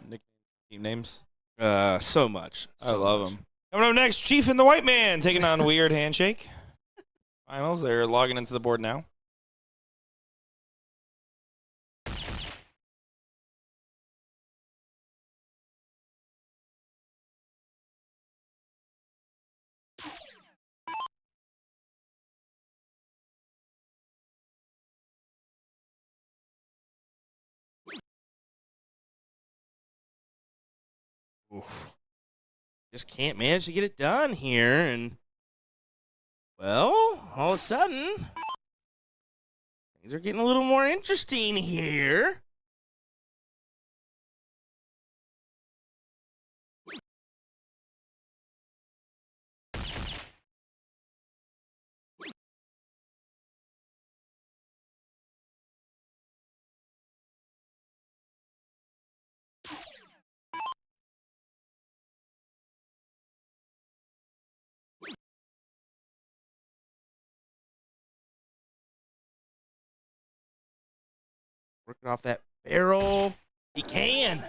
team names? So much. I love them. Coming up next, Chief and the White Man taking on Weird Handshake. Finals. They're logging into the board now. Oof. Just can't manage to get it done here. And, well, all of a sudden, things are getting a little more interesting here. Working off that barrel. He can.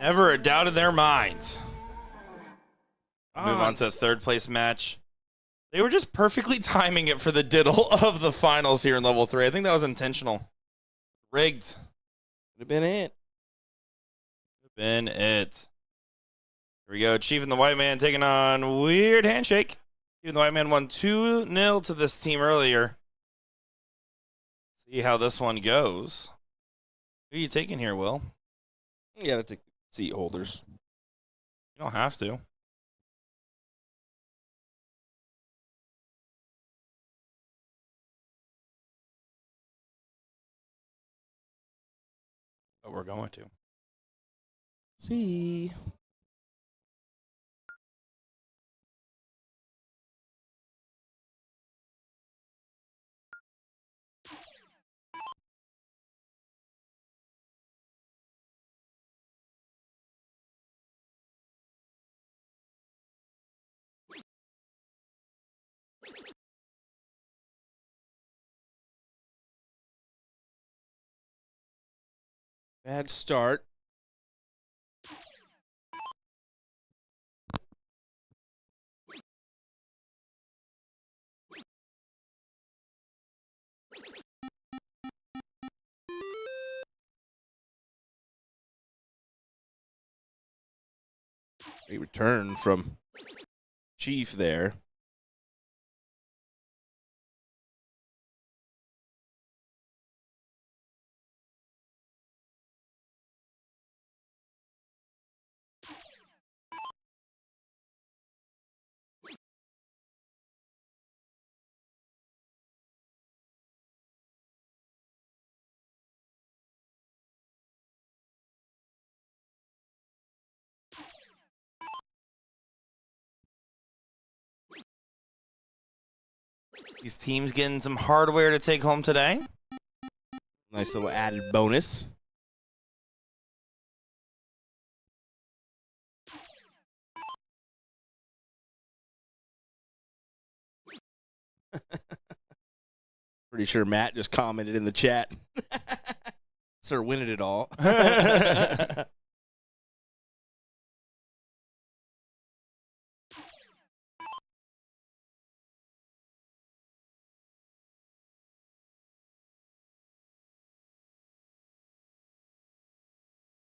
Never a doubt in their minds. Move on to the third place match. They were just perfectly timing it for the diddle of the finals here in level 3. I think that was intentional. Rigged. Would have been it. Been it. Here we go. Chief and the White Man taking on Weird Handshake. Chief and the White Man won 2-0 to this team earlier. See how this one goes. Who are you taking here, Will? You got to take the seat holders. You don't have to. But we're going to. See. Bad start. Great return from Chief there. These teams getting some hardware to take home today. Nice little added bonus. Pretty sure Matt just commented in the chat. shots are winning it all.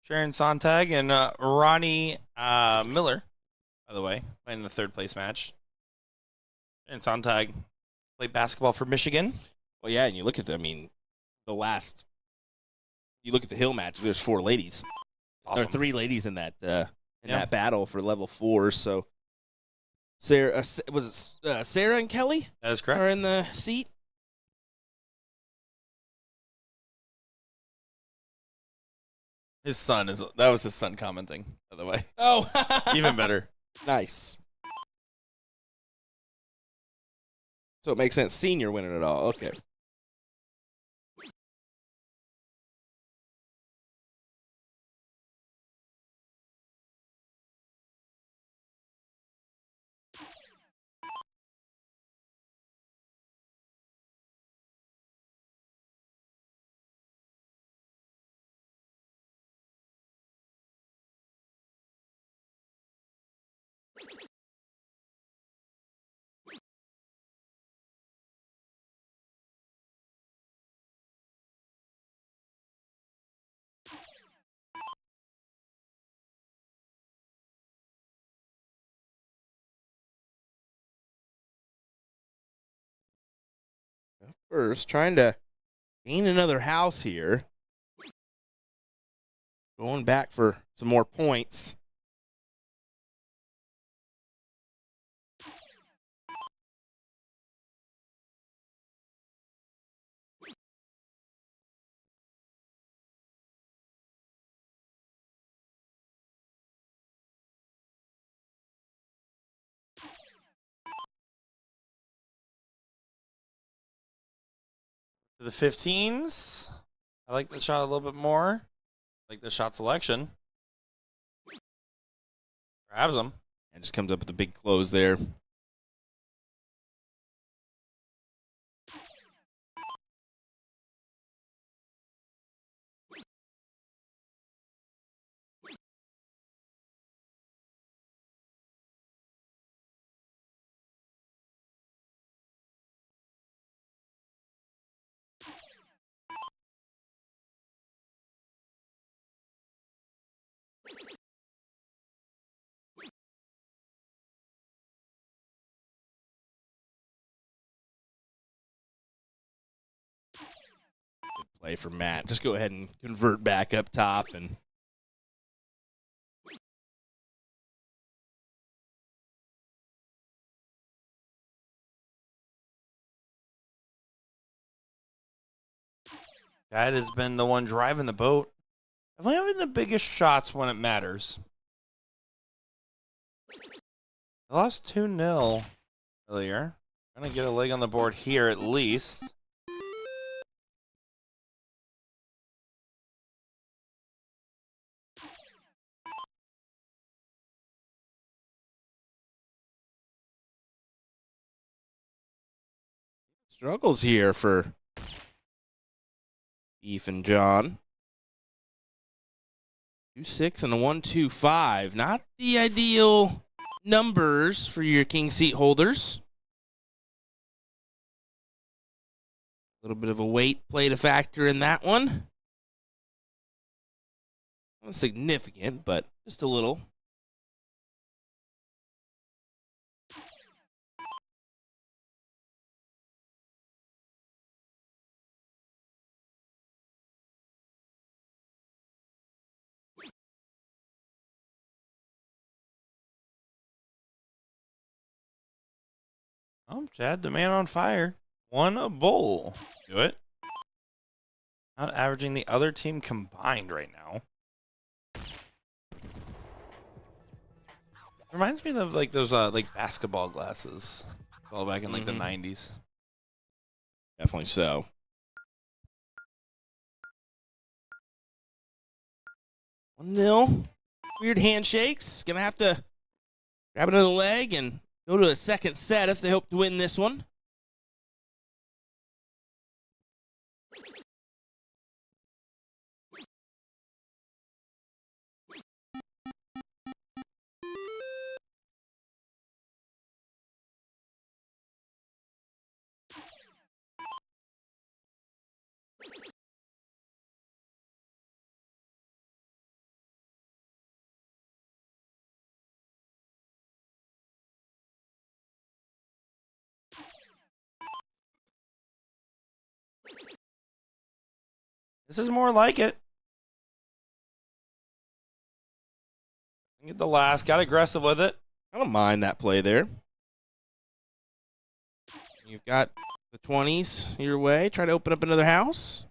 Sharon Sontag and Ronnie Miller, by the way, playing in the third place match. Sharon Sontag played basketball for Michigan. Well, yeah, and you look at them, I mean, you look at the Hill match, there's 4 ladies. Awesome. There are 3 ladies in that that battle for level 4. So Sarah, Sarah and Kelly? That is correct. Are in the seat. That was his son commenting, by the way. Oh, Even better. Nice. So it makes sense. Senior winning it all. Okay. First, trying to gain another house here. Going back for some more points. For the 15s, I like the shot a little bit more. I like the shot selection. Grabs him. And just comes up with a big close there. Good play for Matt. Just go ahead and convert back up top and That has been the one driving the boat. Definitely having the biggest shots when it matters. I lost 2-0 earlier. I'm going to get a leg on the board here at least. struggles here for Beef and John. 2-6 and a 1-2-5. Not the ideal numbers for your king seat holders. A little bit of a weight played a factor in that one. Not significant, but just a little. Oh, Chad, the man on fire. Won a bowl. Do it. Not averaging the other team combined right now. Reminds me of like those like basketball glasses. All back in like the 90s. Definitely so. One nil. Weird handshakes. Gonna have to grab another leg and go to a second set if they hope to win this one. This is more like it. Get the last. Got aggressive with it. I don't mind that play there. You've got the 20s your way. Try to open up another house.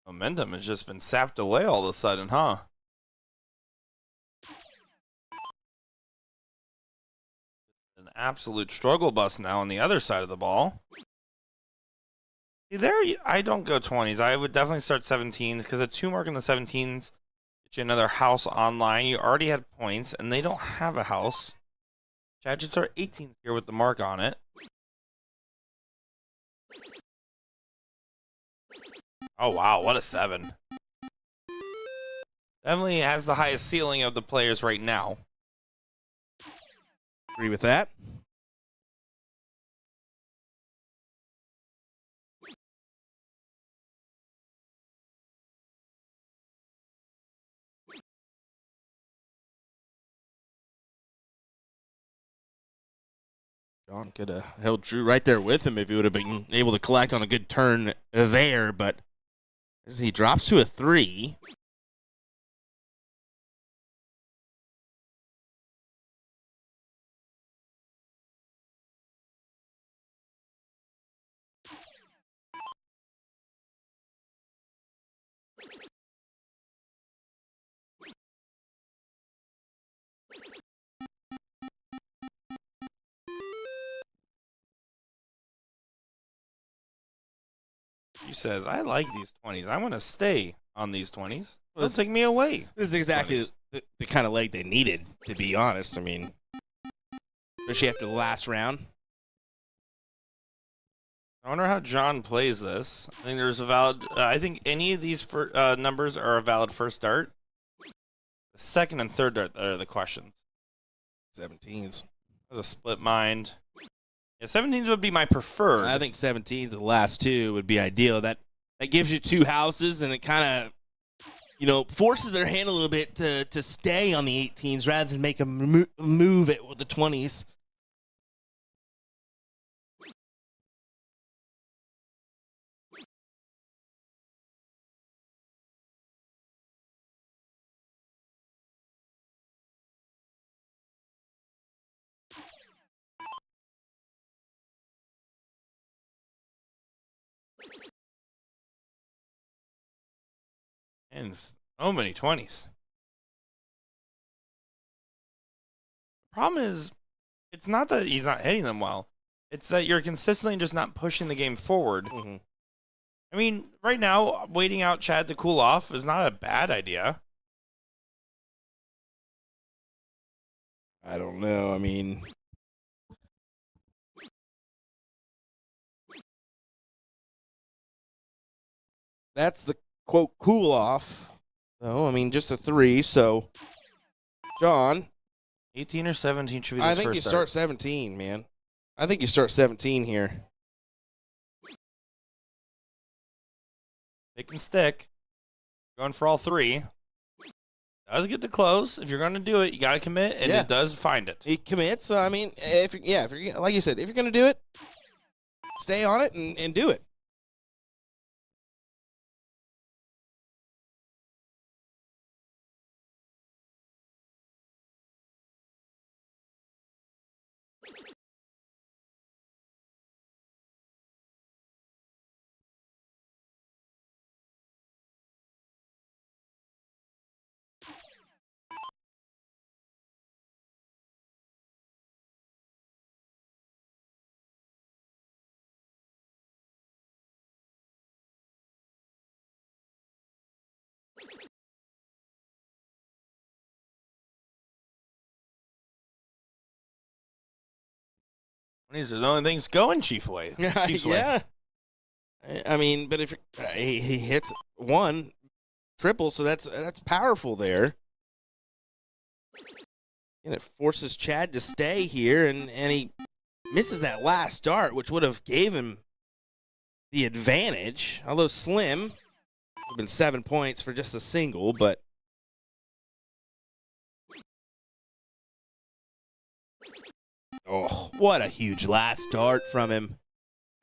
Momentum has just been sapped away all of a sudden, huh? An absolute struggle bus now on the other side of the ball. See, there, I don't go 20s. I would definitely start 17s because a 2 mark in the 17s get you another house online. You already had points, and they don't have a house. Chad should start 18s here with the mark on it. Oh, wow, what a 7. Definitely has the highest ceiling of the players right now. Agree with that. John could have held true right there with him if he would have been able to collect on a good turn there, but as he drops to a 3. He says, I like these 20s. I want to stay on these 20s. Don't take me away. This is exactly the kind of leg they needed, to be honest. I mean, especially after the last round. I wonder how John plays this. I think there's a valid. I think any of these numbers are a valid first dart. The second and third dart are the questions. 17s. There's a split mind. Yeah, 17s would be my preferred. I think 17s, the last 2, would be ideal. That gives you 2 houses, and it kind of, forces their hand a little bit to stay on the 18s rather than make a move it with the 20s. And so many 20s. The problem is, it's not that he's not hitting them well. It's that you're consistently just not pushing the game forward. Mm-hmm. I mean, right now, waiting out Chad to cool off is not a bad idea. I don't know. I mean, that's the quote cool off. No, I mean just a 3. So, John, 18 or 17 should be the I first think you start. start 17, man. I think you start 17 here. Pick and stick. Going for all 3. Does get to close. If you're going to do it, you got to commit, and it does find it. He commits. So, I mean, if you're like you said, if you're going to do it, stay on it and do it. These are the only things going Chiefs way. Yeah. I mean, but if he hits 1 triple, so that's powerful there. And it forces Chad to stay here, and he misses that last dart, which would have gave him the advantage. Although slim, would have been 7 points for just a single, but Oh, what a huge last start from him.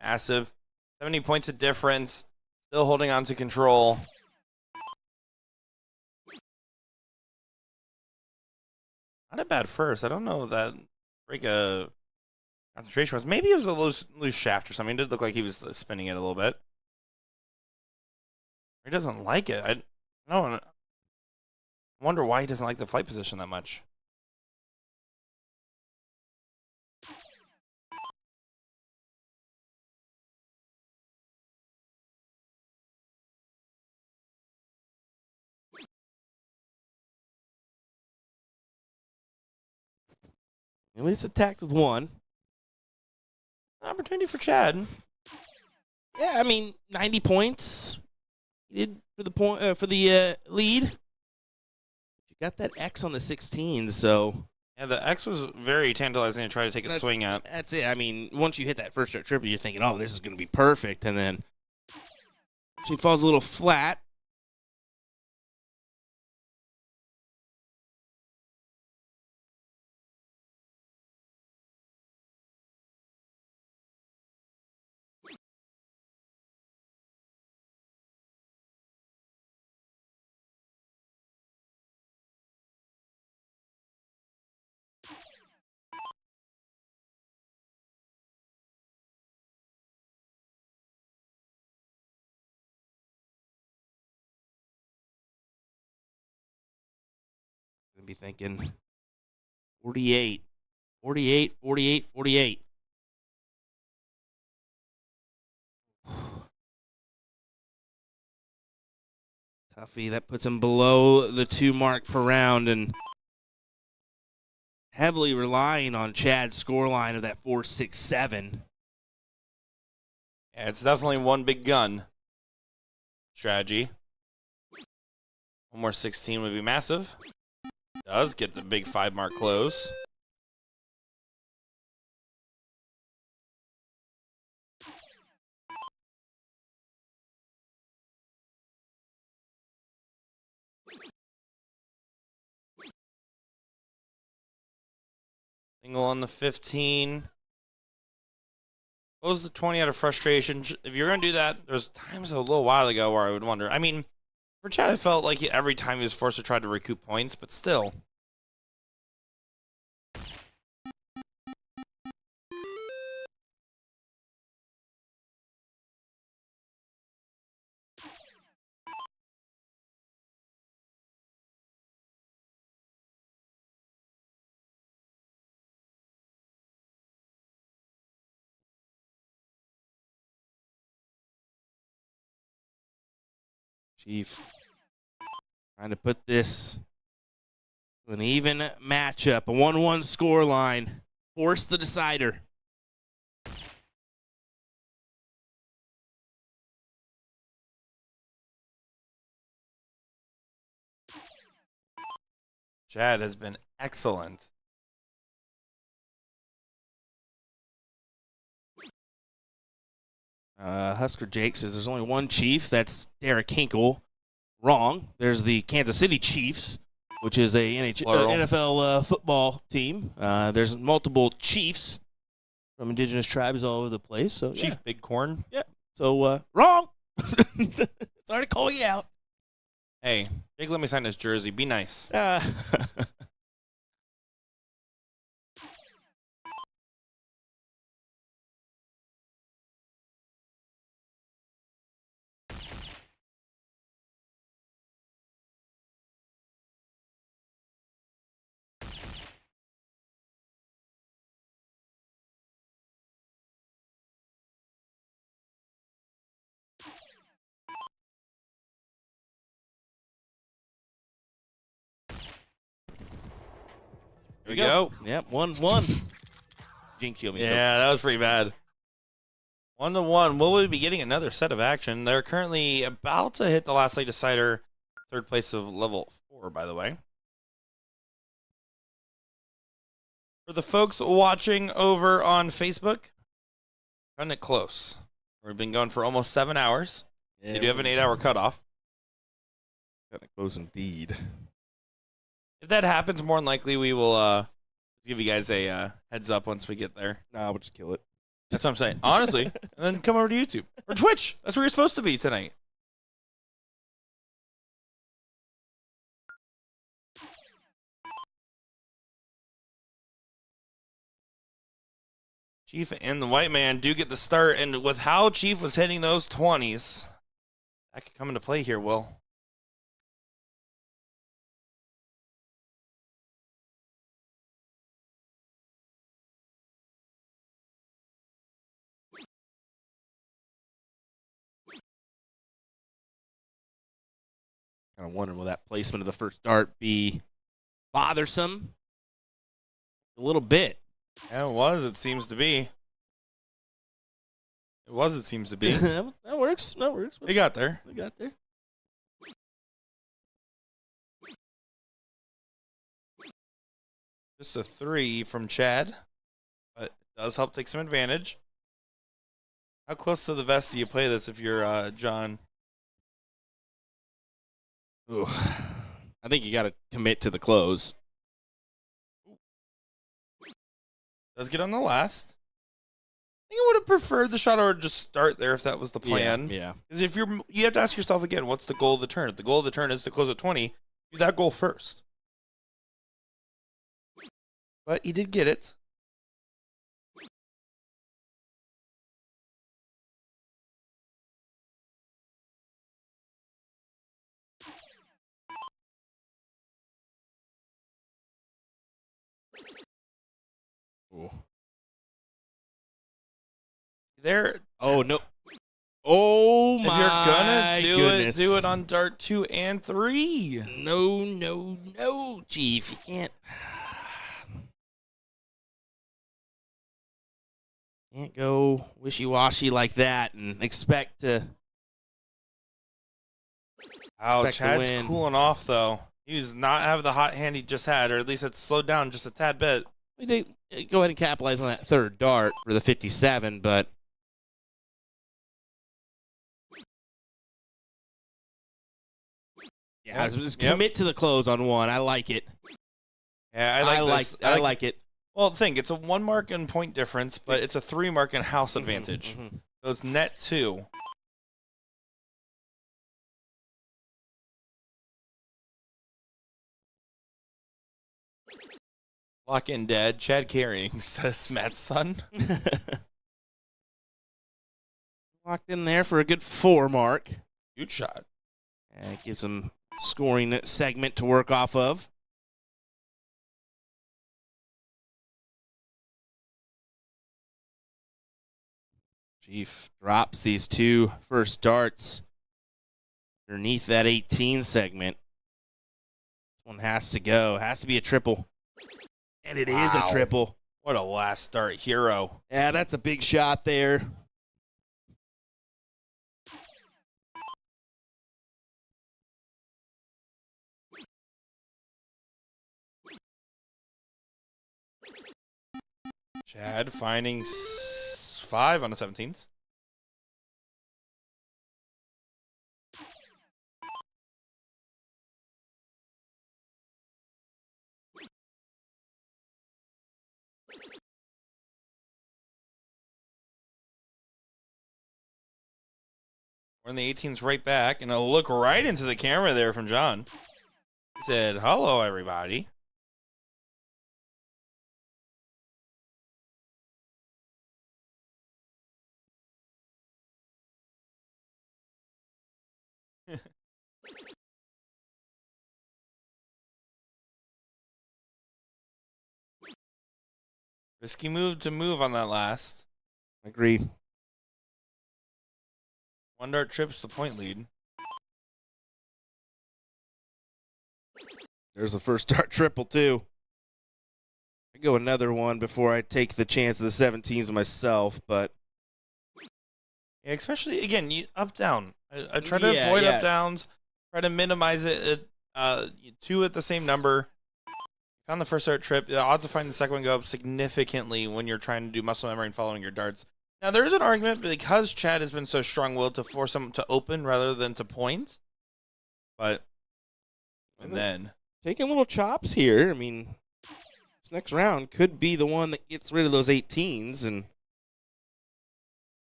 Massive. 70 points of difference. Still holding on to control. Not a bad first. I don't know that break a concentration was. Maybe it was a loose shaft or something. It did look like he was spinning it a little bit. He doesn't like it. I wonder why he doesn't like the flight position that much. At least attacked with one. Opportunity for Chad. Yeah, I mean, 90 points. He did for the lead. You got that X on the 16, so Yeah, the X was very tantalizing to try to take a swing at. That's it. I mean, once you hit that first start triple, you're thinking, oh, this is going to be perfect. And then she falls a little flat. Going to be thinking 48, 48, 48, 48. Tuffy, that puts him below the 2 mark per round and heavily relying on Chad's scoreline of that 4.67. Yeah, it's definitely one big gun strategy. One more 16 would be massive. Does get the big 5 mark close. Single on the 15. Close the 20 out of frustration. If you're going to do that, there's times a little while ago where I would wonder. I mean, for Chad, I felt like every time he was forced to try to recoup points, but still. Chief trying to put this to an even matchup, a 1-1 score line. Force the decider. Chad has been excellent. Husker Jake says there's only one Chief. That's Derek Hinkle. Wrong. There's the Kansas City Chiefs, which is a NFL football team. There's multiple Chiefs from indigenous tribes all over the place. So Chief Bighorn. Yeah. So wrong. Sorry to call you out. Hey, Jake, let me sign his jersey. Be nice. Here we go. Yep, 1-1. Jinx killed me. Yeah, that was pretty bad. 1-1. Will we be getting another set of action? They're currently about to hit the last late decider. Third place of level 4, by the way. For the folks watching over on Facebook, cutting it close. We've been going for almost 7 hours. Yeah, They do have an 8-hour cutoff. Cutting it close indeed. If that happens, more than likely we will Give you guys a heads up once we get there. Nah, we'll just kill it. That's what I'm saying. Honestly, and then come over to YouTube or Twitch. That's where you're supposed to be tonight. Chief and the white man do get the start, and with how Chief was hitting those 20s, that could come into play here, Will. Kind of wondering will that placement of the first dart be bothersome? A little bit. Yeah, it was. It seems to be. It was. It seems to be. That works. That works. We got there. We got there. Just a 3 from Chad, but it does help take some advantage. How close to the vest do you play this if you're John? Ooh. I think you got to commit to the close. Does get on the last. I think I would have preferred the shot or just start there if that was the plan. Yeah. Because if you have to ask yourself again, what's the goal of the turn? If the goal of the turn is to close at 20, do that goal first. But he did get it. Ooh. There. Oh, no. Oh, my If you're gonna goodness. do it on dart 2 and 3. No, Chief. You can't. Can't go wishy-washy like that and expect to. Oh, Expect to Chad's win. cooling off, though. He does not have the hot hand he just had, or at least it's slowed down just a tad bit. We did go ahead and capitalize on that third dart for the 57, but. Yeah, just commit to the close on one. I like it. Yeah, I like this. I like it. Well, think it's a 1 mark in point difference, but it's a 3 mark in house advantage. Mhm. So it's net 2. Lock in dead. Chad carrying, says Matt's son. Locked in there for a good 4 mark. Huge shot. And gives him scoring segment to work off of. Chief drops these 2 first darts underneath that 18 segment. This one has to go. Has to be a triple. And it is a triple. What a last start hero. Yeah, that's a big shot there. Chad finding 5 on the 17th. We're in the 18s right back, and a look right into the camera there from John. He said, hello, everybody. Risky move to move on that last. Agree. 1 dart trips the point lead. There's the first dart triple, too. I go another one before I take the chance of the 17s myself, but. Yeah, especially, again, up, down. I try to avoid up, downs. Try to minimize it at 2 at the same number. Found the first dart trip. The odds of finding the second one go up significantly when you're trying to do muscle memory and following your darts. Now, there is an argument because Chad has been so strong-willed to force him to open rather than to point. But, and then. Taking little chops here. I mean, This next round could be the one that gets rid of those 18s and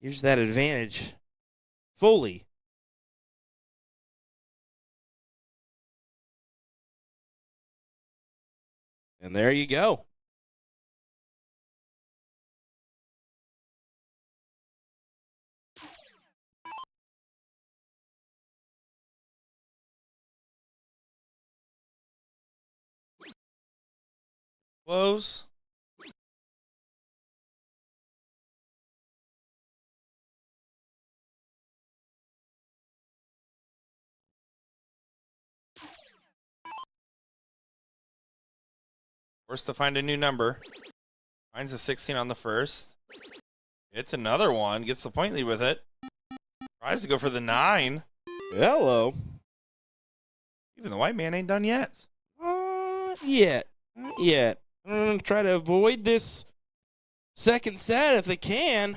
gives that advantage fully. And there you go. Close. Forced to find a new number. Finds a 16 on the first. It's another one. Gets the point lead with it. Tries to go for the 9. Hello. Even the white man ain't done yet. Yet. I'm going to try to avoid this second set if they can.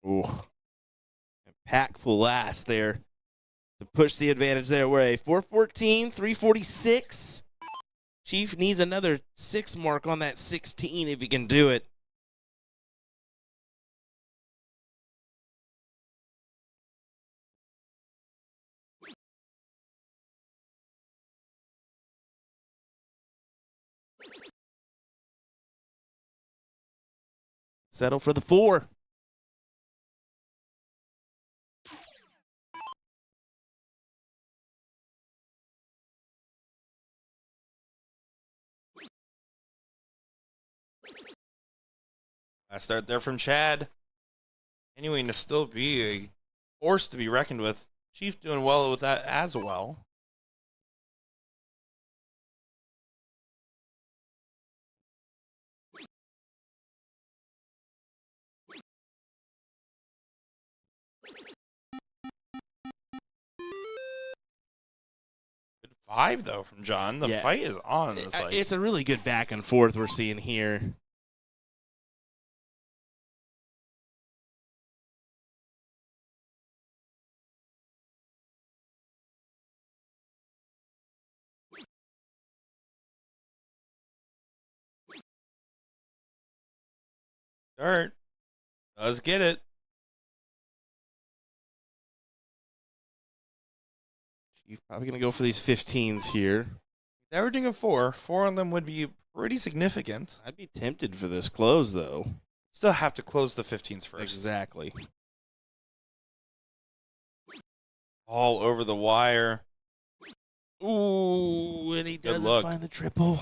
Ooh. Impactful last there to push the advantage their way. 414, 346. Chief needs another 6 mark on that 16 if he can do it. Settle for the 4. Last start there from Chad. Continuing to still be a force to be reckoned with. Chief doing well with that as well. Good 5 though from John. The fight is on. It's a really good back and forth we're seeing here. Start. Does get it. You're probably going to go for these 15s here. Averaging a 4. 4 on them would be pretty significant. I'd be tempted for this close, though. Still have to close the 15s first. Exactly. All over the wire. Ooh, and he doesn't find the triple.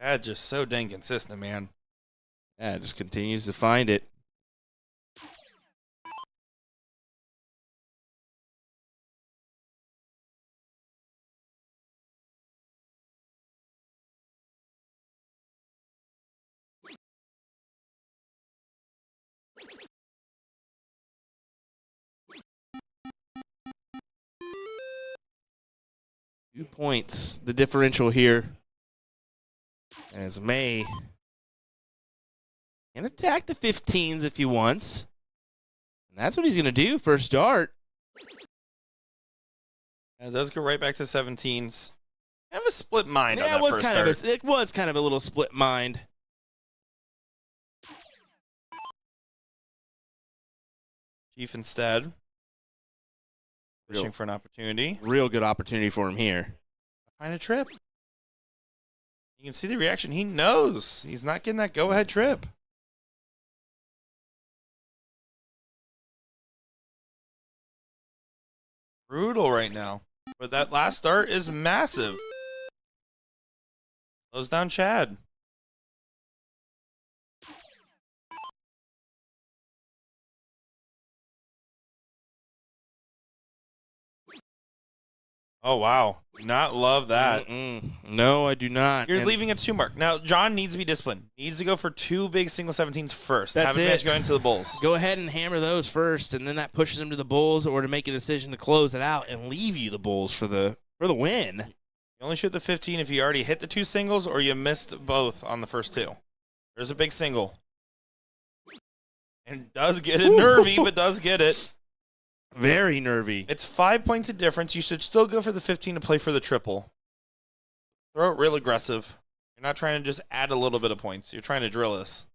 That's just so dang consistent, man. Yeah, just continues to find it. Two points, the differential here. As May can attack the 15s if he wants. And that's what he's going to do first dart. It does go right back to 17s. I have a split mind on Yeah, that first start. it was kind of a little split mind. Chief instead. Fishing for an opportunity. Real good opportunity for him here. Find a trip. You can see the reaction. He knows he's not getting that go-ahead trip. Brutal right now. But that last start is massive. Slows down Chad. Oh, wow. Do not love that. No, I do not. You're leaving a 2 mark. Now, John needs to be disciplined. Needs to go for 2 big single 17s first. That's Have advantage going to the bulls. Go ahead and hammer those first, and then that pushes him to the bulls, or to make a decision to close it out and leave you the bulls for the win. You only shoot the 15 if you already hit the 2 singles or you missed both on the first 2. There's a big single. And does get it nervy, but does get it. Very nervy. It's 5 points of difference. You should still go for the 15 to play for the triple. Throw it real aggressive. You're not trying to just add a little bit of points. You're trying to drill this.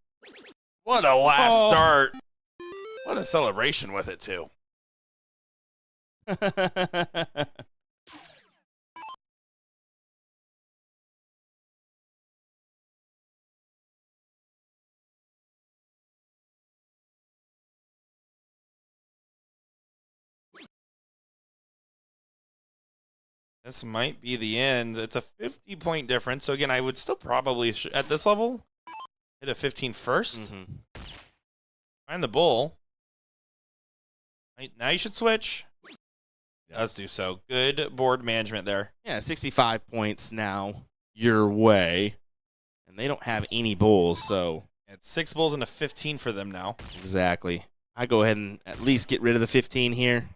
What a last start. What a celebration with it, too. This might be the end. It's a 50-point difference. So, again, I would still probably, at this level, hit a 15 first. Find the bull. Now you should switch. Does do so. Good board management there. Yeah, 65 points now your way. And they don't have any bulls, so. It's 6 bulls and a 15 for them now. Exactly. I go ahead and at least get rid of the 15 here.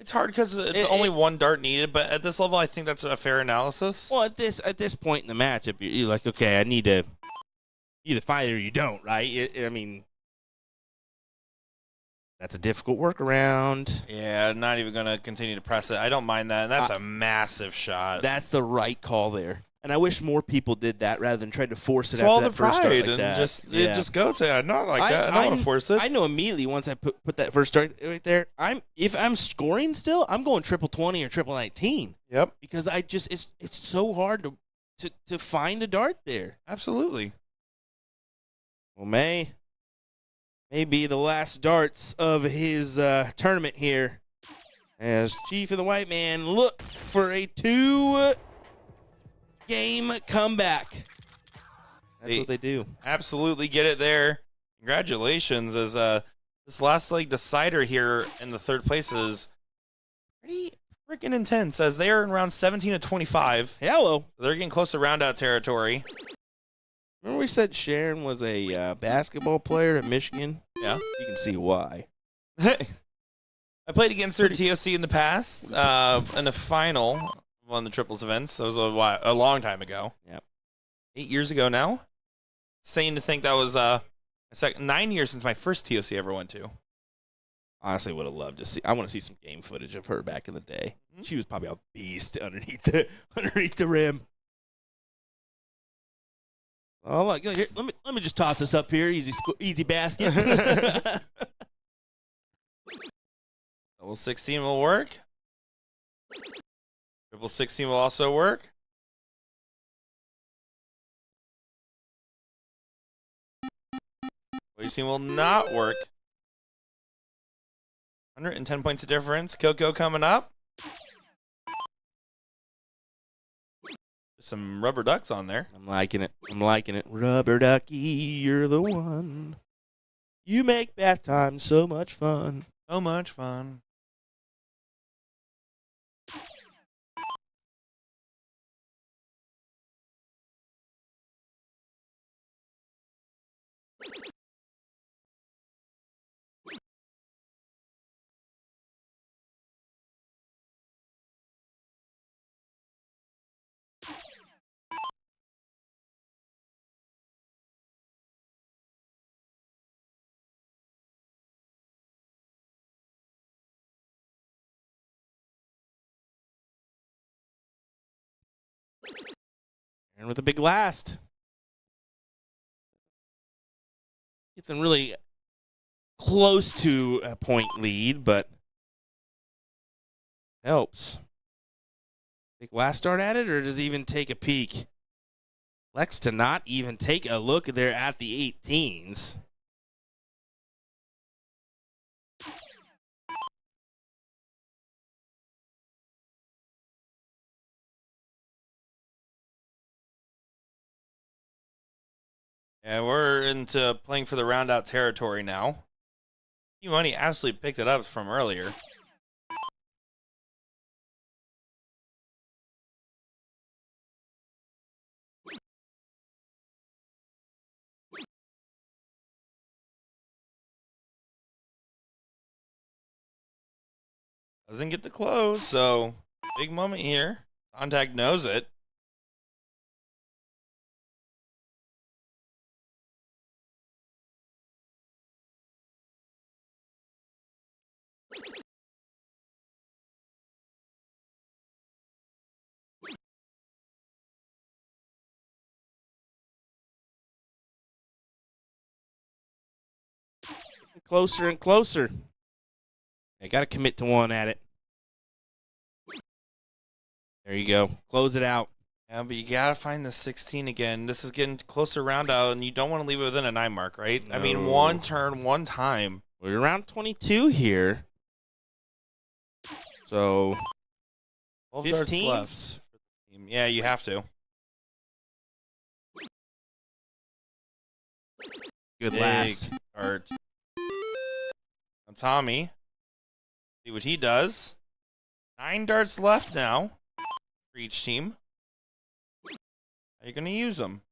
It's hard because it's only 1 dart needed, but at this level, I think that's a fair analysis. Well, at this point in the matchup, you're like, okay, I need to either fight or you don't, right? I mean, that's a difficult workaround. Yeah, not even going to continue to press it. I don't mind that. And that's a massive shot. That's the right call there. And I wish more people did that rather than tried to force it it's after all that the first pride start like and that. just go to it. Not like that. I don't want to force it. I know immediately once I put that first start right there, if I'm scoring still, I'm going triple 20 or triple 19. Yep. Because it's so hard to find a dart there. Absolutely. Well, may be the last darts of his tournament here, as Chief and the White Man look for a 2-game comeback. That's what they do. Absolutely get it there. Congratulations, as this last leg decider here in the 3rd place is pretty freaking intense, as they are in round 17 of 25. Hello. So they're getting close to round-out territory. Remember we said Sharon was a basketball player at Michigan? Yeah. You can see why. I played against her TOC in the past, in the final of one of the triples events. That was a long time ago. Yep. 8 years ago now. Insane to think that was 9 years since my first TOC I ever went to. Honestly, would have loved to see. I want to see some game footage of her back in the day. She was probably a beast underneath the rim. Oh, look, here, let me just toss this up here. Easy basket. Double 16 will work. Triple 16 will also work. Placing will not work. 110 points of difference. Coco coming up. Some rubber ducks on there. I'm liking it. Rubber ducky, you're the one. You make bath time so much fun. So much fun. And with a big last. Getting really close to a point lead, but helps. Take last start at it, or does he even take a peek? Lex to not even take a look there at the 18s. Yeah, we're into playing for the round out territory now. Money absolutely picked it up from earlier. Doesn't get the close, so big moment here. Contact knows it. Closer and closer. I got to commit to one at it. There you go. Close it out. Yeah, but you gotta find the 16 again. This is getting closer round out, and you don't want to leave it within a 9 mark, right? No. I mean, one turn, one time. We're around 22 here. So 12 darts 15? left. Yeah, you have to. Good Big last. dart. Now Tommy. See what he does. 9 darts left now for each team. How are you going to use them?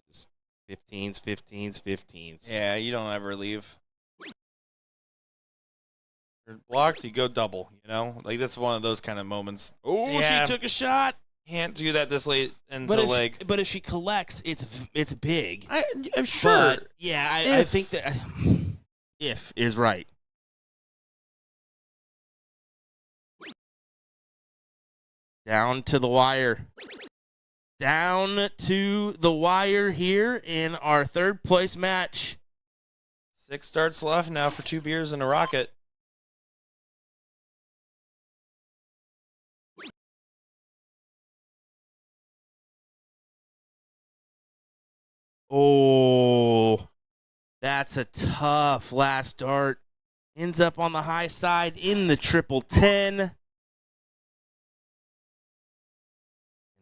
Just 15s. Yeah, you don't ever leave. You're blocked, you go double, you know? Like, that's one of those kind of moments. Oh, Yeah. she took a shot. Can't do that this late into But the leg. but if she collects, it's big. I'm sure. But, yeah, I think that if is right. Down to the wire. Down to the wire here in our third place match. 6 darts left now for 2 beers and a rocket. Oh, that's a tough last dart. Ends up on the high side in the 10-10.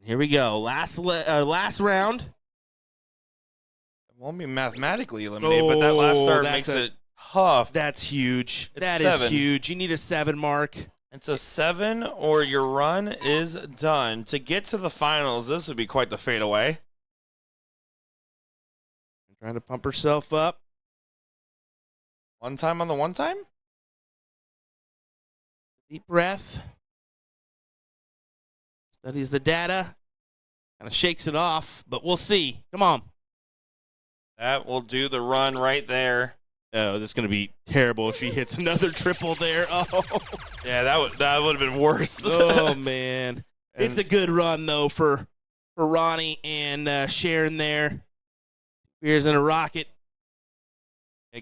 Here we go. Last round. It won't be mathematically eliminated, but that last dart makes it tough. That's huge. It's That 7. is huge. You need a 7 mark. It's a 7 or your run is done. To get to the finals, this would be quite the fadeaway. Trying to pump herself up. One time on the one time? Deep breath. Studies the data. Kind of shakes it off, but we'll see. Come on. That will do the run right there. Oh, that's going to be terrible if she hits another triple there. Oh, Yeah, that would have been worse. oh man. And It's a good run, though, for Ronnie and Sharon there. Beers in a rocket.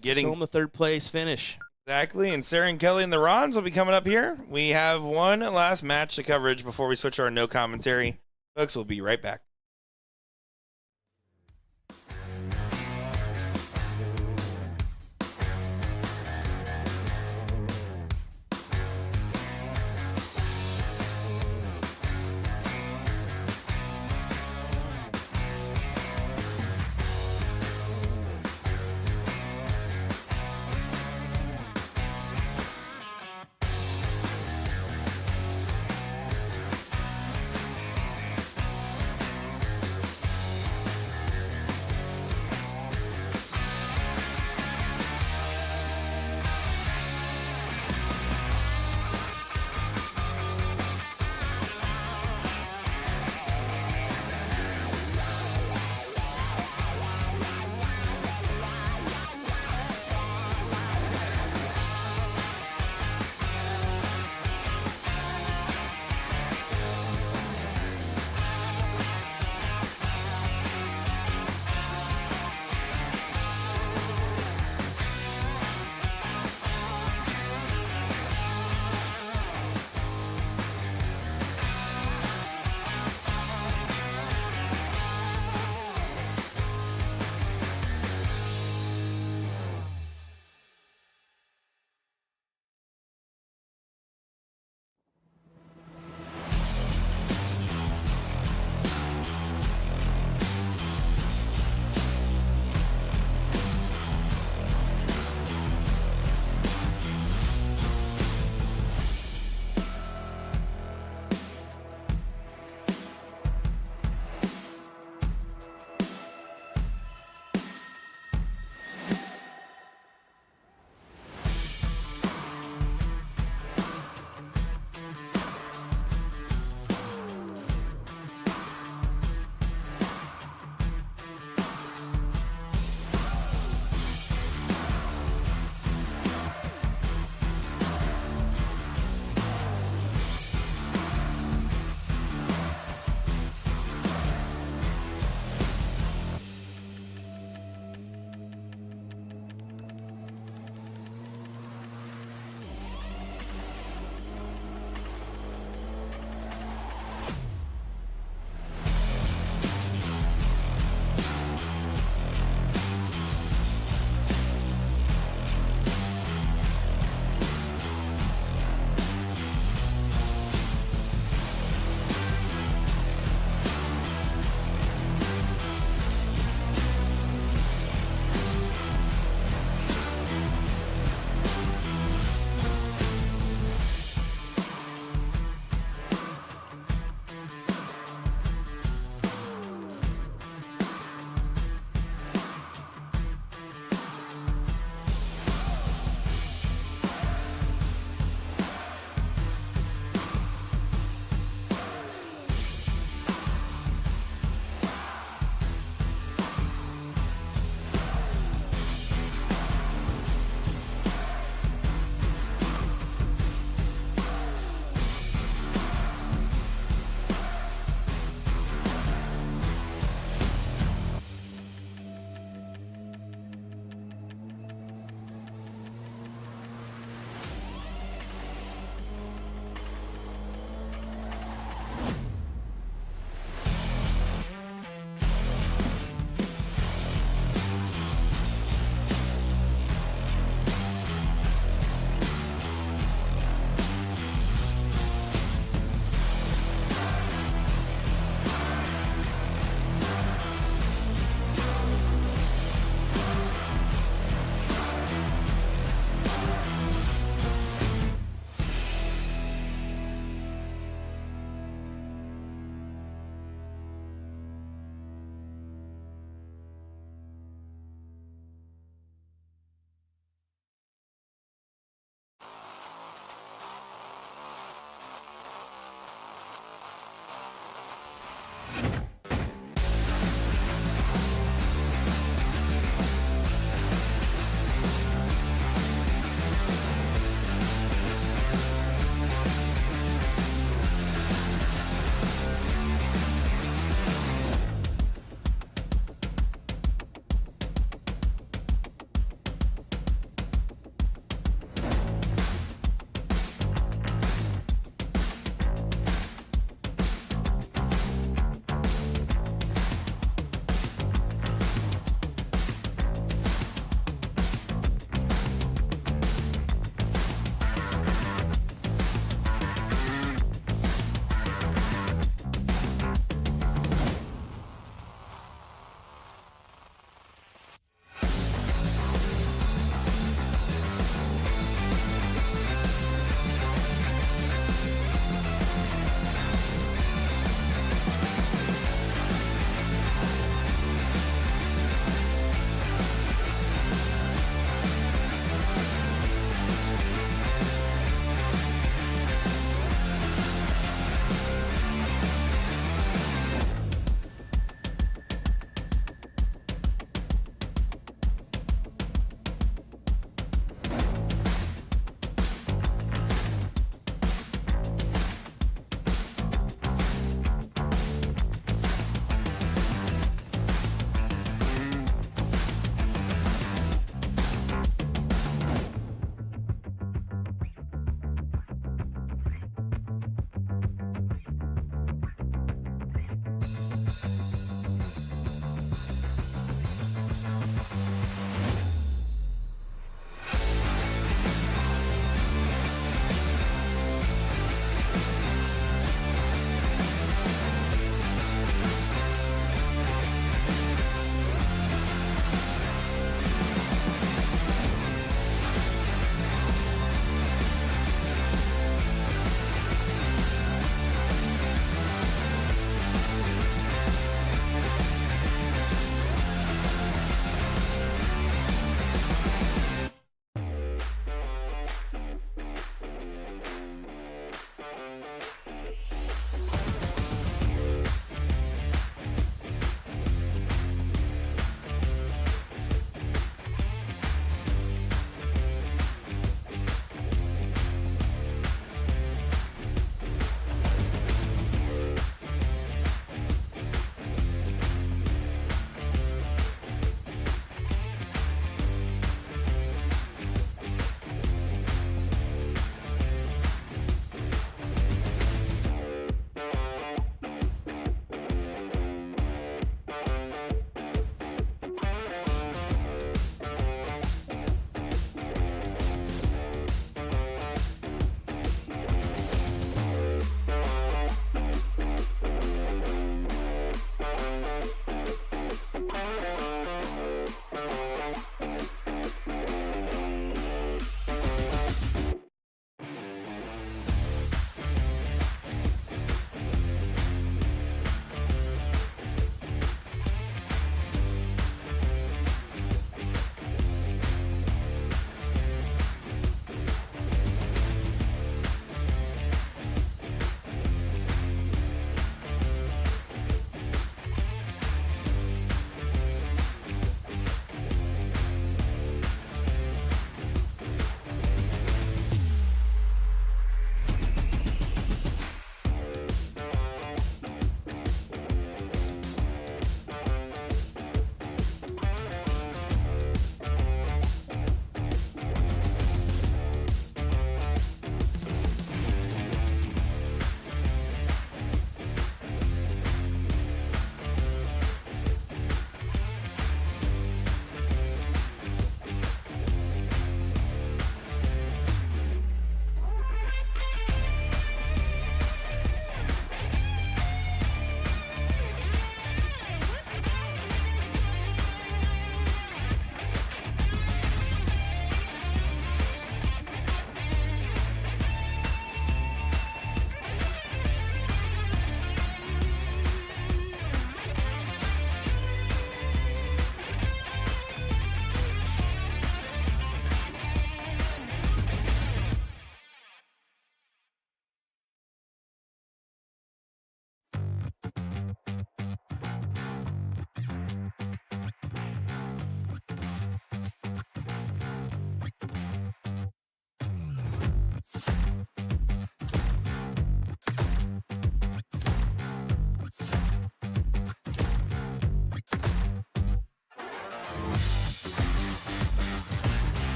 getting On the third place finish. exactly, and Sarah and Kelly and the Rons will be coming up here. We have one last match to coverage before we switch our no commentary. Folks, we'll be right back.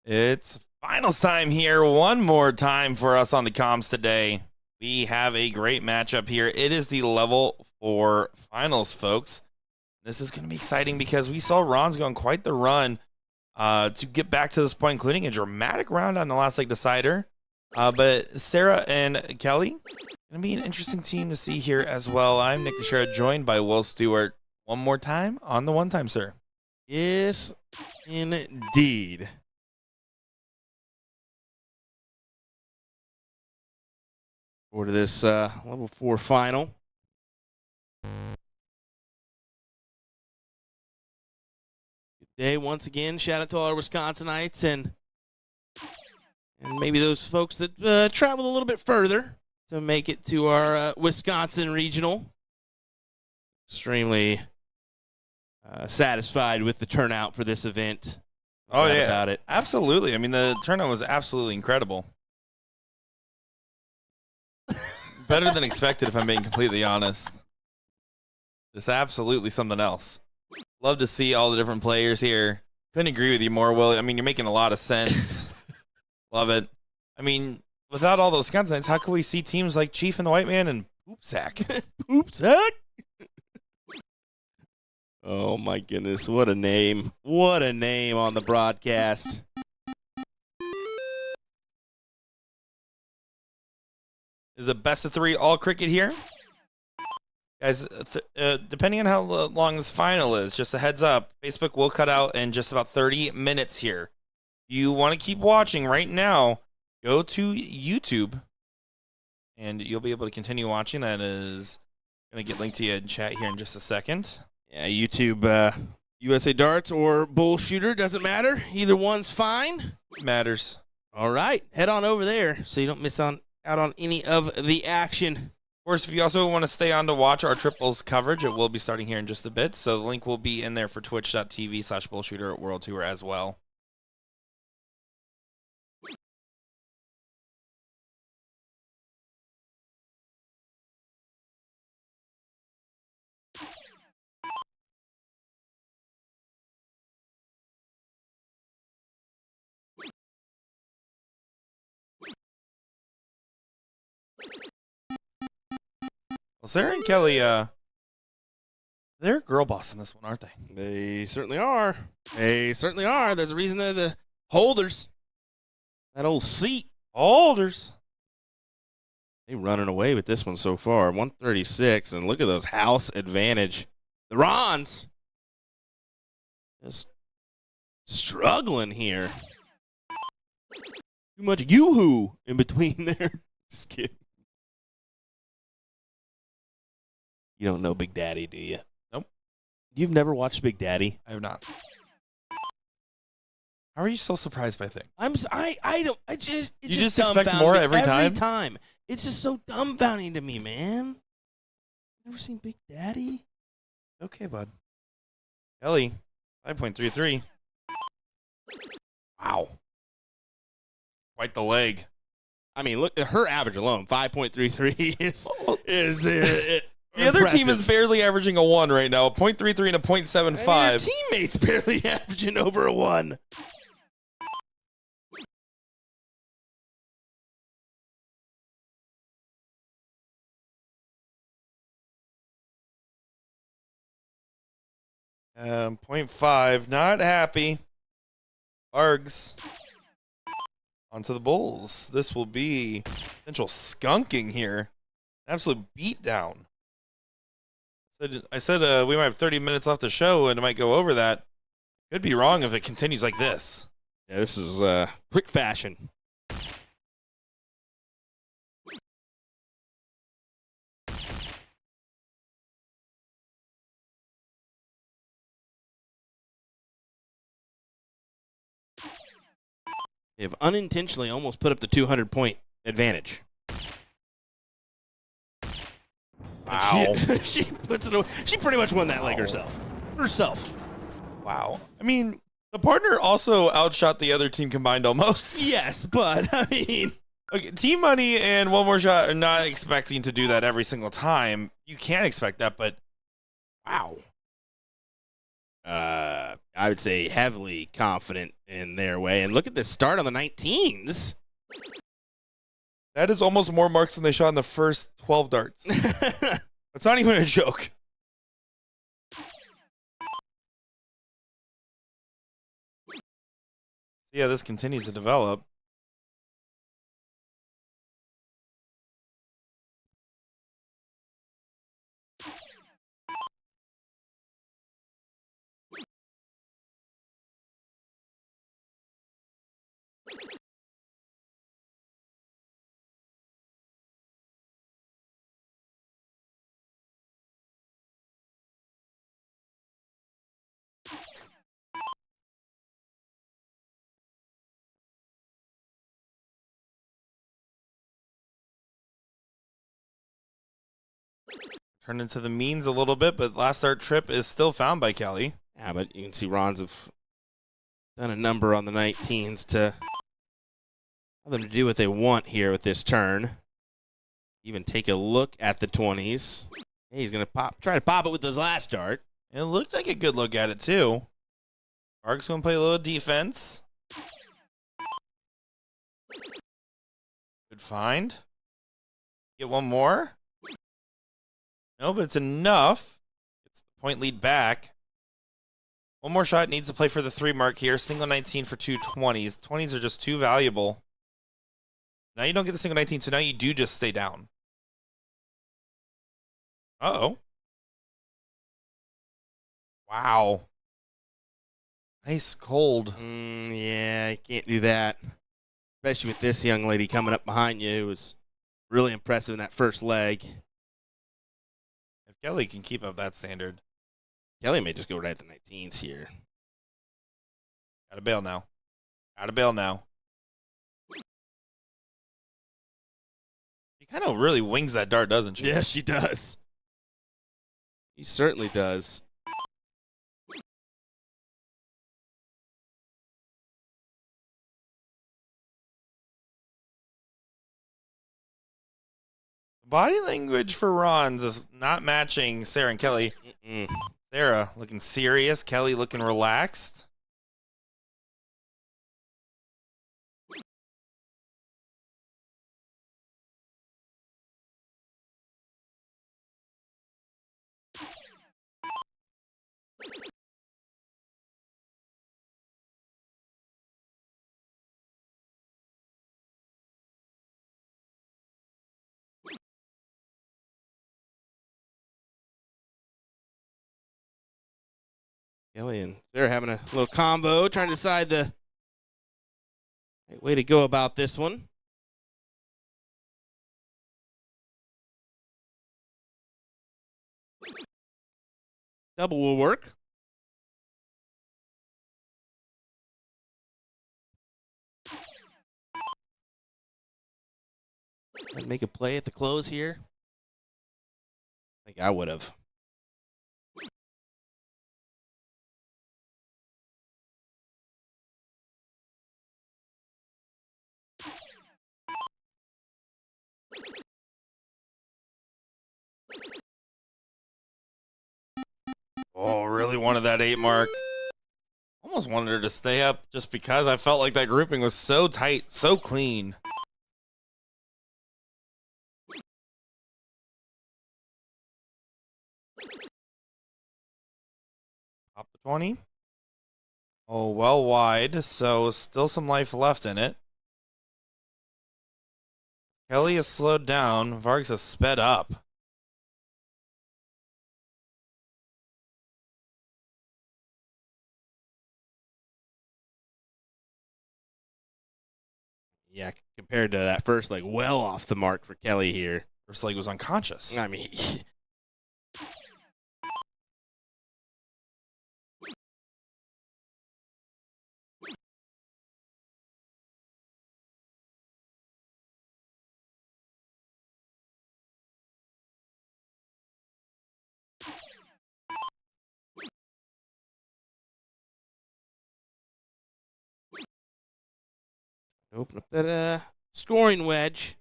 It's finals time here. One more time for us on the comms today. We have a great matchup here. It is the level 4 finals, folks. This is going to be exciting because we saw Ron's go on quite the run to get back to this point, including a dramatic round on the last leg decider. But Sarah and Kelly, going to be an interesting team to see here as well. I'm Nick Teixeira, joined by Will Stewart. One more time on the one time, sir. Yes, indeed. Forward to this level 4 final. Good day once again. Shout out to all our Wisconsinites and maybe those folks that traveled a little bit further to make it to our Wisconsin regional. Extremely satisfied with the turnout for this event. Oh, yeah. About it. Absolutely. I mean, the turnout was absolutely incredible. Better than expected, if I'm being completely honest. Just absolutely something else. Love to see all the different players here. Couldn't agree with you more, Will. I mean, you're making a lot of sense. Love it. I mean, without all those consonants, how can we see teams like Chief and the White Man and Poop Sack? Poop Sack? Oh, my goodness. What a name. What a name on the broadcast. Is a best of 3 all cricket here? Guys, depending on how long this final is, just a heads up, Facebook will cut out in just about 30 minutes here. If you want to keep watching right now, go to YouTube, and you'll be able to continue watching. That is going to get linked to you in chat here in just a second. Yeah, YouTube, USA Darts or BullShooter, doesn't matter. Either one's fine. Matters. All right, head on over there so you don't miss out on any of the action. Of course, if you also want to stay on to watch our triples coverage, it will be starting here in just a bit. So the link will be in there for twitch.tv/BullShooter World Tour as well. Well, Sarah and Kelly, they're girl boss in this one, aren't they? They certainly are. They certainly are. There's a reason they're the holders. That old seat. Holders. They running away with this one so far. 136, and look at those house advantage. The Rons just struggling here. Too much yoo-hoo in between there. Just kidding. You don't know Big Daddy, do you? Nope. You've never watched Big Daddy? I have not. How are you so surprised by things? You just expect more every time? Every time. It's just so dumbfounding to me, man. Never seen Big Daddy? Okay, bud. Kelly, 5.33. Wow. Quite the leg. I mean, look at her average alone. 5.33 is the other team is barely averaging a 1 right now. A 0.33 and a 0.75. Your teammates barely averaging over a 1. Um, 0.5, not happy. Args. Onto the Bulls. This will be potential skunking here. Absolute beatdown. I said we might have 30 minutes left the show, and it might go over that. Could be wrong if it continues like this. Yeah, this is quick fashion. They have unintentionally almost put up the 200-point advantage. Wow. She puts it away. She pretty much won that leg herself. Wow. I mean, the partner also outshot the other team combined almost. Yes, but, I mean... Okay, Team Money and One More Shot are not expecting to do that every single time. You can't expect that, but wow. I would say heavily confident in their way. And look at this start on the 19s. That is almost more marks than they shot in the first 12 darts. That's not even a joke. Yeah, this continues to develop. Turned into the means a little bit, but last start trip is still found by Kelly. Yeah, but you can see Rons have done a number on the 19s to allow them to do what they want here with this turn. Even take a look at the 20s. Hey, he's going to try to pop it with his last dart. It looked like a good look at it, too. Ark's going to play a little defense. Good find. Get one more. No, but it's enough. It's the point lead back. One more shot needs to play for the 3 mark here. Single 19 for 2 20s. 20s are just too valuable. Now you don't get the single 19, so now you do just stay down. Uh-oh. Wow. Nice cold. Yeah, you can't do that. Especially with this young lady coming up behind you. It was really impressive in that first leg. If Kelly can keep up that standard. Kelly may just go right at the 19s here. Gotta bail now. Gotta bail now. She kind of really wings that dart, doesn't she? Yes, she does. He certainly does. Body language for Rons is not matching Sarah and Kelly. Sarah looking serious. Kelly looking relaxed. Kelly and they're having a little combo, trying to decide the right way to go about this one. Double will work. And make a play at the close here. I think I would have. Oh, really wanted that 8 mark. Almost wanted her to stay up just because I felt like that grouping was so tight, so clean. Pop the 20. Oh, well wide, so still some life left in it. Kelly has slowed down. Vargas has sped up. Yeah, compared to that first, like, well off the mark for Kelly here. First leg was unconscious. I mean, open up that scoring wedge.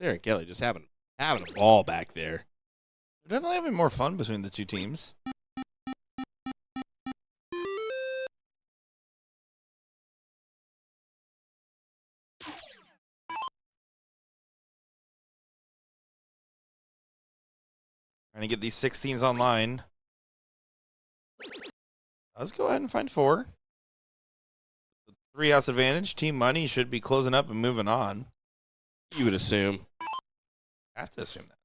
Sarah and Kelly just having a ball back there. We're definitely having more fun between the two teams. Trying to get these 16s online. Let's go ahead and find 4. The 3-house advantage. Team Money should be closing up and moving on. You would assume. I have to assume that.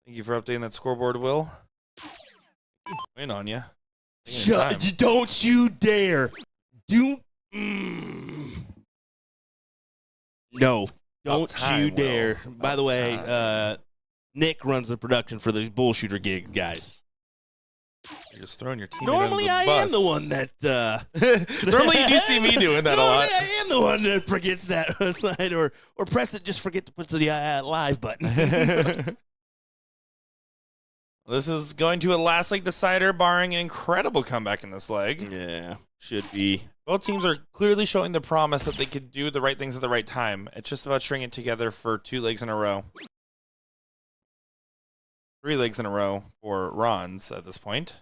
Thank you for updating that scoreboard, Will. Win on you. Don't you dare. No, don't you dare. By the way, Nick runs the production for these BullShooter gigs, guys. You're just throwing your team Normally, under the bus. I am the one that. Normally, you do see me doing that a lot. Normally, I am the one that forgets that slide or press it. Just forget to put the live button. This is going to a last leg decider, barring an incredible comeback in this leg. Yeah, should be. Both teams are clearly showing the promise that they could do the right things at the right time. It's just about stringing it together for 2 legs in a row. 3 legs in a row for Ron's at this point.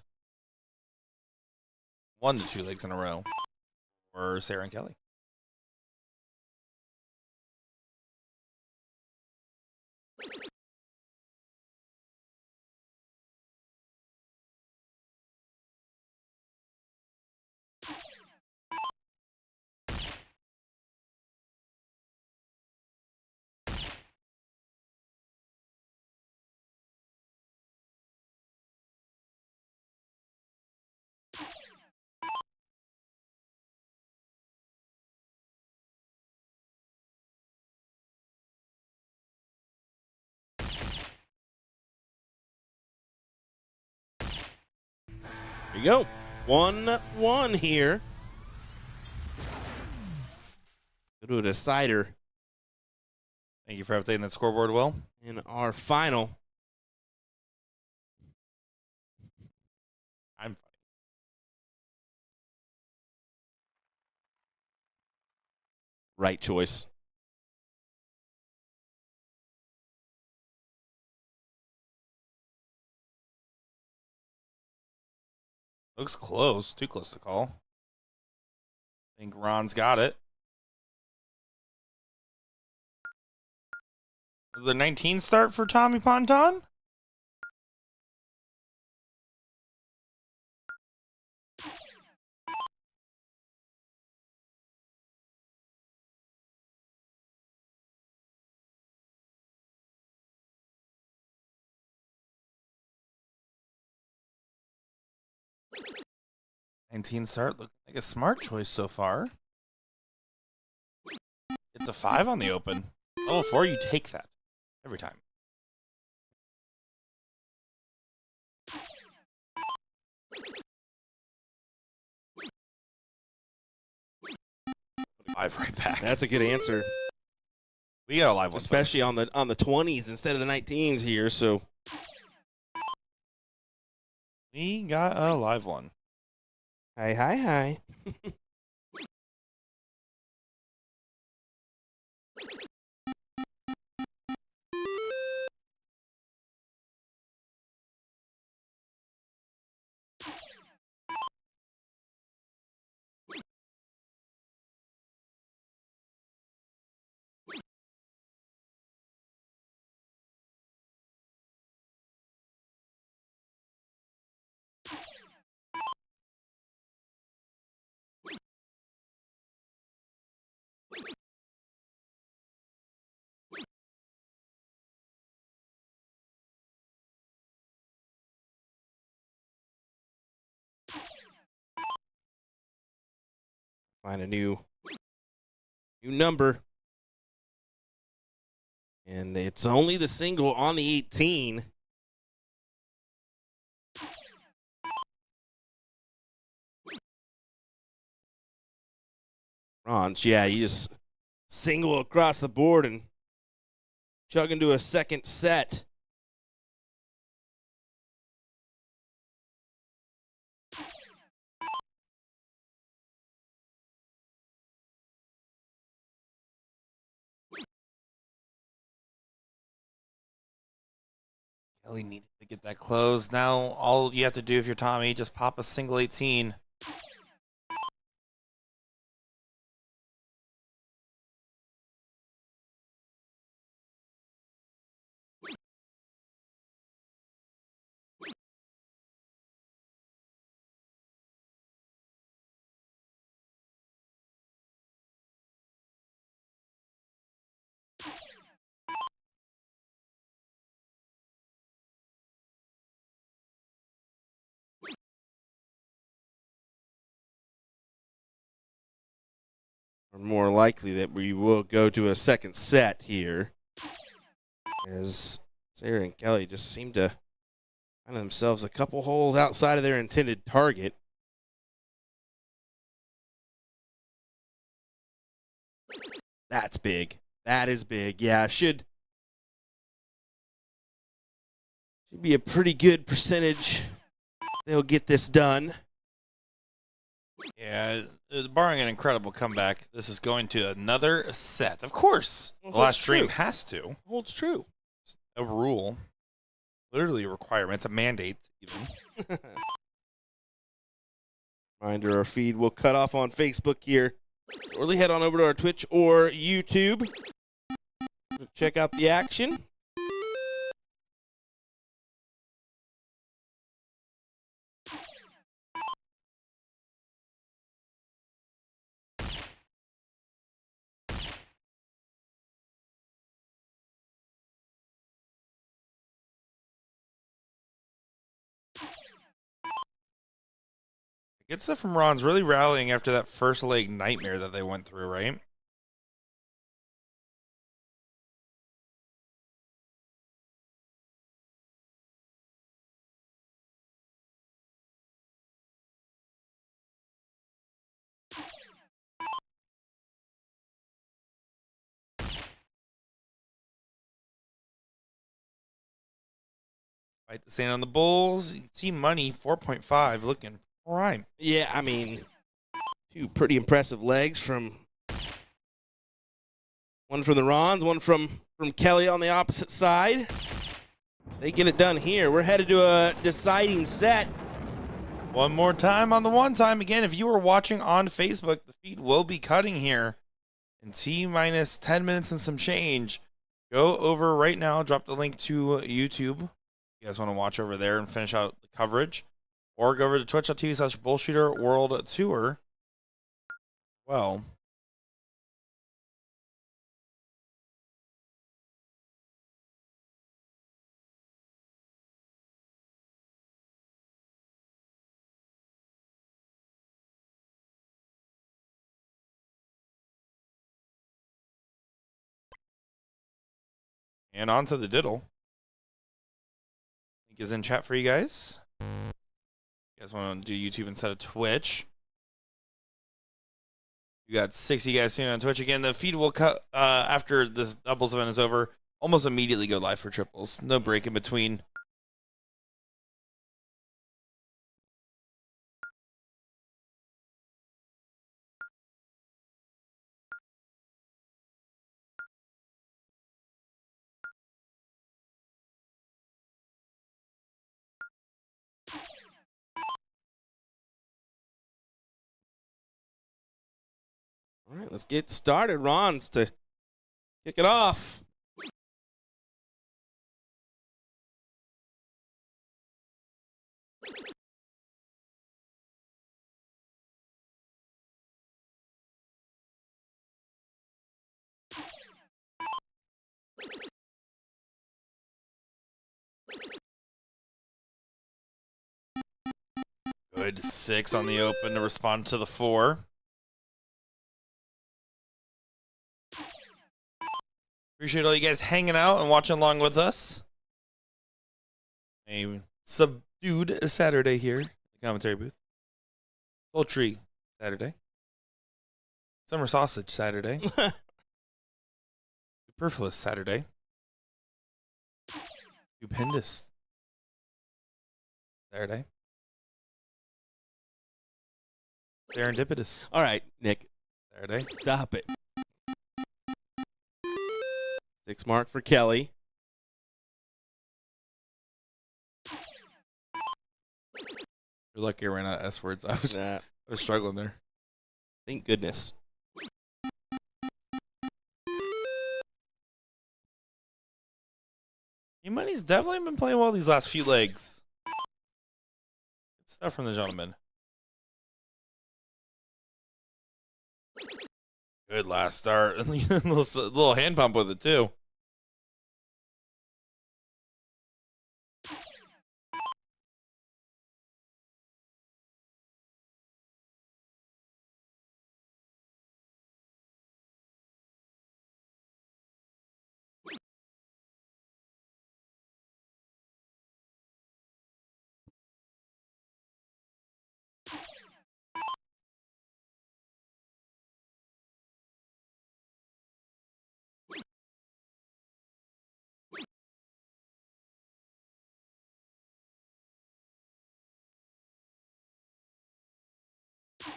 1 to 2 legs in a row for Sarah and Kelly. There you go. 1-1 here. Go to a decider Thank you for updating that scoreboard, Will. in our final. I'm funny. Right choice. Looks close. Too close to call. I think Ron's got it. Does the 19 start for Tommy Ponton? Start looking like a smart choice so far. It's a 5 on the open. Level 4, you take that every time. Live right back. That's a good answer. We got a live one, Especially on the 20s instead of the 19s here. So we got a live one. Hi. Find a new number. And it's only the single on the 18. Ron, yeah, you just single across the board and chug into a second set. Really needed to get that closed. Now all you have to do if you're Tommy, just pop a single 18. Or more likely that we will go to a second set here, as Sarah and Kelly just seem to find themselves a couple holes outside of their intended target. That's big. That is big. Yeah, should be a pretty good percentage. They'll get this done. Yeah, barring an incredible comeback, this is going to another set. Of course, Well, the last that's stream true. has to. Holds true. It's a rule. Literally a requirement. It's a mandate, even. Reminder, our feed will cut off on Facebook here. Or head on over to our Twitch or YouTube to check out the action. Good stuff from Ron's really rallying after that first leg nightmare that they went through, right? Fight the sand on the Bulls. Team Money 4.5 looking prime. Yeah, I mean, two pretty impressive legs from one from the Rons, one from Kelly on the opposite side. They get it done here. We're headed to a deciding set. One more time on the one time. Again, if you are watching on Facebook, the feed will be cutting here in T-minus 10 minutes and some change. Go over right now. Drop the link to YouTube. You guys want to watch over there and finish out the coverage. Or go over to twitch.tv/BullShooter World Tour. Well. And on to the diddle. Link is in chat for you guys. You guys want to do YouTube instead of Twitch. You got 60 guys soon on Twitch. Again, the feed will cut after this doubles event is over. Almost immediately go live for triples. No break in between. All right, let's get started. Rons to kick it off. Good 6 on the open to respond to the 4. Appreciate all you guys hanging out and watching along with us. A subdued Saturday here in the commentary booth. Poultry Saturday. Summer sausage Saturday. Superfluous Saturday. Stupendous Saturday. Serendipitous All right, Nick, Saturday. stop it. 6 mark for Kelly. You're lucky I ran out of S words. I Nah, was struggling there. thank goodness. E-Money's definitely been playing well these last few legs. Good stuff from the gentleman. Good last start. little hand pump with it, too.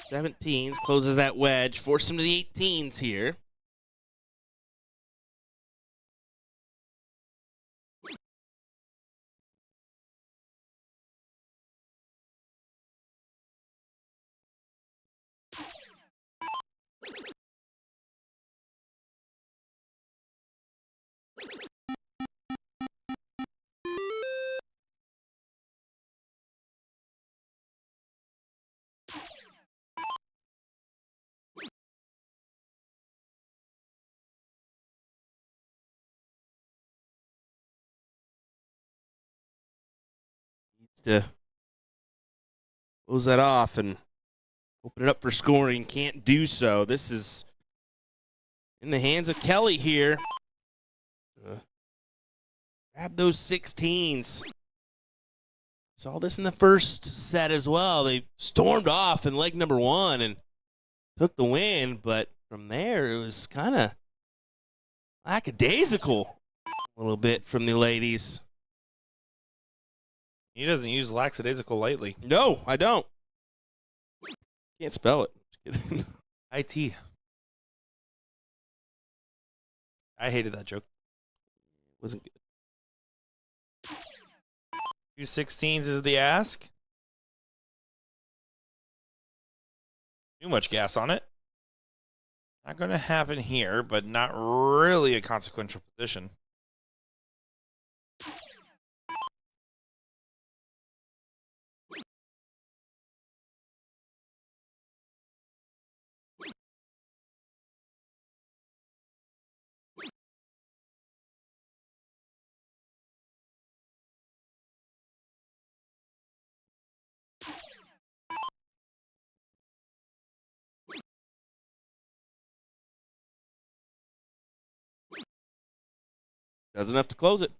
Seventeens closes that wedge, force him to the 18s here. Needs to close that off and open it up for scoring. Can't do so. This is in the hands of Kelly here. Grab those 16s. Saw this in the first set as well. They stormed off in leg number 1 and took the win, but from there it was kind of lackadaisical a little bit from the ladies. He doesn't use lackadaisical lightly. No, I don't. Can't spell it. Just kidding. IT. I hated that joke. Wasn't good. 2 16s is the ask. Too much gas on it. Not going to happen here, but not really a consequential position. Does enough to close it.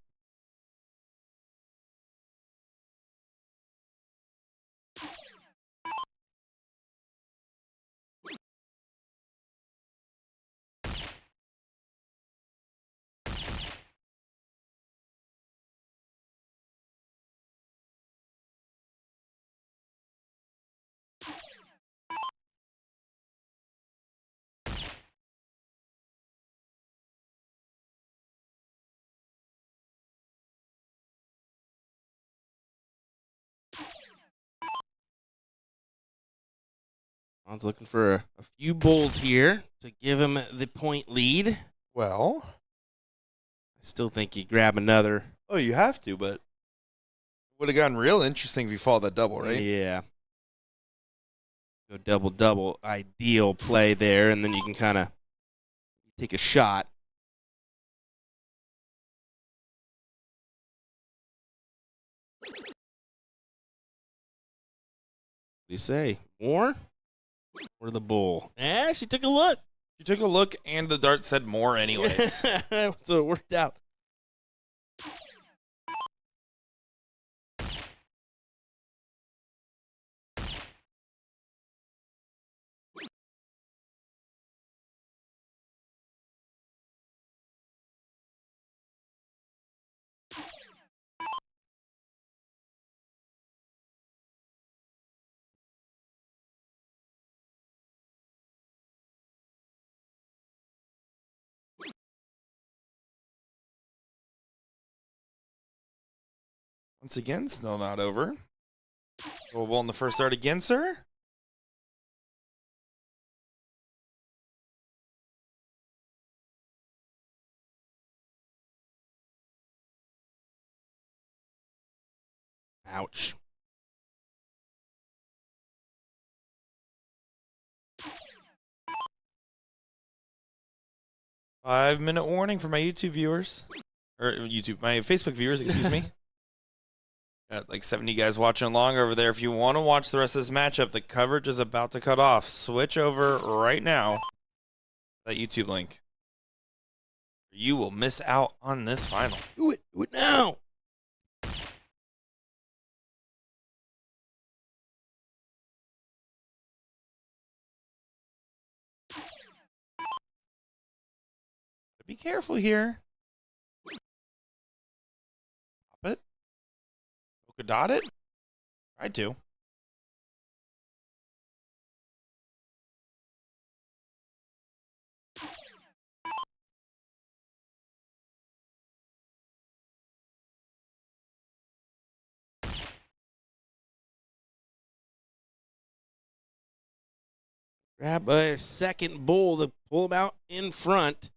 Ron's looking for a few bulls here to give him the point lead. Well, I still think you grab another. oh, you have to, but would have gotten real interesting if you followed that double, right? Yeah. Go double-double. Ideal play there, and then you can kind of take a shot. What do you say? More? Or the bull? She took a look. You took a look, and the dart said more anyways. So it worked out. Once again, still not over. Well, in the first start again, sir. Ouch. Five-minute warning for my YouTube viewers. Or my Facebook viewers, excuse me. Got like 70 guys watching along over there. If you want to watch the rest of this matchup, the coverage is about to cut off. Switch over right now. That YouTube link. You will miss out on this final. Do it now. Be careful here. Pop it. Polka dot it. Tried to. Grab a second bull to pull him out in front.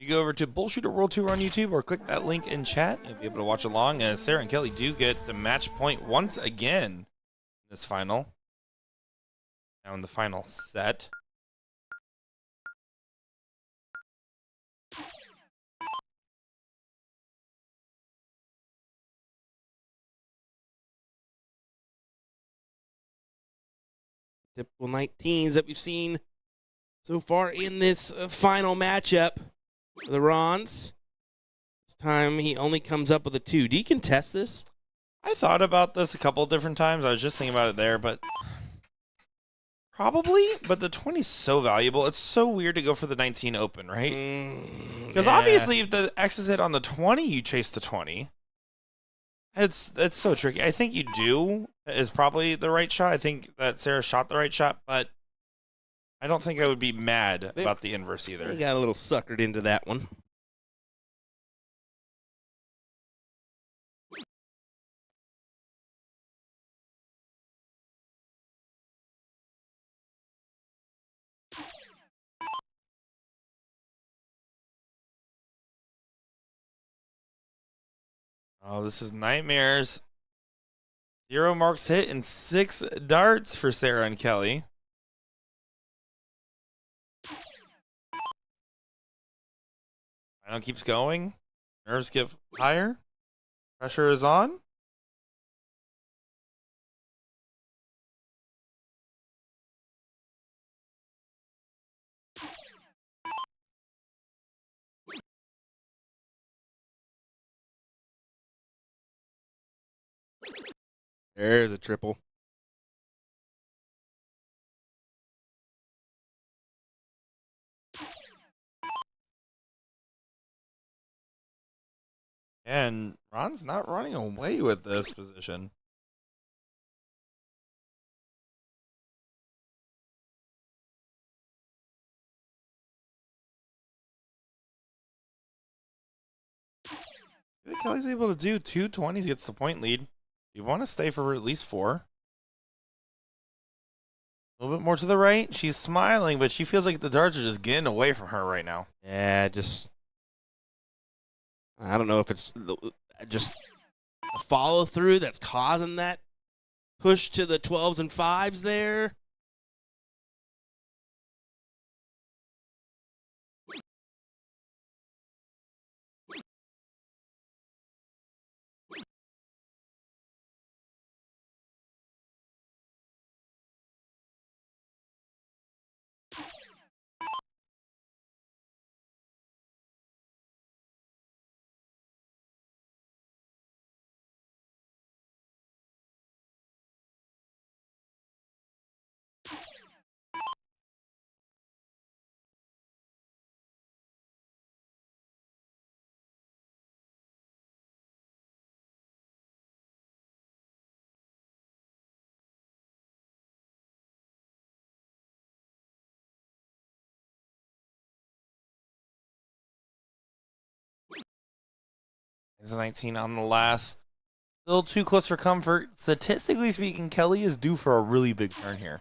You go over to BullShooter World Tour on YouTube or click that link in chat. You'll be able to watch along as Sarah and Kelly do get the match point once again in this final. Now in the final set. Typical 19s that we've seen so far in this final matchup for the Rons. This time he only comes up with a 2. Do you contest this? I thought about this a couple of different times. I was just thinking about it there, but probably. But the 20 is so valuable. It's so weird to go for the 19 open, right? Because obviously if the X is hit on the 20, you chase the 20. It's so tricky. I think you do is probably the right shot. I think that Sarah shot the right shot, but I don't think I would be mad about the inverse either. He got a little suckered into that one. Oh, this is nightmares. 0 marks hit and 6 darts for Sarah and Kelly. Final keeps going. Nerves get higher. Pressure is on. There's a triple. And Ron's not running away with this position. If Kelly's able to do 2 20s, gets the point lead. You want to stay for at least 4. A little bit more to the right. She's smiling, but she feels like the darts are just getting away from her right now. Yeah, I don't know if it's just a follow through that's causing that push to the 12s and 5s there. It's 19 on the last. Still too close for comfort. Statistically speaking, Kelly is due for a really big turn here.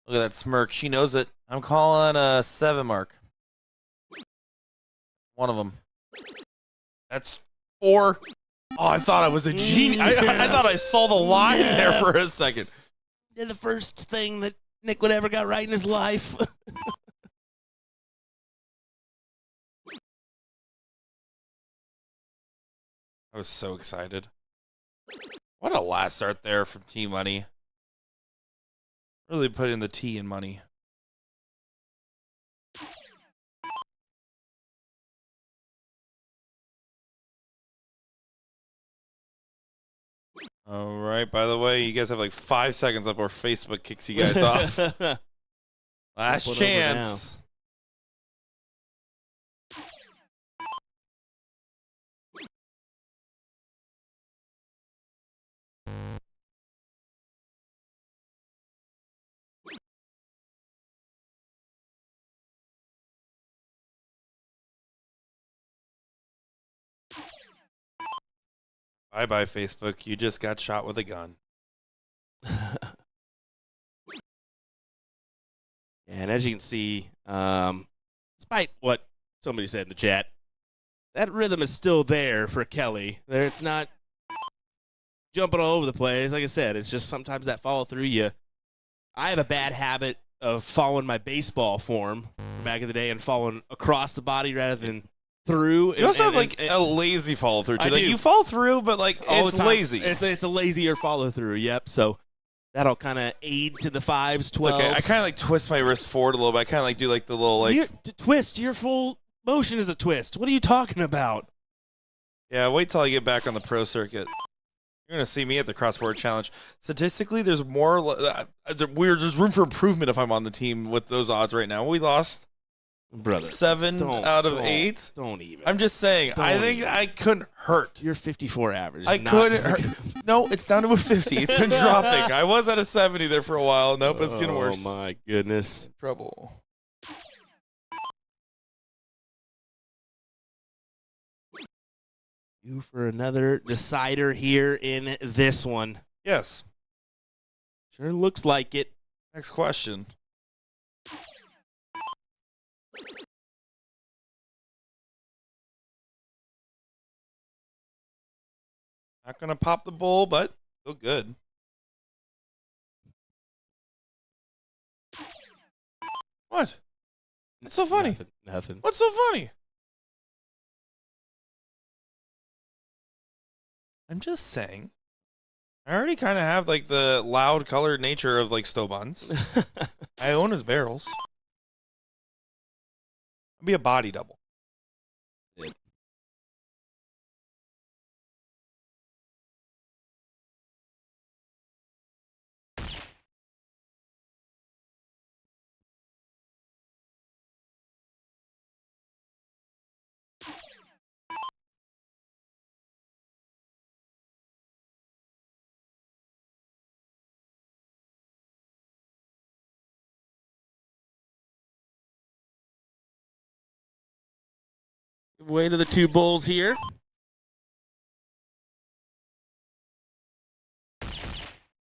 Look at that smirk. She knows it. I'm calling a 7 mark. One of them. That's 4. Oh, I thought I was a genius. I thought I saw the line there for a second. Did the first thing that Nick would ever got right in his life. I was so excited. What a last start there from T Money. Really put in the T in money. All right. By the way, you guys have like 5 seconds up or Facebook kicks you guys off. Last chance. Bye-bye, Facebook. You just got shot with a gun. And as you can see, despite what somebody said in the chat, that rhythm is still there for Kelly. It's not jumping all over the place. Like I said, it's just sometimes that follow through. I have a bad habit of following my baseball form from back in the day and following across the body rather than through. You also have like a lazy follow through too. Like do. you fall through, but like all it's the time. lazy. It's a lazier follow through. Yep. So that'll kind of aid to the 5s, 12s. Okay. I kind of like twist my wrist forward a little bit. I kind of like do like the little like twist. Your full motion is a twist. What are you talking about? Yeah. Wait till I get back on the pro circuit. You're gonna see me at the crossboard challenge. Statistically, there's more. There's room for improvement if I'm on the team with those odds right now. We lost, brother. 7 out of 8. Don't even. I'm just saying. I think even. I couldn't hurt. You're 54 average. I couldn't hurt. No, it's down to a 50. It's been dropping. I was at a 70 there for a while. Nope, it's getting worse. Oh my goodness. Trouble. You for another decider here in this one. Yes. Sure looks like it. Next question. Not gonna pop the bull, but still good. What? What's so funny? Nothing. What's so funny? I'm just saying. I already kind of have like the loud colored nature of like Stobans. I own his barrels. I'll be a body double. Yeah. Way to the 2 bulls here.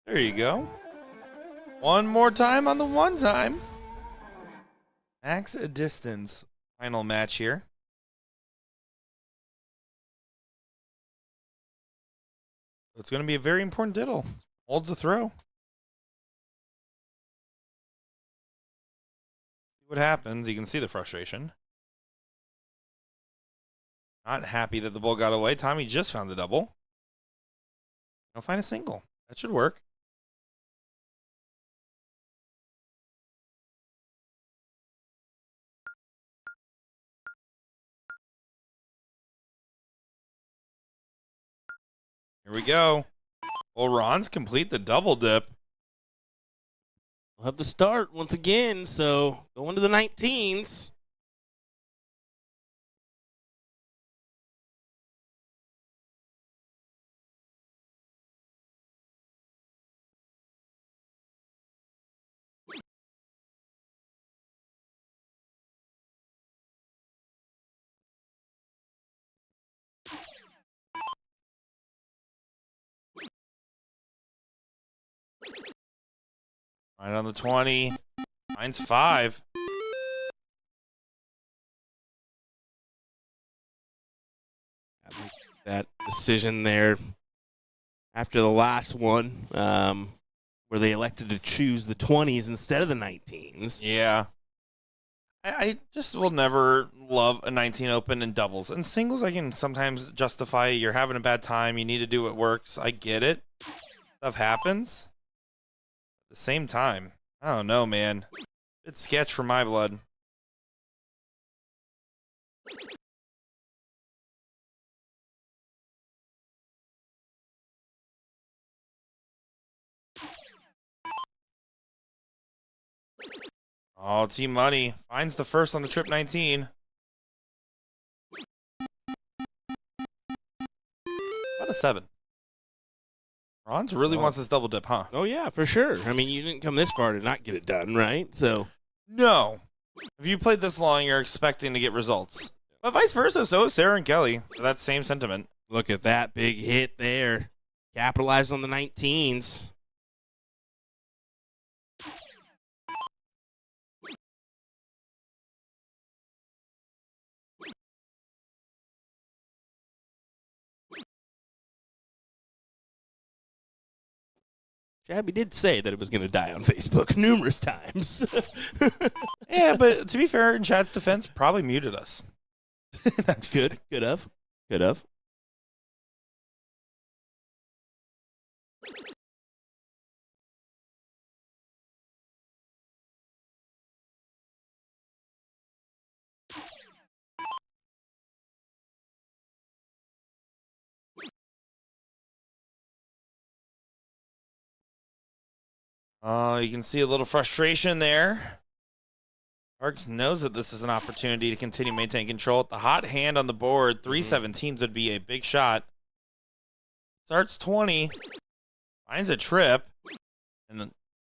There you go. One more time on the one time. Max distance. Final match here. It's going to be a very important diddle. Holds the throw. See what happens. You can see the frustration. Not happy that the bull got away. Tommy just found the double. I'll find a single. That should work. Here we go. Well, Ron's complete the double dip. We'll have the start once again, so going to the 19s. Right on the 20. Finds 5. That decision there after the last one, where they elected to choose the 20s instead of the 19s. Yeah. I just will never love a 19 open in doubles. And singles, I can sometimes justify you're having a bad time. You need to do what works. I get it. Stuff happens. At the same time, I don't know, man. It's sketch for my blood. Oh, Team Money finds the first on the trip 19. About a 7. Ron's really wants this double dip, huh? Oh, yeah, for sure. I mean, you didn't come this far to not get it done, right? So, No. If you played this long, you're expecting to get results. But vice versa, so is Sarah and Kelly. For that same sentiment. look at that big hit there. Capitalized on the 19s. Shabby did say that it was going to die on Facebook numerous times. Yeah, but to be fair, in Chad's defense, probably muted us. Good of. You can see a little frustration there. Args knows that this is an opportunity to continue maintaining control. The hot hand on the board, 317s would be a big shot. Starts 20, finds a trip, and then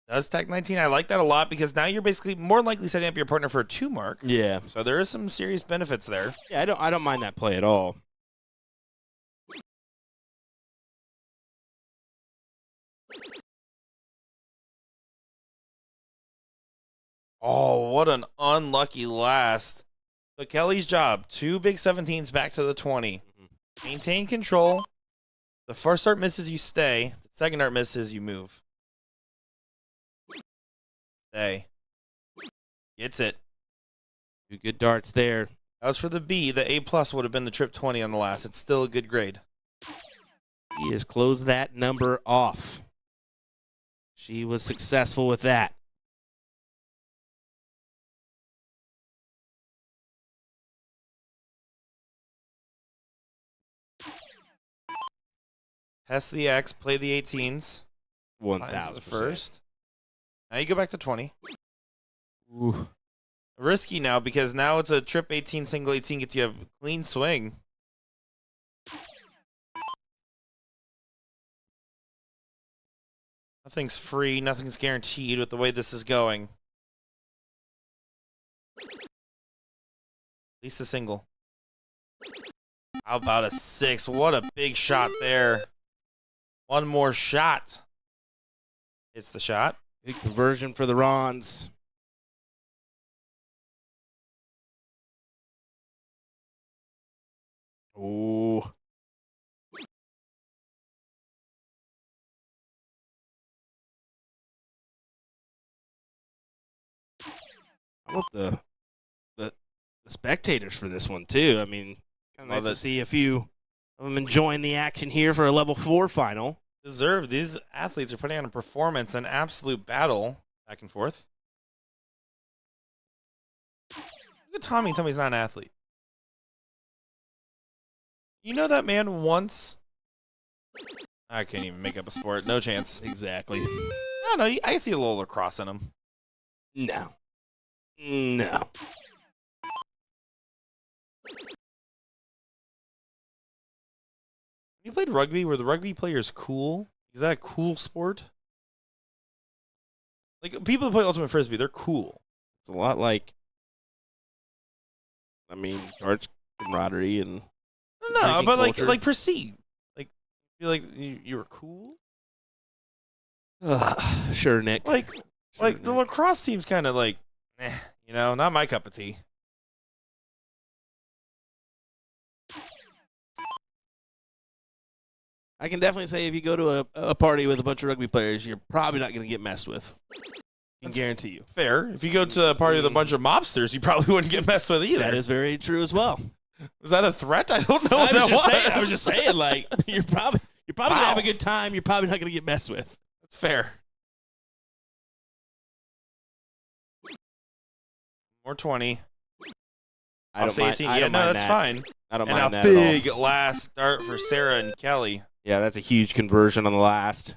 does tech 19. I like that a lot because now you're basically more likely setting up your partner for a 2 mark. Yeah. So there is some serious benefits there. Yeah, I don't mind that play at all. Oh, what an unlucky last. So Kelly's job, 2 big 17s back to the 20. Maintain control. The first dart misses, you stay. The second dart misses, you move. Stay. Gets it. 2 good darts there. That was for the B. The A+ would have been the trip 20 on the last. It's still a good grade. He has closed that number off. She was successful with that. Test the X, play the 18s. 1,000 the first. Now you go back to 20. Ooh. Risky now because now it's a trip 18, single 18 gets you a clean swing. Nothing's free, nothing's guaranteed with the way this is going. At least a single. How about a 6? What a big shot there. One more shot. It's the shot. Big conversion for the Rons. Ooh. How about the spectators for this one too? I mean, kind of nice to see a few of them enjoying the action here for a level 4 final. Deserved. These athletes are putting on a performance, an absolute battle back and forth. Look at Tommy. Tommy's not an athlete. You know that man once... I can't even make up a sport. No chance. Exactly. I don't know. I see a little lacrosse in him. No. You played rugby where the rugby player is cool? Is that a cool sport? Like, people who play Ultimate Frisbee, they're cool. It's a lot like, I mean, darts camaraderie and... No, but culture. like proceed. Like, feel like you were cool? Sure, Nick. Like, Like, the lacrosse team's kind of like, you know, not my cup of tea. I can definitely say if you go to a party with a bunch of rugby players, you're probably not going to get messed with. I can guarantee you. Fair. If you go to a party with a bunch of mobsters, you probably wouldn't get messed with either. That is very true as well. Was that a threat? I don't know what that was. I was just saying, like, you're probably going to have a good time. You're probably not going to get messed with. That's fair. More 20. I don't mind, 18. I Yeah, don't no, mind that's that. fine. I don't And mind a that at all. big last start for Sarah and Kelly. Yeah, that's a huge conversion on the last.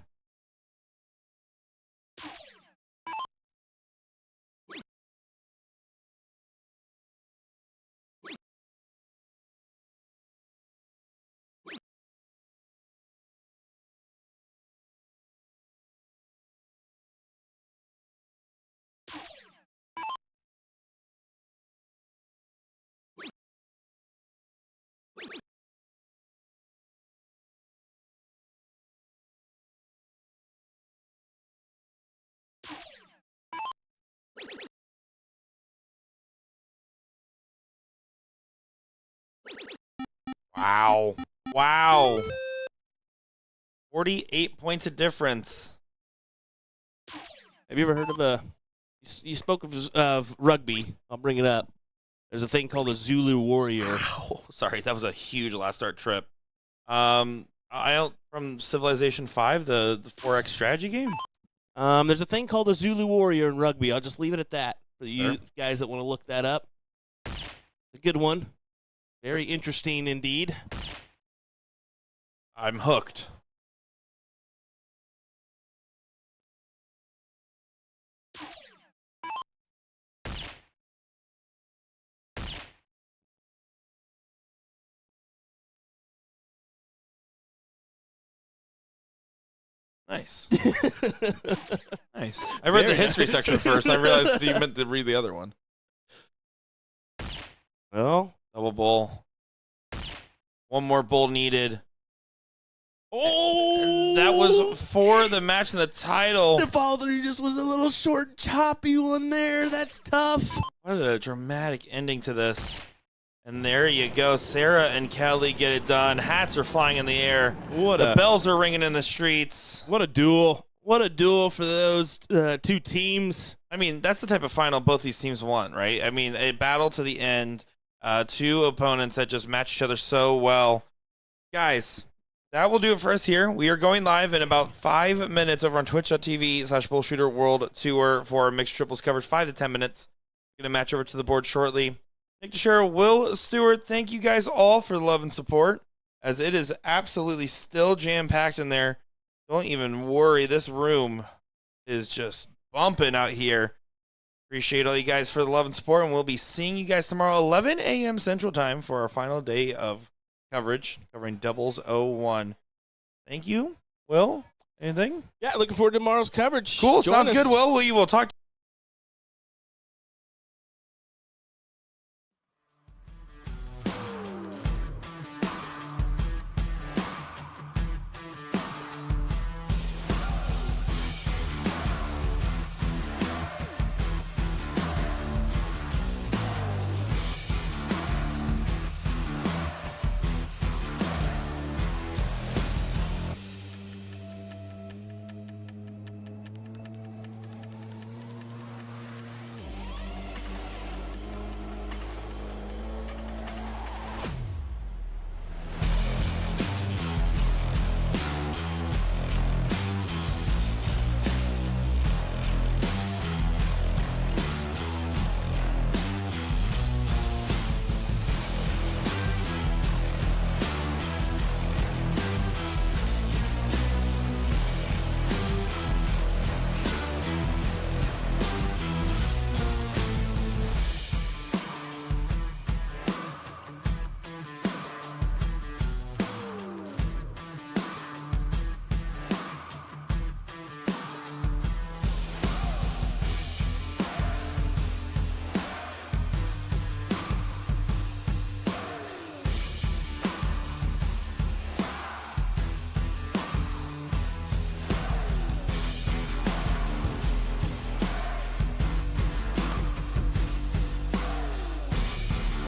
Wow. Wow. 48 points of difference. Have you ever heard of you spoke of rugby. I'll bring it up. There's a thing called a Zulu Warrior. Wow. Sorry, that was a huge last start trip. From Civilization 5, the 4X strategy game. There's a thing called a Zulu Warrior in rugby. I'll just leave it at that for Sure. you guys that want to look that up. A good one. Very interesting indeed. I'm hooked. Nice. Nice. I read the Very history nice. section first. I realized you meant to read the other one. Well, Double bull. One more bull needed. oh, That was for the match and the title. the fall through just was a little short, choppy one there. That's tough. What a dramatic ending to this. And there you go. Sarah and Kelly get it done. Hats are flying in the air. What The bells are ringing in the streets. What a duel. What a duel for those two teams. I mean, that's the type of final both these teams won, right? I mean, a battle to the end. Two opponents that just match each other so well. Guys, that will do it for us here. We are going live in about 5 minutes over on twitch.tv/BullShooter World Tour for mixed triples coverage. 5 to 10 minutes. Going to match over to the board shortly. Nick DeShera, Will Stewart, thank you guys all for the love and support, as it is absolutely still jam-packed in there. Don't even worry. This room is just bumping out here. Appreciate all you guys for the love and support, and we'll be seeing you guys tomorrow, 11 a.m. Central Time, for our final day of coverage, covering doubles 01. Thank you. Will, anything? Yeah, looking forward to tomorrow's coverage. Cool. Join Sounds us. good, Will. We will talk to